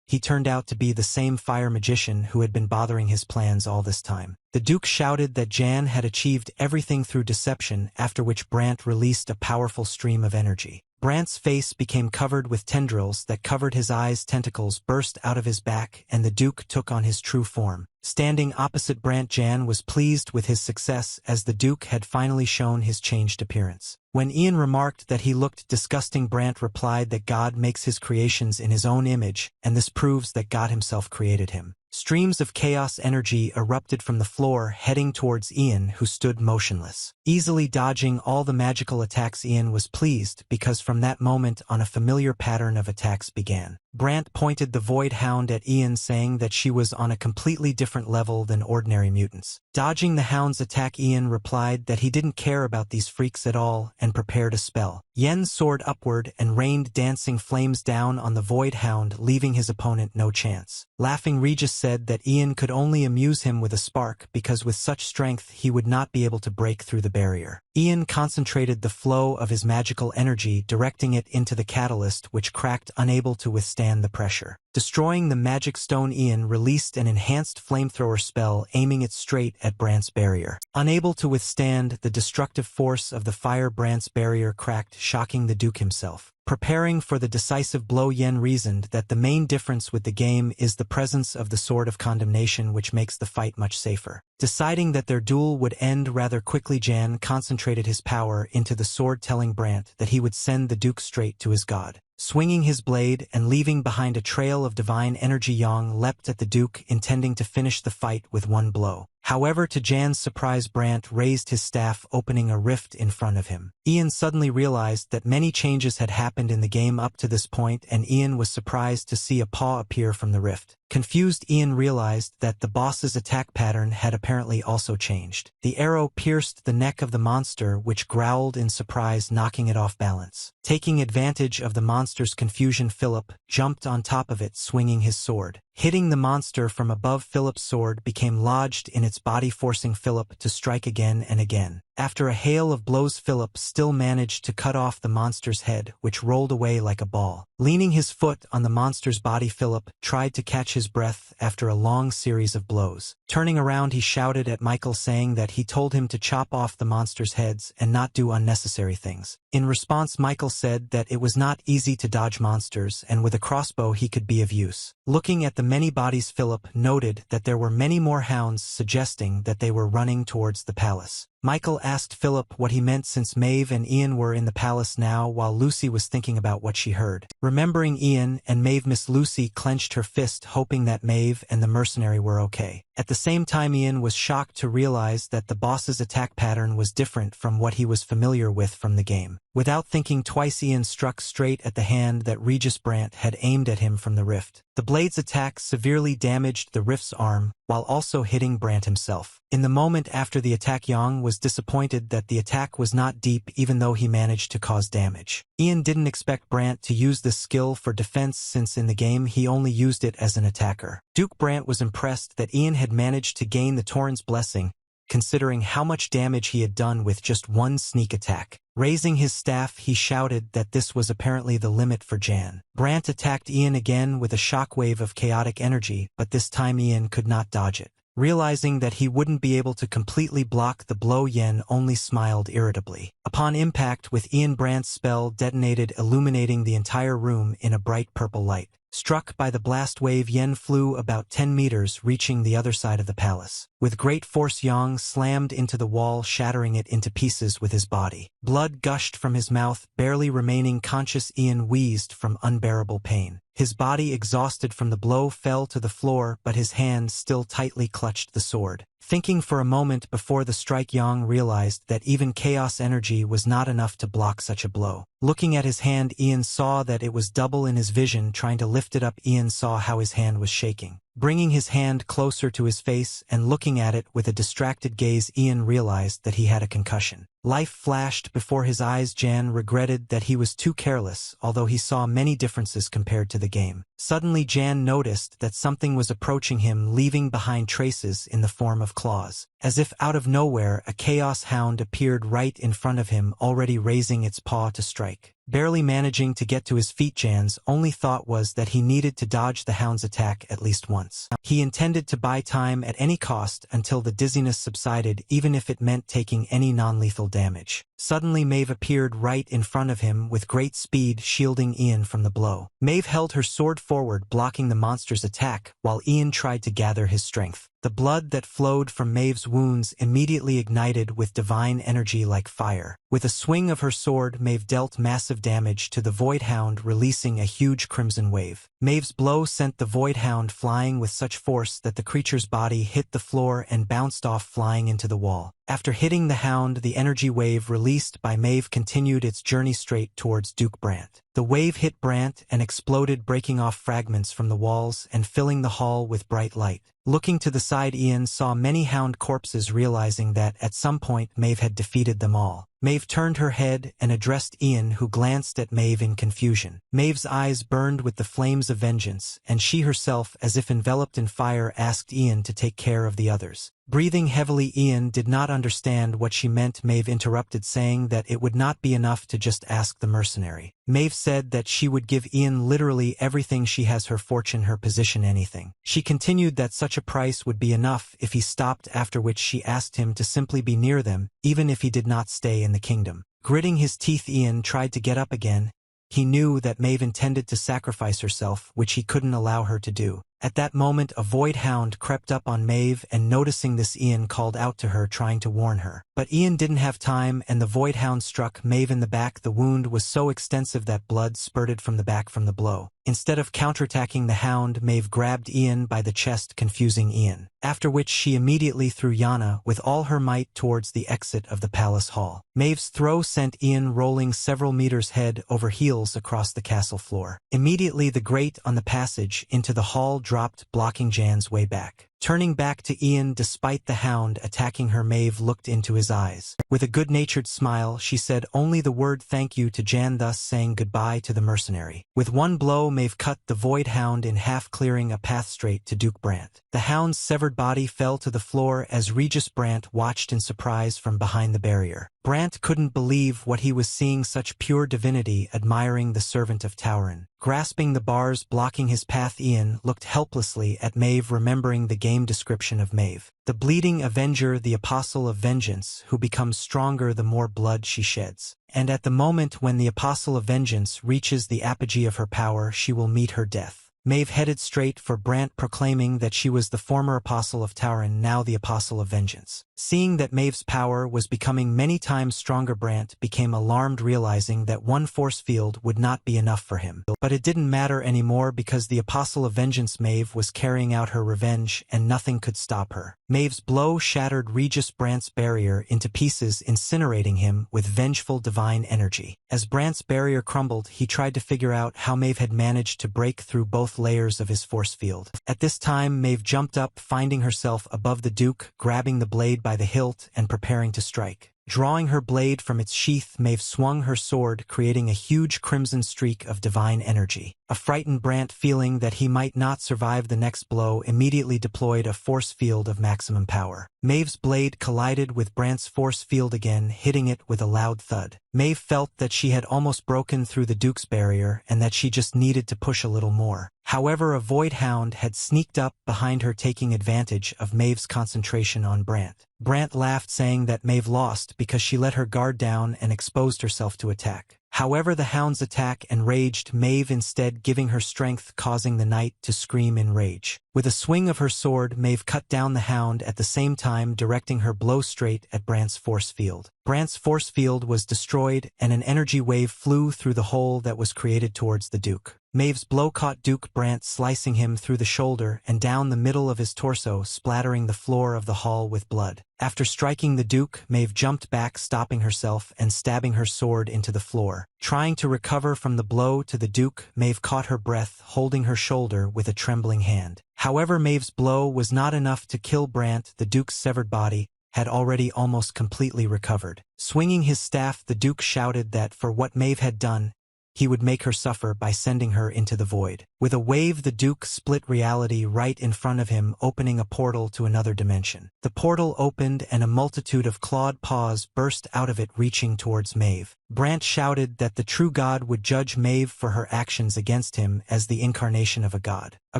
he turned out to be the same fire magician who had been bothering his plans all this time. The Duke shouted that Jan had achieved everything through deception, after which Brant released a powerful stream of energy. Brant's face became covered with tendrils that covered his eyes. Tentacles burst out of his back, and the Duke took on his true form. Standing opposite Brant, Jan was pleased with his success, as the Duke had finally shown his changed appearance. When Ian remarked that he looked disgusting, Brant replied that God makes his creations in his own image, and this proves that God himself created him. Streams of chaos energy erupted from the floor, heading towards Ian, who stood motionless. Easily dodging all the magical attacks, Ian was pleased, because from that moment on a familiar pattern of attacks began. Brant pointed the Void Hound at Ian, saying that she was on a completely different level than ordinary mutants. Dodging the Hound's attack, Ian replied that he didn't care about these freaks at all and prepared a spell. Yen soared upward and rained dancing flames down on the Void Hound, leaving his opponent no chance. Laughing, Regis said that Ian could only amuse him with a spark, because with such strength he would not be able to break through the barrier. Ian concentrated the flow of his magical energy, directing it into the catalyst, which cracked, unable to withstand the pressure. Destroying the magic stone, Ian released an enhanced flamethrower spell, aiming it straight at Brant's barrier. Unable to withstand the destructive force of the fire, Brant's barrier cracked, shocking the Duke himself. Preparing for the decisive blow, Yen reasoned that the main difference with the game is the presence of the Sword of Condemnation, which makes the fight much safer. Deciding that their duel would end rather quickly, Jan concentrated his power into the sword, telling Brant that he would send the Duke straight to his god. Swinging his blade and leaving behind a trail of divine energy, Yang leapt at the Duke, intending to finish the fight with one blow. However, to Jan's surprise, Brant raised his staff, opening a rift in front of him. Ian suddenly realized that many changes had happened in the game up to this point, and Ian was surprised to see a paw appear from the rift. Confused, Ian realized that the boss's attack pattern had apparently also changed. The arrow pierced the neck of the monster, which growled in surprise, knocking it off balance. Taking advantage of the monster's confusion, Philip jumped on top of it, swinging his sword. Hitting the monster from above, Philip's sword became lodged in its body, forcing Philip to strike again and again. After a hail of blows, Philip still managed to cut off the monster's head, which rolled away like a ball. Leaning his foot on the monster's body, Philip tried to catch his breath after a long series of blows. Turning around, he shouted at Michael, saying that he told him to chop off the monster's heads and not do unnecessary things. In response, Michael said that it was not easy to dodge monsters, and with a crossbow he could be of use. Looking at the many bodies, Philip noted that there were many more hounds, suggesting that they were running towards the palace. Michael asked Philip what he meant, since Mave and Ian were in the palace now, while Lucy was thinking about what she heard. Remembering Ian and Mave, Miss Lucy clenched her fist, hoping that Mave and the mercenary were okay. At the same time, Ian was shocked to realize that the boss's attack pattern was different from what he was familiar with from the game. Without thinking twice, Ian struck straight at the hand that Regis Brant had aimed at him from the rift. The blade's attack severely damaged the rift's arm, while also hitting Brant himself. In the moment after the attack, Yang was disappointed that the attack was not deep, even though he managed to cause damage. Ian didn't expect Brant to use this skill for defense, since in the game he only used it as an attacker. Duke Brant was impressed that Ian had managed to gain the Torrent's blessing, considering how much damage he had done with just one sneak attack. Raising his staff, he shouted that this was apparently the limit for Jan. Brant attacked Ian again with a shockwave of chaotic energy, but this time Ian could not dodge it. Realizing that he wouldn't be able to completely block the blow, Yen only smiled irritably. Upon impact with Ian, Brant's spell detonated, illuminating the entire room in a bright purple light. Struck by the blast wave, Yen flew about 10 meters, reaching the other side of the palace. With great force, Yang slammed into the wall, shattering it into pieces with his body. Blood gushed from his mouth, barely remaining conscious. Ian wheezed from unbearable pain. His body, exhausted from the blow, fell to the floor, but his hand still tightly clutched the sword. Thinking for a moment before the strike, Yang realized that even chaos energy was not enough to block such a blow. Looking at his hand, Ian saw that it was double in his vision. Trying to lift it up, Ian saw how his hand was shaking. Bringing his hand closer to his face and looking at it with a distracted gaze, Ian realized that he had a concussion. Life flashed before his eyes. Jan regretted that he was too careless, although he saw many differences compared to the game. Suddenly Jan noticed that something was approaching him, leaving behind traces in the form of claws. As if out of nowhere, a chaos hound appeared right in front of him, already raising its paw to strike. Barely managing to get to his feet, Jan's only thought was that he needed to dodge the hound's attack at least once. He intended to buy time at any cost until the dizziness subsided, even if it meant taking any non-lethal damage. Suddenly Mave appeared right in front of him with great speed, shielding Ian from the blow. Mave held her sword forward, blocking the monster's attack, while Ian tried to gather his strength. The blood that flowed from Mave's wounds immediately ignited with divine energy like fire. With a swing of her sword, Mave dealt massive damage to the Void Hound, releasing a huge crimson wave. Mave's blow sent the Void Hound flying with such force that the creature's body hit the floor and bounced off, flying into the wall. After hitting the hound, the energy wave released by Mave continued its journey straight towards Duke Brant. The wave hit Brant and exploded, breaking off fragments from the walls and filling the hall with bright light. Looking to the side, Ian saw many hound corpses, realizing that at some point Mave had defeated them all. Mave turned her head and addressed Ian, who glanced at Mave in confusion. Mave's eyes burned with the flames of vengeance, and she herself, as if enveloped in fire, asked Ian to take care of the others. Breathing heavily, Ian did not understand what she meant. Mave interrupted, saying that it would not be enough to just ask the mercenary. Mave said that she would give Ian literally everything she has, her fortune, her position, anything. She continued that such a price would be enough if he stopped, after which she asked him to simply be near them, even if he did not stay in the kingdom. Gritting his teeth, Ian tried to get up again. He knew that Mave intended to sacrifice herself, which he couldn't allow her to do. At that moment, a Void Hound crept up on Mave, and noticing this, Ian called out to her, trying to warn her. But Ian didn't have time, and the Void Hound struck Mave in the back. The wound was so extensive that blood spurted from the back from the blow. Instead of counterattacking the hound, Mave grabbed Ian by the chest, confusing Ian. After which she immediately threw Yana with all her might towards the exit of the palace hall. Mave's throw sent Ian rolling several meters head over heels across the castle floor. Immediately the grate on the passage into the hall dropped, blocking Jan's way back. Turning back to Ian despite the hound attacking her, Mave looked into his eyes. With a good-natured smile, she said only the word thank you to Jan, thus saying goodbye to the mercenary. With one blow, Mave cut the Void Hound in half, clearing a path straight to Duke Brant. The hound's severed body fell to the floor as Regis Brant watched in surprise from behind the barrier. Brant couldn't believe what he was seeing, such pure divinity, admiring the servant of Tauren. Grasping the bars blocking his path, Ian looked helplessly at Mave, remembering the game description of Mave. The bleeding avenger, the apostle of vengeance, who becomes stronger the more blood she sheds. And at the moment when the apostle of vengeance reaches the apogee of her power, she will meet her death. Mave headed straight for Brant, proclaiming that she was the former apostle of Tauren, now the apostle of vengeance. Seeing that Mave's power was becoming many times stronger, Brant became alarmed, realizing that one force field would not be enough for him. But it didn't matter anymore, because the apostle of vengeance, Mave, was carrying out her revenge, and nothing could stop her. Mave's blow shattered Regis Brant's barrier into pieces, incinerating him with vengeful divine energy. As Brant's barrier crumbled, he tried to figure out how Mave had managed to break through both layers of his force field. At this time, Mave jumped up, finding herself above the Duke, grabbing the blade by the hilt and preparing to strike. Drawing her blade from its sheath, Mave swung her sword, creating a huge crimson streak of divine energy. A frightened Brant, feeling that he might not survive the next blow, immediately deployed a force field of maximum power. Mave's blade collided with Brant's force field again, hitting it with a loud thud. Mave felt that she had almost broken through the Duke's barrier, and that she just needed to push a little more. However, a void hound had sneaked up behind her, taking advantage of Mave's concentration on Brant. Brant laughed, saying that Mave lost because she let her guard down and exposed herself to attack. However, the hound's attack enraged Mave, instead giving her strength, causing the knight to scream in rage. With a swing of her sword, Mave cut down the hound, at the same time directing her blow straight at Brant's force field. Brant's force field was destroyed, and an energy wave flew through the hole that was created towards the Duke. Mave's blow caught Duke Brant, slicing him through the shoulder and down the middle of his torso, splattering the floor of the hall with blood. After striking the Duke, Mave jumped back, stopping herself and stabbing her sword into the floor. Trying to recover from the blow to the Duke, Mave caught her breath, holding her shoulder with a trembling hand. However, Mave's blow was not enough to kill Brant. The Duke's severed body had already almost completely recovered. Swinging his staff, the Duke shouted that for what Mave had done, he would make her suffer by sending her into the void. With a wave, the Duke split reality right in front of him, opening a portal to another dimension. The portal opened and a multitude of clawed paws burst out of it, reaching towards Mave. Brant shouted that the true god would judge Mave for her actions against him as the incarnation of a god. A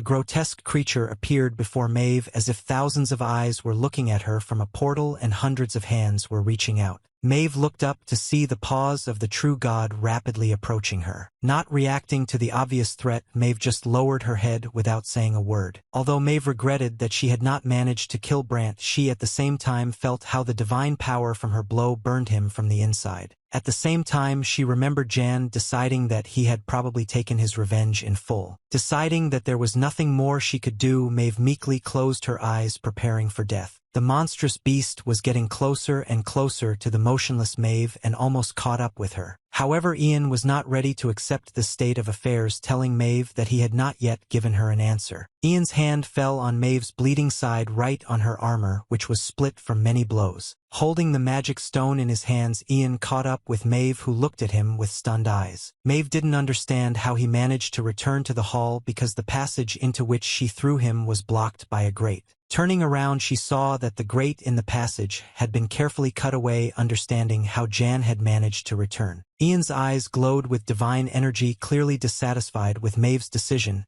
grotesque creature appeared before Mave, as if thousands of eyes were looking at her from a portal and hundreds of hands were reaching out. Mave looked up to see the paws of the true god rapidly approaching her. Not reacting to the obvious threat, Mave just lowered her head without saying a word. Although Mave regretted that she had not managed to kill Brant, she at the same time felt how the divine power from her blow burned him from the inside. At the same time, she remembered Jan deciding that he had probably taken his revenge in full. Deciding that there was nothing more she could do, Mave meekly closed her eyes, preparing for death. The monstrous beast was getting closer and closer to the motionless Mave and almost caught up with her. However, Ian was not ready to accept this state of affairs, telling Mave that he had not yet given her an answer. Ian's hand fell on Mave's bleeding side, right on her armor, which was split from many blows. Holding the magic stone in his hands, Ian caught up with Mave, who looked at him with stunned eyes. Mave didn't understand how he managed to return to the hall because the passage into which she threw him was blocked by a grate. Turning around, she saw that the grate in the passage had been carefully cut away, understanding how Jan had managed to return. Ian's eyes glowed with divine energy, clearly dissatisfied with Mave's decision.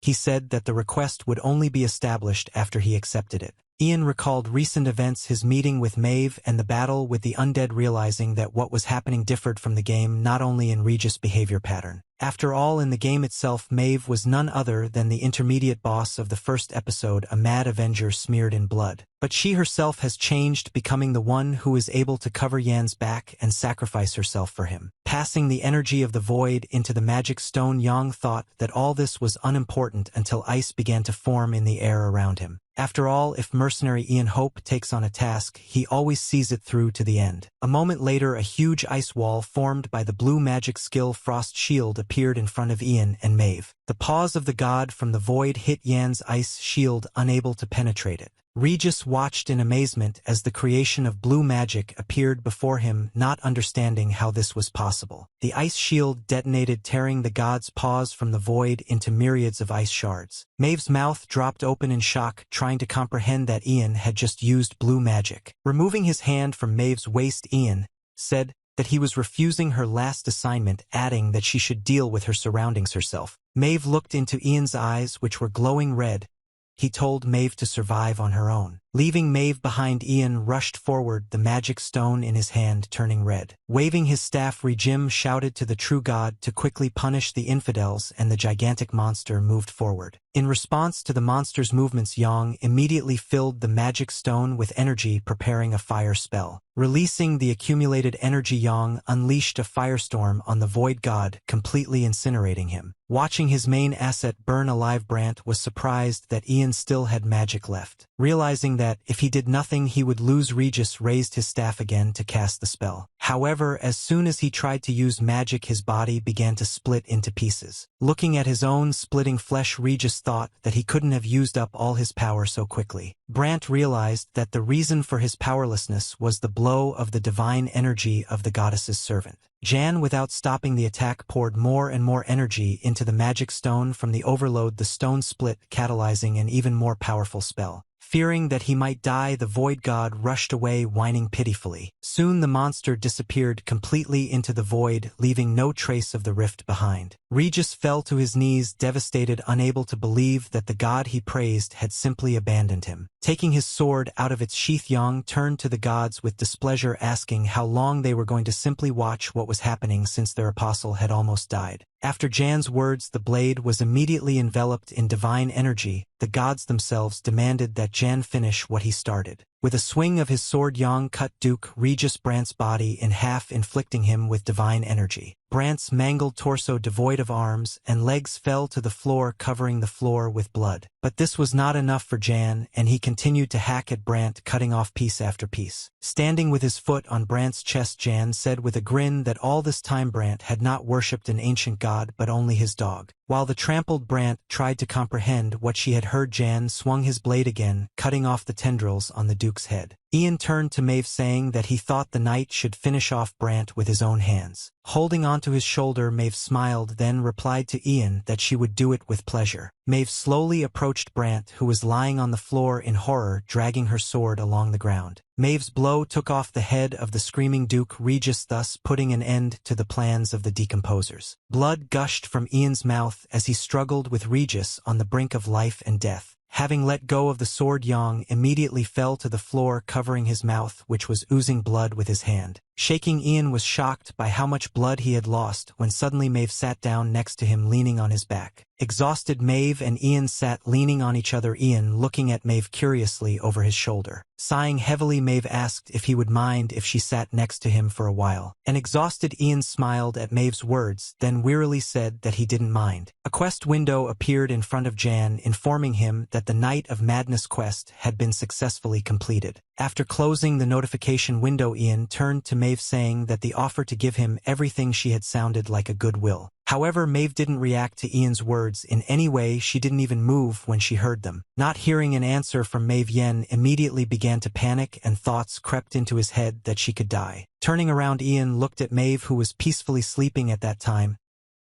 He said that the request would only be established after he accepted it. Ian recalled recent events, his meeting with Mave and the battle with the undead, realizing that what was happening differed from the game, not only in Regis' behavior pattern. After all, in the game itself, Mave was none other than the intermediate boss of the first episode, a mad avenger smeared in blood. But she herself has changed, becoming the one who is able to cover Yan's back and sacrifice herself for him. Passing the energy of the void into the magic stone, Yang thought that all this was unimportant until ice began to form in the air around him. After all, if mercenary Ian Hope takes on a task, he always sees it through to the end. A moment later, a huge ice wall formed by the blue magic skill Frost Shield appeared in front of Ian and Mave. The paws of the god from the void hit Yan's ice shield, unable to penetrate it. Regis watched in amazement as the creation of blue magic appeared before him, not understanding how this was possible. The ice shield detonated, tearing the god's paws from the void into myriads of ice shards. Mave's mouth dropped open in shock, trying to comprehend that Ian had just used blue magic. Removing his hand from Mave's waist, Ian said that he was refusing her last assignment, adding that she should deal with her surroundings herself. Mave looked into Ian's eyes, which were glowing red. He told Mave to survive on her own. Leaving Mave behind, Ian rushed forward, the magic stone in his hand turning red. Waving his staff, Regim shouted to the true god to quickly punish the infidels, and the gigantic monster moved forward. In response to the monster's movements, Yang immediately filled the magic stone with energy, preparing a fire spell. Releasing the accumulated energy, Yang unleashed a firestorm on the void god, completely incinerating him. Watching his main asset burn alive, Brant was surprised that Ian still had magic left. Realizing that if he did nothing he would lose, Regis raised his staff again to cast the spell. However, as soon as he tried to use magic, his body began to split into pieces. Looking at his own splitting flesh, Regis thought that he couldn't have used up all his power so quickly. Brant realized that the reason for his powerlessness was the blow of the divine energy of the goddess's servant. Jan, without stopping the attack, poured more and more energy into the magic stone. From the overload, the stone split, catalyzing an even more powerful spell. Fearing that he might die, the void god rushed away, whining pitifully. Soon the monster disappeared completely into the void, leaving no trace of the rift behind. Regis fell to his knees, devastated, unable to believe that the god he praised had simply abandoned him. Taking his sword out of its sheath, Yang turned to the gods with displeasure, asking how long they were going to simply watch what was happening since their apostle had almost died. After Jan's words, the blade was immediately enveloped in divine energy. The gods themselves demanded that Jan finish what he started. With a swing of his sword, Yang cut Duke Regis Brant's body in half, inflicting him with divine energy. Brant's mangled torso, devoid of arms and legs, fell to the floor, covering the floor with blood. But this was not enough for Jan, and he continued to hack at Brant, cutting off piece after piece. Standing with his foot on Brant's chest, Jan said with a grin that all this time Brant had not worshipped an ancient god but only his dog. While the trampled Brant tried to comprehend what she had heard, Jan swung his blade again, cutting off the tendrils on the Duke's head. Ian turned to Mave, saying that he thought the knight should finish off Brant with his own hands. Holding onto his shoulder, Mave smiled, then replied to Ian that she would do it with pleasure. Mave slowly approached Brant, who was lying on the floor in horror, dragging her sword along the ground. Mave's blow took off the head of the screaming Duke Regis, thus putting an end to the plans of the decomposers. Blood gushed from Ian's mouth as he struggled with Regis on the brink of life and death. Having let go of the sword, Yang immediately fell to the floor, covering his mouth, which was oozing blood, with his hand. Shaking, Ian was shocked by how much blood he had lost when suddenly Mave sat down next to him, leaning on his back. Exhausted, Mave and Ian sat leaning on each other, Ian looking at Mave curiously over his shoulder. Sighing heavily, Mave asked if he would mind if she sat next to him for a while. An exhausted Ian smiled at Mave's words, then wearily said that he didn't mind. A quest window appeared in front of Jan, informing him that the Night of Madness quest had been successfully completed. After closing the notification window, Ian turned to Mave, saying that the offer to give him everything she had sounded like a goodwill. However, Mave didn't react to Ian's words in any way. She didn't even move when she heard them. Not hearing an answer from Mave, Yen immediately began to panic, and thoughts crept into his head that she could die. Turning around, Ian looked at Mave, who was peacefully sleeping at that time.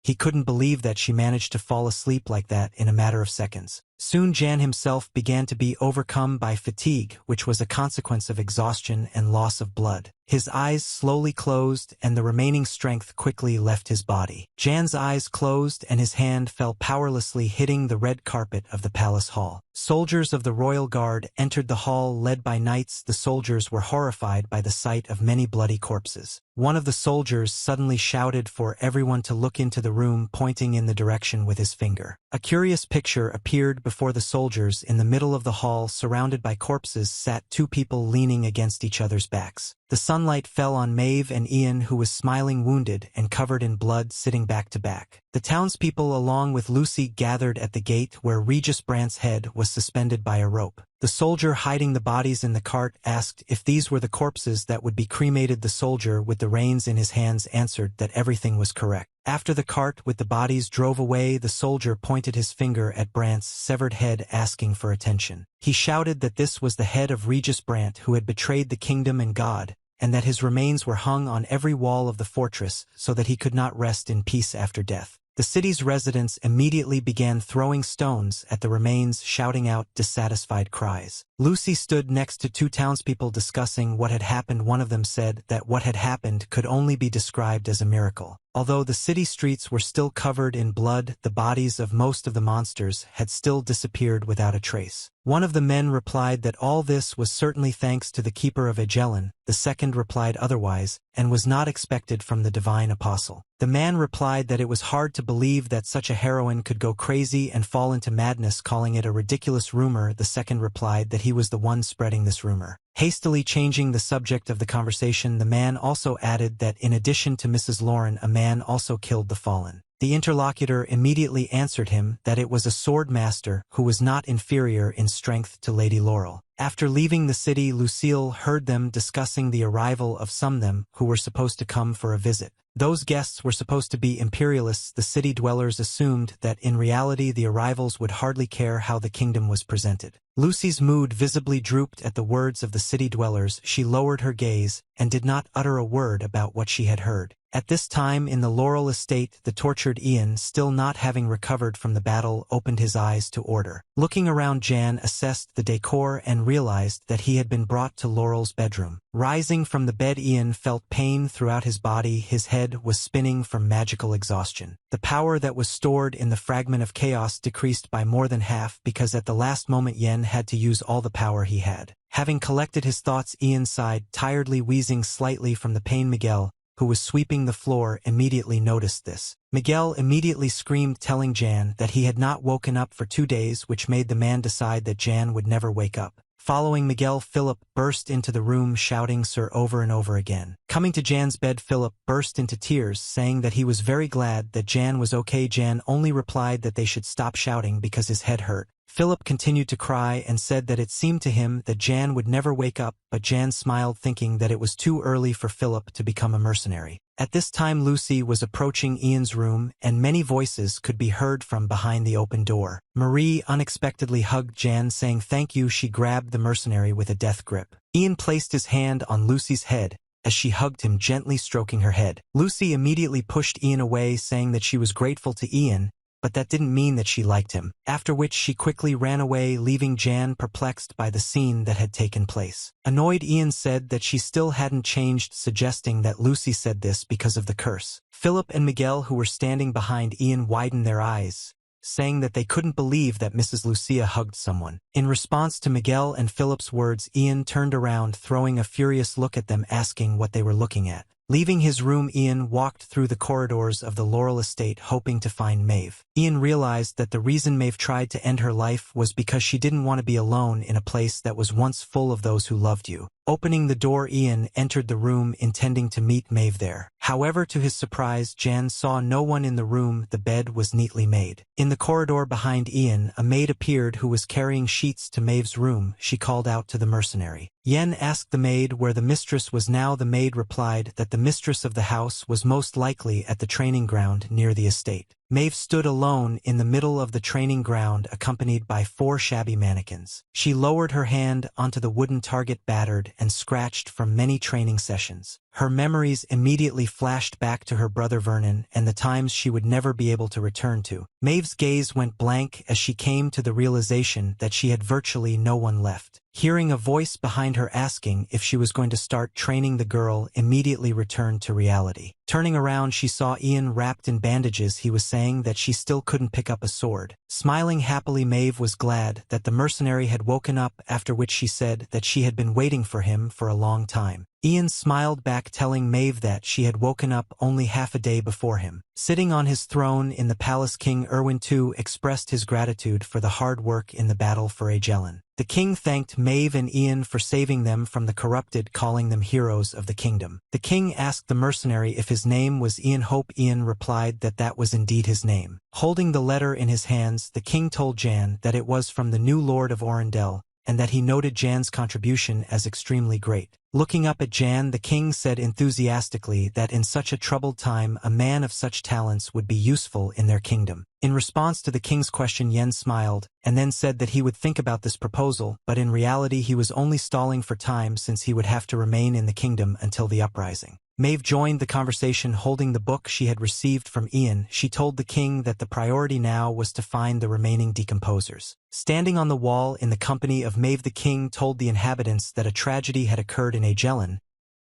He couldn't believe that she managed to fall asleep like that in a matter of seconds. Soon Jan himself began to be overcome by fatigue, which was a consequence of exhaustion and loss of blood. His eyes slowly closed, and the remaining strength quickly left his body. Jan's eyes closed, and his hand fell powerlessly, hitting the red carpet of the palace hall. Soldiers of the royal guard entered the hall, led by knights. The soldiers were horrified by the sight of many bloody corpses. One of the soldiers suddenly shouted for everyone to look into the room, pointing in the direction with his finger. A curious picture appeared before the soldiers. In the middle of the hall, surrounded by corpses, sat two people leaning against each other's backs. The sunlight fell on Mave and Ian, who was smiling, wounded and covered in blood, sitting back to back. The townspeople, along with Lucy, gathered at the gate where Regis Brant's head was suspended by a rope. The soldier hiding the bodies in the cart asked if these were the corpses that would be cremated. The soldier with the reins in his hands answered that everything was correct. After the cart with the bodies drove away, the soldier pointed his finger at Brant's severed head, asking for attention. He shouted that this was the head of Regis Brant, who had betrayed the kingdom and God, and that his remains were hung on every wall of the fortress so that he could not rest in peace after death. The city's residents immediately began throwing stones at the remains, shouting out dissatisfied cries. Lucy stood next to two townspeople discussing what had happened. One of them said that what had happened could only be described as a miracle. Although the city streets were still covered in blood, the bodies of most of the monsters had still disappeared without a trace. One of the men replied that all this was certainly thanks to the keeper of Agellan. The second replied otherwise, and was not expected from the divine apostle. The man replied that it was hard to believe that such a heroine could go crazy and fall into madness, calling it a ridiculous rumor. The second replied that he was the one spreading this rumor. Hastily changing the subject of the conversation, the man also added that in addition to Mrs. Lauren, a man also killed the fallen. The interlocutor immediately answered him that it was a sword master who was not inferior in strength to Lady Laurel. After leaving the city, Lucille heard them discussing the arrival of some of them who were supposed to come for a visit. Those guests were supposed to be imperialists. The city dwellers assumed that in reality the arrivals would hardly care how the kingdom was presented. Lucy's mood visibly drooped at the words of the city dwellers. She lowered her gaze and did not utter a word about what she had heard. At this time in the Laurel estate, the tortured Ian, still not having recovered from the battle, opened his eyes to order. Looking around, Jan assessed the decor and realized that he had been brought to Laurel's bedroom. Rising from the bed, Ian felt pain throughout his body. His head was spinning from magical exhaustion. The power that was stored in the fragment of chaos decreased by more than half because at the last moment Yen had to use all the power he had. Having collected his thoughts, Ian sighed, tiredly, wheezing slightly from the pain. Miguel, who was sweeping the floor, immediately noticed this. Miguel immediately screamed, telling Jan that he had not woken up for 2 days, which made the man decide that Jan would never wake up. Following Miguel, Philip burst into the room shouting "Sir" over and over again. Coming to Jan's bed, Philip burst into tears, saying that he was very glad that Jan was okay. Jan only replied that they should stop shouting because his head hurt. Philip continued to cry and said that it seemed to him that Jan would never wake up, but Jan smiled, thinking that it was too early for Philip to become a mercenary. At this time Lucy was approaching Ian's room, and many voices could be heard from behind the open door. Marie unexpectedly hugged Jan, saying thank you. She grabbed the mercenary with a death grip. Ian placed his hand on Lucy's head as she hugged him, gently stroking her head. Lucy immediately pushed Ian away, saying that she was grateful to Ian, but that didn't mean that she liked him, after which she quickly ran away, leaving Jan perplexed by the scene that had taken place. Annoyed, Ian said that she still hadn't changed, suggesting that Lucy said this because of the curse. Philip and Miguel, who were standing behind Ian, widened their eyes, saying that they couldn't believe that Mrs. Lucia hugged someone. In response to Miguel and Philip's words, Ian turned around, throwing a furious look at them, asking what they were looking at. Leaving his room, Ian walked through the corridors of the Laurel estate, hoping to find Mave. Ian realized that the reason Mave tried to end her life was because she didn't want to be alone in a place that was once full of those who loved you. Opening the door, Ian entered the room, intending to meet Mave there. However, to his surprise, Jan saw no one in the room. The bed was neatly made. In the corridor behind Ian, a maid appeared who was carrying sheets to Mave's room. She called out to the mercenary. Yen asked the maid where the mistress was now. The maid replied that the mistress of the house was most likely at the training ground near the estate. Mave stood alone in the middle of the training ground, accompanied by 4 shabby mannequins. She lowered her hand onto the wooden target, battered and scratched from many training sessions. Her memories immediately flashed back to her brother Vernon and the times she would never be able to return to. Mave's gaze went blank as she came to the realization that she had virtually no one left. Hearing a voice behind her asking if she was going to start training, the girl immediately returned to reality. Turning around, she saw Ian wrapped in bandages. He was saying that she still couldn't pick up a sword. Smiling happily, Mave was glad that the mercenary had woken up, after which she said that she had been waiting for him for a long time. Ian smiled back, telling Mave that she had woken up only half a day before him. Sitting on his throne in the palace, King Erwin II expressed his gratitude for the hard work in the battle for Agellan. The king thanked Mave and Ian for saving them from the corrupted, calling them heroes of the kingdom. The king asked the mercenary if his name was Ian Hope. Ian replied that that was indeed his name. Holding the letter in his hands, the king told Jan that it was from the new lord of Orendell, and that he noted Jan's contribution as extremely great. Looking up at Jan, the king said enthusiastically that in such a troubled time a man of such talents would be useful in their kingdom. In response to the king's question, Yen smiled, and then said that he would think about this proposal, but in reality he was only stalling for time since he would have to remain in the kingdom until the uprising. Mave joined the conversation, holding the book she had received from Ian. She told the king that the priority now was to find the remaining decomposers. Standing on the wall in the company of Mave, the king told the inhabitants that a tragedy had occurred in Agellan,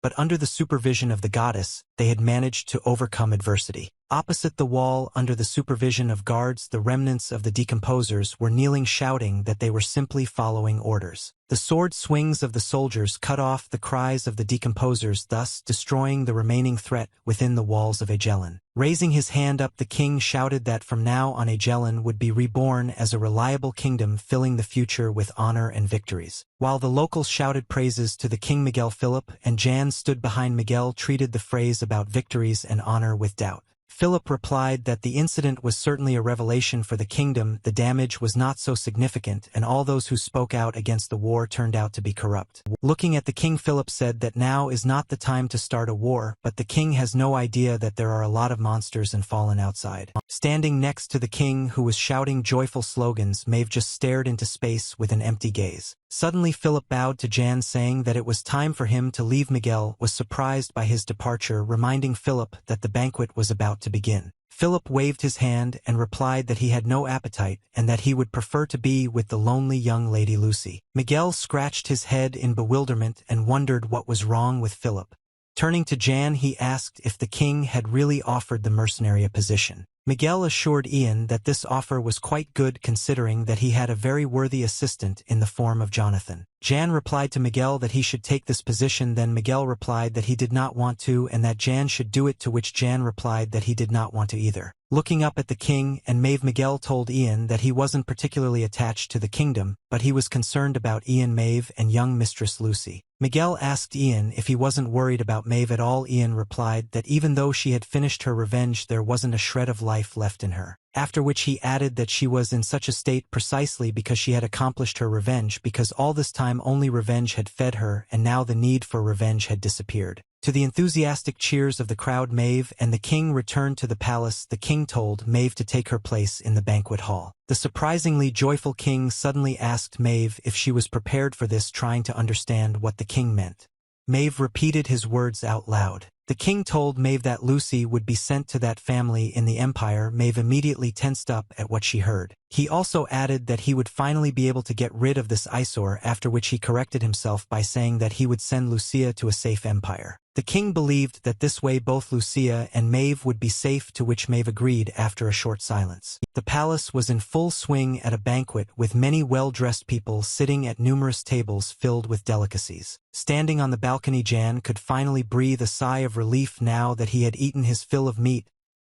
but under the supervision of the goddess, they had managed to overcome adversity. Opposite the wall, under the supervision of guards, the remnants of the decomposers were kneeling, shouting that they were simply following orders. The sword swings of the soldiers cut off the cries of the decomposers, thus destroying the remaining threat within the walls of Agellan. Raising his hand up, the king shouted that from now on Agellan would be reborn as a reliable kingdom, filling the future with honor and victories. While the locals shouted praises to the king, Miguel, Philip and Jan stood behind Miguel, treated the phrase about victories and honor with doubt. Philip replied that the incident was certainly a revelation for the kingdom, the damage was not so significant, and all those who spoke out against the war turned out to be corrupt. Looking at the king, Philip said that now is not the time to start a war, but the king has no idea that there are a lot of monsters and fallen outside. Standing next to the king, who was shouting joyful slogans, Mave just stared into space with an empty gaze. Suddenly Philip bowed to Jan, saying that it was time for him to leave. Miguel was surprised by his departure, reminding Philip that the banquet was about to begin. Philip waved his hand and replied that he had no appetite and that he would prefer to be with the lonely young lady Lucy. Miguel scratched his head in bewilderment and wondered what was wrong with Philip. Turning to Jan, he asked if the king had really offered the mercenary a position. Miguel assured Ian that this offer was quite good, considering that he had a very worthy assistant in the form of Jonathan. Jan replied to Miguel that he should take this position, then Miguel replied that he did not want to and that Jan should do it, to which Jan replied that he did not want to either. Looking up at the king and Mave, Miguel told Ian that he wasn't particularly attached to the kingdom, but he was concerned about Ian, Mave, and young mistress Lucy. Miguel asked Ian if he wasn't worried about Mave at all. Ian replied that even though she had finished her revenge, there wasn't a shred of life left in her. After which he added that she was in such a state precisely because she had accomplished her revenge, because all this time only revenge had fed her, and now the need for revenge had disappeared. To the enthusiastic cheers of the crowd, Mave and the king returned to the palace. The king told Mave to take her place in the banquet hall. The surprisingly joyful king suddenly asked Mave if she was prepared for this, trying to understand what the king meant. Mave repeated his words out loud. The king told Mave that Lucy would be sent to that family in the Empire. Mave immediately tensed up at what she heard. He also added that he would finally be able to get rid of this eyesore, after which he corrected himself by saying that he would send Lucia to a safe empire. The king believed that this way both Lucia and Mave would be safe, to which Mave agreed after a short silence. The palace was in full swing at a banquet, with many well-dressed people sitting at numerous tables filled with delicacies. Standing on the balcony, Jan could finally breathe a sigh of relief now that he had eaten his fill of meat.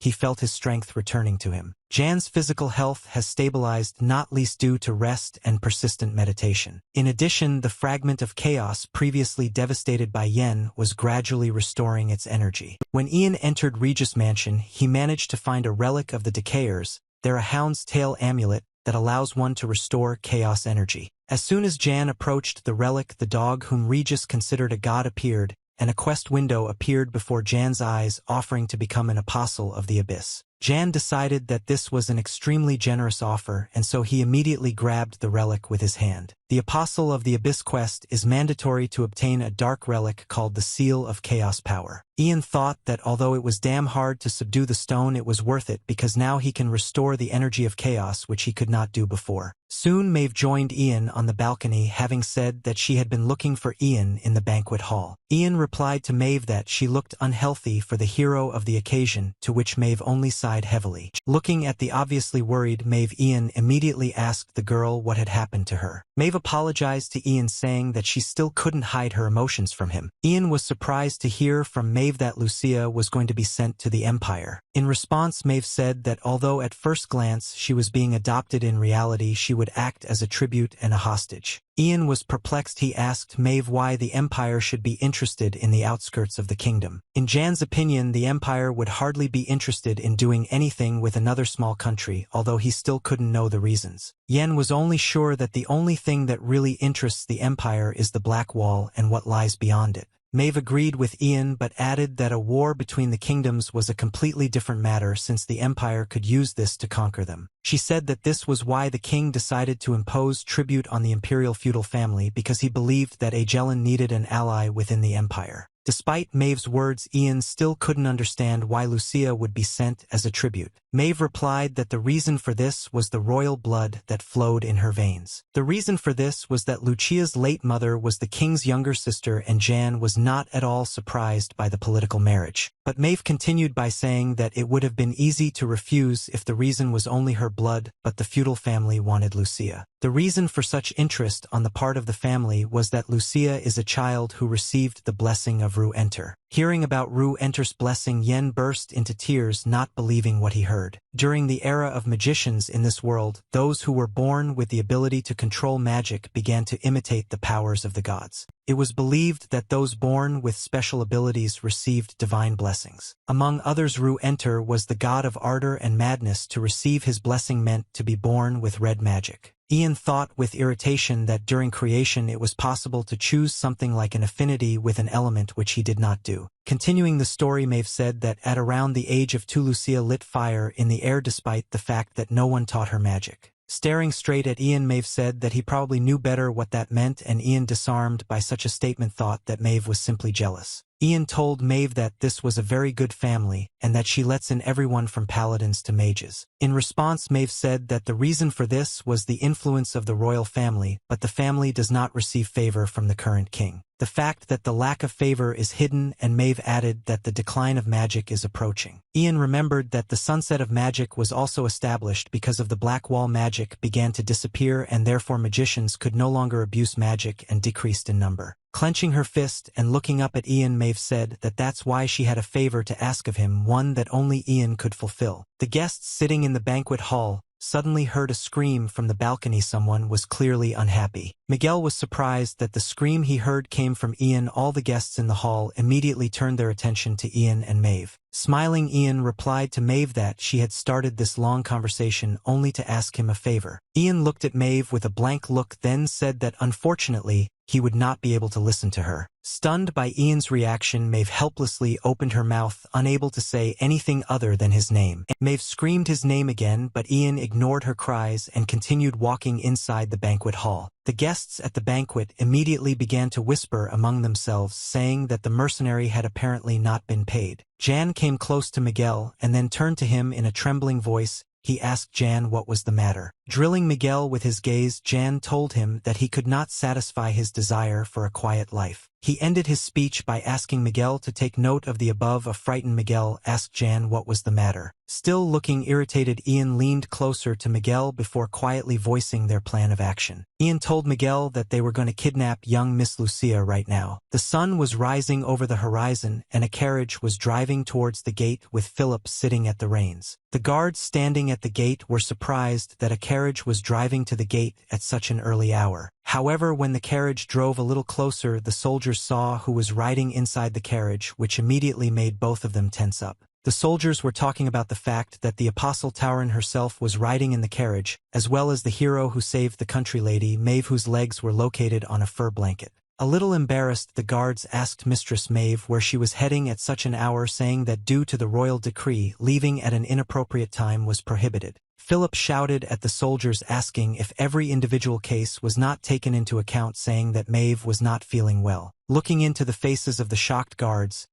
He felt his strength returning to him. Jan's physical health has stabilized, not least due to rest and persistent meditation. In addition, the fragment of chaos previously devastated by Yen was gradually restoring its energy. When Ian entered Regis Mansion, he managed to find a relic of the Decayers, a hound's tail amulet that allows one to restore chaos energy. As soon as Jan approached the relic, the dog whom Regis considered a god appeared, and a quest window appeared before Jan's eyes, offering to become an apostle of the abyss. Jan decided that this was an extremely generous offer, and so he immediately grabbed the relic with his hand. The Apostle of the Abyss quest is mandatory to obtain a dark relic called the Seal of Chaos Power. Ian thought that although it was damn hard to subdue the stone, it was worth it because now he can restore the energy of chaos, which he could not do before. Soon Mave joined Ian on the balcony, having said that she had been looking for Ian in the banquet hall. Ian replied to Mave that she looked unhealthy for the hero of the occasion, to which Mave only sighed heavily. Looking at the obviously worried Mave, Ian immediately asked the girl what had happened to her. Mave apologized to Ian, saying that she still couldn't hide her emotions from him. Ian was surprised to hear from Mave that Lucia was going to be sent to the Empire. In response, Mave said that although at first glance she was being adopted, in reality she would act as a tribute and a hostage. Ian was perplexed. He asked Mave why the Empire should be interested in the outskirts of the kingdom. In Jan's opinion, the Empire would hardly be interested in doing anything with another small country, although he still couldn't know the reasons. Yen was only sure that the only thing that really interests the Empire is the Black Wall and what lies beyond it. Mave agreed with Ian, but added that a war between the kingdoms was a completely different matter, since the Empire could use this to conquer them. She said that this was why the king decided to impose tribute on the imperial feudal family, because he believed that Agellan needed an ally within the Empire. Despite Mave's words, Ian still couldn't understand why Lucia would be sent as a tribute. Mave replied that the reason for this was the royal blood that flowed in her veins. The reason for this was that Lucia's late mother was the king's younger sister, and Jan was not at all surprised by the political marriage. But Mave continued by saying that it would have been easy to refuse if the reason was only her blood, but the feudal family wanted Lucia. The reason for such interest on the part of the family was that Lucia is a child who received the blessing of 3yr-old. Hearing about 3yr-old's blessing, Yen burst into tears, not believing what he heard. During the era of magicians in this world, those who were born with the ability to control magic began to imitate the powers of the gods. It was believed that those born with special abilities received divine blessings. Among others, 3yr-old was the god of ardor and madness. To receive his blessing meant to be born with red magic. Ian thought with irritation that during creation it was possible to choose something like an affinity with an element, which he did not do. Continuing the story, Mave said that at around the age of 2, Lucia lit fire in the air despite the fact that no one taught her magic. Staring straight at Ian, Mave said that he probably knew better what that meant, and Ian, disarmed by such a statement, thought that Mave was simply jealous. Ian told Mave that this was a very good family, and that she lets in everyone from paladins to mages. In response, Mave said that the reason for this was the influence of the royal family, but the family does not receive favor from the current king. The fact that the lack of favor is hidden, and Mave added that the decline of magic is approaching. Ian remembered that the sunset of magic was also established because of the black wall. Magic began to disappear, and therefore magicians could no longer abuse magic and decreased in number. Clenching her fist and looking up at Ian, Mave said that that's why she had a favor to ask of him, one that only Ian could fulfill. The guests sitting in the banquet hall suddenly heard a scream from the balcony. Someone was clearly unhappy. Miguel was surprised that the scream he heard came from Ian. All the guests in the hall immediately turned their attention to Ian and Mave. Smiling, Ian replied to Mave that she had started this long conversation only to ask him a favor. Ian looked at Mave with a blank look, then said that unfortunately, he would not be able to listen to her. Stunned by Ian's reaction, Mave helplessly opened her mouth, unable to say anything other than his name. Mave screamed his name again, but Ian ignored her cries and continued walking inside the banquet hall. The guests at the banquet immediately began to whisper among themselves, saying that the mercenary had apparently not been paid. Jan came close to Miguel and then turned to him in a trembling voice. He asked Jan what was the matter. Drilling Miguel with his gaze, Jan told him that he could not satisfy his desire for a quiet life. He ended his speech by asking Miguel to take note of the above. A frightened Miguel asked Jan what was the matter. Still looking irritated, Ian leaned closer to Miguel before quietly voicing their plan of action. Ian told Miguel that they were going to kidnap young Miss Lucia right now. The sun was rising over the horizon, and a carriage was driving towards the gate with Philip sitting at the reins. The guards standing at the gate were surprised that a carriage was driving to the gate at such an early hour. However, when the carriage drove a little closer, the soldiers saw who was riding inside the carriage, which immediately made both of them tense up. The soldiers were talking about the fact that the apostle Tauren herself was riding in the carriage, as well as the hero who saved the country lady, Mave, whose legs were located on a fur blanket. A little embarrassed, the guards asked Mistress Mave where she was heading at such an hour, saying that due to the royal decree, leaving at an inappropriate time was prohibited. Philip shouted at the soldiers, asking if every individual case was not taken into account, saying that Mave was not feeling well. Looking into the faces of the shocked guards,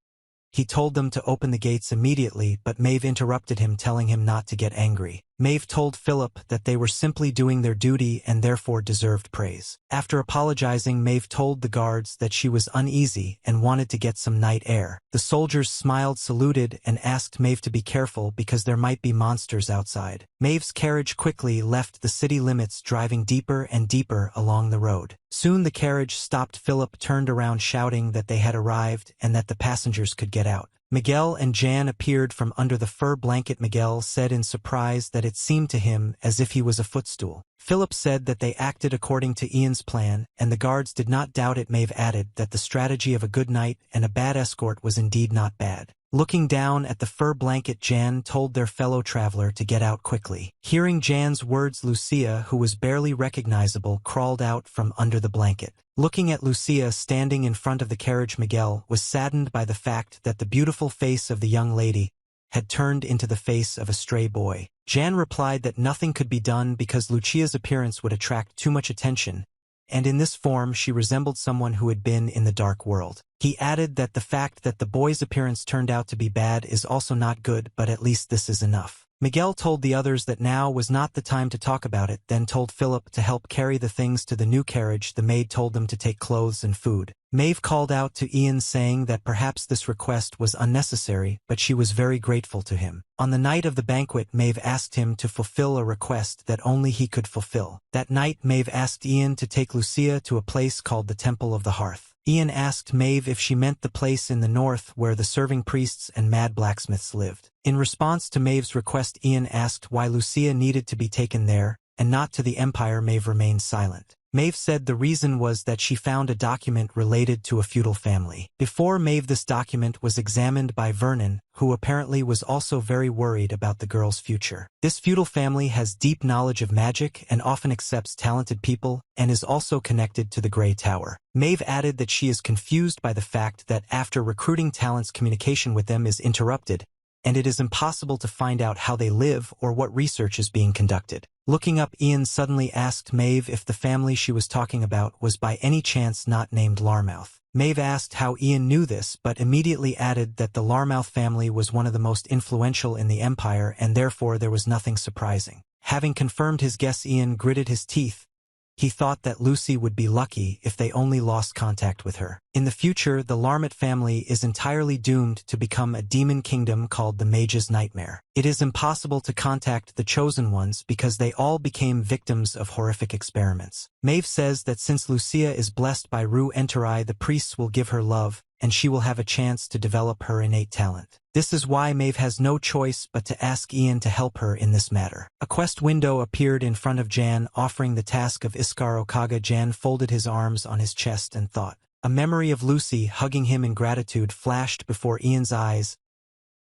he told them to open the gates immediately, but Mave interrupted him, telling him not to get angry. Mave told Philip that they were simply doing their duty and therefore deserved praise. After apologizing, Mave told the guards that she was uneasy and wanted to get some night air. The soldiers smiled, saluted, and asked Mave to be careful because there might be monsters outside. Mave's carriage quickly left the city limits, driving deeper and deeper along the road. Soon the carriage stopped. Philip turned around shouting that they had arrived and that the passengers could get out. Miguel and Jan appeared from under the fur blanket. Miguel said in surprise that it seemed to him as if he was a footstool. Philip said that they acted according to Ian's plan, and the guards did not doubt it. Mave added that the strategy of a good knight and a bad escort was indeed not bad. Looking down at the fur blanket, Jan told their fellow traveler to get out quickly. Hearing Jan's words, Lucia, who was barely recognizable, crawled out from under the blanket. Looking at Lucia standing in front of the carriage, Miguel was saddened by the fact that the beautiful face of the young lady had turned into the face of a stray boy. Jan replied that nothing could be done because Lucia's appearance would attract too much attention, and in this form she resembled someone who had been in the dark world. He added that the fact that the boy's appearance turned out to be bad is also not good, but at least this is enough. Miguel told the others that now was not the time to talk about it, then told Philip to help carry the things to the new carriage. The maid told them to take clothes and food. Mave called out to Ian saying that perhaps this request was unnecessary, but she was very grateful to him. On the night of the banquet, Mave asked him to fulfill a request that only he could fulfill. That night, Mave asked Ian to take Lucia to a place called the Temple of the Hearth. Ian asked Mave if she meant the place in the north where the serving priests and mad blacksmiths lived. In response to Mave's request, Ian asked why Lucia needed to be taken there, and not to the Empire. Mave remained silent. Mave said the reason was that she found a document related to a feudal family. Before Mave, this document was examined by Vernon, who apparently was also very worried about the girl's future. This feudal family has deep knowledge of magic and often accepts talented people, and is also connected to the Grey Tower. Mave added that she is confused by the fact that after recruiting talents, communication with them is interrupted, and it is impossible to find out how they live or what research is being conducted. Looking up, Ian suddenly asked Mave if the family she was talking about was by any chance not named Larmouth. Mave asked how Ian knew this, but immediately added that the Larmouth family was one of the most influential in the Empire, and therefore there was nothing surprising. Having confirmed his guess, Ian gritted his teeth. He thought that Lucy would be lucky if they only lost contact with her. In the future, the Larmouth family is entirely doomed to become a demon kingdom called the Mage's Nightmare. It is impossible to contact the Chosen Ones because they all became victims of horrific experiments. Mave says that since Lucia is blessed by Ru-Enteri, the priests will give her love, and she will have a chance to develop her innate talent. This is why Mave has no choice but to ask Ian to help her in this matter. A quest window appeared in front of Jan, offering the task of Iskar Okaga. Jan folded his arms on his chest and thought. A memory of Lucy hugging him in gratitude flashed before Ian's eyes.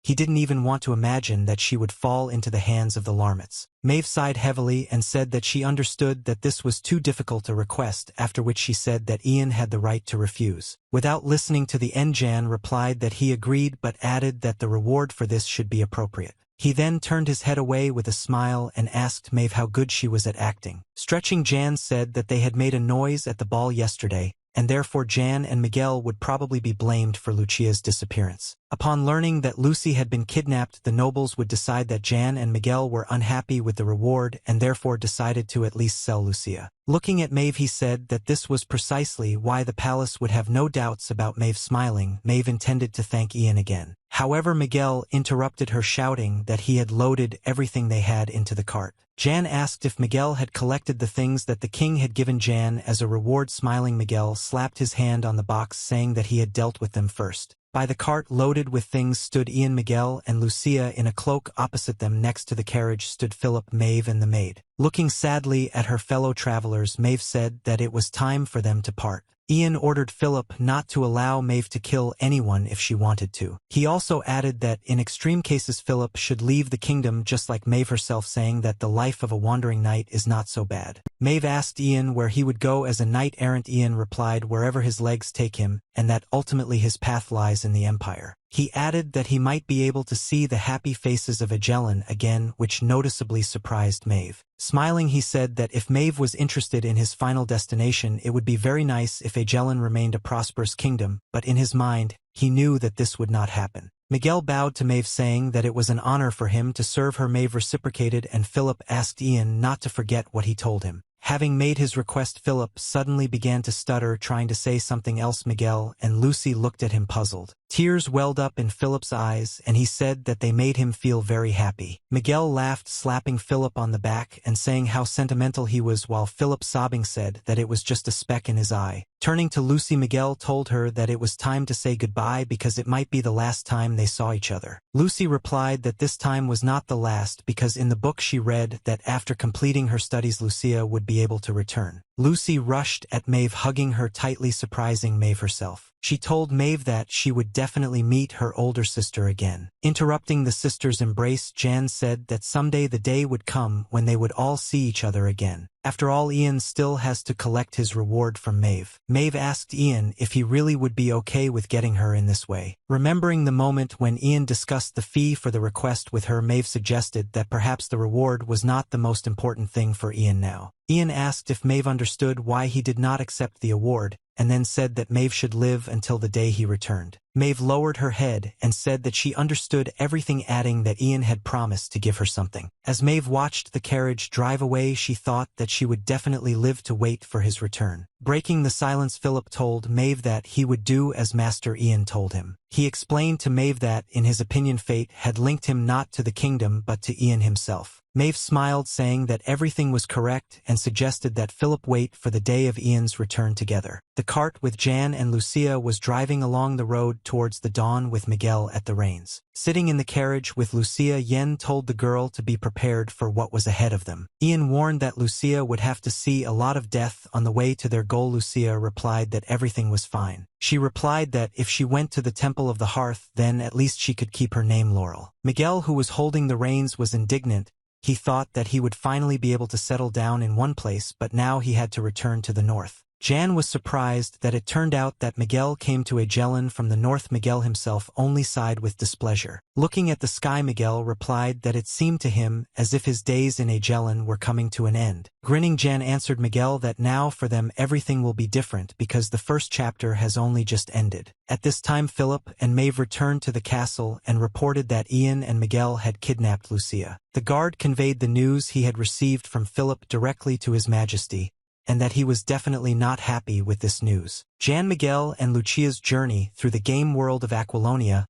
He didn't even want to imagine that she would fall into the hands of the Larmouths. Mave sighed heavily and said that she understood that this was too difficult a request, after which she said that Ian had the right to refuse. Without listening to the end, Jan replied that he agreed but added that the reward for this should be appropriate. He then turned his head away with a smile and asked Mave how good she was at acting. Stretching, Jan said that they had made a noise at the ball yesterday, and therefore Jan and Miguel would probably be blamed for Lucia's disappearance. Upon learning that Lucy had been kidnapped, the nobles would decide that Jan and Miguel were unhappy with the reward and therefore decided to at least sell Lucia. Looking at Mave, he said that this was precisely why the palace would have no doubts about Mave. Smiling, Mave intended to thank Ian again. However, Miguel interrupted her, shouting that he had loaded everything they had into the cart. Jan asked if Miguel had collected the things that the king had given Jan as a reward. Smiling, Miguel slapped his hand on the box, saying that he had dealt with them first. By the cart loaded with things stood Ian, Miguel, and Lucia in a cloak. Opposite them, next to the carriage, stood Philip, Mave, and the maid. Looking sadly at her fellow travelers, Mave said that it was time for them to part. Ian ordered Philip not to allow Mave to kill anyone if she wanted to. He also added that in extreme cases Philip should leave the kingdom, just like Mave herself, saying that the life of a wandering knight is not so bad. Mave asked Ian where he would go as a knight-errant. Ian replied wherever his legs take him, and that ultimately his path lies in the Empire. He added that he might be able to see the happy faces of Agellan again, which noticeably surprised Mave. Smiling, he said that if Mave was interested in his final destination, it would be very nice if Agellan remained a prosperous kingdom, but in his mind, he knew that this would not happen. Miguel bowed to Mave, saying that it was an honor for him to serve her. Mave reciprocated, and Philip asked Ian not to forget what he told him. Having made his request, Philip suddenly began to stutter, trying to say something else. Miguel and Lucy looked at him puzzled. Tears welled up in Philip's eyes, and he said that they made him feel very happy. Miguel laughed, slapping Philip on the back and saying how sentimental he was, while Philip, sobbing, said that it was just a speck in his eye. Turning to Lucy, Miguel told her that it was time to say goodbye because it might be the last time they saw each other. Lucy replied that this time was not the last because in the book she read that after completing her studies Lucia would be able to return. Lucy rushed at Mave, hugging her tightly, surprising Mave herself. She told Mave that she would definitely meet her older sister again. Interrupting the sisters' embrace, Jan said that someday the day would come when they would all see each other again. After all, Ian still has to collect his reward from Mave. Mave asked Ian if he really would be okay with getting her in this way. Remembering the moment when Ian discussed the fee for the request with her, Mave suggested that perhaps the reward was not the most important thing for Ian now. Ian asked if Mave understood why he did not accept the award, and then said that Mave should live until the day he returned. Mave lowered her head and said that she understood everything, adding that Ian had promised to give her something. As Mave watched the carriage drive away, she thought that she would definitely live to wait for his return. Breaking the silence, Philip told Mave that he would do as Master Ian told him. He explained to Mave that, in his opinion, fate had linked him not to the kingdom but to Ian himself. Mave smiled, saying that everything was correct, and suggested that Philip wait for the day of Ian's return together. The cart with Jan and Lucia was driving along the road towards the dawn with Miguel at the reins. Sitting in the carriage with Lucia, Yen told the girl to be prepared for what was ahead of them. Ian warned that Lucia would have to see a lot of death on the way to their goal. Lucia replied that everything was fine. She replied that if she went to the Temple of the Hearth, then at least she could keep her name Laurel. Miguel, who was holding the reins, was indignant. He thought that he would finally be able to settle down in one place, but now he had to return to the north. Jan was surprised that it turned out that Miguel came to Ajellan from the north. Miguel himself only sighed with displeasure. Looking at the sky, Miguel replied that it seemed to him as if his days in Ajellan were coming to an end. Grinning, Jan answered Miguel that now for them everything will be different because the first chapter has only just ended. At this time, Philip and Mave returned to the castle and reported that Ian and Miguel had kidnapped Lucia. The guard conveyed the news he had received from Philip directly to His Majesty, and that he was definitely not happy with this news. Jan, Miguel, and Lucia's journey through the game world of Aquilonia